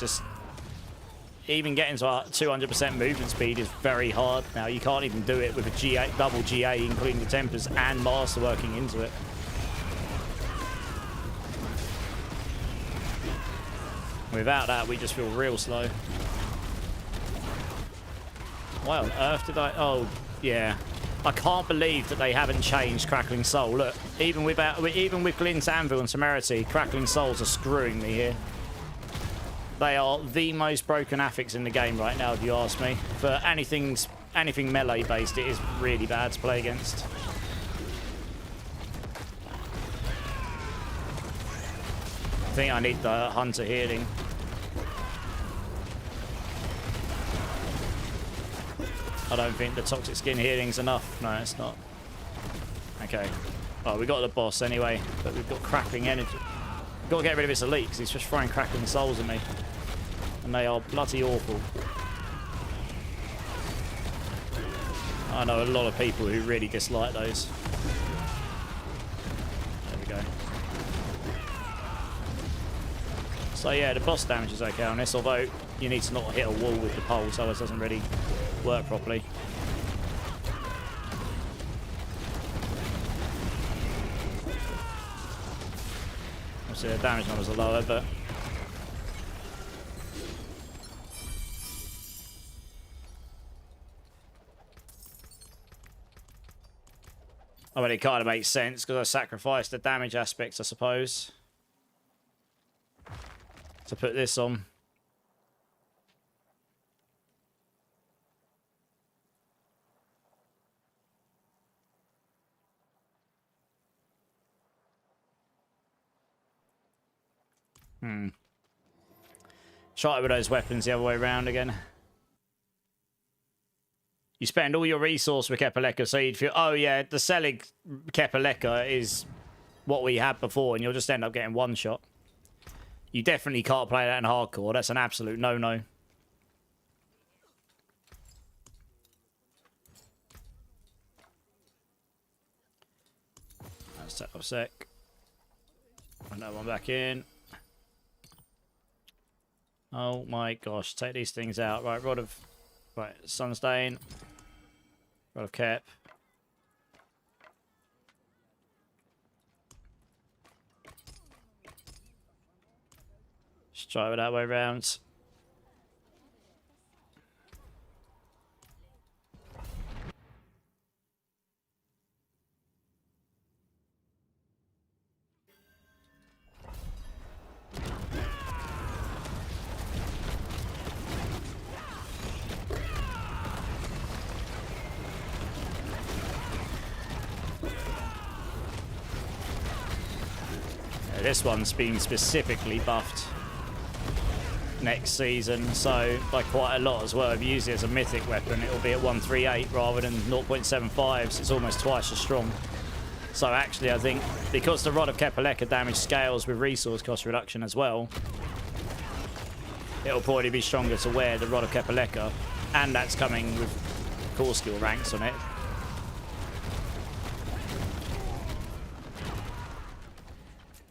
even getting to 200% movement speed is very hard now. You can't even do it with a GA, double GA, including the tempers and master working into it. Without that, we just feel real slow. Why on earth did I... Oh, yeah. I can't believe that they haven't changed Crackling Soul. Look, even with Glint's Anvil and Temerity, Crackling Souls are screwing me here. They are the most broken affix in the game right now, if you ask me. For anything melee-based, it is really bad to play against. I think I need the Hunter healing. I don't think the Toxic Skin healing's enough. No, it's not. Okay. Oh, we got the boss anyway, but we've got Crackling Energy. We've got to get rid of its elite, because he's just throwing Crackling Souls at me. And they are bloody awful. I know a lot of people who really dislike those. There we go. So yeah, the boss damage is okay on this, although you need to not hit a wall with the pulse, otherwise it doesn't really work properly. Obviously the damage numbers are lower, but I mean, it kind of makes sense because I sacrificed the damage aspects, I suppose, to put this on. Try it with those weapons the other way around again. You spend all your resource with Kepaleka, so you'd feel, oh yeah, the Selig Kepaleka is what we had before, and you'll just end up getting one shot. You definitely can't play that in hardcore. That's an absolute no-no. Let's set up a sec. Put that one back in. Oh my gosh, take these things out. Right, Rod of... Right, Sunstain. Rod of Kep. Just try it that way round. This one's been specifically buffed next season, so by quite a lot as well. If you use it as a mythic weapon, it'll be at 138 rather than 0.75, so it's almost twice as strong. So actually, I think because the Rod of Kepaleka damage scales with resource cost reduction as well, it'll probably be stronger to wear the Rod of Kepaleka, and that's coming with core skill ranks on it.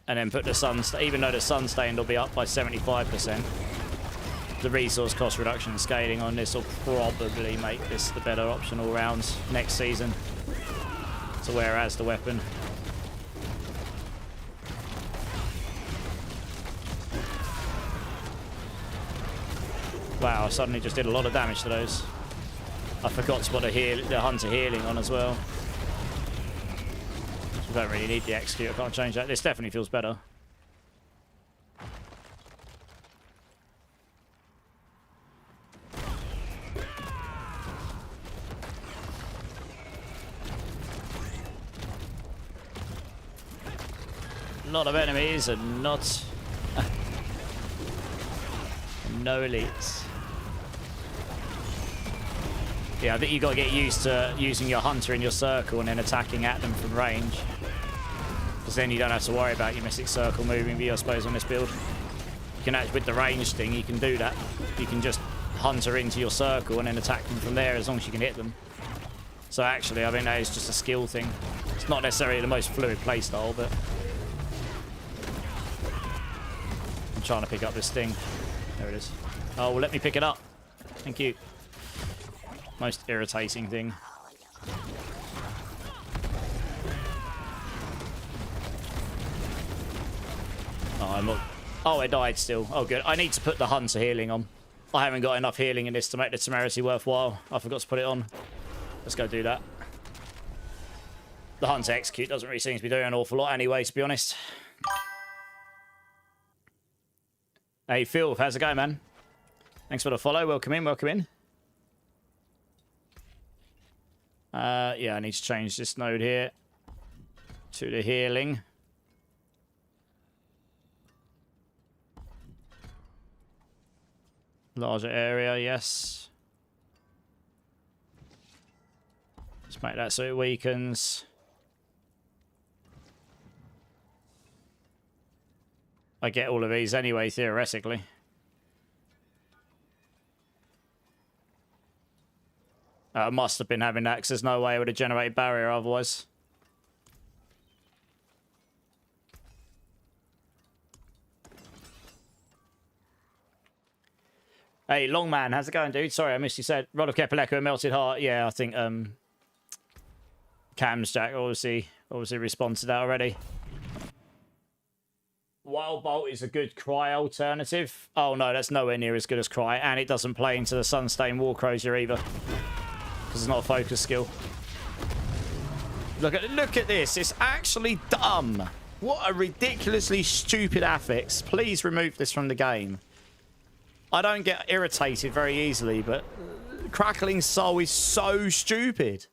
And then put the Sunstain, even though the Sunstain will be up by 75%, the resource cost reduction and scaling on this will probably make this the better option all round next season to wear as the weapon. Wow, I suddenly just did a lot of damage to those. I forgot to put the Hunter healing on as well. I don't really need the execute, I can't change that. This definitely feels better. A lot of enemies and not... no elites. Yeah, I think you've got to get used to using your Hunter in your circle and then attacking at them from range. Because then you don't have to worry about your Mystic Circle moving view, I suppose, on this build. You can actually, with the range thing, you can do that. You can just Hunter into your circle and then attack them from there as long as you can hit them. So actually, I think that is just a skill thing. It's not necessarily the most fluid playstyle, but... I'm trying to pick up this thing. There it is. Oh, well, let me pick it up. Thank you. Most irritating thing. Oh, I'm not... Oh, it died still. Oh, good. I need to put the Hunter healing on. I haven't got enough healing in this to make the temerity worthwhile. I forgot to put it on. Let's go do that. The Hunter execute doesn't really seem to be doing an awful lot anyway, to be honest. Hey, Phil, how's it going, man? Thanks for the follow. Welcome in, welcome in. Yeah, I need to change this node here to the healing. Larger area, yes. Let's make that so it weakens. I get all of these anyway, theoretically. I must have been having that because there's no way it would have generated barrier otherwise. Hey, Longman, how's it going, dude? Sorry, I missed you. Said Rod of Kepaleko, Melted Heart. Yeah, I think Cam's Jack obviously responded to that already. Wild Bolt is a good Cry alternative. Oh no, that's nowhere near as good as Cry, and it doesn't play into the Sunstained Warcrosier either, because it's not a focus skill. Look at this. It's actually dumb. What a ridiculously stupid affix. Please remove this from the game. I don't get irritated very easily, but Crackling Soul is so stupid.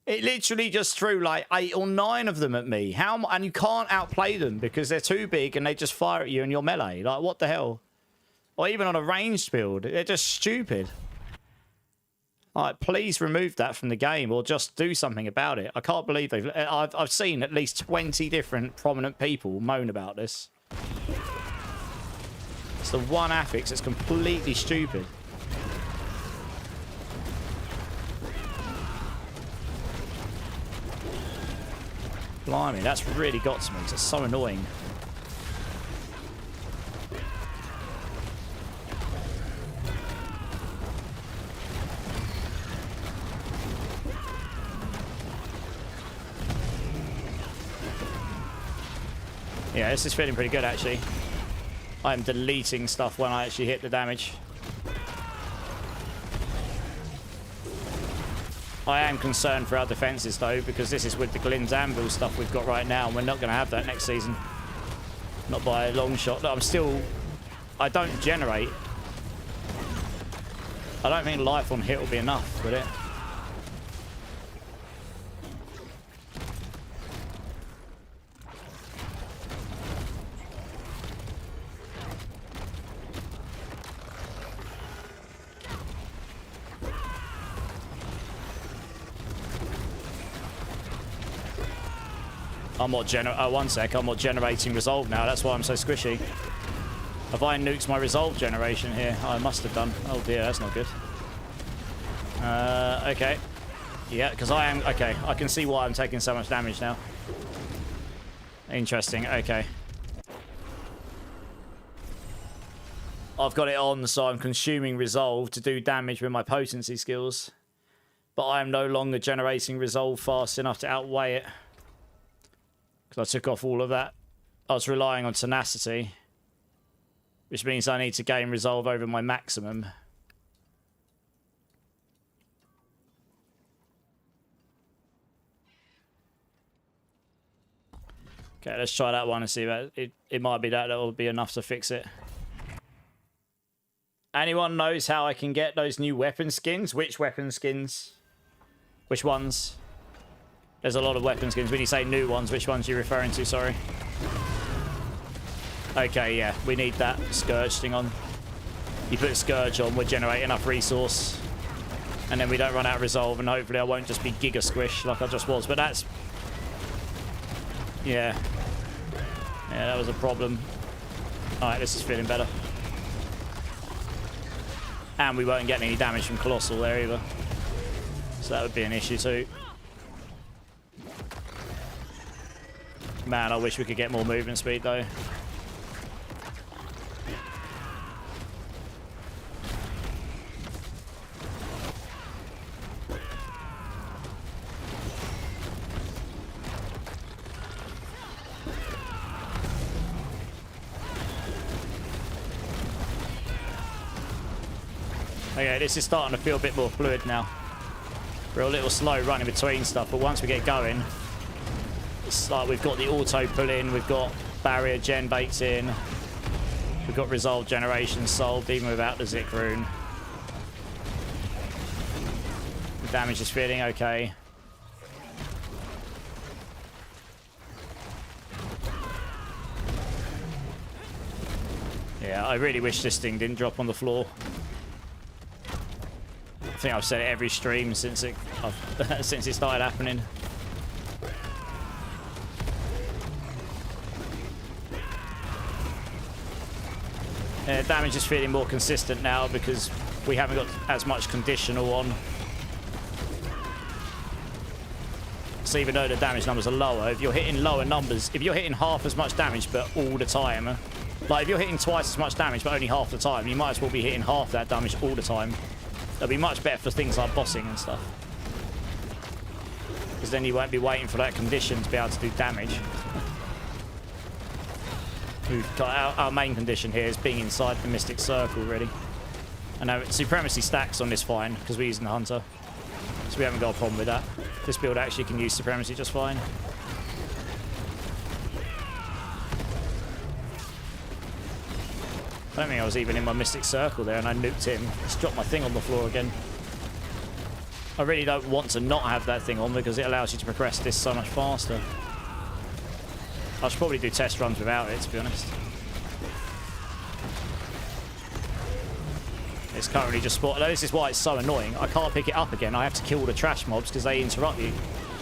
It literally just threw like 8 or 9 of them at me. And you can't outplay them because they're too big and they just fire at you and you're melee. Like, what the hell? Or even on a ranged build, they're just stupid. Like, please remove that from the game or just do something about it. I can't believe I've seen at least 20 different prominent people moan about this. It's the one affix that's completely stupid. Blimey, that's really got to me. It's so annoying. Yeah, this is feeling pretty good, actually. I'm deleting stuff when I actually hit the damage. I am concerned for our defenses, though, because this is with the Glynn's Anvil stuff we've got right now, and we're not going to have that next season. Not by a long shot. Look, I don't generate. I don't think life on hit will be enough with it. I'm not one sec, I'm not generating resolve now, that's why I'm so squishy. Have I nuked my resolve generation here? I must have done. Oh dear, that's not good. Okay. Yeah, because I am... Okay, I can see why I'm taking so much damage now. Interesting, okay. I've got it on, so I'm consuming resolve to do damage with my potency skills. But I am no longer generating resolve fast enough to outweigh it. Because I took off all of that. I was relying on tenacity, which means I need to gain resolve over my maximum. Okay, let's try that one and see that it might be that will be enough to fix it. Anyone knows how I can get those new weapon skins? Which weapon skins? Which ones? There's a lot of weapon skins. When you say new ones, which ones are you referring to? Sorry. Okay, yeah. We need that Scourge thing on. You put Scourge on, we'll generate enough resource. And then we don't run out of resolve, and hopefully I won't just be Giga Squish like I just was. But that's... Yeah. Yeah, that was a problem. Alright, this is feeling better. And we won't get any damage from Colossal there either. So that would be an issue too. Man, I wish we could get more movement speed, though. Okay, this is starting to feel a bit more fluid now. We're a little slow running between stuff, but once we get going, it's like we've got the auto pull in, we've got barrier gen baked in, we've got resolve generation solved even without the Zik rune. The damage is feeling okay. Yeah, I really wish this thing didn't drop on the floor. I think I've said it every stream since it since it started happening. Damage is feeling more consistent now because we haven't got as much conditional on. So even though the damage numbers are lower, if you're hitting lower numbers, if you're hitting half as much damage but all the time, like if you're hitting twice as much damage but only half the time, you might as well be hitting half that damage all the time. That'll be much better for things like bossing and stuff. Because then you won't be waiting for that condition to be able to do damage. We've got our main condition here is being inside the Mystic Circle, really. And now Supremacy stacks on this fine, because we're using the Hunter. So we haven't got a problem with that. This build actually can use Supremacy just fine. I don't think I was even in my Mystic Circle there and I nuked him. Just dropped my thing on the floor again. I really don't want to not have that thing on because it allows you to progress this so much faster. I should probably do test runs without it, to be honest. It's currently just spot. This is why it's so annoying. I can't pick it up again. I have to kill the trash mobs because they interrupt you.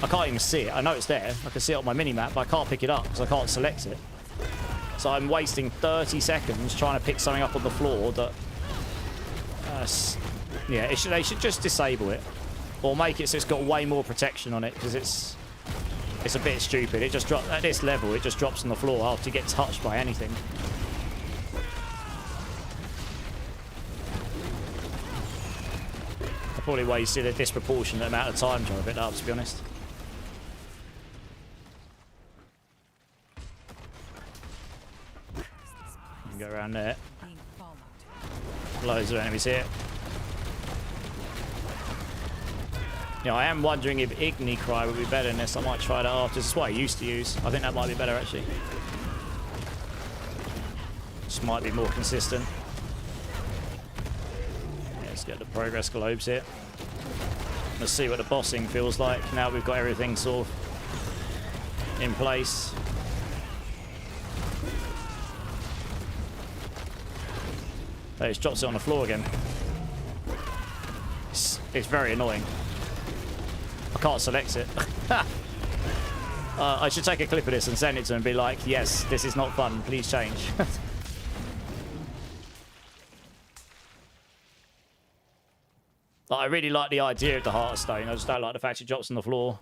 I can't even see it. I know it's there. I can see it on my mini-map, but I can't pick it up because I can't select it. So I'm wasting 30 seconds trying to pick something up on the floor that... yeah, they should just disable it. Or make it so it's got way more protection on it because it's a bit stupid. It just drops at this level. It just drops on the floor after you get touched by anything. That's probably why you see the disproportionate amount of time trying to pick that up, to be honest. You can go around there. Loads of enemies here. Yeah, I am wondering if Igni Cry would be better than this. I might try that after. This is what I used to use. I think that might be better, actually. Just might be more consistent. Yeah, let's get the progress globes here. Let's see what the bossing feels like. Now we've got everything sort of in place. Oh, it drops it on the floor again. It's very annoying. I can't select it. I should take a clip of this and send it to him and be like, yes, this is not fun, please change. I really like the idea of the Heart of Stone. I just don't like the fact it drops on the floor.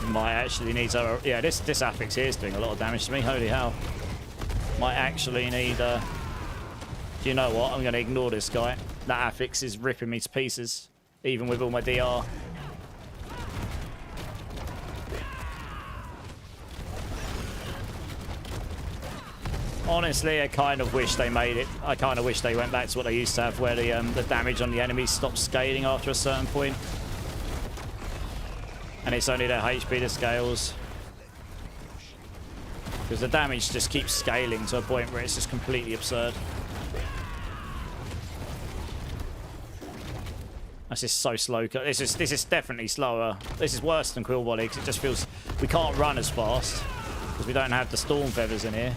Might actually need to... Yeah, this affix here is doing a lot of damage to me. Holy hell. Might actually need... Do you know what? I'm going to ignore this guy. That affix is ripping me to pieces. Even with all my DR. Honestly, I kind of wish they made it. I kind of wish they went back to what they used to have, where the damage on the enemies stops scaling after a certain point. And it's only their HP that scales. Because the damage just keeps scaling to a point where it's just completely absurd. That's just so slow. This is definitely slower. This is worse than Quill Volley because it just feels... We can't run as fast because we don't have the Storm Feathers in here.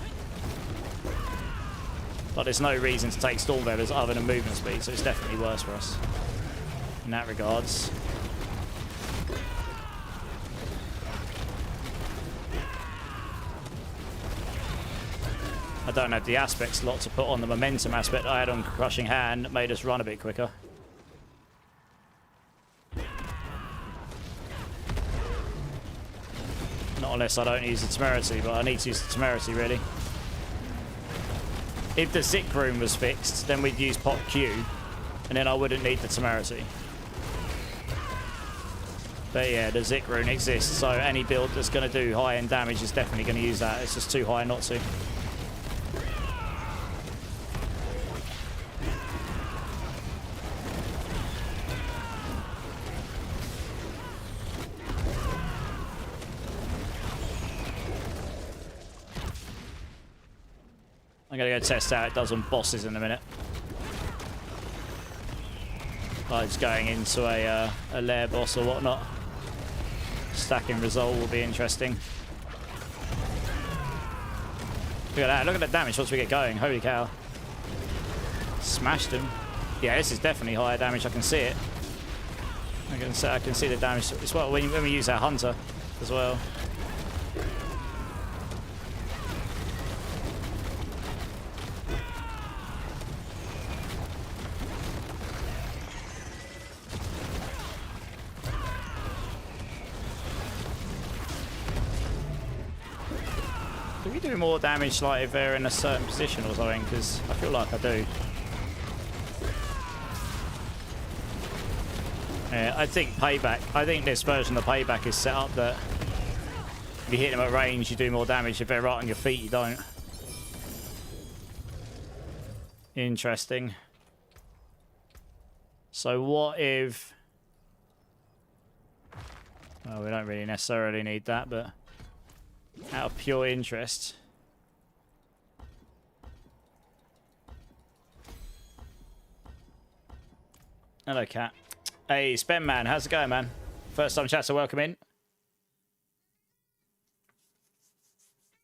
But there's no reason to take Storm Feathers other than movement speed, so it's definitely worse for us in that regards. I don't have the aspect slot to put on the momentum aspect I had on Crushing Hand that made us run a bit quicker. Not unless I don't use the Temerity, but I need to use the Temerity really. If the sick room was fixed, then we'd use pot Q, and then I wouldn't need the temerity. But yeah, the Zik rune exists, so any build that's going to do high-end damage is definitely going to use that. It's just too high not to. I'm going to go test how it does on bosses in a minute. Like just going into a lair boss or whatnot. Stacking result will be interesting. Look at that. Look at the damage once we get going. Holy cow. Smashed him. Yeah, this is definitely higher damage. I can see it. I can see the damage. It's well when we use our hunter as well. Do we do more damage like if they're in a certain position or something? Because I feel like I do. Yeah, I think payback. I think this version of payback is set up that if you hit them at range, you do more damage. If they're right on your feet, you don't. Interesting. So what if... Well, we don't really necessarily need that, but out of pure interest. Hello, cat. Hey, Spen Man, how's it going, man? First time chat, so welcome in.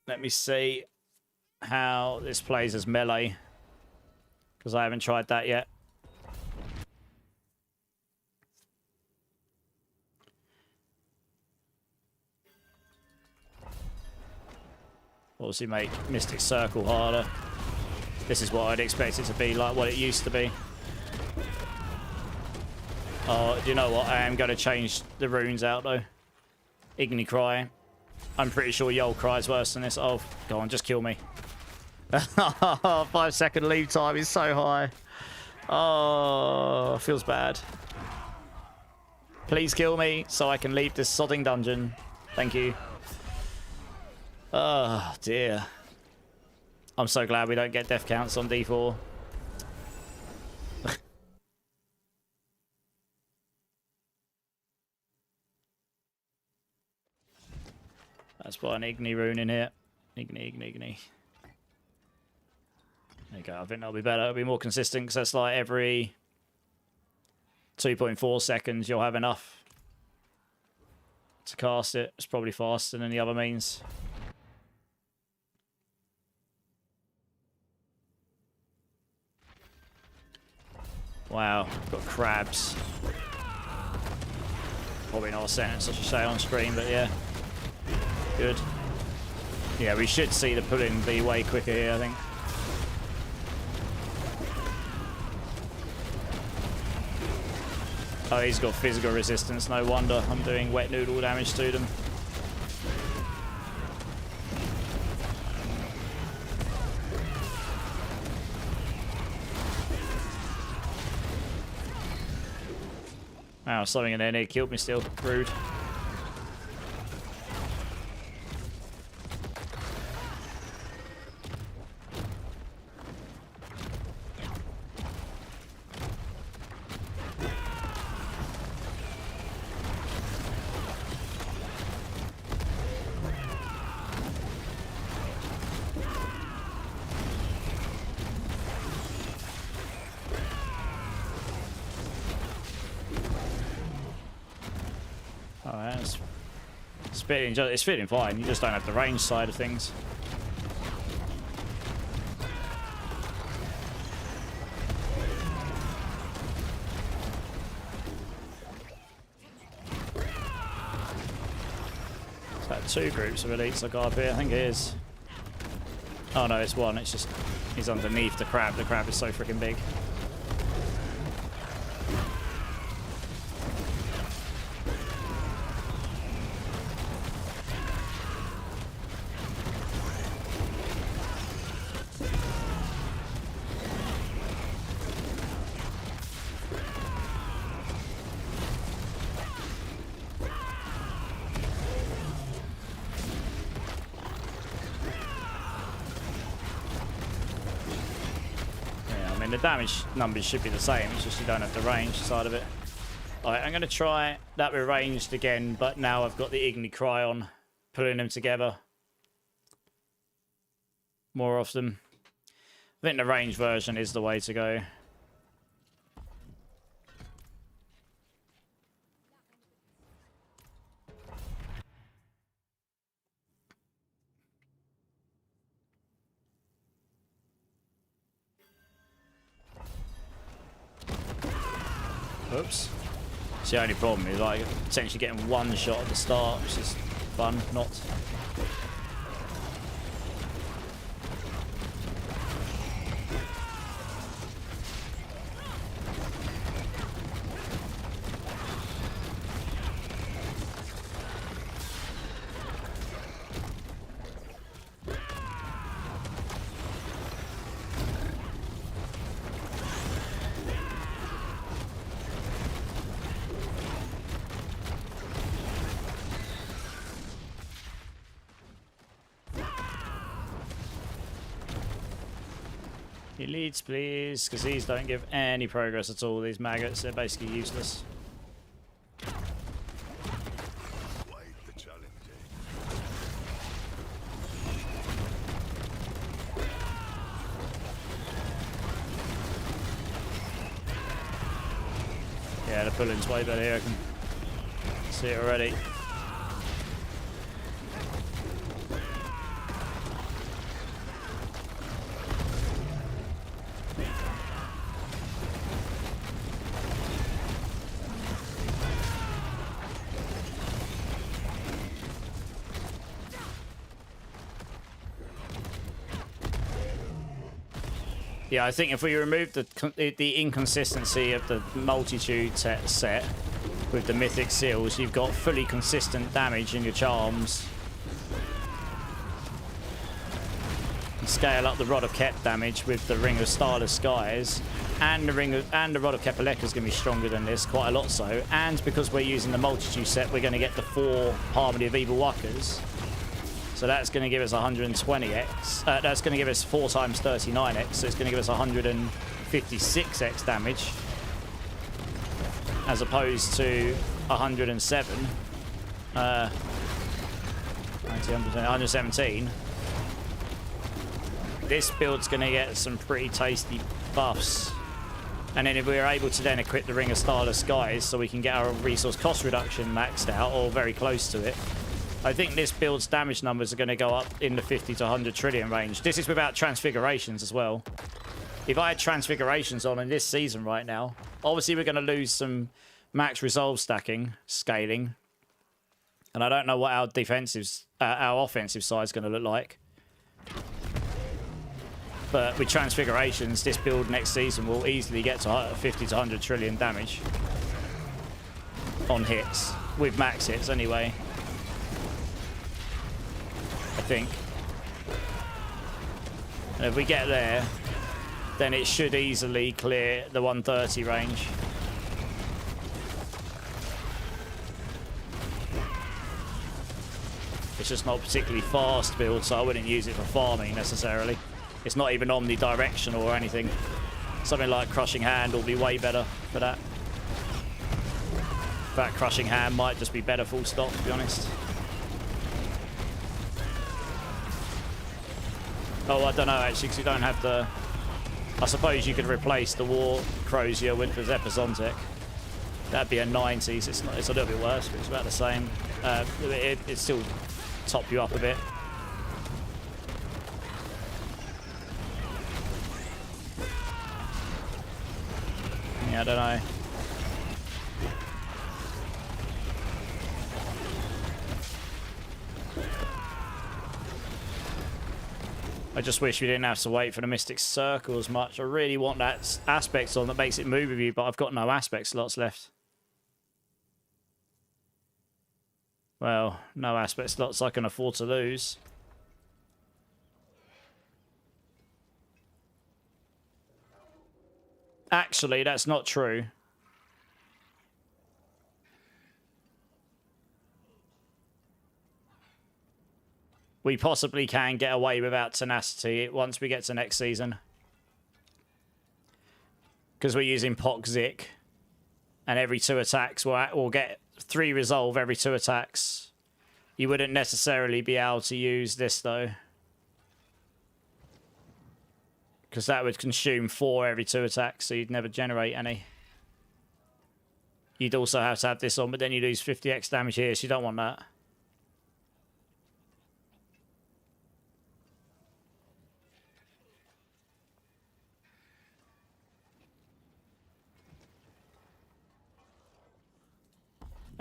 Let me see how this plays as melee, because I haven't tried that yet. Obviously make Mystic Circle harder. This is what I'd expect it to be, like what it used to be. Oh, do you know what? I am going to change the runes out, though. Igni Cry. I'm pretty sure Yol Cry is worse than this. Oh, go on, just kill me. 5 second leave time is so high. Oh, feels bad. Please kill me so I can leave this sodding dungeon. Thank you. Oh, dear. I'm so glad we don't get death counts on D4. Let's put an Igni rune in here. Igni. There you go. I think that'll be better. It'll be more consistent because that's like every 2.4 seconds you'll have enough to cast it. It's probably faster than the other means. Wow, got crabs. Probably not a sentence I should say on stream, but yeah. Good. Yeah, we should see the pull-in be way quicker here, I think. Oh, he's got physical resistance, no wonder I'm doing wet noodle damage to them. Wow, something in there near killed me still. Rude. It's fitting fine, you just don't have the range side of things. Is that 2 groups of elites I got up here? I think it is. Oh no, it's 1, it's just he's underneath the crab. The crab is so freaking big. damage numbers should be the same. It's just you don't have the range side of it. Alright, I'm going to try that with ranged again, but now I've got the Igni Cry on, pulling them together more often. I think the range version is the way to go. Oops. It's the only problem is like potentially getting one shot at the start, which is fun, not. He leads, please, because these don't give any progress at all. These maggots, they're basically useless. Yeah, the pulling's way better here. I can see it already. Yeah, I think if we remove the inconsistency of the multitude set with the mythic seals, you've got fully consistent damage in your charms. You scale up the Rod of Kep damage with the Ring of Starless Skies, and the Rod of Kepaleka is going to be stronger than this, quite a lot so. And because we're using the multitude set, we're going to get the 4 Harmony of Evil Walkers. So that's going to give us 120x. That's going to give us 4 times 39x. So it's going to give us 156x damage, as opposed to 107. 117. This build's going to get some pretty tasty buffs. And then if we're able to then equip the Ring of Starless Skies, so we can get our resource cost reduction maxed out, or very close to it, I think this build's damage numbers are going to go up in the 50 to 100 trillion range. This is without transfigurations as well. If I had transfigurations on in this season right now, obviously we're going to lose some max resolve stacking, scaling. And I don't know what our our offensive side is going to look like. But with transfigurations, this build next season will easily get to 50 to 100 trillion damage on hits, with max hits anyway. I think. And if we get there, then it should easily clear the 130 range. It's just not a particularly fast build, so I wouldn't use it for farming necessarily. It's not even omnidirectional or anything. Something like Crushing Hand will be way better for that. In fact, Crushing Hand might just be better full stop, to be honest. Oh, I don't know actually, because you don't have the... I suppose you could replace the War Crozier with the Epizontic. That'd be a 90s. It's not. It's a little bit worse, but it's about the same. It still top you up a bit. Yeah, I don't know. I just wish we didn't have to wait for the Mystic Circle as much. I really want that aspect on that makes it move with you, but I've got no aspect slots left. Well, no aspect slots I can afford to lose. Actually, that's not true. We possibly can get away without tenacity once we get to next season. because we're using Poxzik, and every 2 attacks we'll get 3 resolve every 2 attacks. You wouldn't necessarily be able to use this though, because that would consume 4 every 2 attacks, so you'd never generate any. You'd also have to have this on, but then you lose 50x damage here, so you don't want that.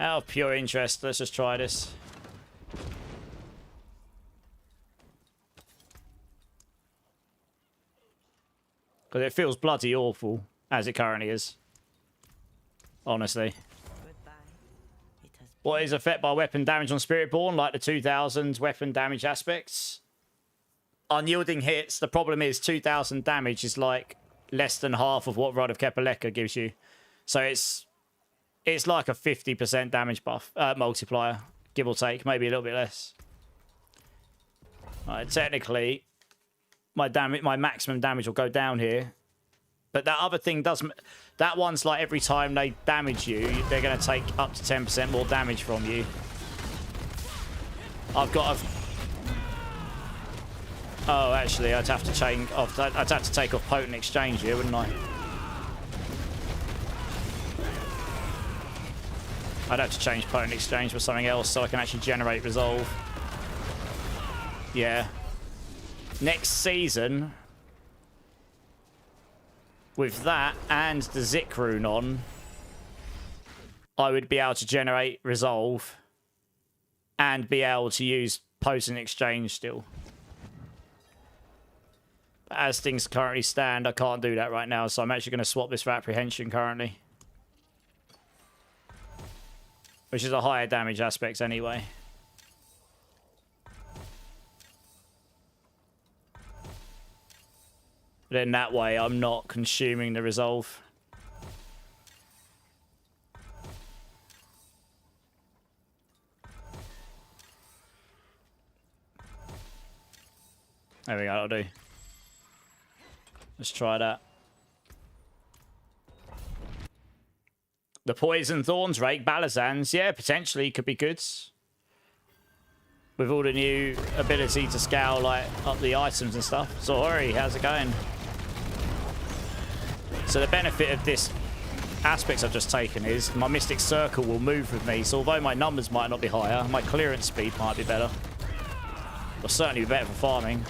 Out of pure interest, let's just try this. Because it feels bloody awful, as it currently is. Honestly. What is affected by weapon damage on Spiritborn, like the 2000 weapon damage aspects? Unyielding hits, the problem is 2000 damage is like less than half of what Rod of Kepaleka gives you. So it's like a 50% damage buff, multiplier, give or take, maybe a little bit less. Right, technically, my maximum damage will go down here. But that other thing doesn't... That one's like every time they damage you, they're going to take up to 10% more damage from you. I've got a... Oh, actually, I'd have to change... I'd have to take off Potent Exchange here, wouldn't I? I'd have to change Potent Exchange for something else so I can actually generate Resolve. Yeah. Next season, with that and the Zik rune on, I would be able to generate Resolve and be able to use Potent Exchange still. But as things currently stand, I can't do that right now, so I'm actually going to swap this for Apprehension currently. Which is a higher damage aspect anyway. But in that way, I'm not consuming the Resolve. There we go, that'll do. Let's try that. The Poison Thorns Rake, Balazans, yeah, potentially could be good. With all the new ability to scale like up the items and stuff. So Hori, how's it going? So the benefit of this aspects I've just taken is my Mystic Circle will move with me. So although my numbers might not be higher, my clearance speed might be better. Or certainly be better for farming.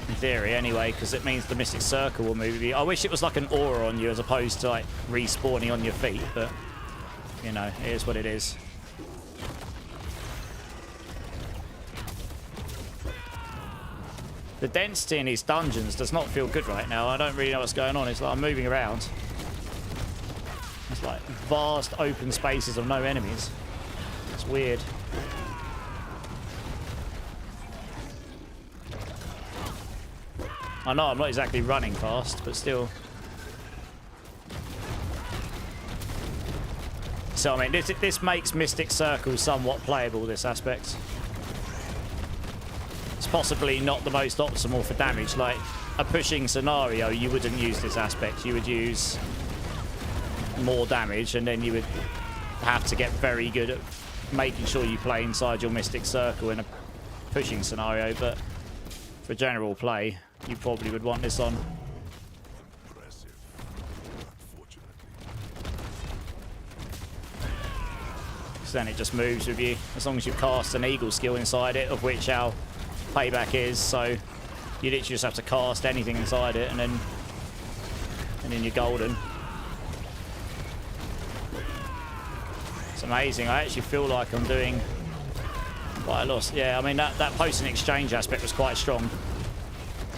In theory, anyway, because it means the Mystic Circle will move you. I wish it was like an aura on you as opposed to like respawning on your feet, but you know, it is what it is. The density in these dungeons does not feel good right now. I don't really know what's going on. It's like I'm moving around. It's like vast open spaces of no enemies. It's weird. I know I'm not exactly running fast, but still. So, I mean, this makes Mystic Circle somewhat playable, this aspect. It's possibly not the most optimal for damage. Like, a pushing scenario, you wouldn't use this aspect. You would use more damage, and then you would have to get very good at making sure you play inside your Mystic Circle in a pushing scenario, but for general play, you probably would want this on. So then it just moves with you, as long as you cast an Eagle skill inside it, of which our payback is. So you literally just have to cast anything inside it, and then you're golden. It's amazing. I actually feel like I'm doing quite a lot. Yeah, I mean that Potent Exchange aspect was quite strong.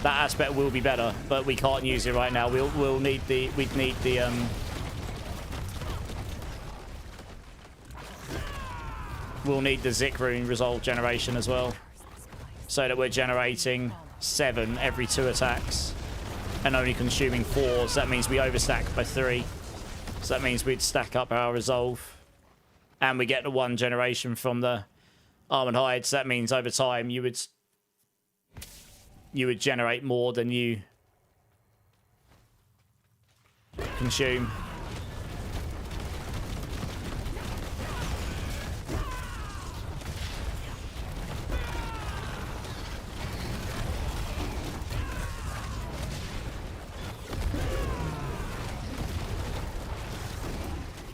That aspect will be better, but we can't use it right now. We'd need the we'll need the Zik rune resolve generation as well, so that we're generating 7 every 2 attacks and only consuming 4. So that means we overstack by 3. So that means we'd stack up our resolve, and we get the 1 generation from the arm and hide. So that means over time you would generate more than you consume.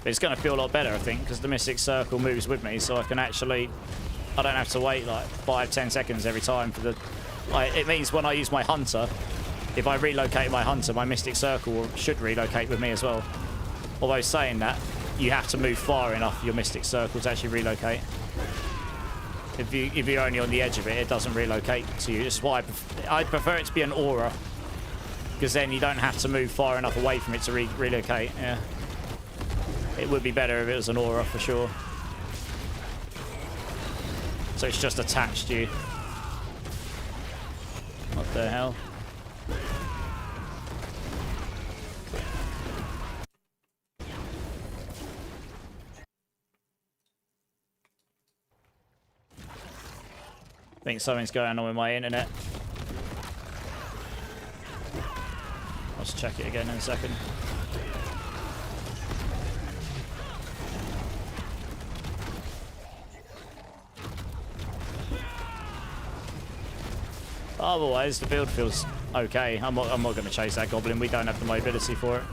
But it's going to feel a lot better, I think, because the Mystic Circle moves with me, so I can actually... I don't have to wait like 5-10 seconds every time for the... Like, it means when I use my Hunter, if I relocate my Hunter, my Mystic Circle should relocate with me as well. Although saying that, you have to move far enough for your Mystic Circle to actually relocate. If you're only on the edge of it, it doesn't relocate to you. This is why I'd prefer it to be an aura, because then you don't have to move far enough away from it to relocate. Yeah. It would be better if it was an aura for sure. So it's just attached to you. What the hell? I think something's going on with my internet. I'll just check it again in a second. Otherwise, the build feels okay. I'm not going to chase that goblin. We don't have the mobility for it.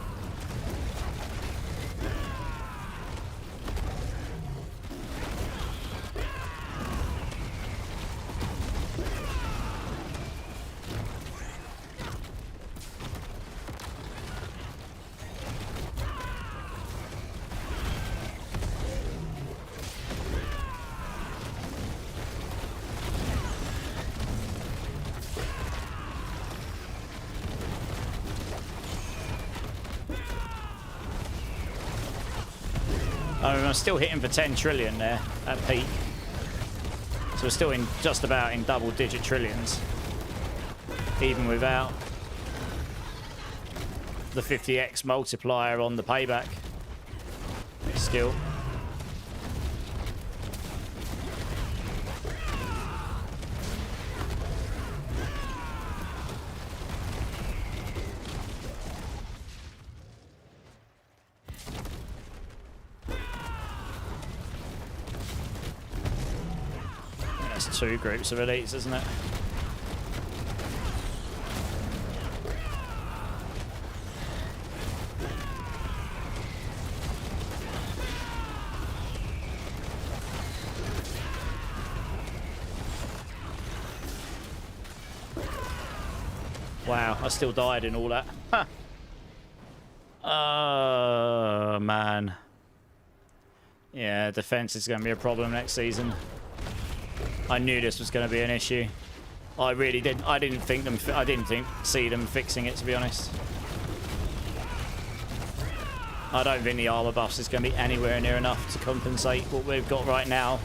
I'm still hitting for 10 trillion there at peak. So we're still in just about in double-digit trillions, even without the 50x multiplier on the payback skill. Two groups of elites, isn't it? Wow, I still died in all that. Huh. Oh, man. Yeah, defense is going to be a problem next season. I knew this was going to be an issue. I really didn't. I didn't see them fixing it, to be honest. I don't think the armor buffs is going to be anywhere near enough to compensate what we've got right now.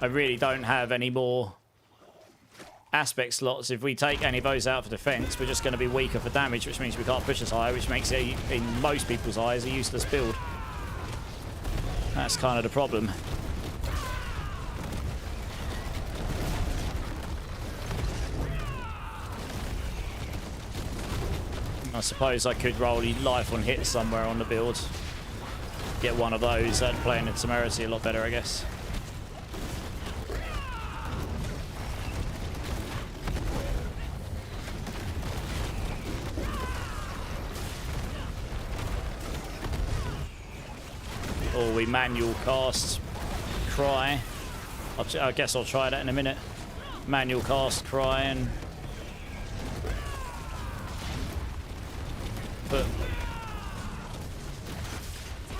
I really don't have any more aspect slots. If we take any of those out for defense, we're just going to be weaker for damage, which means we can't push as high, which makes it, in most people's eyes, a useless build. That's kind of the problem. I suppose I could roll life on hit somewhere on the build. Get one of those. That'd play in temerity a lot better, I guess. Or we manual cast Cry. I guess I'll try that in a minute. Manual cast Cry and put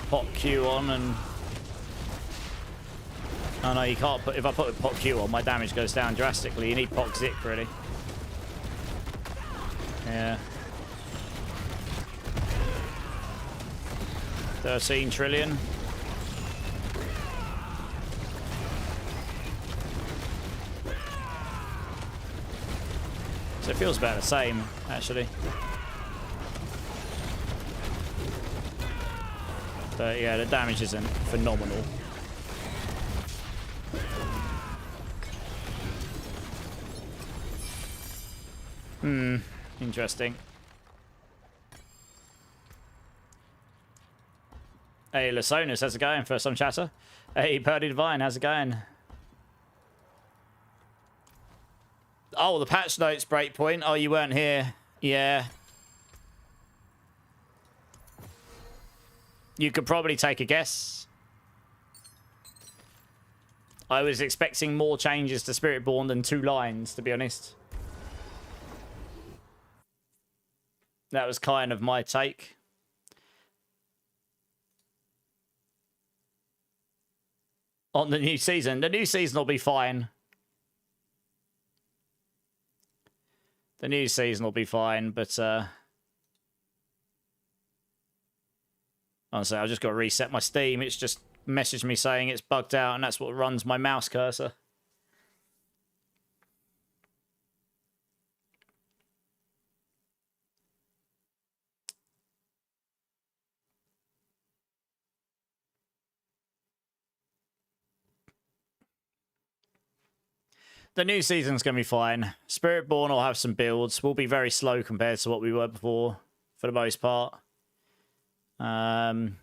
Pot Q on, and oh no, you can't put. If I put Pot Q on, my damage goes down drastically. You need Pot Zik really. Yeah. 13 trillion. So it feels about the same, actually. But yeah, the damage isn't phenomenal. Interesting. Hey, Lasonus, how's it going? First time chatter. Hey, Purdy Divine, how's it going? Oh, the patch notes breakpoint. Oh, you weren't here. Yeah. You could probably take a guess. I was expecting more changes to Spiritborn than 2 lines, to be honest. That was kind of my take. On the new season. The new season will be fine. The new season will be fine, but honestly, I've just got to reset my Steam. It's just messaged me saying it's bugged out, and that's what runs my mouse cursor. The new season's going to be fine. Spiritborn will have some builds. We'll be very slow compared to what we were before, for the most part. And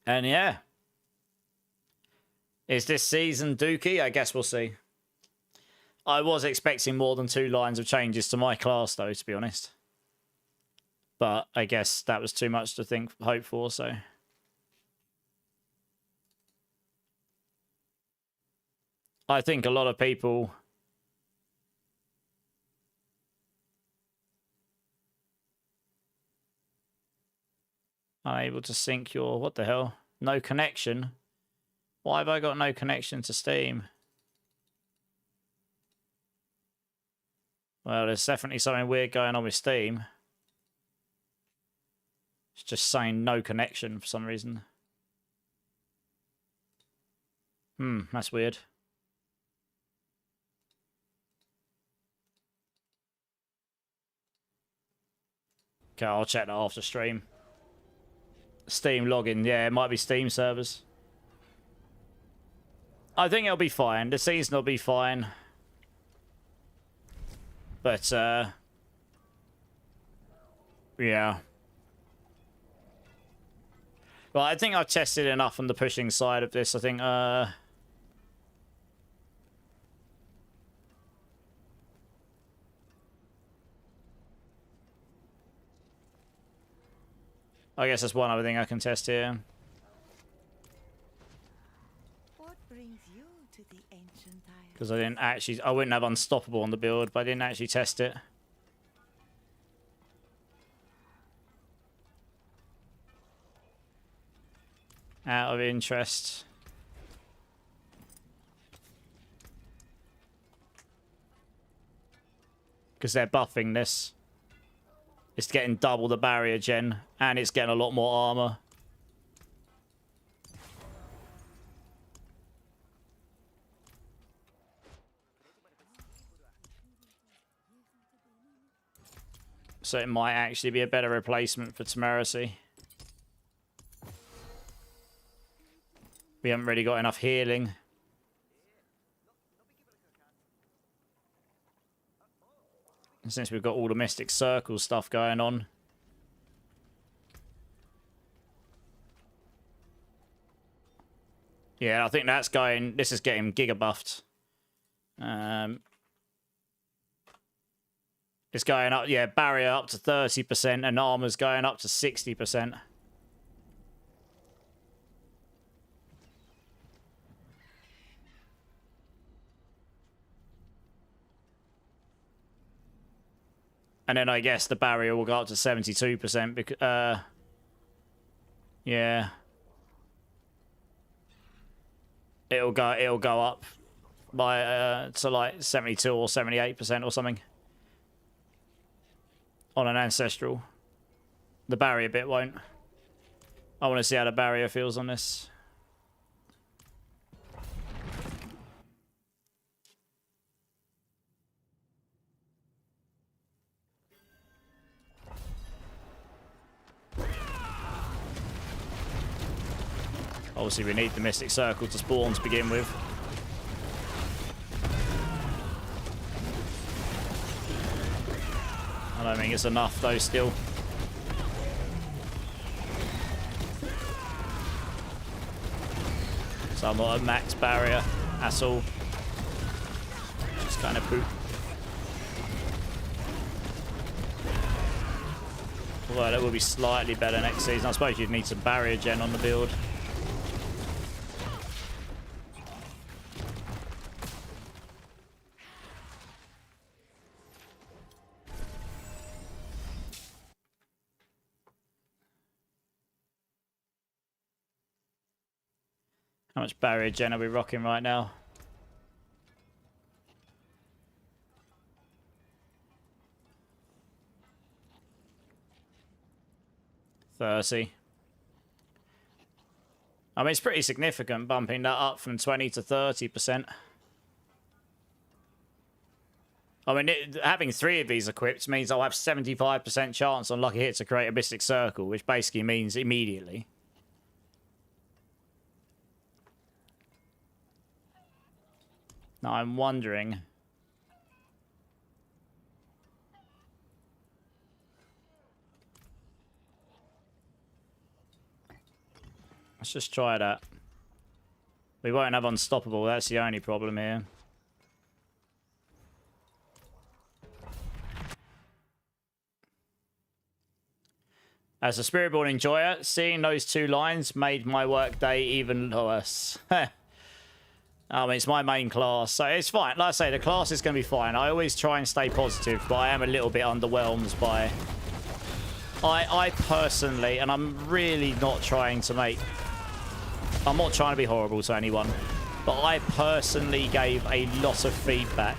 yeah. Is this season dookie? I guess we'll see. I was expecting more than 2 lines of changes to my class, though, to be honest. But I guess that was too much to hope for, so... I think a lot of people are able to sync your... What the hell? No connection? Why have I got no connection to Steam? Well, there's definitely something weird going on with Steam. It's just saying no connection for some reason. That's weird. Okay, I'll check that after stream. Steam login. Yeah, it might be Steam servers. I think it'll be fine. The season will be fine. But, yeah. Well, I think I've tested enough on the pushing side of this. I think, I guess that's one other thing I can test here. What brings you to the ancient isle? Because I wouldn't have Unstoppable on the build, but I didn't actually test it. Out of interest. Because they're buffing this. It's getting double the barrier gen, and it's getting a lot more armor. So it might actually be a better replacement for Temerity. We haven't really got enough healing. Since we've got all the Mystic Circle stuff going on. Yeah, I think that's going... This is getting giga buffed. It's going up... Yeah, barrier up to 30% and armor's going up to 60%. And then I guess the barrier will go up to 72% because, yeah. It'll go up by to like 72 or 78% or something. On an ancestral. The barrier bit won't. I want to see how the barrier feels on this. Obviously, we need the Mystic Circle to spawn to begin with. I don't think it's enough, though, still. So I'm not a max barrier at all. Just kind of poop. Although that will be slightly better next season. I suppose you'd need some barrier gen on the build. How much barrier gen are we rocking right now? $30. I mean, it's pretty significant bumping that up from 20 to 30%. I mean, having 3 of these equipped means I'll have 75% chance on lucky hit to create a Mystic Circle, which basically means immediately. Now I'm wondering... Let's just try that. We won't have Unstoppable, that's the only problem here. As a Spiritborn enjoyer, seeing those 2 lines made my workday even worse. I mean, it's my main class, so it's fine. Like I say, the class is going to be fine. I always try and stay positive, but I am a little bit underwhelmed by... I personally, and I'm really not trying to make... I'm not trying to be horrible to anyone, but I personally gave a lot of feedback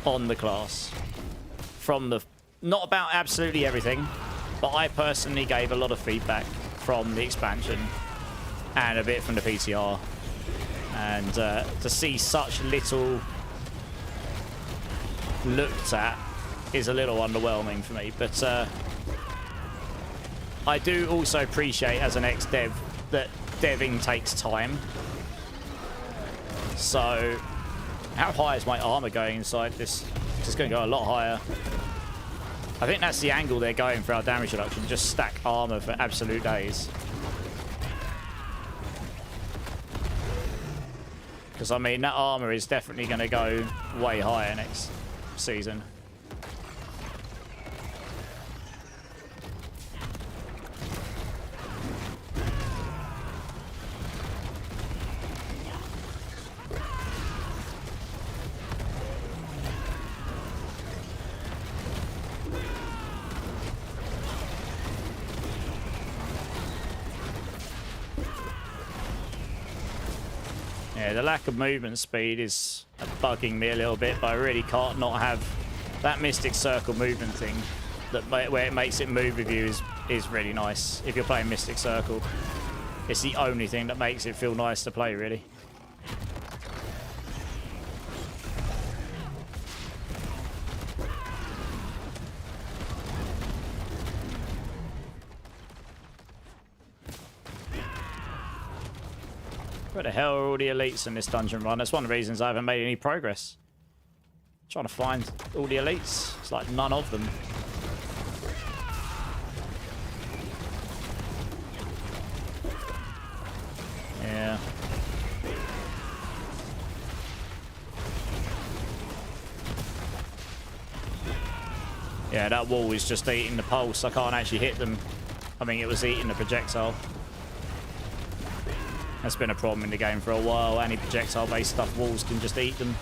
on the class. From the... Not about absolutely everything, but I personally gave a lot of feedback from the expansion and a bit from the PTR. And to see such little looked at is a little underwhelming for me. But I do also appreciate, as an ex-dev, that deving takes time. So, how high is my armor going inside this? It's going to go a lot higher. I think that's the angle they're going for our damage reduction. Just stack armor for absolute days. Because, I mean, that armor is definitely going to go way higher next season. Yeah, the lack of movement speed is bugging me a little bit, but I really can't not have that Mystic Circle movement thing that where it makes it move with you is really nice. If you're playing Mystic Circle, it's the only thing that makes it feel nice to play, really. Where the hell are all the elites in this dungeon run? That's one of the reasons I haven't made any progress. I'm trying to find all the elites. It's like none of them. Yeah. Yeah, that wall is just eating the pulse. I can't actually hit them. I mean, it was eating the projectile. That's been a problem in the game for a while. Any projectile-based stuff, walls can just eat them.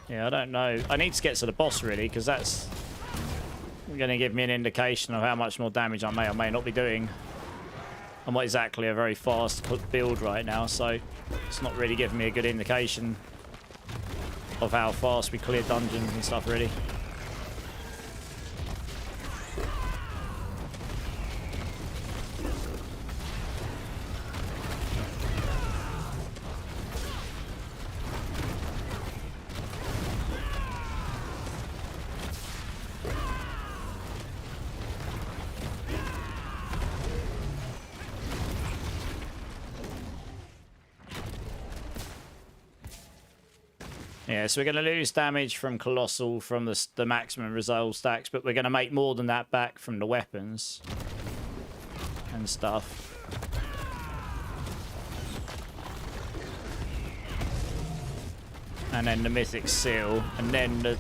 Yeah, I don't know. I need to get to the boss, really, because that's going to give me an indication of how much more damage I may or may not be doing. I'm not exactly a very fast build right now, so it's not really giving me a good indication of how fast we clear dungeons and stuff, really. Yeah, so we're going to lose damage from Colossal from the maximum resolve stacks, but we're going to make more than that back from the weapons and stuff. And then the Mythic Seal, and then the...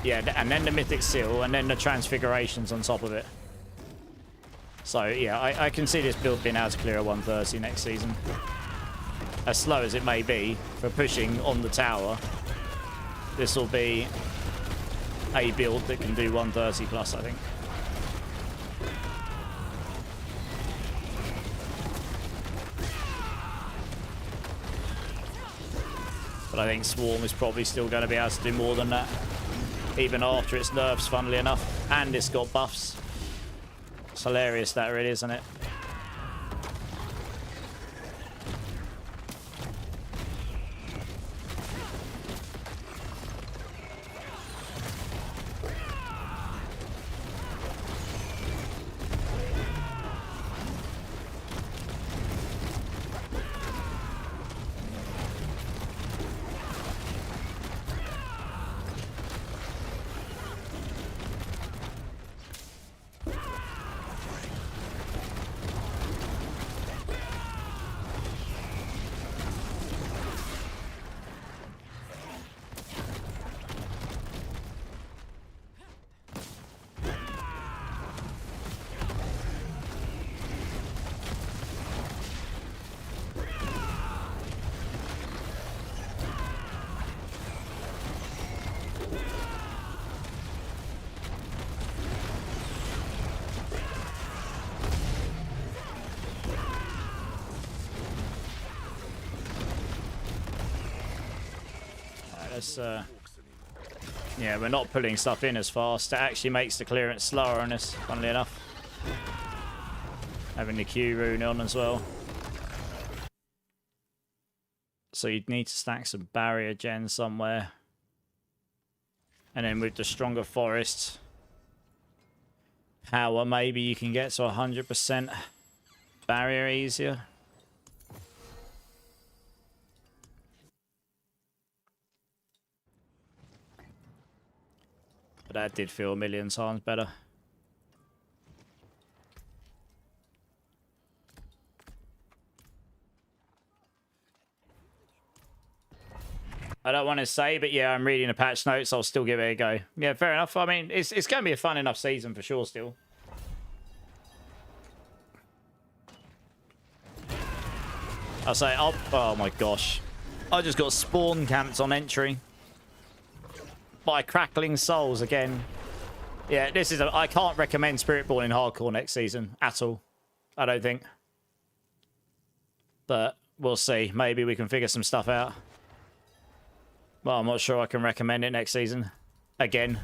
Yeah, and then the Mythic Seal, and then the Transfigurations on top of it. So, yeah, I can see this build being able to clear a 130 next season. As slow as it may be for pushing on the tower, this will be a build that can do 130 plus, I think. But I think Swarm is probably still going to be able to do more than that, even after its nerfs, funnily enough. And it's got buffs. It's hilarious that really, isn't it? Yeah, we're not pulling stuff in as fast. It actually makes the clearance slower on us, funnily enough. Having the Q rune on as well. So you'd need to stack some barrier gen somewhere. And then with the stronger forest power, maybe you can get to 100% barrier easier. That did feel a million times better. I don't want to say, but yeah, I'm reading the patch notes. I'll still give it a go. Yeah, fair enough. I mean, it's going to be a fun enough season for sure still. I'll say, oh my gosh. I just got spawn camped on entry. By Crackling Souls again. Yeah, this is I can't recommend Spiritborn in hardcore next season at all. I don't think. But we'll see. Maybe we can figure some stuff out. Well, I'm not sure I can recommend it next season. Again.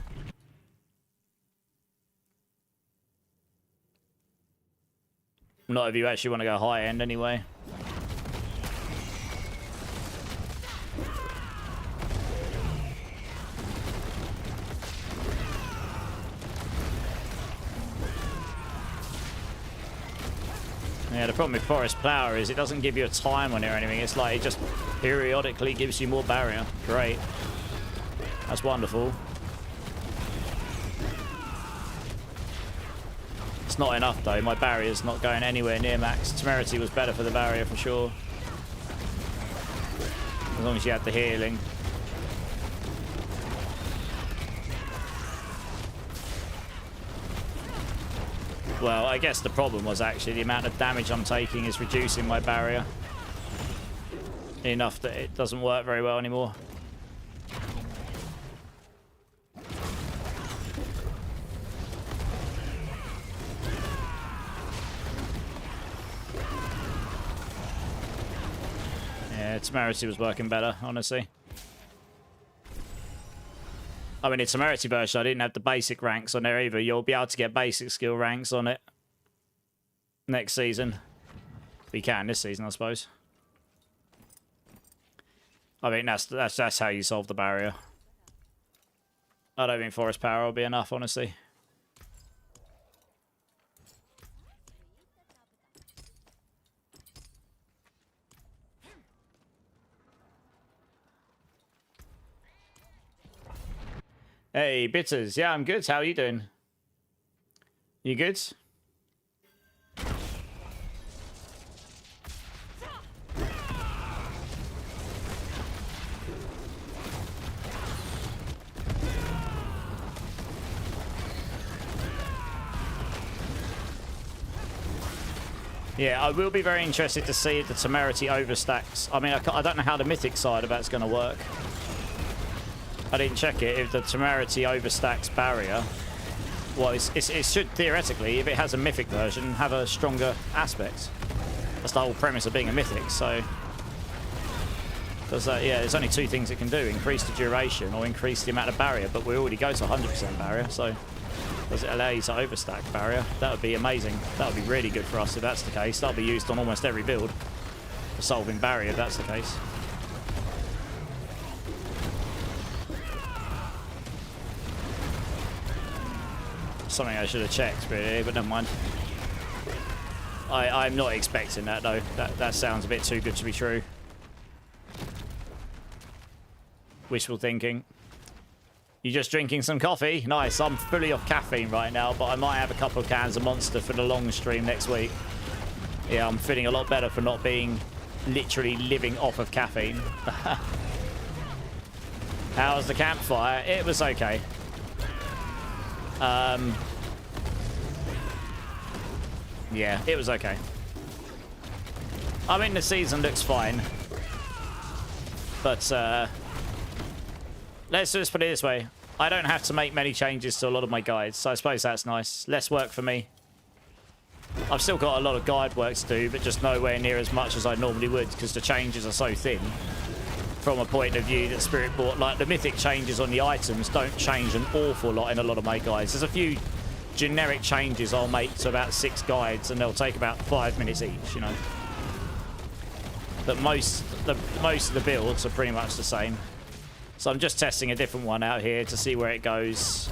Not if you actually want to go high end anyway. Yeah, the problem with Forest Plower is it doesn't give you a time on it or anything. It's like it just periodically gives you more barrier. Great. That's wonderful. It's not enough though. My barrier's not going anywhere near max. Temerity was better for the barrier for sure. As long as you had the healing. Well, I guess the problem was actually the amount of damage I'm taking is reducing my barrier. Enough that it doesn't work very well anymore. Yeah, Temerity was working better, honestly. I mean, it's Temerity version. I didn't have the basic ranks on there either. You'll be able to get basic skill ranks on it next season. We can this season, I suppose. I mean, that's how you solve the barrier. I don't think Forest Power will be enough, honestly. Hey, Bitters. Yeah, I'm good. How are you doing? You good? Yeah, I will be very interested to see if the temerity overstacks. I mean, I don't know how the mythic side of that's going to work. I didn't check it. If the temerity overstacks barrier, well, it should theoretically, if it has a mythic version, have a stronger aspect. That's the whole premise of being a mythic. So, yeah, there's only two things it can do: increase the duration or increase the amount of barrier. But we already go to 100% barrier, so. Does it allow you to overstack barrier? That would be amazing. That would be really good for us if that's the case. That'll be used on almost every build for solving barrier if that's the case. Something I should have checked really, but never mind. I'm not expecting that though. That sounds a bit too good to be true. Wishful thinking. You just drinking some coffee? Nice. I'm fully off caffeine right now, but I might have a couple of cans of Monster for the long stream next week. Yeah, I'm feeling a lot better for not being literally living off of caffeine. How's the campfire? It was okay. Yeah, it was okay. I mean, the season looks fine. But, let's just put it this way. I don't have to make many changes to a lot of my guides, so I suppose that's nice. Less work for me. I've still got a lot of guide work to do, but just nowhere near as much as I normally would, because the changes are so thin. From a point of view that Spiritborn, like the mythic changes on the items don't change an awful lot in a lot of my guides. There's a few generic changes I'll make to about 6 guides, and they'll take about 5 minutes each, you know. But most of the builds are pretty much the same. So I'm just testing a different one out here to see where it goes.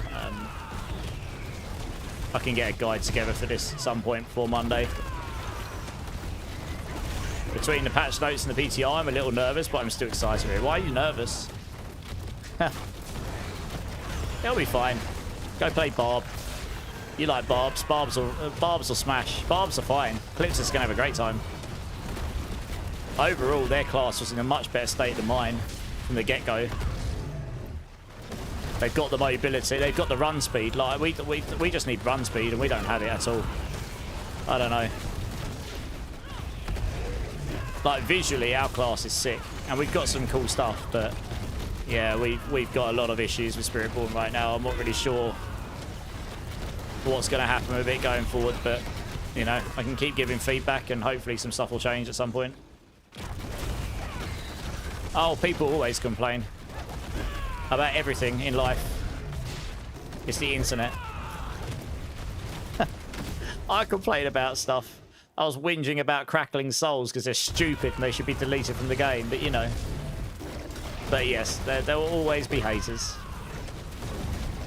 I can get a guide together for this at some point before Monday. Between the patch notes and the PTR, I'm a little nervous, but I'm still excited here. Why are you nervous? It'll be fine. Go play Barb. You like Barbs. Barbs will smash. Barbs are fine. Clips is going to have a great time. Overall, their class was in a much better state than mine from the get-go. They've got the mobility, they've got the run speed. Like we just need run speed, and we don't have it at all. I don't know. Like visually, our class is sick, and we've got some cool stuff. But yeah, we've got a lot of issues with Spiritborn right now. I'm not really sure what's going to happen with it going forward, but you know, I can keep giving feedback, and hopefully some stuff will change at some point. Oh, people always complain about everything in life. It's the internet. I complain about stuff. I was whinging about Crackling Souls because they're stupid and they should be deleted from the game, but you know. But yes, there will always be haters.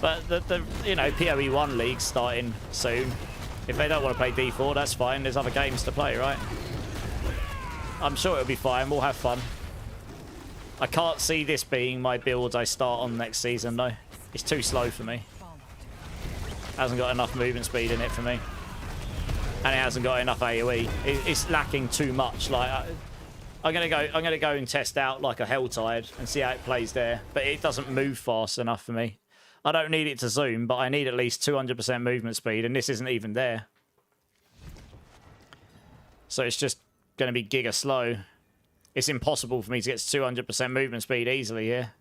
But the you know, PoE 1 league's starting soon. If they don't want to play D4, that's fine. There's other games to play, right? I'm sure it'll be fine. We'll have fun. I can't see this being my build I start on next season, though. It's too slow for me. Hasn't got enough movement speed in it for me. And it hasn't got enough AoE. It's lacking too much. Like I'm gonna go and test out like a Helltide and see how it plays there. But it doesn't move fast enough for me. I don't need it to zoom, but I need at least 200% movement speed, and this isn't even there. So it's just gonna be giga slow. It's impossible for me to get to 200% movement speed easily here.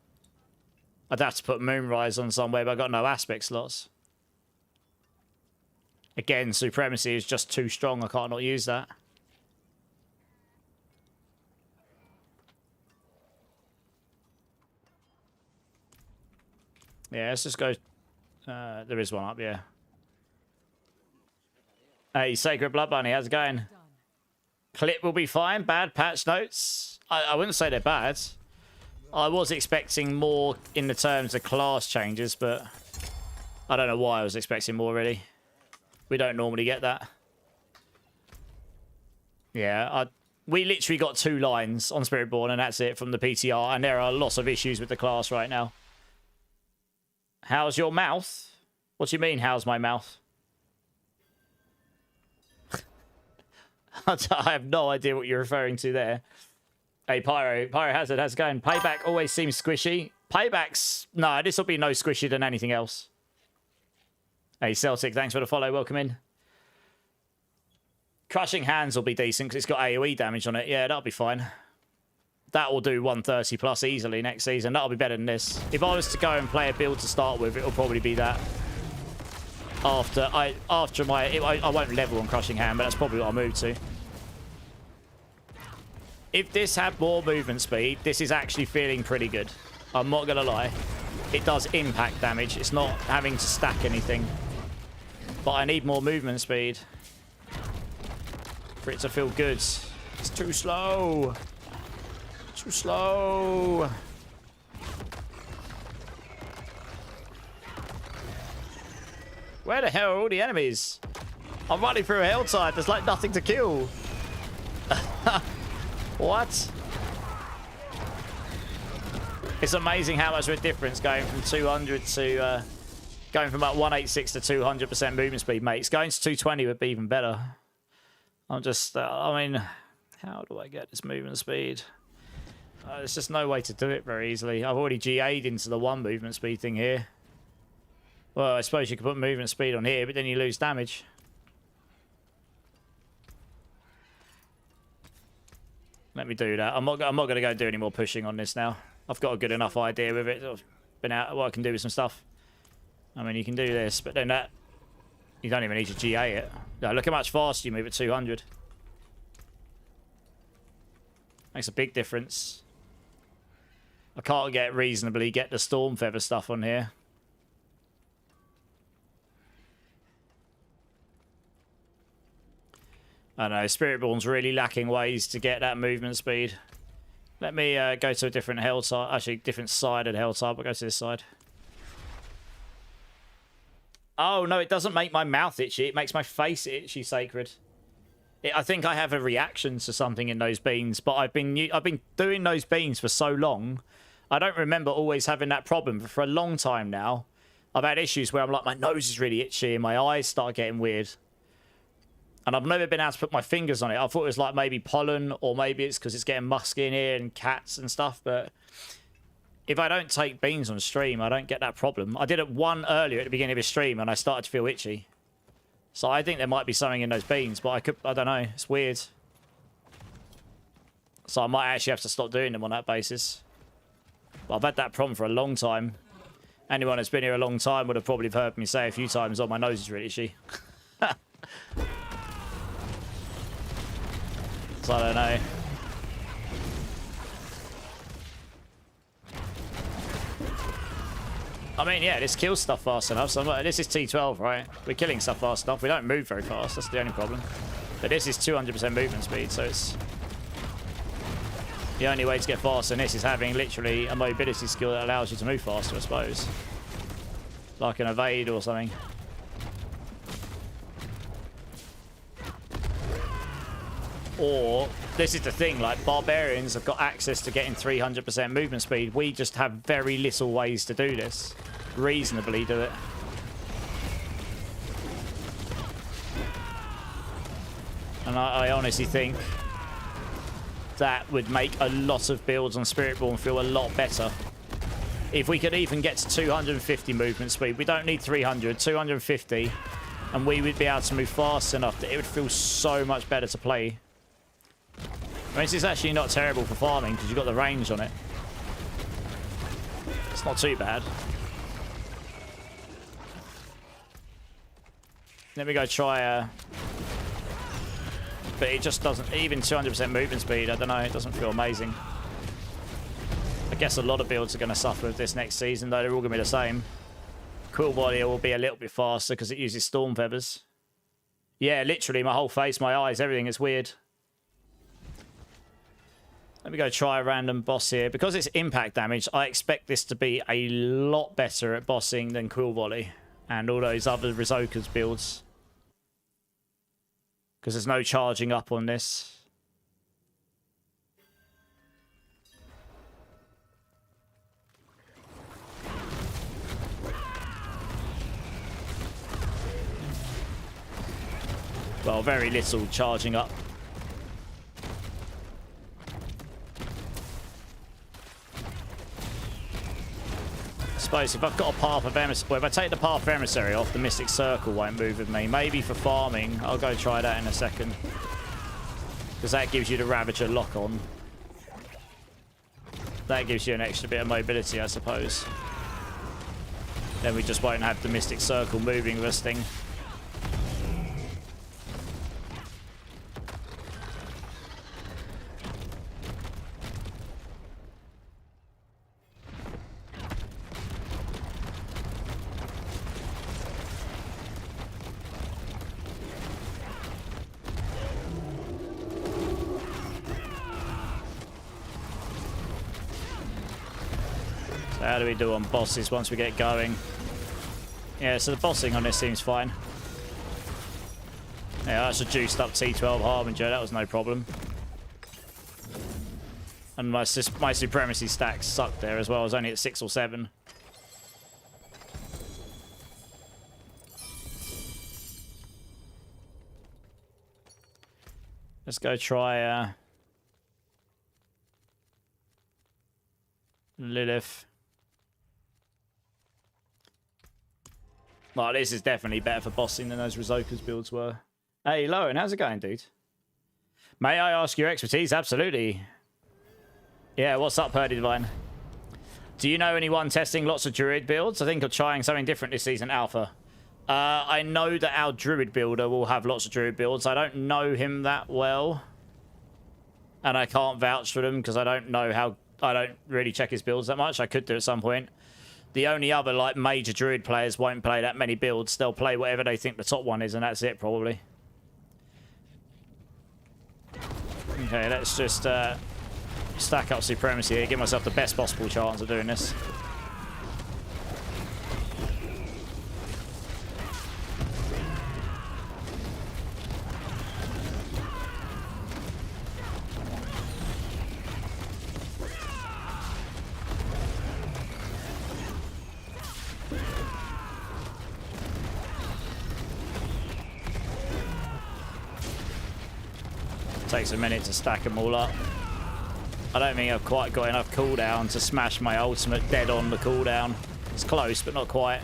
I'd have to put Moonrise on somewhere, but I've got no aspect slots. Again, Supremacy is just too strong. I can't not use that. Yeah, let's just go. There is one up, yeah. Hey, Sacred Blood Bunny, how's it going? Clip will be fine. Bad patch notes. I wouldn't say they're bad. I was expecting more in the terms of class changes, but I don't know why I was expecting more, really. We don't normally get that. Yeah, we literally got 2 lines on Spiritborn, and that's it from the PTR, and there are lots of issues with the class right now. How's your mouth? What do you mean, how's my mouth? I have no idea what you're referring to there. Hey, Pyro Hazard, how's it going? Payback always seems squishy. Paybacks, no, this will be no squishy than anything else. Hey, Celtic, thanks for the follow. Welcome in. Crushing Hands will be decent because it's got AoE damage on it. Yeah, that'll be fine. That will do 130 plus easily next season. That'll be better than this. If I was to go and play a build to start with, it'll probably be that. I won't level on Crushing Hand, but that's probably what I'll move to. If this had more movement speed, this is actually feeling pretty good. I'm not going to lie. It does impact damage. It's not having to stack anything. But I need more movement speed for it to feel good. It's too slow. Too slow. Where the hell are all the enemies? I'm running through a helltide. There's like nothing to kill. What? It's amazing how much of a difference going from 200 to going from about 186 to 200% movement speed, mate. It's going to 220 would be even better. I'm just, I mean, how do I get this movement speed? There's just no way to do it very easily. I've already GA'd into the 1 movement speed thing here. Well, I suppose you could put movement speed on here, but then you lose damage. Let me do that. I'm not going to go do any more pushing on this now. I've got a good enough idea with it. I've been out what I can do with some stuff. I mean, you can do this, but then that... You don't even need to GA it. No, look how much faster you move at 200. Makes a big difference. I can't reasonably get the Storm Feather stuff on here. I know, Spiritborn's really lacking ways to get that movement speed. Let me go to a different hell side. Actually, different side of the hell side. We'll go to this side. Oh, no, it doesn't make my mouth itchy. It makes my face itchy, Sacred. I think I have a reaction to something in those beans, but I've been doing those beans for so long. I don't remember always having that problem, but for a long time now, I've had issues where I'm like, my nose is really itchy and my eyes start getting weird. And I've never been able to put my fingers on it. I thought it was like maybe pollen, or maybe it's because it's getting musky in here and cats and stuff. But if I don't take beans on stream, I don't get that problem. I did it one earlier at the beginning of a stream and I started to feel itchy. So I think there might be something in those beans, but I don't know. It's weird. So I might actually have to stop doing them on that basis. But I've had that problem for a long time. Anyone that's been here a long time would have probably heard me say a few times, oh, my nose is really itchy. So I don't know. I mean, yeah, this kills stuff fast enough. So this is T12, right? We're killing stuff fast enough. We don't move very fast. That's the only problem. But this is 200% movement speed, so it's... The only way to get faster in this is having literally a mobility skill that allows you to move faster, I suppose. Like an evade or something. Or, this is the thing, like, barbarians have got access to getting 300% movement speed. We just have very little ways to do this. Reasonably do it. And I honestly think that would make a lot of builds on Spiritborn feel a lot better. If we could even get to 250 movement speed, we don't need 300, 250, and we would be able to move fast enough that it would feel so much better to play. I mean, this is actually not terrible for farming because you've got the range on it. It's not too bad. Let me go try but it just doesn't, even 200% movement speed, I don't know, it doesn't feel amazing. I guess a lot of builds are going to suffer with this next season, though they're all going to be the same. Cool Body will be a little bit faster because it uses Storm Feathers. Yeah, literally, my whole face, my eyes, everything is weird. Let me go try a random boss here. Because it's impact damage, I expect this to be a lot better at bossing than Cool Volley and all those other Rizoka's builds. Because there's no charging up on this. Well, very little charging up. I suppose if I've got a path of emissary, well, if I take the path of emissary off, the mystic circle won't move with me. Maybe for farming, I'll go try that in a second. Because that gives you the Ravager lock-on. That gives you an extra bit of mobility, I suppose. Then we just won't have the mystic circle moving with this thing. How do we do on bosses once we get going? Yeah, so the bossing on this seems fine. Yeah, that's a juiced up T12 Harbinger. That was no problem. And my supremacy stacks sucked there as well. I was only at 6 or 7. Let's go try Lilith. Well, this is definitely better for bossing than those Rizoka's builds were. Hey, Lowen, how's it going, dude? May I ask your expertise? Absolutely. Yeah, what's up, Purdy Divine? Do you know anyone testing lots of Druid builds? I think of trying something different this season, Alpha. I know that our Druid builder will have lots of Druid builds. I don't know him that well. And I can't vouch for them because I don't know how... I don't really check his builds that much. I could do at some point. The only other, like, major Druid players won't play that many builds. They'll play whatever they think the top one is, and that's it, probably. Okay, let's just stack up Supremacy here. Give myself the best possible chance of doing this. Takes a minute to stack them all up. I don't think I've quite got enough cooldown to smash my ultimate dead on the cooldown. It's close, but not quite.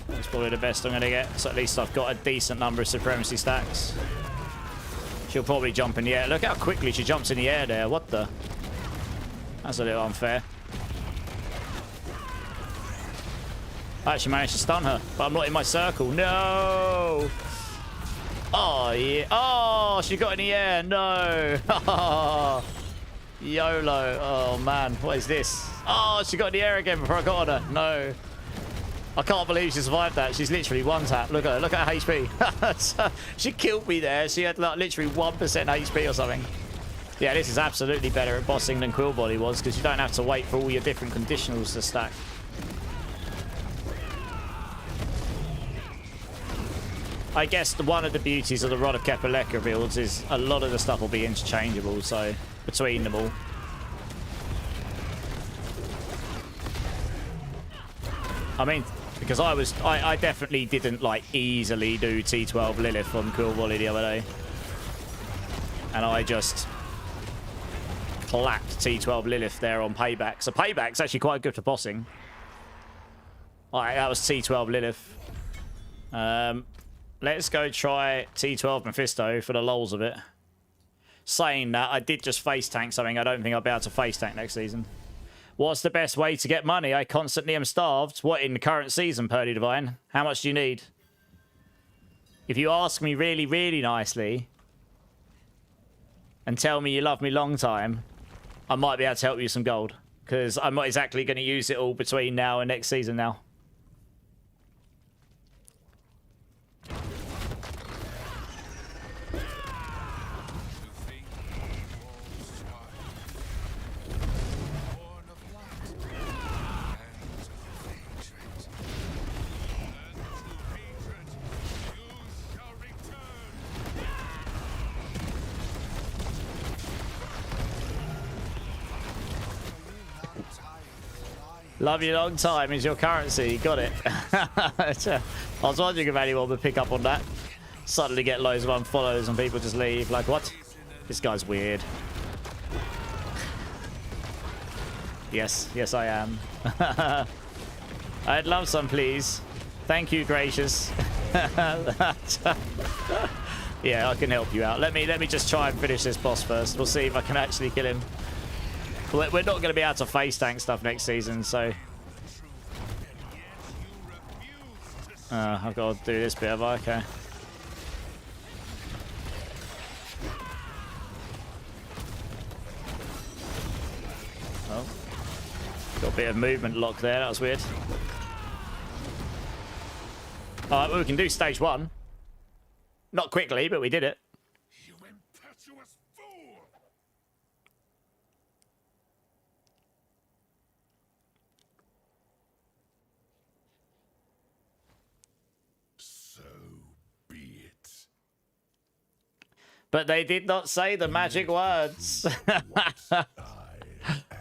That's probably the best I'm going to get. So at least I've got a decent number of supremacy stacks. She'll probably jump in the air. Look how quickly she jumps in the air there. What the? That's a little unfair. I actually managed to stun her, but I'm not in my circle. No! Oh, yeah. Oh, she got in the air. No. YOLO. Oh, man. What is this? Oh, she got in the air again before I got on her. No. I can't believe she survived that. She's literally one tap. Look at her. Look at her HP. She killed me there. She had like literally 1% HP or something. Yeah, this is absolutely better at bossing than Quill Body was because you don't have to wait for all your different conditionals to stack. I guess one of the beauties of the Rod of Kepaleka builds is a lot of the stuff will be interchangeable, so between them all. I mean, because I definitely didn't like easily do T12 Lilith on Cool Volley the other day. And I just clapped T12 Lilith there on Payback. So Payback's actually quite good for bossing. Alright, that was T12 Lilith. Let's go try T12 Mephisto for the lols of it. Saying that, I did just face tank something I don't think I'll be able to face tank next season. What's the best way to get money? I constantly am starved. What, in the current season, Purdy Divine? How much do you need? If you ask me really, really nicely and tell me you love me long time, I might be able to help you some gold. Because I'm not exactly going to use it all between now and next season now. Love you long time is your currency. Got it. I was wondering if anyone would pick up on that. Suddenly get loads of unfollows and people just leave. Like, what? This guy's weird. Yes, yes I am. I'd love some, please. Thank you, gracious. Yeah, I can help you out. Let me just try and finish this boss first. We'll see if I can actually kill him. We're not going to be able to face tank stuff next season, so... I've got to do this bit, have I? Okay. Oh. Got a bit of movement lock there. That was weird. Alright, well, we can do stage 1. Not quickly, but we did it. You impetuous fool! So be it. But they did not say the magic words.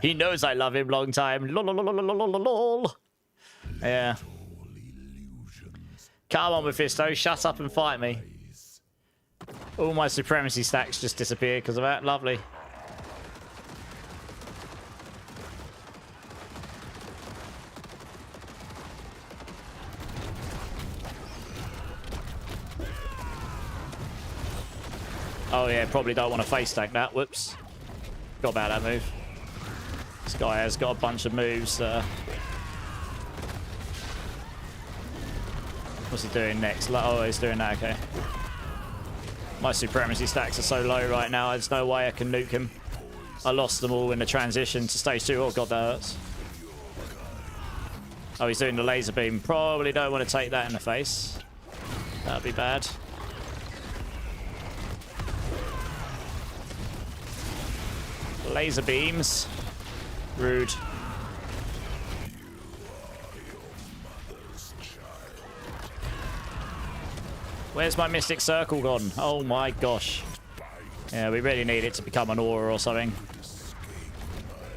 He knows I love him long time. Lol. Yeah. Come on, Mephisto. Shut up and fight me. All my supremacy stacks just disappeared because of that. Lovely. Oh yeah, probably don't want to face tank that. Whoops. Forgot about that move. This guy has got a bunch of moves. What's he doing next? Oh, he's doing that, okay. My supremacy stacks are so low right now, there's no way I can nuke him. I lost them all in the transition to stage 2. Oh god, that hurts. Oh, he's doing the laser beam. Probably don't want to take that in the face. That'd be bad. Laser beams. Rude. Where's my Mystic Circle gone? Oh my gosh. Yeah, we really need it to become an aura or something.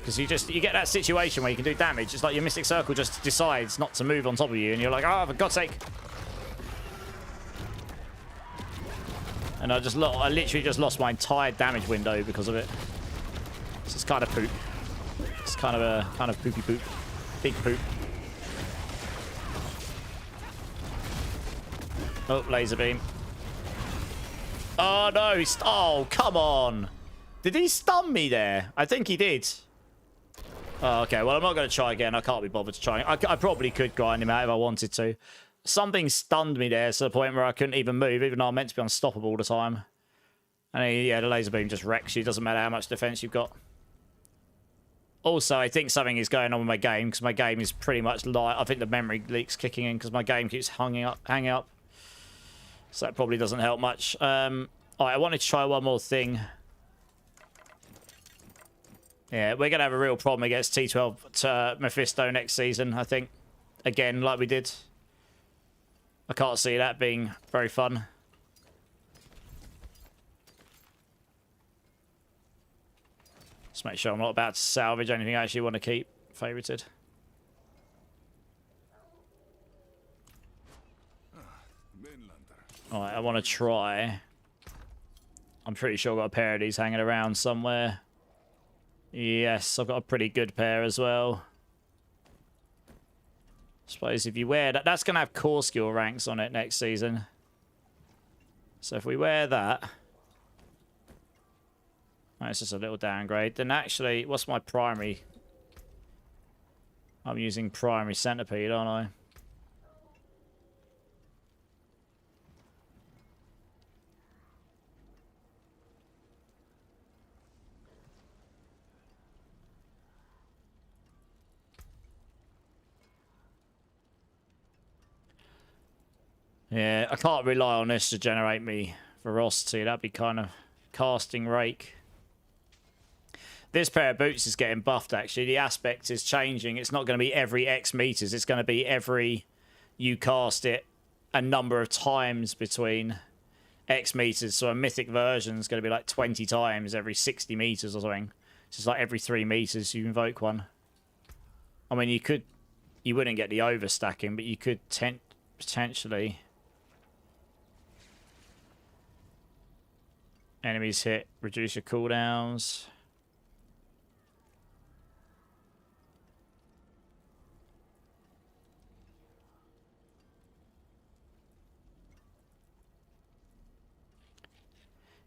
Because you get that situation where you can do damage. It's like your Mystic Circle just decides not to move on top of you. And you're like, oh, for God's sake. And I literally just lost my entire damage window because of it. This is kind of poop. It's kind of poopy poop. Big poop. Oh, laser beam. Oh no, oh, come on. Did he stun me there? I think he did. Oh, okay, well, I'm not going to try again. I can't be bothered to try. I probably could grind him out if I wanted to. Something stunned me there to the point where I couldn't even move, even though I'm meant to be unstoppable all the time. And yeah, the laser beam just wrecks you. Doesn't matter how much defense you've got. Also, I think something is going on with my game, because my game is pretty much light. I think the memory leak's kicking in, because my game keeps hanging up. So that probably doesn't help much. Alright, I wanted to try one more thing. Yeah, we're going to have a real problem against T12 to Mephisto next season, I think. Again, like we did. I can't see that being very fun. Just make sure I'm not about to salvage anything I actually want to keep favorited. Alright, I want to try. I'm pretty sure I've got a pair of these hanging around somewhere. Yes, I've got a pretty good pair as well. I suppose if you wear that, that's going to have core skill ranks on it next season. So if we wear that... Oh, it's just a little downgrade. Then actually, what's my primary? I'm using primary centipede, aren't I? Yeah, I can't rely on this to generate me ferocity. That'd be kind of casting rake. This pair of boots is getting buffed, actually. The aspect is changing. It's not going to be every X meters. It's going to be every you cast it a number of times between X meters. So a mythic version is going to be like 20 times every 60 meters or something. It's just like every 3 meters you invoke one. I mean, you wouldn't get the overstacking, but you could potentially. Enemies hit, reduce your cooldowns.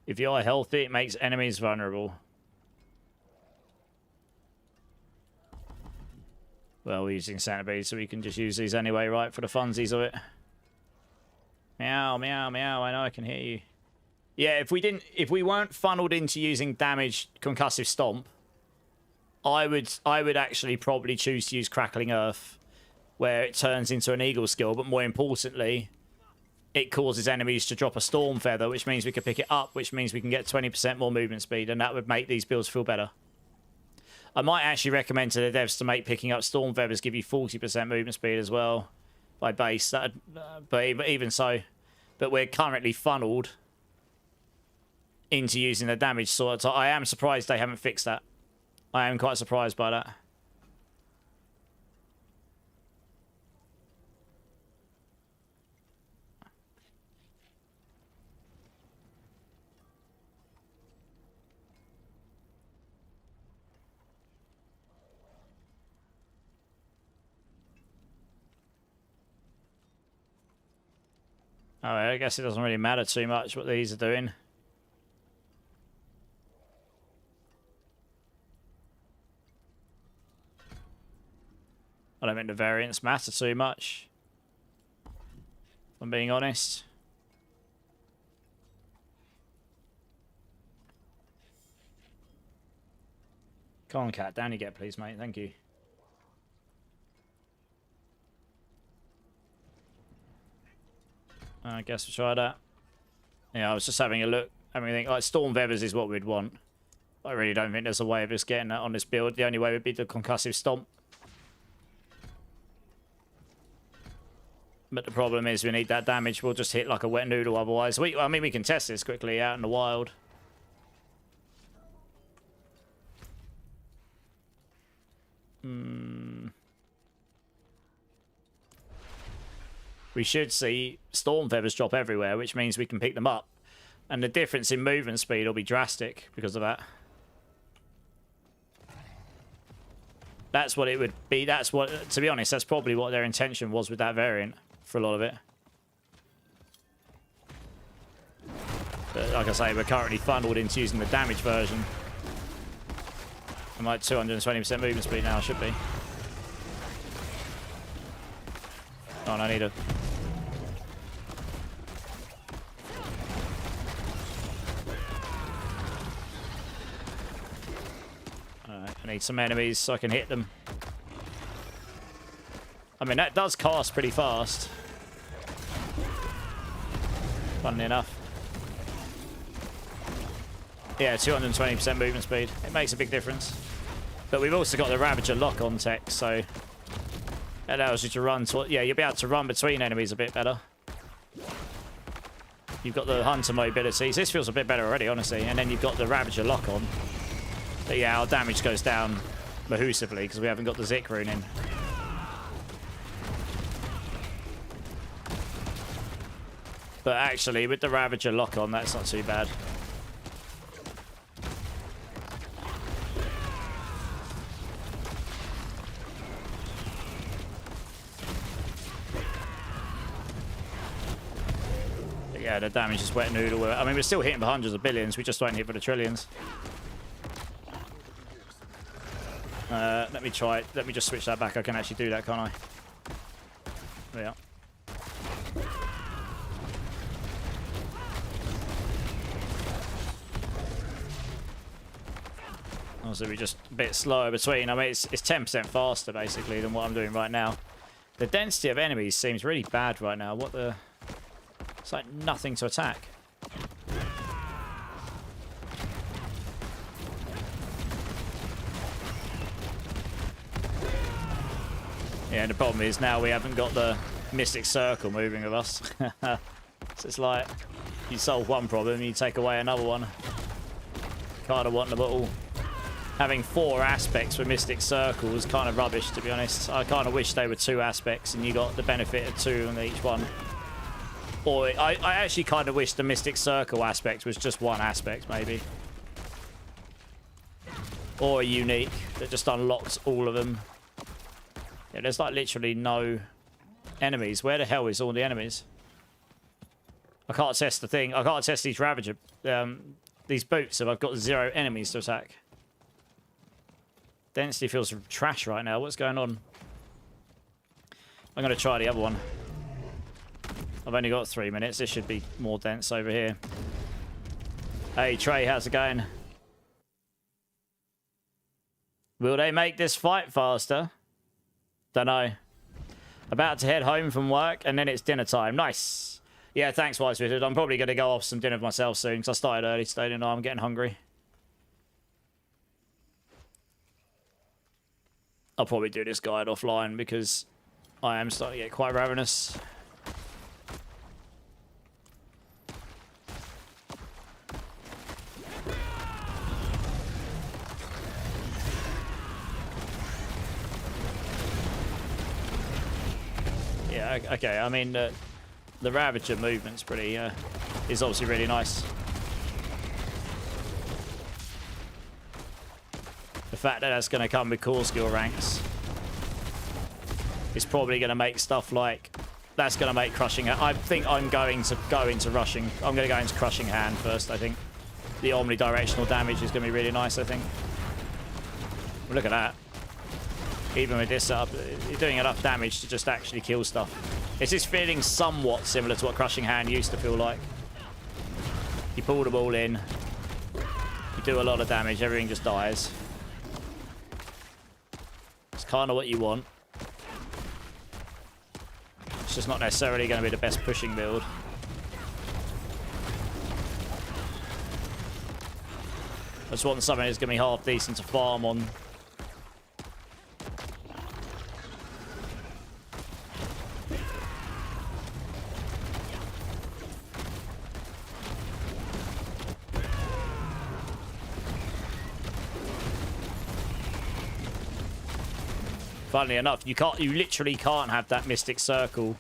If you are healthy, it makes enemies vulnerable. Well, we're using centipedes, so we can just use these anyway, right, for the funsies of it. Meow, meow, meow. I know I can hear you. Yeah, if we weren't funneled into using damage concussive stomp, I would actually probably choose to use Crackling Earth, where it turns into an eagle skill, but more importantly, it causes enemies to drop a storm feather, which means we can pick it up, which means we can get 20% more movement speed, and that would make these builds feel better. I might actually recommend to the devs to make picking up storm feathers give you 40% movement speed as well by base. But even so, but we're currently funneled into using the damage sword. So I am surprised they haven't fixed that. I am quite surprised by that. Alright, I guess it doesn't really matter too much what these are doing. I don't think the variants matter too much, if I'm being honest. Come on, cat. Down you get, please, mate. Thank you. I guess we'll try that. Yeah, I was just having a look. I mean, like Storm Feathers is what we'd want. I really don't think there's a way of us getting that on this build. The only way would be the concussive stomp. But the problem is we need that damage. We'll just hit like a wet noodle otherwise. I mean, we can test this quickly out in the wild. We should see Storm Feathers drop everywhere, which means we can pick them up. And the difference in movement speed will be drastic because of that. That's what it would be. That's what, to be honest, that's probably what their intention was with that variant for a lot of it. But like I say, we're currently funneled into using the damage version. I'm like 220% movement speed now, should be. Oh, and I need a... Alright, I need some enemies so I can hit them. I mean, that does cast pretty fast. Funnily enough. Yeah, 220% movement speed. It makes a big difference. But we've also got the Ravager lock-on tech, so... It allows you to run... Yeah, you'll be able to run between enemies a bit better. You've got the Hunter mobilities. This feels a bit better already, honestly. And then you've got the Ravager lock-on. But yeah, our damage goes down mahusively because we haven't got the Zik rune in. But actually, with the Ravager lock-on, that's not too bad. But yeah, the damage is wet noodle. I mean, we're still hitting for hundreds of billions. We just won't hit for the trillions. Let me try it. Let me just switch that back. I can actually do that, can't I? There we are. Also, we're just a bit slower between. I mean, it's 10% faster, basically, than what I'm doing right now. The density of enemies seems really bad right now. What the... It's like nothing to attack. Yeah, and the problem is now we haven't got the Mystic Circle moving with us. So it's like, you solve one problem, you take away another one. Kind of want them all. having 4 aspects with Mystic Circle is kind of rubbish, to be honest. I kind of wish they were 2 aspects and you got the benefit of 2 on each one. Or I actually kind of wish the Mystic Circle aspect was just 1 aspect, maybe. Or a unique that just unlocks all of them. Yeah, there's like literally no enemies. Where the hell is all the enemies? I can't test the thing. I can't test these Ravager, these boots if I've got 0 enemies to attack. Density feels trash right now. What's going on? I'm going to try the other one. I've only got 3 minutes. This should be more dense over here. Hey, Trey, how's it going? Will they make this fight faster? Dunno. About to head home from work, and then it's dinner time. Nice. Yeah, thanks, Wise Wizard. I'm probably going to go off some dinner myself soon, because I started early today, and I'm getting hungry. I'll probably do this guide offline, because I am starting to get quite ravenous. Yeah, okay, I mean, the Ravager movement's pretty, is obviously really nice. The fact that that's going to come with core skill ranks is probably going to make stuff like... That's going to make crushing... I think I'm going to go into rushing. I'm going to go into crushing hand first, I think. The omnidirectional damage is going to be really nice, I think. Well, look at that. Even with this setup, you're doing enough damage to just actually kill stuff. It's just feeling somewhat similar to what crushing hand used to feel like. You pull the ball in, you do a lot of damage, everything just dies. It's kind of what you want. It's just not necessarily going to be the best pushing build. I just want something that's going to be half decent to farm on. Funnily enough, you literally can't have that Mystic Circle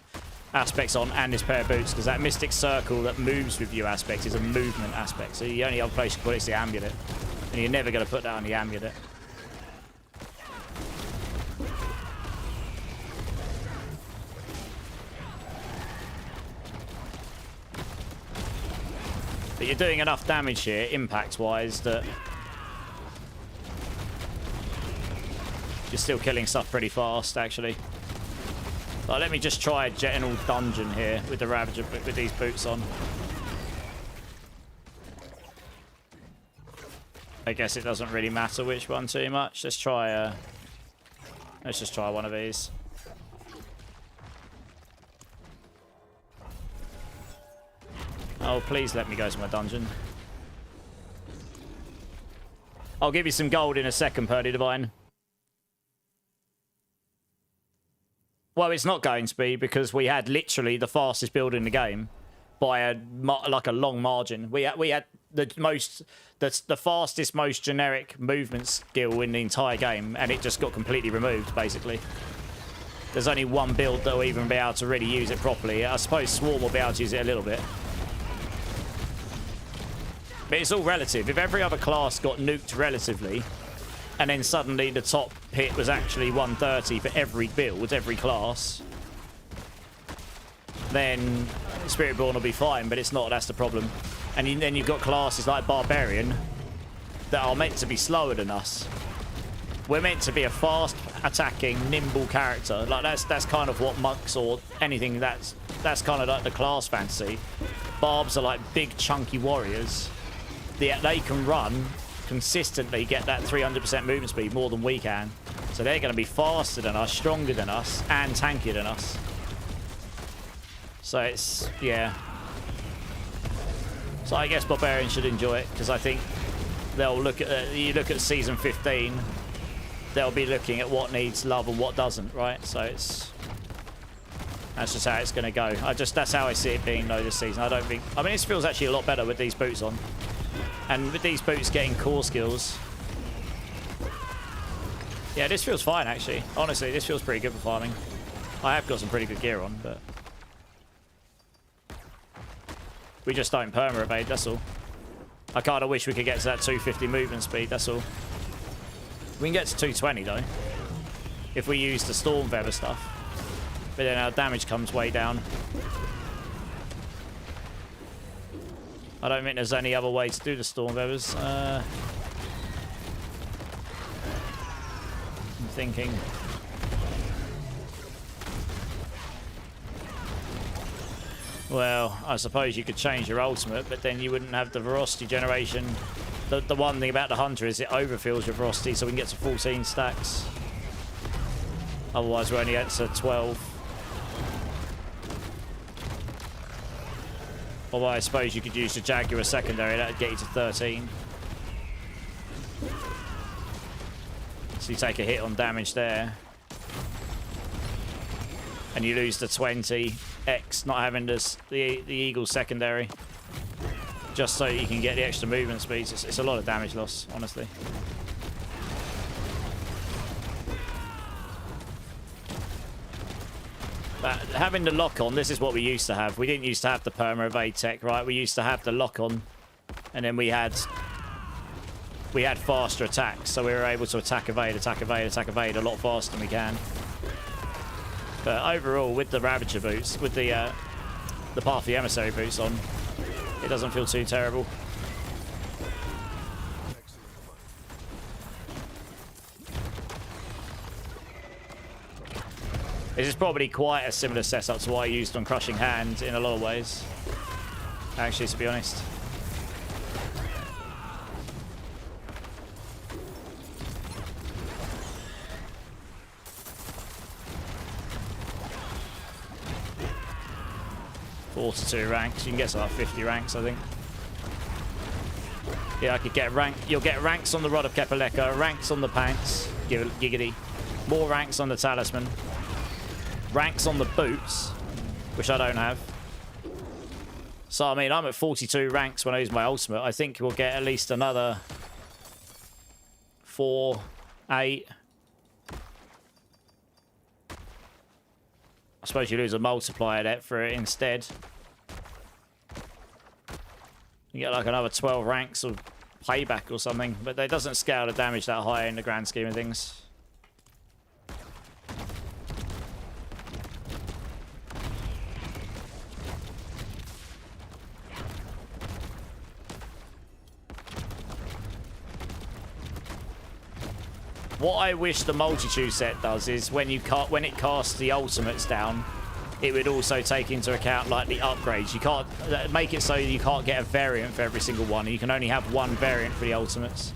aspects on and this pair of boots, because that Mystic Circle that moves with you aspect is a movement aspect. So the only other place you can put it is the amulet. And you're never going to put that on the amulet. But you're doing enough damage here, impact-wise, that you're still killing stuff pretty fast, actually. Like, let me just try a general dungeon here with the Ravager, with these boots on. I guess it doesn't really matter which one too much. Let's try let's just try one of these. Oh, please let me go to my dungeon. I'll give you some gold in a second, Purdy Divine. Well, it's not going to be, because we had literally the fastest build in the game by a long margin. We had the fastest, most generic movement skill in the entire game, and it just got completely removed, basically. There's only one build that will even be able to really use it properly. I suppose Swarm will be able to use it a little bit. But it's all relative. If every other class got nuked relatively, and then suddenly the top hit was actually 130 for every build, every class, then Spiritborn will be fine, but it's not. That's the problem. And then you've got classes like Barbarian that are meant to be slower than us. We're meant to be a fast attacking, nimble character. Like that's kind of what monks or anything that's kind of like the class fantasy. Barbs are like big chunky warriors. They can run consistently, get that 300% movement speed more than we can. So they're going to be faster than us, stronger than us, and tankier than us. So it's, yeah. So I guess Barbarian should enjoy it, because I think they'll look at, you look at Season 15, they'll be looking at what needs love and what doesn't, right? So that's just how it's going to go. That's how I see it being, though, this season. I mean, this feels actually a lot better with these boots on. And with these boots getting core skills, Yeah, this feels fine, actually. Honestly, this feels pretty good for farming. I have got some pretty good gear on, but... we just don't perma-evade, that's all. I kind of wish we could get to that 250 movement speed, that's all. We can get to 220, though. If we use the Storm Feather stuff. But then our damage comes way down. I don't think there's any other way to do the Storm Feathers. I'm thinking. Well, I suppose you could change your ultimate, but then you wouldn't have the velocity generation. The one thing about the Hunter is it overfills your velocity, so we can get to 14 stacks. Otherwise, we're only at to 12. Although I suppose you could use the Jaguar secondary, that would get you to 13. So you take a hit on damage there. And you lose the 20x, not having this, the Eagle secondary. Just so you can get the extra movement speeds. It's a lot of damage loss, honestly. But having the lock-on, this is what we used to have. We didn't used to have the perma-evade tech, right? We used to have the lock-on, and then we had faster attacks, so we were able to attack, evade, attack, evade, attack, evade a lot faster than we can. But overall, with the Ravager boots, with the Path of the Emissary boots on, it doesn't feel too terrible. This is probably quite a similar setup to what I used on Crushing Hand in a lot of ways. Actually, to be honest. Fortitude ranks. You can get to like 50 ranks, I think. Yeah, I could get rank. You'll get ranks on the Rod of Kepaleka, ranks on the Pants, giggity. More ranks on the Talisman. Ranks on the boots, which I don't have. So, I mean, I'm at 42 ranks when I use my ultimate. I think we'll get at least another 4, 8. I suppose you lose a multiplier there for it instead. You get like another 12 ranks of payback or something, but it doesn't scale the damage that high in the grand scheme of things. What I wish the Multitude set does is when it casts the ultimates down, it would also take into account like the upgrades. You can't make it so you can't get a variant for every single one. You can only have one variant for the ultimates.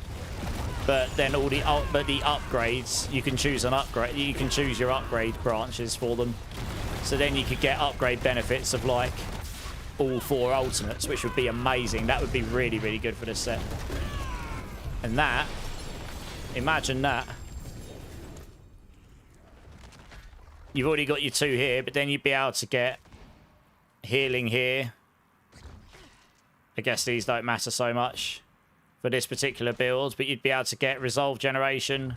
But then all the upgrades, you can choose an upgrade. You can choose your upgrade branches for them. So then you could get upgrade benefits of like all 4 ultimates, which would be amazing. That would be really, really good for this set. And that, imagine that. You've already got your 2 here, but then you'd be able to get healing here. I guess these don't matter so much for this particular build, but you'd be able to get resolve generation,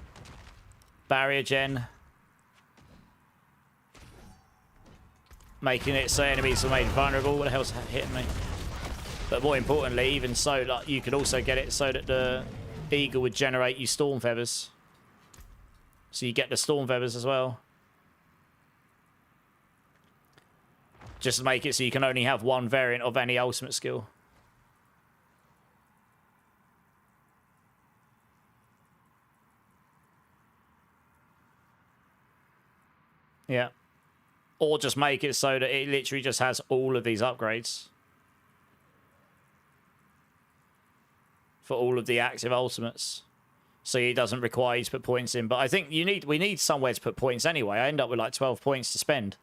barrier gen, making it so enemies are made vulnerable. What the hell's hitting me? But more importantly, even so, like you could also get it so that the Eagle would generate you Storm Feathers. So you get the Storm Feathers as well. Just to make it so you can only have one variant of any ultimate skill. Yeah. Or just make it so that it literally just has all of these upgrades. For all of the active ultimates. So it doesn't require you to put points in. But I think we need somewhere to put points anyway. I end up with like 12 points to spend.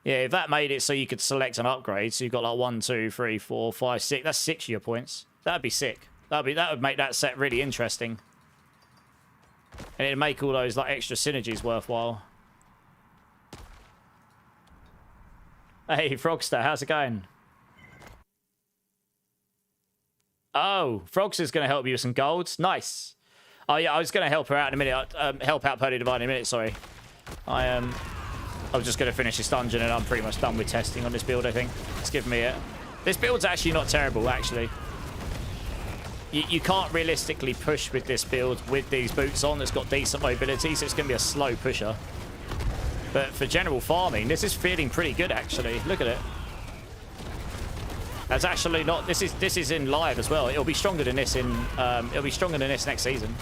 Yeah, if that made it so you could select an upgrade, so you've got like 1, 2, 3, 4, 5, 6. That's 6 of your points. That'd be sick. That would make that set really interesting. And it'd make all those like extra synergies worthwhile. Hey, Frogster, how's it going? Oh, Frogs is going to help you with some golds. Nice. Oh, yeah, I was going to help her out in a minute. Help out Purdy Divine in a minute, sorry. I was just going to finish this dungeon, and I'm pretty much done with testing on this build, I think. It's given me it. This build's actually not terrible, actually. You can't realistically push with this build with these boots on. It's got decent mobility, so it's going to be a slow pusher. But for general farming, this is feeling pretty good, actually. Look at it. That's actually not... This is in live as well. It'll be stronger than this in... it'll be stronger than this next season.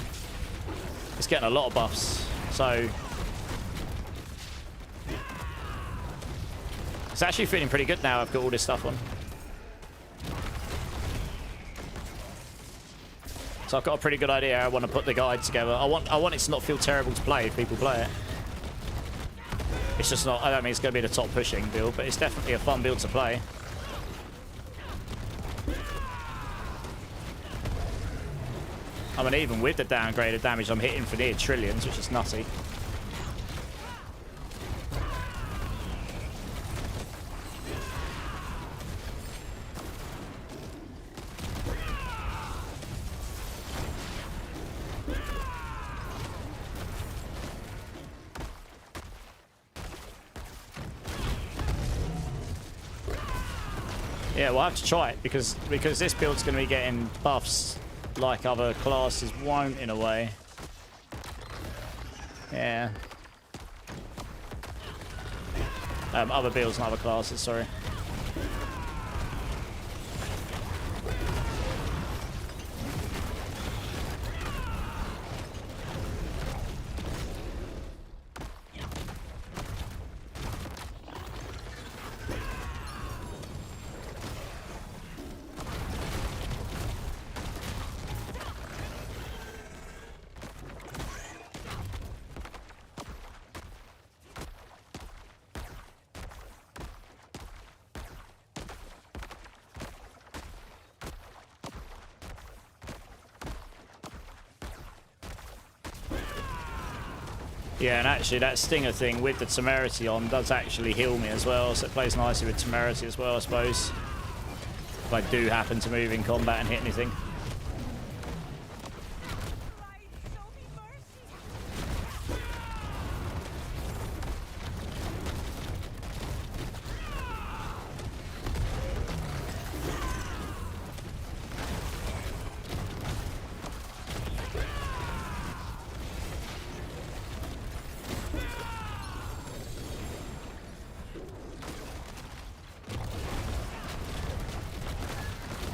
It's getting a lot of buffs, so... It's actually feeling pretty good now. I've got all this stuff on. So I've got a pretty good idea how I want to put the guide together. I want it to not feel terrible to play if people play it. It's just not... I don't mean it's going to be the top pushing build, but it's definitely a fun build to play. I mean, even with the downgraded damage, I'm hitting for near trillions, which is nutty. Yeah, we'll have to try it because this build's going to be getting buffs like other classes won't, in a way. Yeah. Other builds and other classes, sorry. Yeah, and actually that stinger thing with the temerity on does actually heal me as well, so it plays nicely with temerity as well, I suppose. If I do happen to move in combat and hit anything.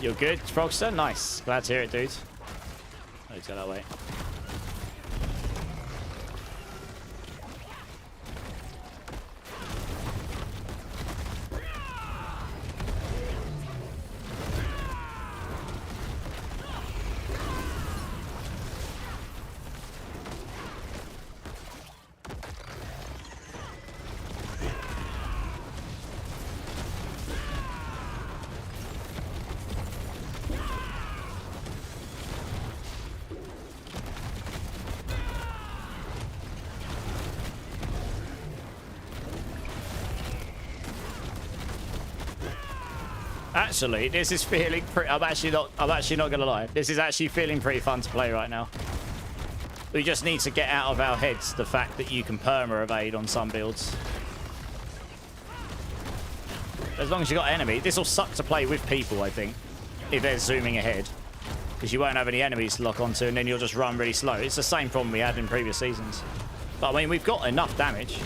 You're good, Frogster? Nice. Glad to hear it, dude. Let's go that way. Actually, this is feeling pretty... I'm actually not gonna lie. This is actually feeling pretty fun to play right now. We just need to get out of our heads the fact that you can perma evade on some builds. As long as you got enemy, this will suck to play with people, I think, if they're zooming ahead, because you won't have any enemies to lock onto, and then you'll just run really slow. It's the same problem we had in previous seasons. But I mean, we've got enough damage.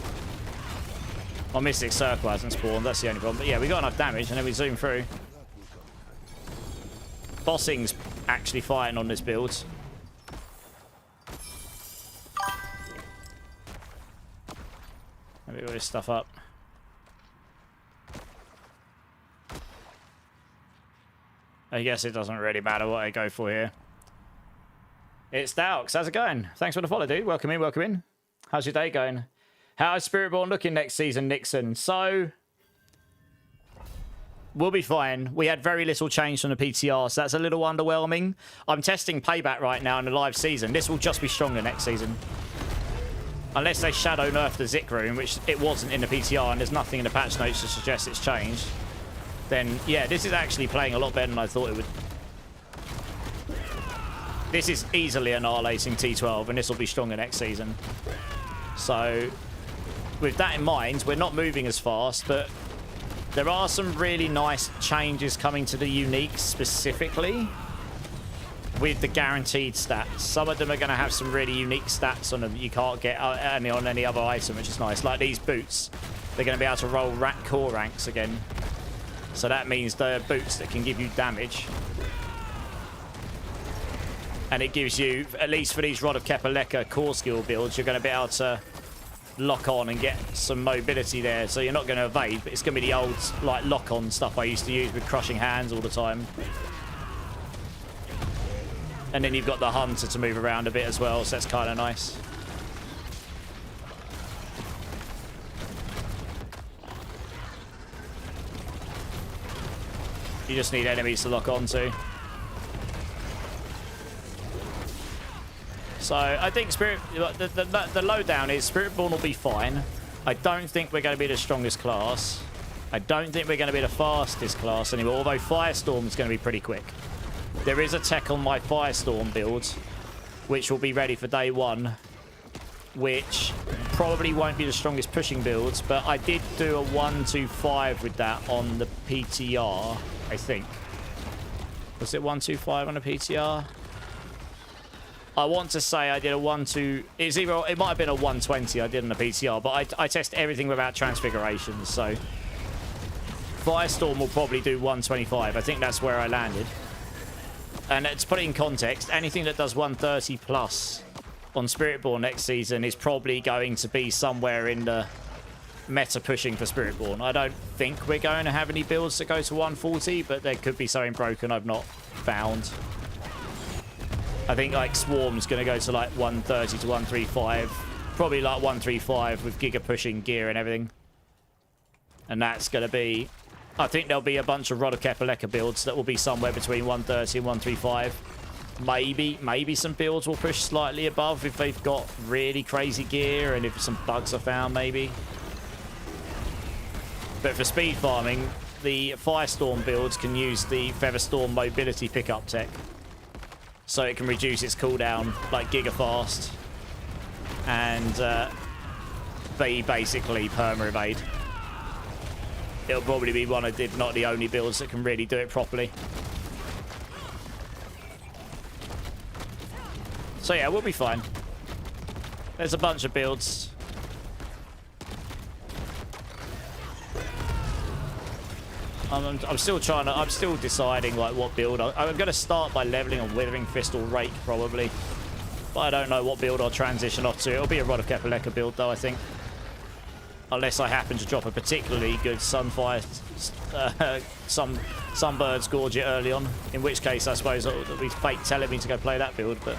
Our Mystic Circle hasn't spawned, that's the only problem. But yeah, we got enough damage, and then we zoom through. Bossing's actually fighting on this build. Let me put this stuff up. I guess it doesn't really matter what I go for here. It's Daux. How's it going? Thanks for the follow, dude. Welcome in, welcome in. How's your day going? How's Spiritborn looking next season, Nixon? So, we'll be fine. We had very little change from the PTR, so that's a little underwhelming. I'm testing Payback right now in the live season. This will just be stronger next season. Unless they shadow nerf the Zik room, which it wasn't in the PTR, and there's nothing in the patch notes to suggest it's changed. Then, yeah, this is actually playing a lot better than I thought it would. this is easily annihilating T12, and this will be stronger next season. So, with that in mind, we're not moving as fast, but there are some really nice changes coming to the unique specifically with the guaranteed stats. Some of them are going to have some really unique stats on them that you can't get on any other item, which is nice. Like these boots, they're going to be able to roll core ranks again. So that means they're boots that can give you damage. And it gives you, at least for these Rod of Kepaleka core skill builds, you're going to be able to lock on and get some mobility there. So you're not going to evade, but it's going to be the old like lock-on stuff I used to use with crushing hands all the time. And then you've got the hunter to move around a bit as well, so that's kind of nice. You just need enemies to lock on to. So I think the lowdown is Spiritborn will be fine. I don't think we're going to be the strongest class. I don't think we're going to be the fastest class anymore, although Firestorm is going to be pretty quick. There is a tech on my Firestorm build, which will be ready for day one, which probably won't be the strongest pushing builds, but I did do a 1-2-5 with that on the PTR, I think. Was it 1-2-5 on the PTR? I want to say I did a 1-2... It might have been a 120 I did on the PTR, but I test everything without transfigurations, so... Firestorm will probably do 125. I think that's where I landed. And to put it in context, anything that does 130 plus on Spiritborn next season is probably going to be somewhere in the meta pushing for Spiritborn. I don't think we're going to have any builds that go to 140, but there could be something broken I've not found. I think like Swarm's going to go to like 130 to 135. Probably like 135 with Giga pushing gear and everything. And that's going to be... I think there'll be a bunch of Rod of Kepaleka builds that will be somewhere between 130 and 135. Maybe some builds will push slightly above if they've got really crazy gear and if some bugs are found, maybe. But for speed farming, the Firestorm builds can use the Featherstorm mobility pickup tech. So it can reduce its cooldown like giga fast. And they basically perma-evade. It'll probably be one of, if not the only builds that can really do it properly. So yeah, we'll be fine. There's a bunch of builds. I'm still trying to, I'm still deciding like what build. I'm going to start by leveling on Withering Fist or Rake probably. But I don't know what build I'll transition off to. It'll be a Rod of Kepaleka build though, I think. Unless I happen to drop a particularly good Sunfire, Sunbird's Gorget early on. In which case, I suppose it'll be fate telling me to go play that build, but...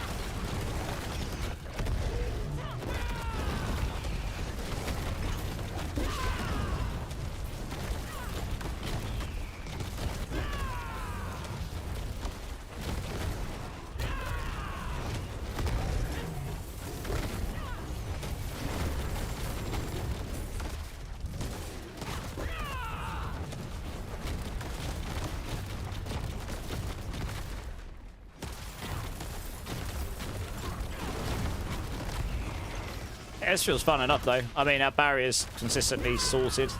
This feels fun enough though. I mean, our barrier's consistently sorted.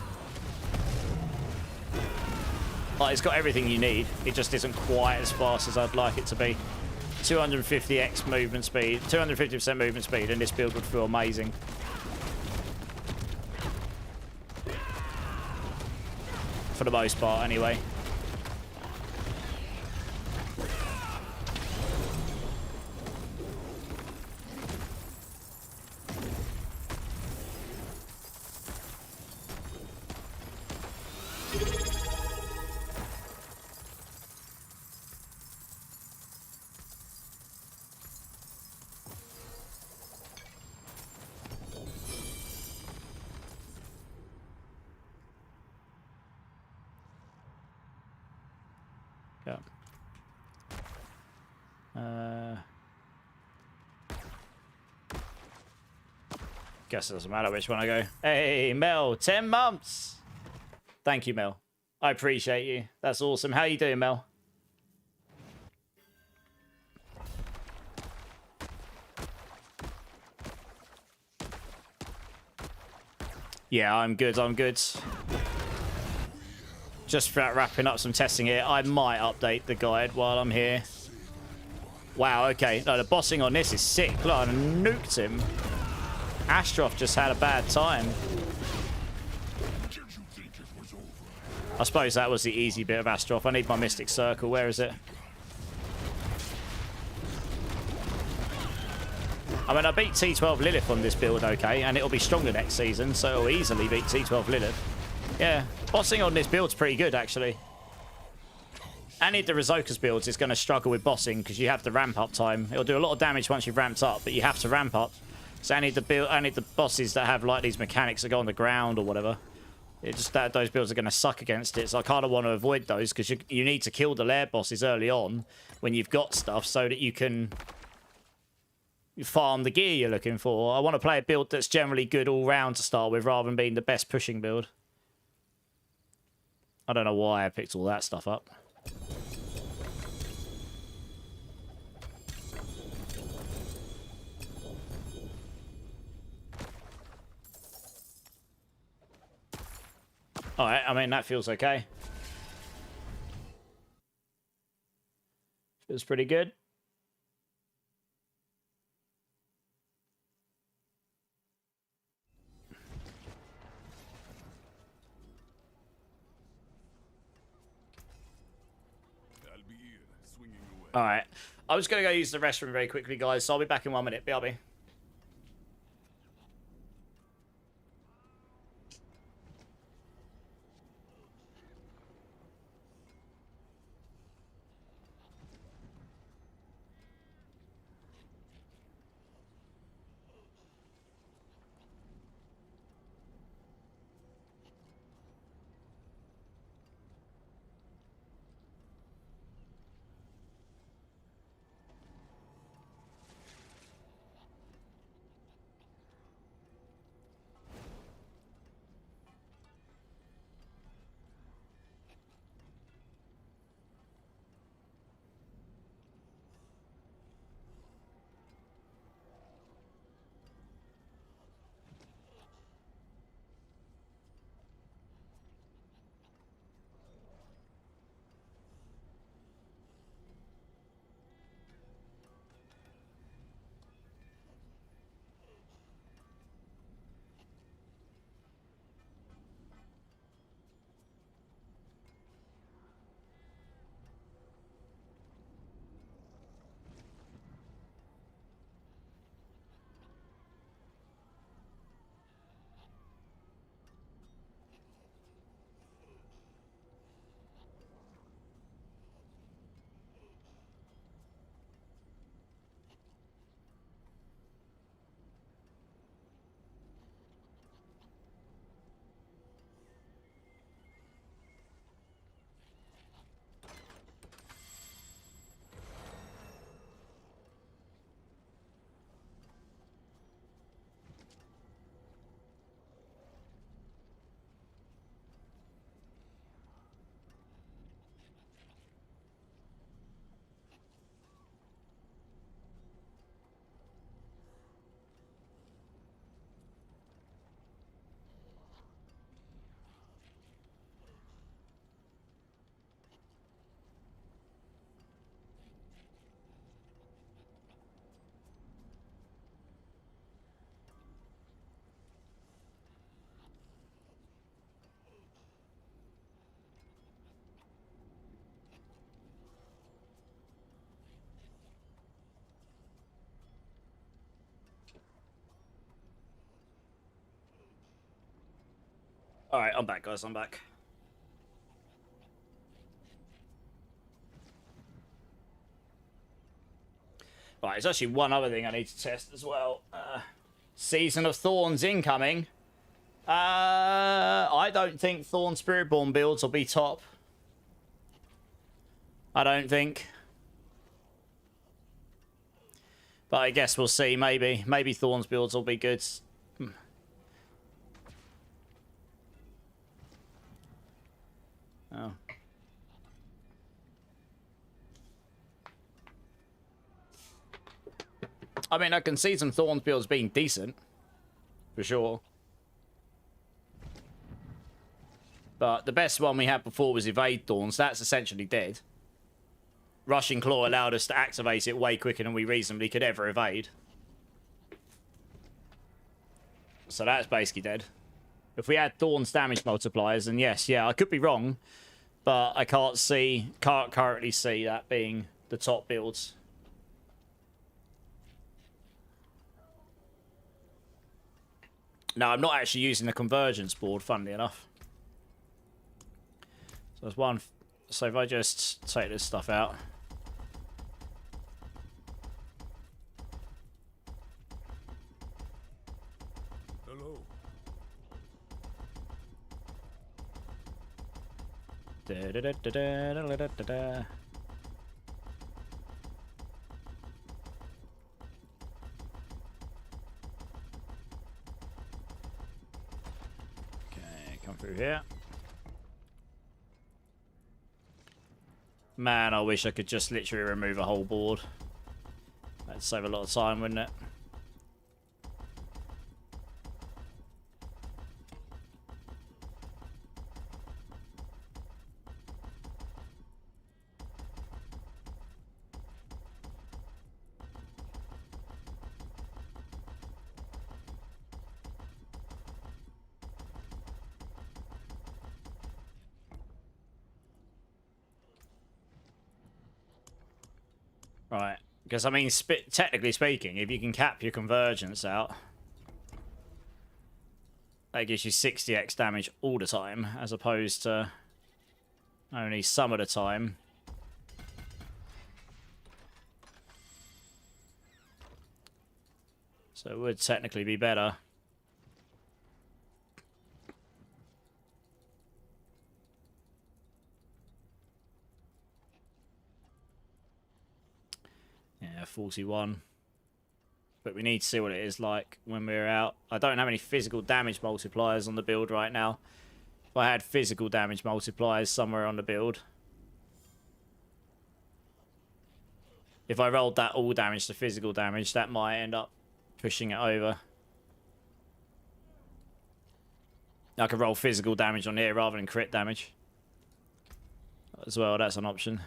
Like, it's got everything you need. It just isn't quite as fast as I'd like it to be. 250x movement speed, 250% movement speed, and this build would feel amazing. For the most part, anyway. Guess it doesn't matter which one I go. Hey, Mel, 10 months. Thank you, Mel. I appreciate you. That's awesome. How you doing, Mel? Yeah, I'm good. I'm good. Just wrapping up some testing here. I might update the guide while I'm here. Wow, okay. No, the bossing on this is sick. Look, I nuked him. Astroth just had a bad time. I suppose that was the easy bit of Astroth. I need my Mystic Circle. Where is it? I mean, I beat T12 Lilith on this build, okay, and it'll be stronger next season, so it'll easily beat T12 Lilith. Yeah, bossing on this build's pretty good, actually. Any of the Rizoka's builds is going to struggle with bossing because you have the ramp up time. It'll do a lot of damage once you've ramped up, but you have to ramp up. So any of the bosses that have like these mechanics that go on the ground or whatever, it just those builds are going to suck against it. So I kind of want to avoid those because you need to kill the lair bosses early on when you've got stuff so that you can farm the gear you're looking for. I want to play a build that's generally good all round to start with rather than being the best pushing build. I don't know why I picked all that stuff up. Alright, I mean, that feels okay. Feels pretty good. Alright. I was going to go use the restroom very quickly, guys, so I'll be back in 1 minute. BRB. Alright, I'm back, guys. I'm back. Right, there's actually one other thing I need to test as well. Season of Thorns incoming. I don't think Thorn Spiritborn builds will be top. I don't think. But I guess we'll see. Maybe Thorns builds will be good. Oh. I mean, I can see some Thorns builds being decent. For sure. But the best one we had before was Evade Thorns. That's essentially dead. Rushing Claw allowed us to activate it way quicker than we reasonably could ever evade. So that's basically dead. If we had Thorns damage multipliers, then yes, yeah, I could be wrong. But I can't currently see that being the top builds. No, I'm not actually using the convergence board, funnily enough. So there's one. So if I just take this stuff out. Hello. Da, da, da, da, da, da, da, da, da. Okay, come through here. Man, I wish I could just literally remove a whole board. That'd save a lot of time, wouldn't it? Right, because I mean, technically speaking, if you can cap your convergence out, that gives you 60x damage all the time, as opposed to only some of the time. So it would technically be better. Yeah, 41. But we need to see what it is like when we're out. I don't have any physical damage multipliers on the build right now. If I had physical damage multipliers somewhere on the build. If I rolled that all damage to physical damage, that might end up pushing it over. I could roll physical damage on here rather than crit damage. As well, that's an option.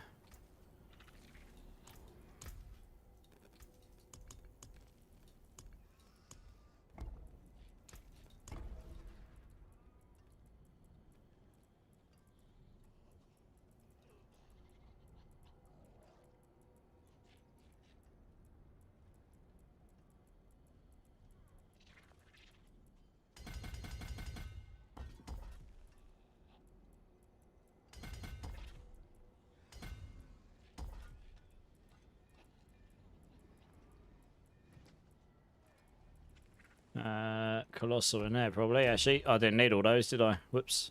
Colossal in there, probably. Actually, I didn't need all those, did I? Whoops.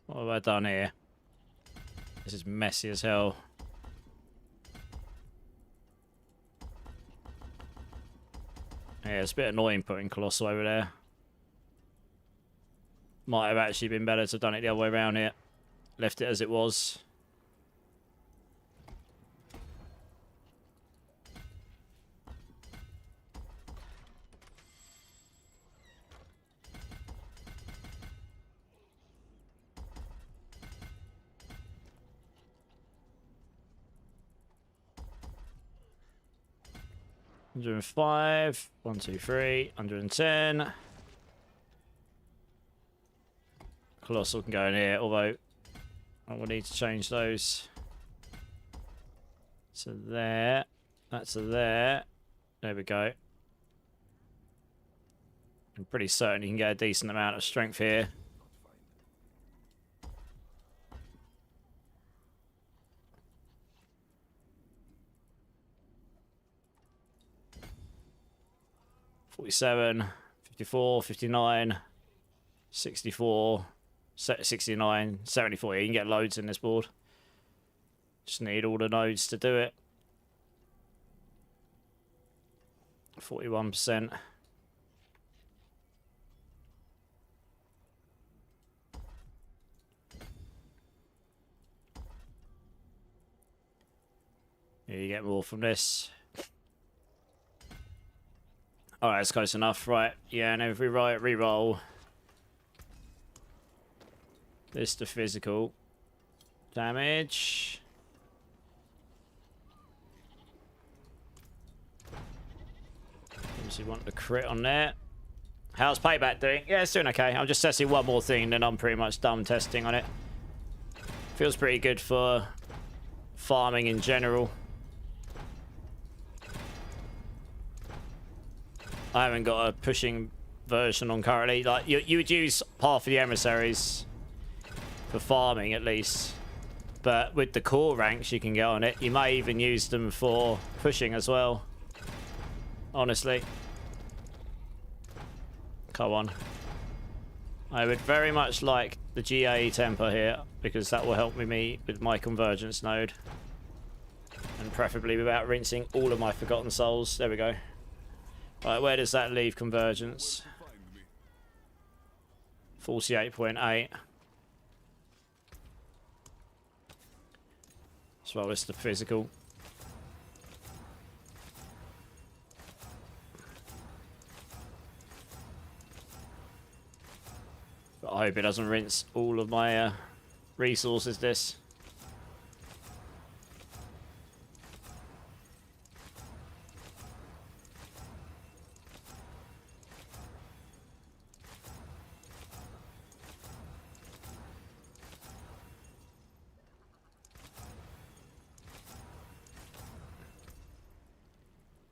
What have I done here? This is messy as hell. Yeah, it's a bit annoying putting Colossal over there. Might have actually been better to have done it the other way around here. Left it as it was. $105, 1, 2, 3, 110. Colossal can go in here, although I will need to change those. So there, that's a there. There we go. I'm pretty certain you can get a decent amount of strength here. $47, $54, $59, $64, $69, $74. Yeah, you can get loads in this board. Just need all the nodes to do it. 41%. Yeah, you get more from this. Alright, it's close enough. Right, yeah, and if we re-roll this to physical damage. Obviously want the crit on there. How's payback doing? Yeah, it's doing okay. I'm just testing one more thing, then I'm pretty much done testing on it. Feels pretty good for farming in general. I haven't got a pushing version on currently. Like you would use half of the emissaries for farming at least, but with the core ranks you can get on it, you may even use them for pushing as well. Honestly, come on. I would very much like the GA temper here because that will help me with my convergence node, and preferably without rinsing all of my forgotten souls. There we go. Right, where does that leave convergence? 48.8. As well as the physical. But I hope it doesn't rinse all of my resources this.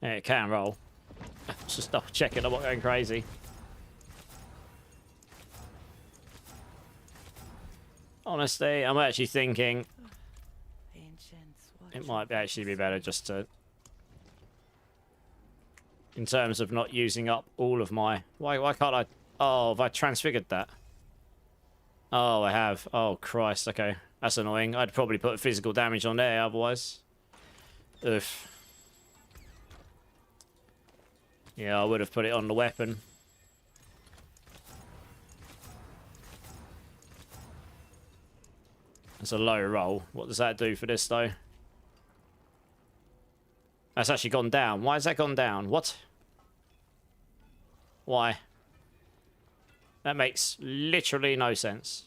Yeah, it can roll. Just double checking I'm not going crazy. Honestly, I'm actually thinking it might actually be better just to, in terms of not using up all of my... Why can't I... Oh, have I transfigured that? Oh, I have. Oh, Christ. Okay. That's annoying. I'd probably put physical damage on there otherwise. Oof. Yeah, I would have put it on the weapon. That's a low roll. What does that do for this, though? That's actually gone down. Why has that gone down? What? Why? That makes literally no sense.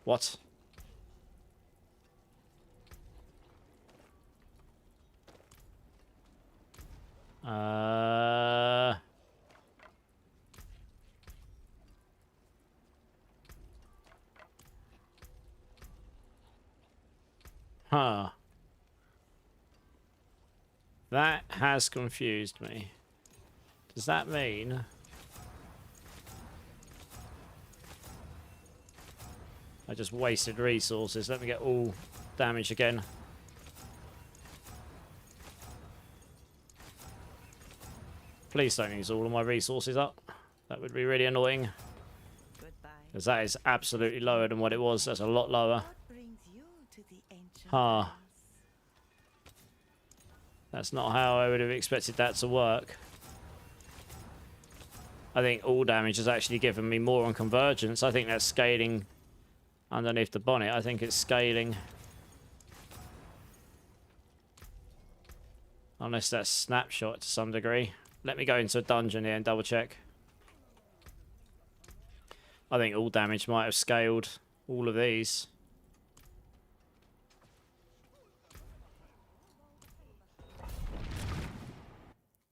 What? Huh. That has confused me. Does that mean... I just wasted resources. Let me get all damage again. Please don't use all of my resources up. That would be really annoying. Because that is absolutely lower than what it was. That's a lot lower. Huh. That's not how I would have expected that to work. I think all damage has actually given me more on convergence. I think that's scaling underneath the bonnet. I think it's scaling. Unless that's snapshot to some degree. Let me go into a dungeon here and double check. I think all damage might have scaled all of these.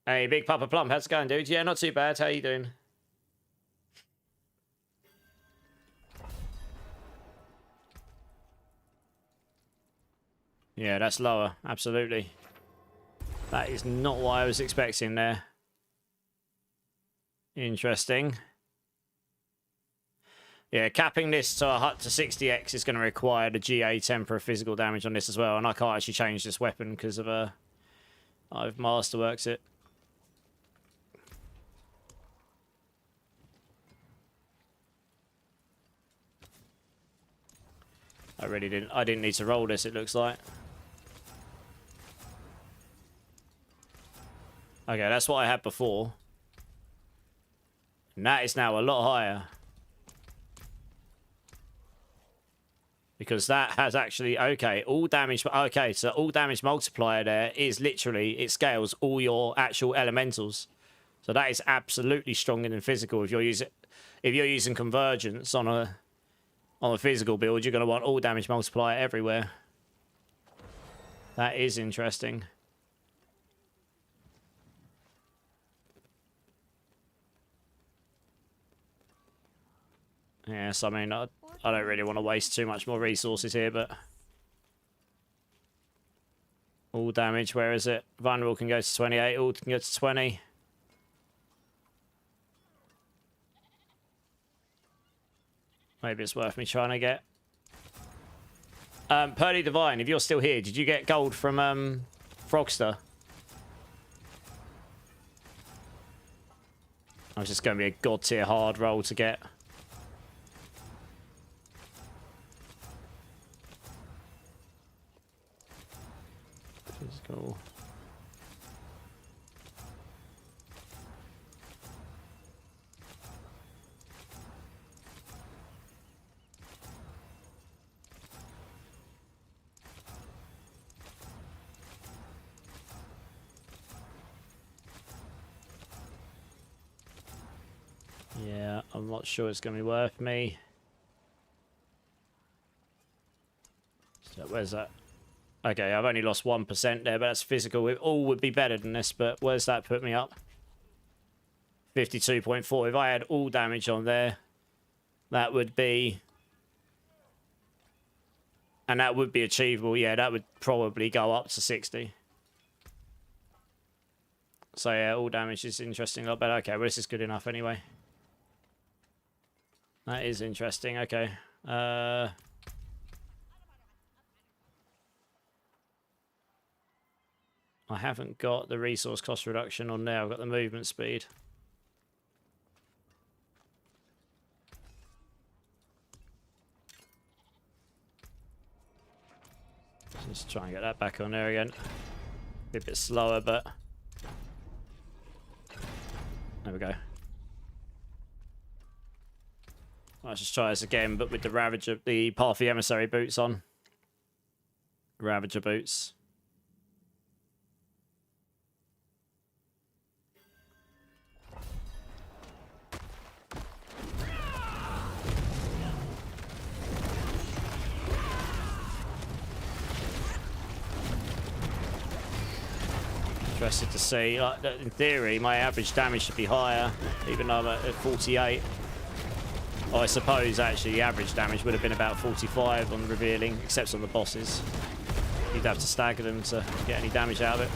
Hey, Big Papa Plump, how's it going, dude? Yeah, not too bad. How you doing? Yeah, that's lower. Absolutely. That is not what I was expecting there. Interesting. Yeah, capping this to a hut to 60x is going to require the GA temper of physical damage on this as well, and I can't actually change this weapon because of I've masterworked it. I didn't need to roll this, it looks like. Okay, that's what I had before. And that is now a lot higher. Because that has actually, okay, all damage, okay, so all damage multiplier there is literally, it scales all your actual elementals. So that is absolutely stronger than physical. If you're using convergence on a physical build, you're going to want all damage multiplier everywhere. That is interesting. Yes, I mean, I don't really want to waste too much more resources here, but... All damage, where is it? Vulnerable can go to 28, all can go to 20. Maybe it's worth me trying to get... Pearly Divine, if you're still here, did you get gold from Frogster? Oh, it's just going to be a god tier hard roll to get. Physical. Yeah, I'm not sure it's going to be worth me. So where's that? Okay, I've only lost 1% there, but that's physical. It all would be better than this, but where's that put me up? 52.4. If I had all damage on there, that would be... And that would be achievable. Yeah, that would probably go up to 60. So yeah, all damage is interesting. But okay, well this is good enough anyway. That is interesting. Okay. I haven't got the resource cost reduction on there. I've got the movement speed. Just try and get that back on there again. Be a bit slower, but there we go. Let's just try this again, but with the Ravager, the Path of the Emissary boots on. Ravager boots. Interested to see. Like, in theory, my average damage should be higher, even though I'm at 48. Oh, I suppose actually the average damage would have been about 45 on revealing, except on the bosses. You'd have to stagger them to get any damage out of it.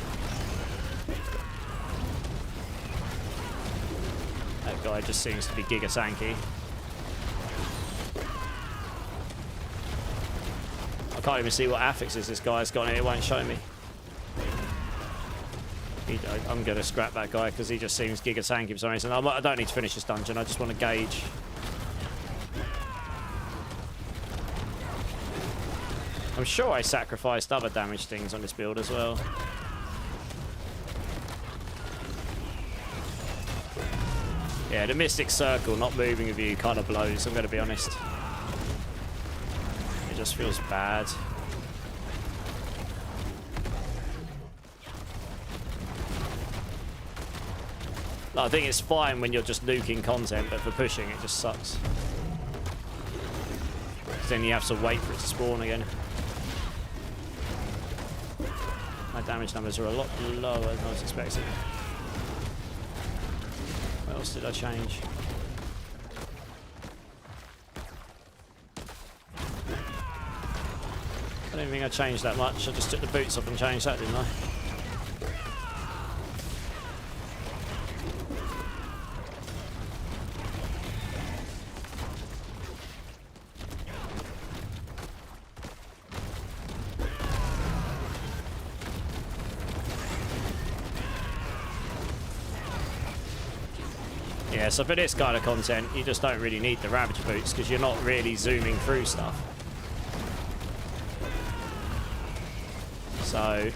That guy just seems to be giga tanky. I can't even see what affixes this guy's got in it. It won't show me. I'm going to scrap that guy because he just seems giga tanky for some reason. I don't need to finish this dungeon. I just want to gauge. I'm sure I sacrificed other damage things on this build as well. Yeah, the Mystic Circle not moving with you kind of blows, I'm going to be honest. It just feels bad. I think it's fine when you're just nuking content, but for pushing it just sucks. Then you have to wait for it to spawn again. My damage numbers are a lot lower than I was expecting. What else did I change? I don't think I changed that much. I just took the boots off and changed that, didn't I? Yeah, so for this kind of content, you just don't really need the Ravager boots because you're not really zooming through stuff. So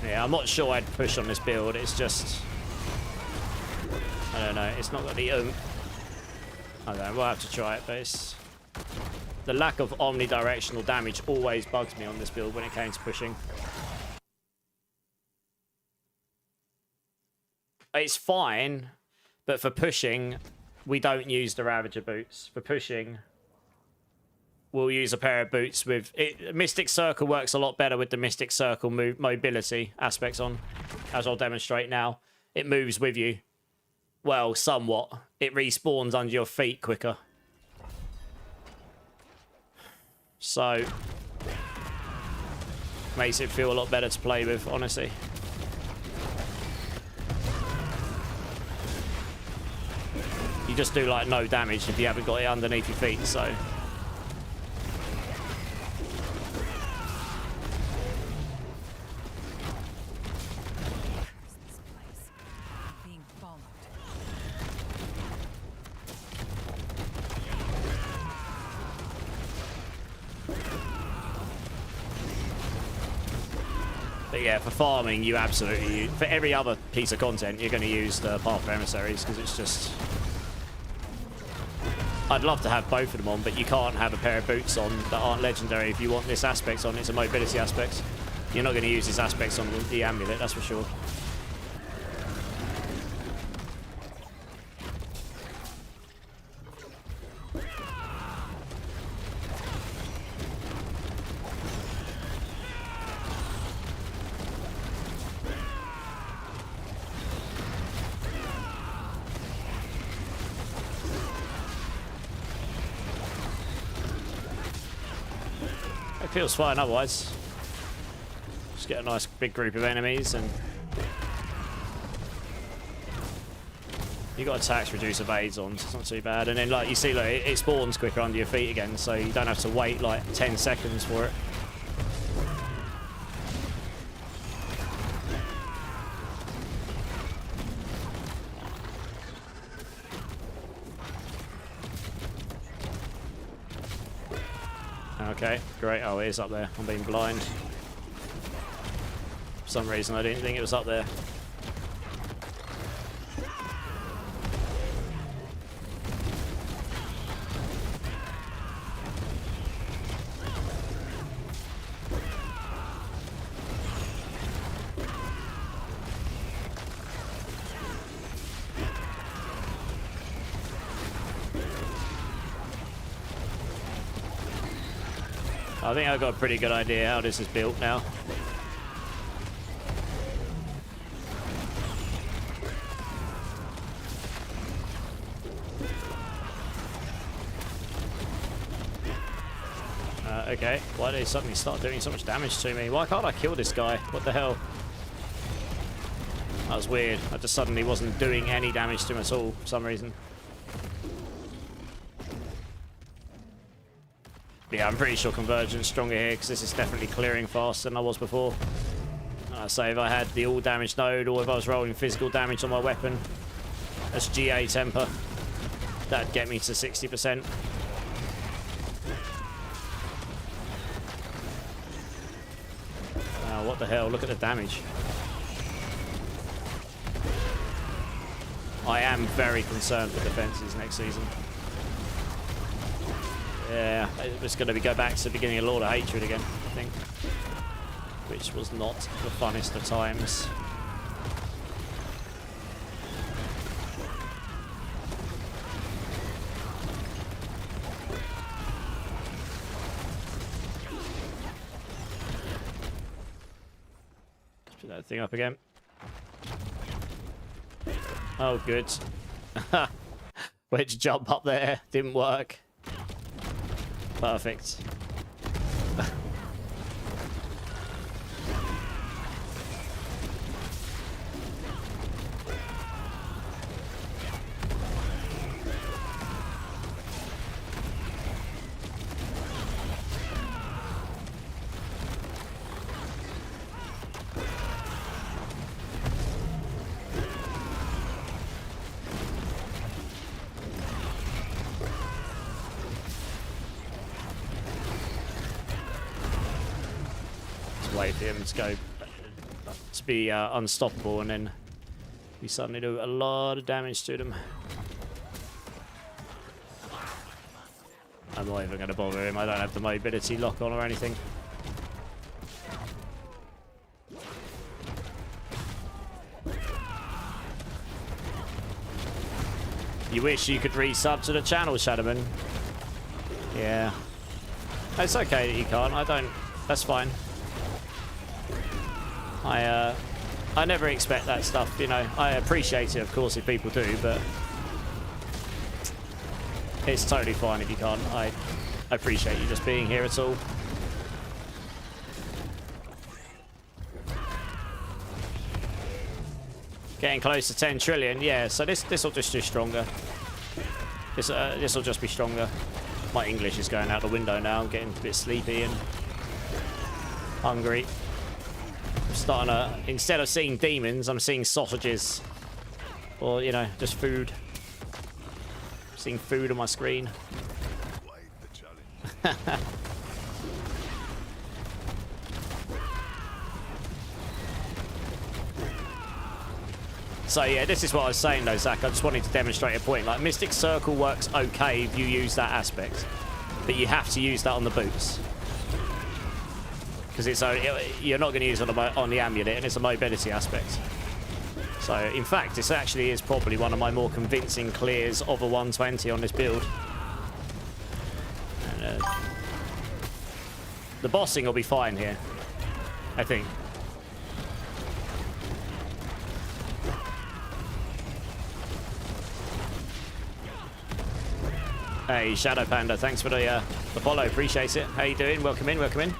Yeah, I'm not sure I'd push on this build. It's just... I don't know. It's not got the I don't know. We'll have to try it, but it's... The lack of omnidirectional damage always bugs me on this build when it came to pushing. It's fine, but for pushing, we don't use the Ravager boots. For pushing, we'll use a pair of boots with... Mystic Circle works a lot better with the Mystic Circle mobility aspects on, as I'll demonstrate now. It moves with you. Well, somewhat. It respawns under your feet quicker. So, makes it feel a lot better to play with, honestly. You just do like no damage if you haven't got it underneath your feet, so... Being followed. But yeah, for farming, you absolutely... For every other piece of content, you're going to use the Path of Emissaries, because it's just... I'd love to have both of them on, but you can't have a pair of boots on that aren't legendary if you want this aspect on. It's a mobility aspect. You're not going to use this aspect on the amulet, that's for sure. It feels fine otherwise. Just get a nice big group of enemies and... You got attacks, reduce evades on, so it's not too bad. And then like you see, like, it spawns quicker under your feet again, so you don't have to wait like 10 seconds for it. Okay, great. Oh, it is up there. I'm being blind. For some reason, I didn't think it was up there. I think I've got a pretty good idea how this is built now. Okay, why did he suddenly start doing so much damage to me? Why can't I kill this guy? What the hell? That was weird. I just suddenly wasn't doing any damage to him at all for some reason. Yeah, I'm pretty sure Convergent's stronger here because this is definitely clearing faster than I was before. So if I had the all damage node or if I was rolling physical damage on my weapon as GA temper, that'd get me to 60%. What the hell? Look at the damage. I am very concerned for defenses next season. Yeah, it's going to go back to the beginning of Lord of Hatred again, I think. Which was not the funnest of times. Let's put that thing up again. Oh, good. Where'd you jump up there? Didn't work. Perfect. Wait for him to go to be unstoppable, and then we suddenly do a lot of damage to them. I'm not even going to bother him. I don't have the mobility lock on or anything. You wish you could resub to the channel, Shadowman. Yeah. It's okay that you can't. I don't... That's fine. I never expect that stuff, you know. I appreciate it, of course, if people do, but... It's totally fine if you can't. I appreciate you just being here at all. Getting close to 10 trillion, yeah. So this will just do stronger. This will just be stronger. My English is going out the window now. I'm getting a bit sleepy and hungry. I'm starting to, instead of seeing demons, I'm seeing sausages, or you know, just food. Seeing food on my screen. So yeah, this is what I was saying though, Zach. I just wanted to demonstrate a point. Like, Mystic Circle works okay if you use that aspect, but you have to use that on the boots, because you're not going to use it on the amulet, and it's a mobility aspect. So in fact, this actually is probably one of my more convincing clears of a 120 on this build. And, the bossing will be fine here, I think. Hey, Shadow Panda, thanks for the follow, appreciate it. How you doing? Welcome in, welcome in.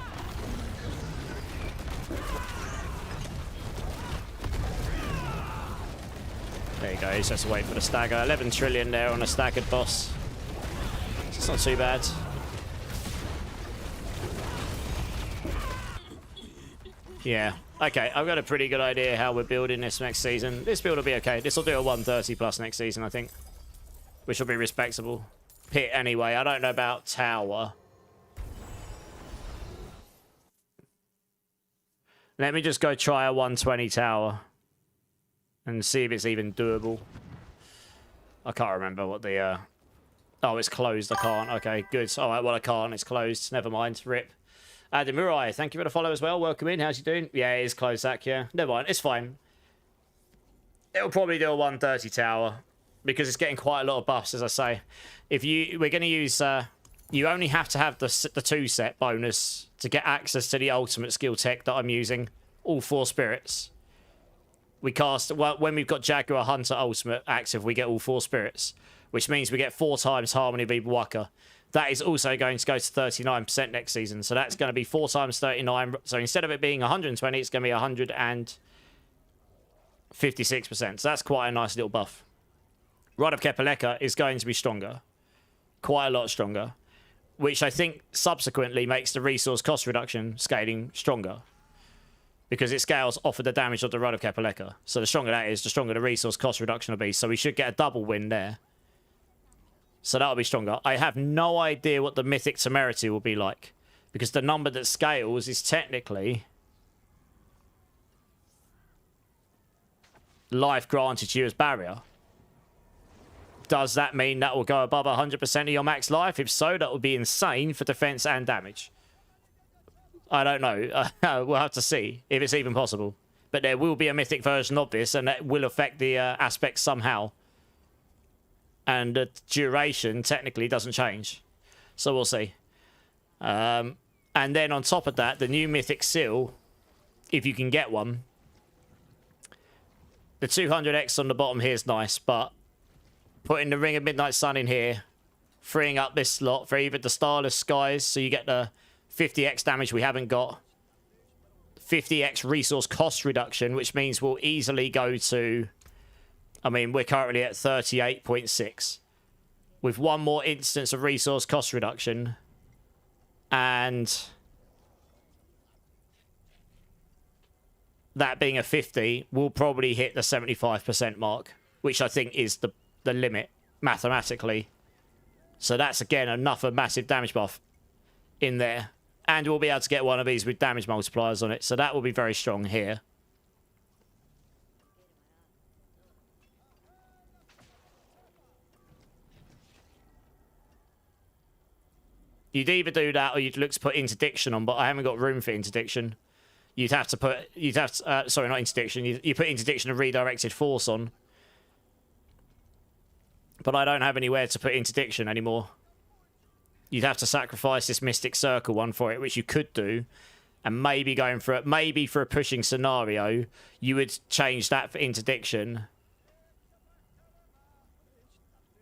There you go, he's just waiting for the stagger. 11 trillion there on a staggered boss. It's not too bad. Yeah, okay, I've got a pretty good idea how we're building this next season. This build will be okay. This will do a 130 plus next season, I think, which will be respectable. Pit anyway. I don't know about tower. Let me just go try a 120 tower and see if it's even doable. I can't remember what the oh, it's closed. I can't. Okay, good. All right, well, I can't. It's closed. Never mind. Rip. Adam Murai, thank you for the follow as well. Welcome in. How's you doing? Yeah, it is closed, Zach. Yeah, never mind. It's fine. It'll probably do a 130 tower, because it's getting quite a lot of buffs, as I say. If we're going to use, you only have to have the 2-set bonus to get access to the ultimate skill tech that I'm using. All 4 spirits. We cast, well, when we've got Jaguar Hunter Ultimate active, we get all 4 spirits, which means we get 4 times Harmony of Ibawaka. That is also going to go to 39% next season. So that's going to be 4 times 39. So instead of it being 120, it's going to be 156%. So that's quite a nice little buff. Rod of Kepaleka is going to be stronger. Quite a lot stronger. Which I think subsequently makes the resource cost reduction scaling stronger, because it scales off of the damage of the Rod of Kepaleka. So the stronger that is, the stronger the resource cost reduction will be. So we should get a double win there. So that'll be stronger. I have no idea what the Mythic Temerity will be like, because the number that scales is technically life granted to you as barrier. Does that mean that will go above 100% of your max life? If so, that would be insane for defense and damage. I don't know. We'll have to see if it's even possible. But there will be a mythic version of this, and that will affect the aspects somehow. And the duration technically doesn't change. So we'll see. And then on top of that, the new mythic seal, if you can get one. The 200x on the bottom here is nice, but putting the Ring of Midnight Sun in here, freeing up this slot for even the Starless Skies, so you get the 50x damage we haven't got. 50x resource cost reduction, which means we'll easily go to... I mean, we're currently at 38.6. With one more instance of resource cost reduction. And... that being a 50, we'll probably hit the 75% mark, which I think is the limit, mathematically. So that's, again, enough of massive damage buff in there. And we'll be able to get one of these with damage multipliers on it. So that will be very strong here. You'd either do that or you'd look to put interdiction on, but I haven't got room for interdiction. You'd have to put, sorry, not interdiction. You put interdiction and redirected force on. But I don't have anywhere to put interdiction anymore. You'd have to sacrifice this Mystic Circle one for it, which you could do. And maybe going for it, maybe for a pushing scenario, you would change that for interdiction.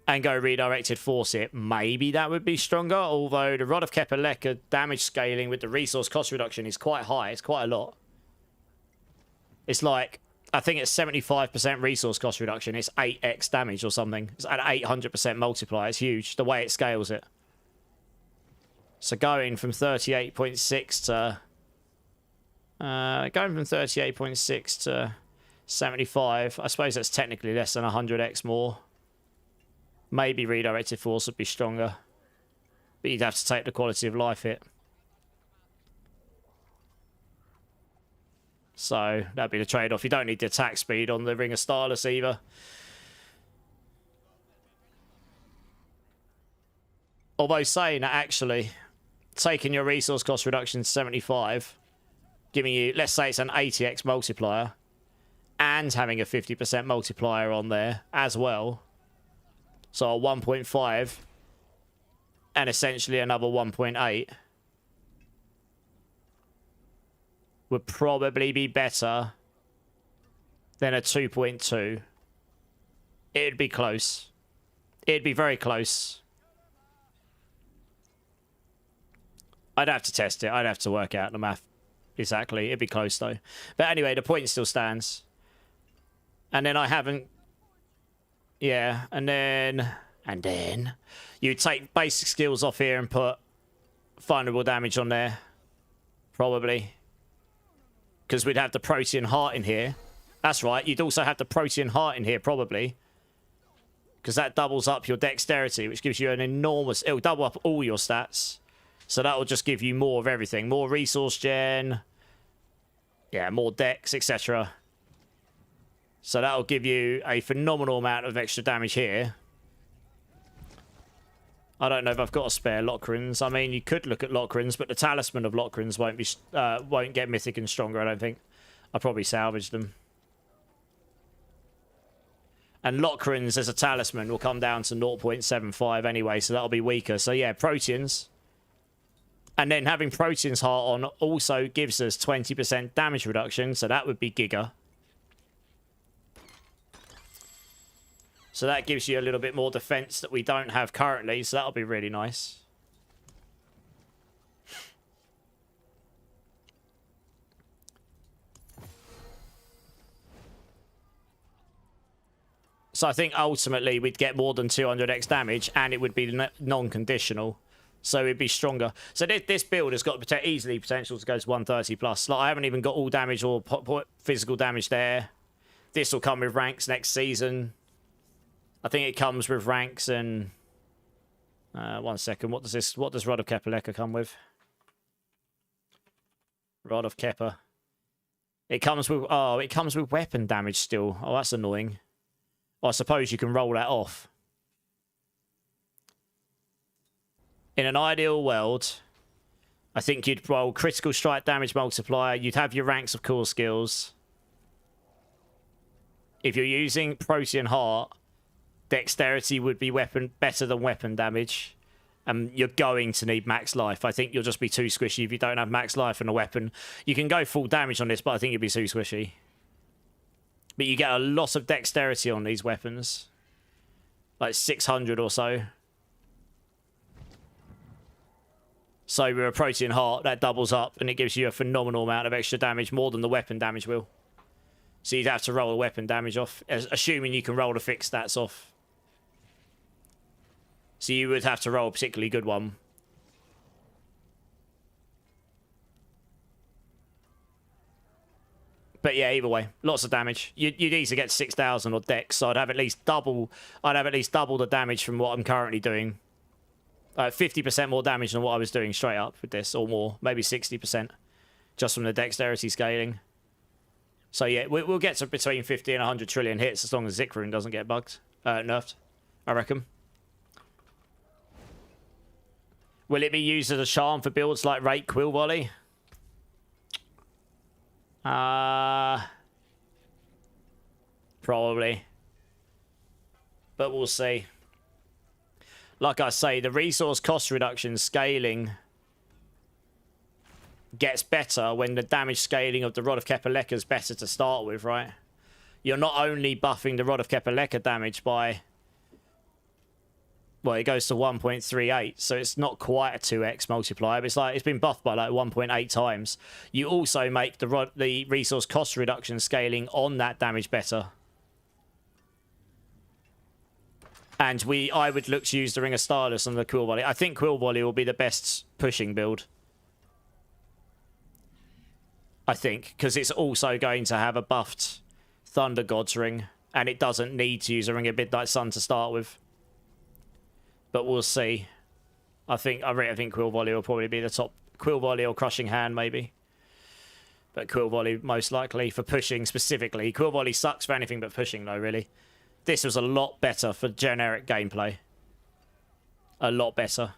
And go redirected force it. Maybe that would be stronger. Although the Rod of Kepaleka damage scaling with the resource cost reduction is quite high. It's quite a lot. It's like, I think it's 75% resource cost reduction. It's 8x damage or something. It's an 800% multiplier. It's huge, the way it scales it. So going from 38.6 to... going from 38.6 to 75. I suppose that's technically less than 100x more. Maybe redirected force would be stronger. But you'd have to take the quality of life hit. So that'd be the trade-off. You don't need the attack speed on the Ring of Starless either. Although saying that, actually, taking your resource cost reduction to 75, giving you, let's say it's an 80x multiplier, and having a 50% multiplier on there as well. So a 1.5 and essentially another 1.8 would probably be better than a 2.2. It'd be close. It'd be very close. I'd have to test it. I'd have to work out the math exactly. It'd be close though. But anyway, the point still stands. And then I haven't... Yeah, and then you take basic skills off here and put vulnerable damage on there. Probably. Because we'd have the Protean Heart in here. That's right, you'd also have the Protean Heart in here, probably. Because that doubles up your dexterity, which gives you an enormous... It'll double up all your stats. So that will just give you more of everything. More resource gen. Yeah, more dex, etc. So that'll give you a phenomenal amount of extra damage here. I don't know if I've got a spare Lockrins. I mean, you could look at Lockrins, but the Talisman of Lockrins won't get mythic and stronger, I don't think. I'll probably salvage them. And Lockrins as a Talisman will come down to 0.75 anyway, so that'll be weaker. So yeah, Proteans. And then having Protean's Heart on also gives us 20% damage reduction, so that would be Giga. So that gives you a little bit more defense that we don't have currently. So that'll be really nice. So I think ultimately we'd get more than 200x damage and it would be non-conditional. So it'd be stronger. So this build has got easily potential to go to 130 plus. Like I haven't even got all damage or physical damage there. This will come with ranks next season. I think it comes with ranks and... 1 second. What does Rod of Kepaleka come with? Rod of Kepa. It comes with... Oh, it comes with weapon damage still. Oh, that's annoying. Well, I suppose you can roll that off. In an ideal world, I think you'd roll critical strike damage multiplier. You'd have your ranks of core skills. If you're using Protean Heart... Dexterity would be better than weapon damage. You're going to need max life. I think you'll just be too squishy if you don't have max life and a weapon. You can go full damage on this, but I think you'd be too squishy. But you get a lot of dexterity on these weapons. Like 600 or so. So with a Protean Heart, that doubles up and it gives you a phenomenal amount of extra damage, more than the weapon damage will. So you'd have to roll the weapon damage off, assuming you can roll the fixed stats off. So you would have to roll a particularly good one. But yeah, either way, lots of damage. You'd easily get 6,000 or dex, so I'd have at least double the damage from what I'm currently doing. 50% more damage than what I was doing straight up with this, or more, maybe 60%, just from the dexterity scaling. So yeah, we'll get to between 50 and 100 trillion hits as long as Zikrun doesn't get bugged, nerfed, I reckon. Will it be used as a charm for builds like Rake Quill Volley? Probably. But we'll see. Like I say, the resource cost reduction scaling gets better when the damage scaling of the Rod of Kepaleka is better to start with, right? You're not only buffing the Rod of Kepaleka damage by... Well, it goes to 1.38, so it's not quite a 2x multiplier, but it's been buffed by like 1.8 times. You also make the resource cost reduction scaling on that damage better. And I would look to use the Ring of Stylus on the Quill Volley. I think Quill Volley will be the best pushing build. I think, because it's also going to have a buffed Thunder God's Ring, and it doesn't need to use a Ring of Midnight Sun to start with. But we'll see. I think Quill Volley will probably be the top. Quill Volley or Crushing Hand, maybe. But Quill Volley most likely for pushing specifically. Quill Volley sucks for anything but pushing, though, really. This was a lot better for generic gameplay. A lot better.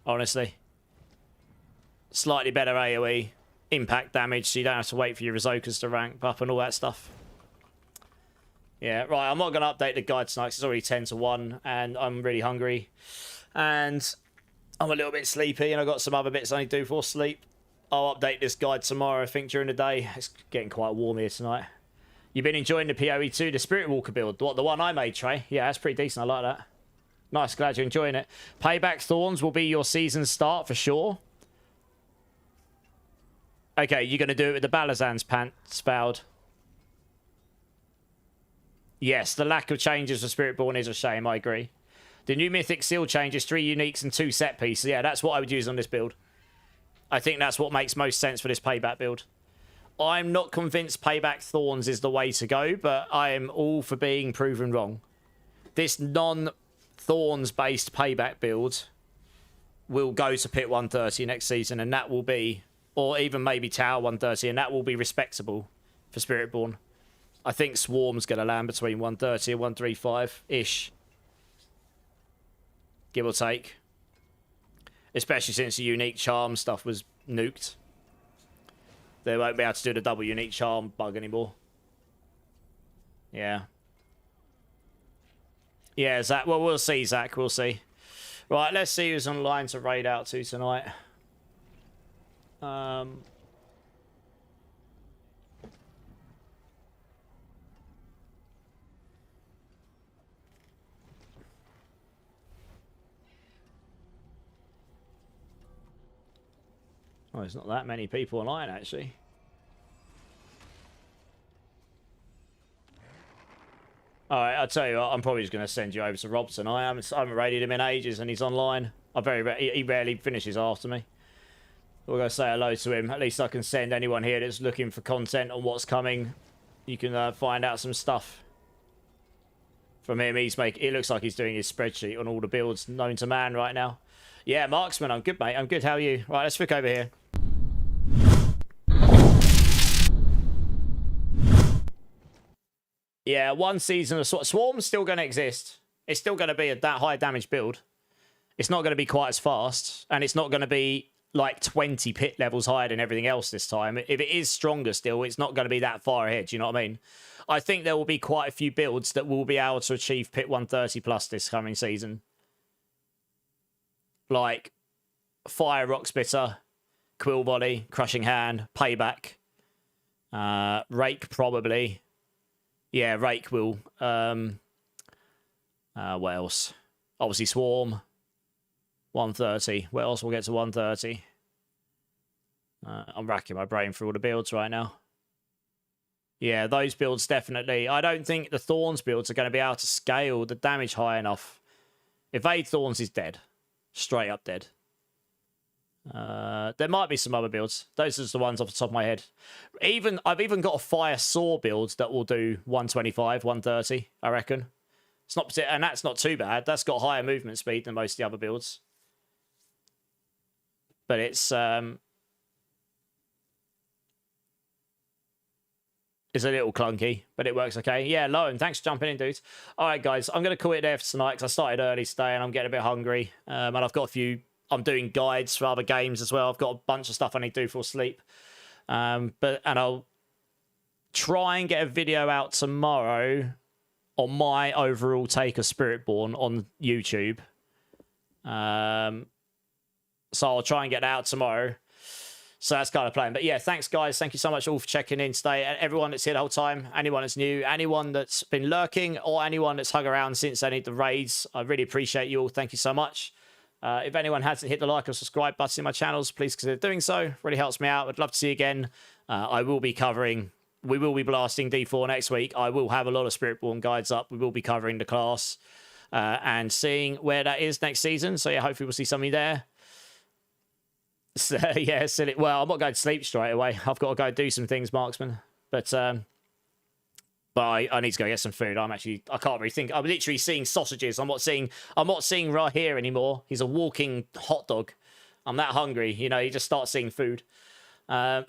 Honestly. Slightly better AoE. Impact damage, so you don't have to wait for your Rizokas to rank up and all that stuff. Yeah, right, I'm not going to update the guide tonight because it's already 10 to 1 and I'm really hungry. And I'm a little bit sleepy and I've got some other bits I need to do for sleep. I'll update this guide tomorrow, I think, during the day. It's getting quite warm here tonight. You've been enjoying the PoE2, the Spirit Walker build. What, the one I made, Trey? Yeah, that's pretty decent. I like that. Nice, glad you're enjoying it. Payback Thorns will be your season start for sure. Okay, you're going to do it with the Balazan's Spout. Yes, the lack of changes for Spiritborn is a shame, I agree. The new Mythic Seal changes 3 uniques and 2 set pieces. Yeah, that's what I would use on this build. I think that's what makes most sense for this Payback build. I'm not convinced Payback Thorns is the way to go, but I am all for being proven wrong. This non-Thorns-based Payback build will go to Pit 130 next season, and that will be... Or even maybe Tower 130, and that will be respectable for Spiritborn. I think Swarm's going to land between 130 and 135-ish. Give or take. Especially since the unique charm stuff was nuked. They won't be able to do the double unique charm bug anymore. Yeah. Yeah, Zach. Well, we'll see, Zach. We'll see. Right, let's see who's online to raid out to tonight. Oh, there's not that many people online, actually. Alright, I'll tell you what, I'm probably just going to send you over to Robson. I haven't raided him in ages, and he's online. He rarely finishes after me. We're going to say hello to him. At least I can send anyone here that's looking for content on what's coming. You can find out some stuff from him. It looks like he's doing his spreadsheet on all the builds known to man right now. Yeah, Marksman, I'm good, mate. I'm good. How are you? Right, let's flick over here. Yeah, one season of Swarm's still going to exist. It's still going to be that high damage build. It's not going to be quite as fast, and it's not going to be like 20 pit levels higher than everything else this time. If it is stronger still, it's not going to be that far ahead. Do you know what I mean? I think there will be quite a few builds that will be able to achieve pit 130 plus this coming season. Like Fire Rock Spitter, Quill Volley, Crushing Hand, Payback, Rake probably. Yeah, Rake will. What else? Obviously Swarm. 130. What else will get to 130? I'm racking my brain for all the builds right now. Yeah, those builds definitely. I don't think the Thorns builds are going to be able to scale the damage high enough. Evade Thorns is dead. Straight up dead. There might be some other builds. Those are the ones off the top of my head. I've even got a Fire Saw build that will do 125, 130, I reckon. It's not, and that's not too bad. That's got higher movement speed than most of the other builds. But it's a little clunky, but it works okay. Yeah, Lowen, thanks for jumping in, dudes. All right, guys, I'm going to call it there for tonight because I started early today and I'm getting a bit hungry. And I've got a few I'm doing guides for other games as well. I've got a bunch of stuff I need to do for sleep. And I'll try and get a video out tomorrow on my overall take of Spiritborn on YouTube. So I'll try and get that out tomorrow. So that's kind of plan. But yeah, thanks guys. Thank you so much all for checking in today. And everyone that's here the whole time, anyone that's new, anyone that's been lurking, or anyone that's hung around since any of the raids, I really appreciate you all. Thank you so much. If anyone hasn't hit the like or subscribe button in my channels, please consider doing so. Really helps me out. I'd love to see you again. We will be blasting D4 next week. I will have a lot of Spiritborn guides up. We will be covering the class and seeing where that is next season. So yeah, hopefully we'll see something there. So, yeah, silly. Well, I'm not going to sleep straight away. I've got to go do some things, Marksman. But I need to go get some food. I can't really think. I'm literally seeing sausages. I'm not seeing right here anymore. He's a walking hot dog. I'm that hungry. You know, you just start seeing food. If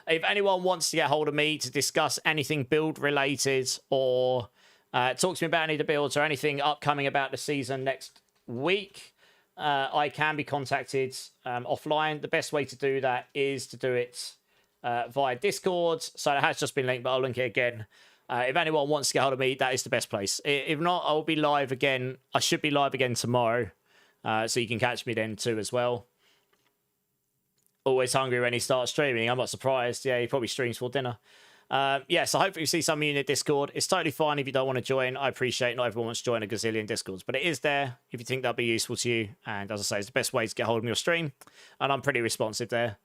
anyone wants to get hold of me to discuss anything build related or talk to me about any of the builds or anything upcoming about the season next week, I can be contacted offline. The best way to do that is to do it via Discord. So it has just been linked, but I'll link it again. If anyone wants to get hold of me, that is the best place. If not, I'll be live again. I should be live again tomorrow. So you can catch me then too as well. Always hungry when he starts streaming. I'm not surprised. Yeah, he probably streams for dinner. Yeah, so hopefully you see some of you in the Discord. It's totally fine if you don't want to join. I appreciate not everyone wants to join a gazillion Discords, but it is there if you think that'll be useful to you. And as I say, it's the best way to get hold of me or stream. And I'm pretty responsive there.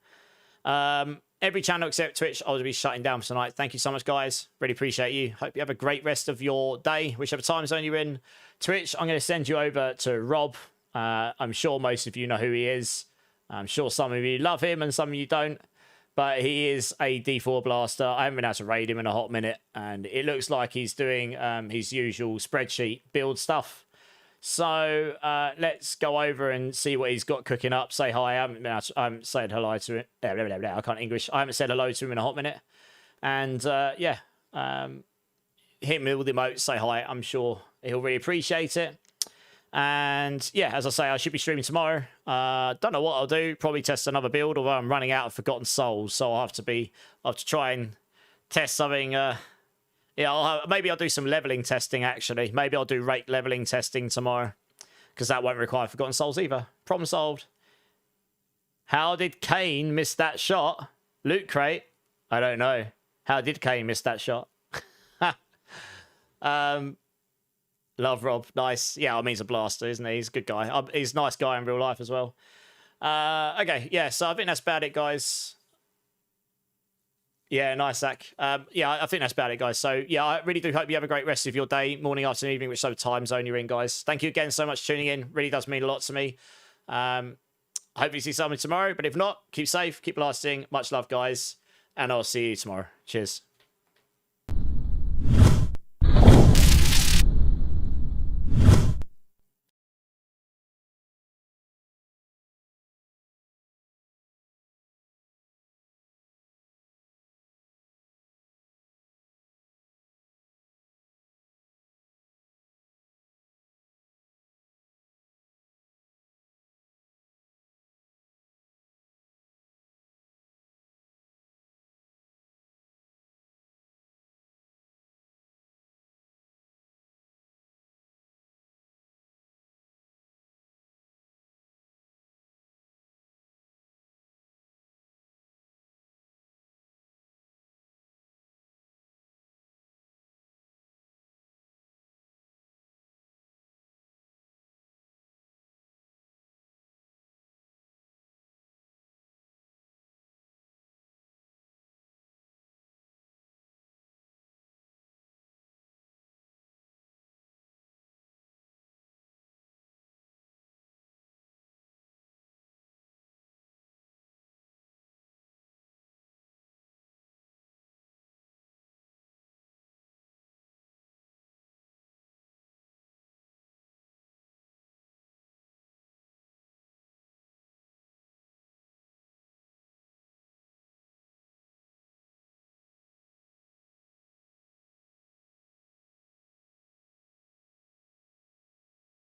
Every channel except Twitch, I'll be shutting down for tonight. Thank you so much, guys. Really appreciate you. Hope you have a great rest of your day, whichever time zone you're in. Twitch, I'm going to send you over to Rob. I'm sure most of you know who he is. I'm sure some of you love him and some of you don't. But he is a D4 blaster. I haven't been able to raid him in a hot minute. And it looks like he's doing his usual spreadsheet build stuff. So let's go over and see what he's got cooking up. Say hi. I haven't said hello to him. I can't English. I haven't said hello to him in a hot minute. And yeah, hit me with the emotes. Say hi. I'm sure he'll really appreciate it. And yeah, as I say, I should be streaming tomorrow. Don't know what I'll do. Probably test another build, although I'm running out of Forgotten Souls, so I'll have to try and test something. Yeah, maybe I'll do some leveling testing. Actually, maybe I'll do rate leveling testing tomorrow, because that won't require Forgotten Souls either. Problem solved. How did Kane miss that shot? Loot crate. I don't know. How did Kane miss that shot? Love Rob. Nice. Yeah, I mean, he's a blaster, isn't he? He's a good guy. He's a nice guy in real life as well. Okay, yeah, so I think that's about it, guys. Yeah, nice, Zach. Yeah, I think that's about it, guys. So, yeah, I really do hope you have a great rest of your day, morning, afternoon, evening, whichever time zone you're in, guys. Thank you again so much for tuning in. Really does mean a lot to me. Hopefully see something tomorrow, but if not, keep safe, keep blasting. Much love, guys, and I'll see you tomorrow. Cheers.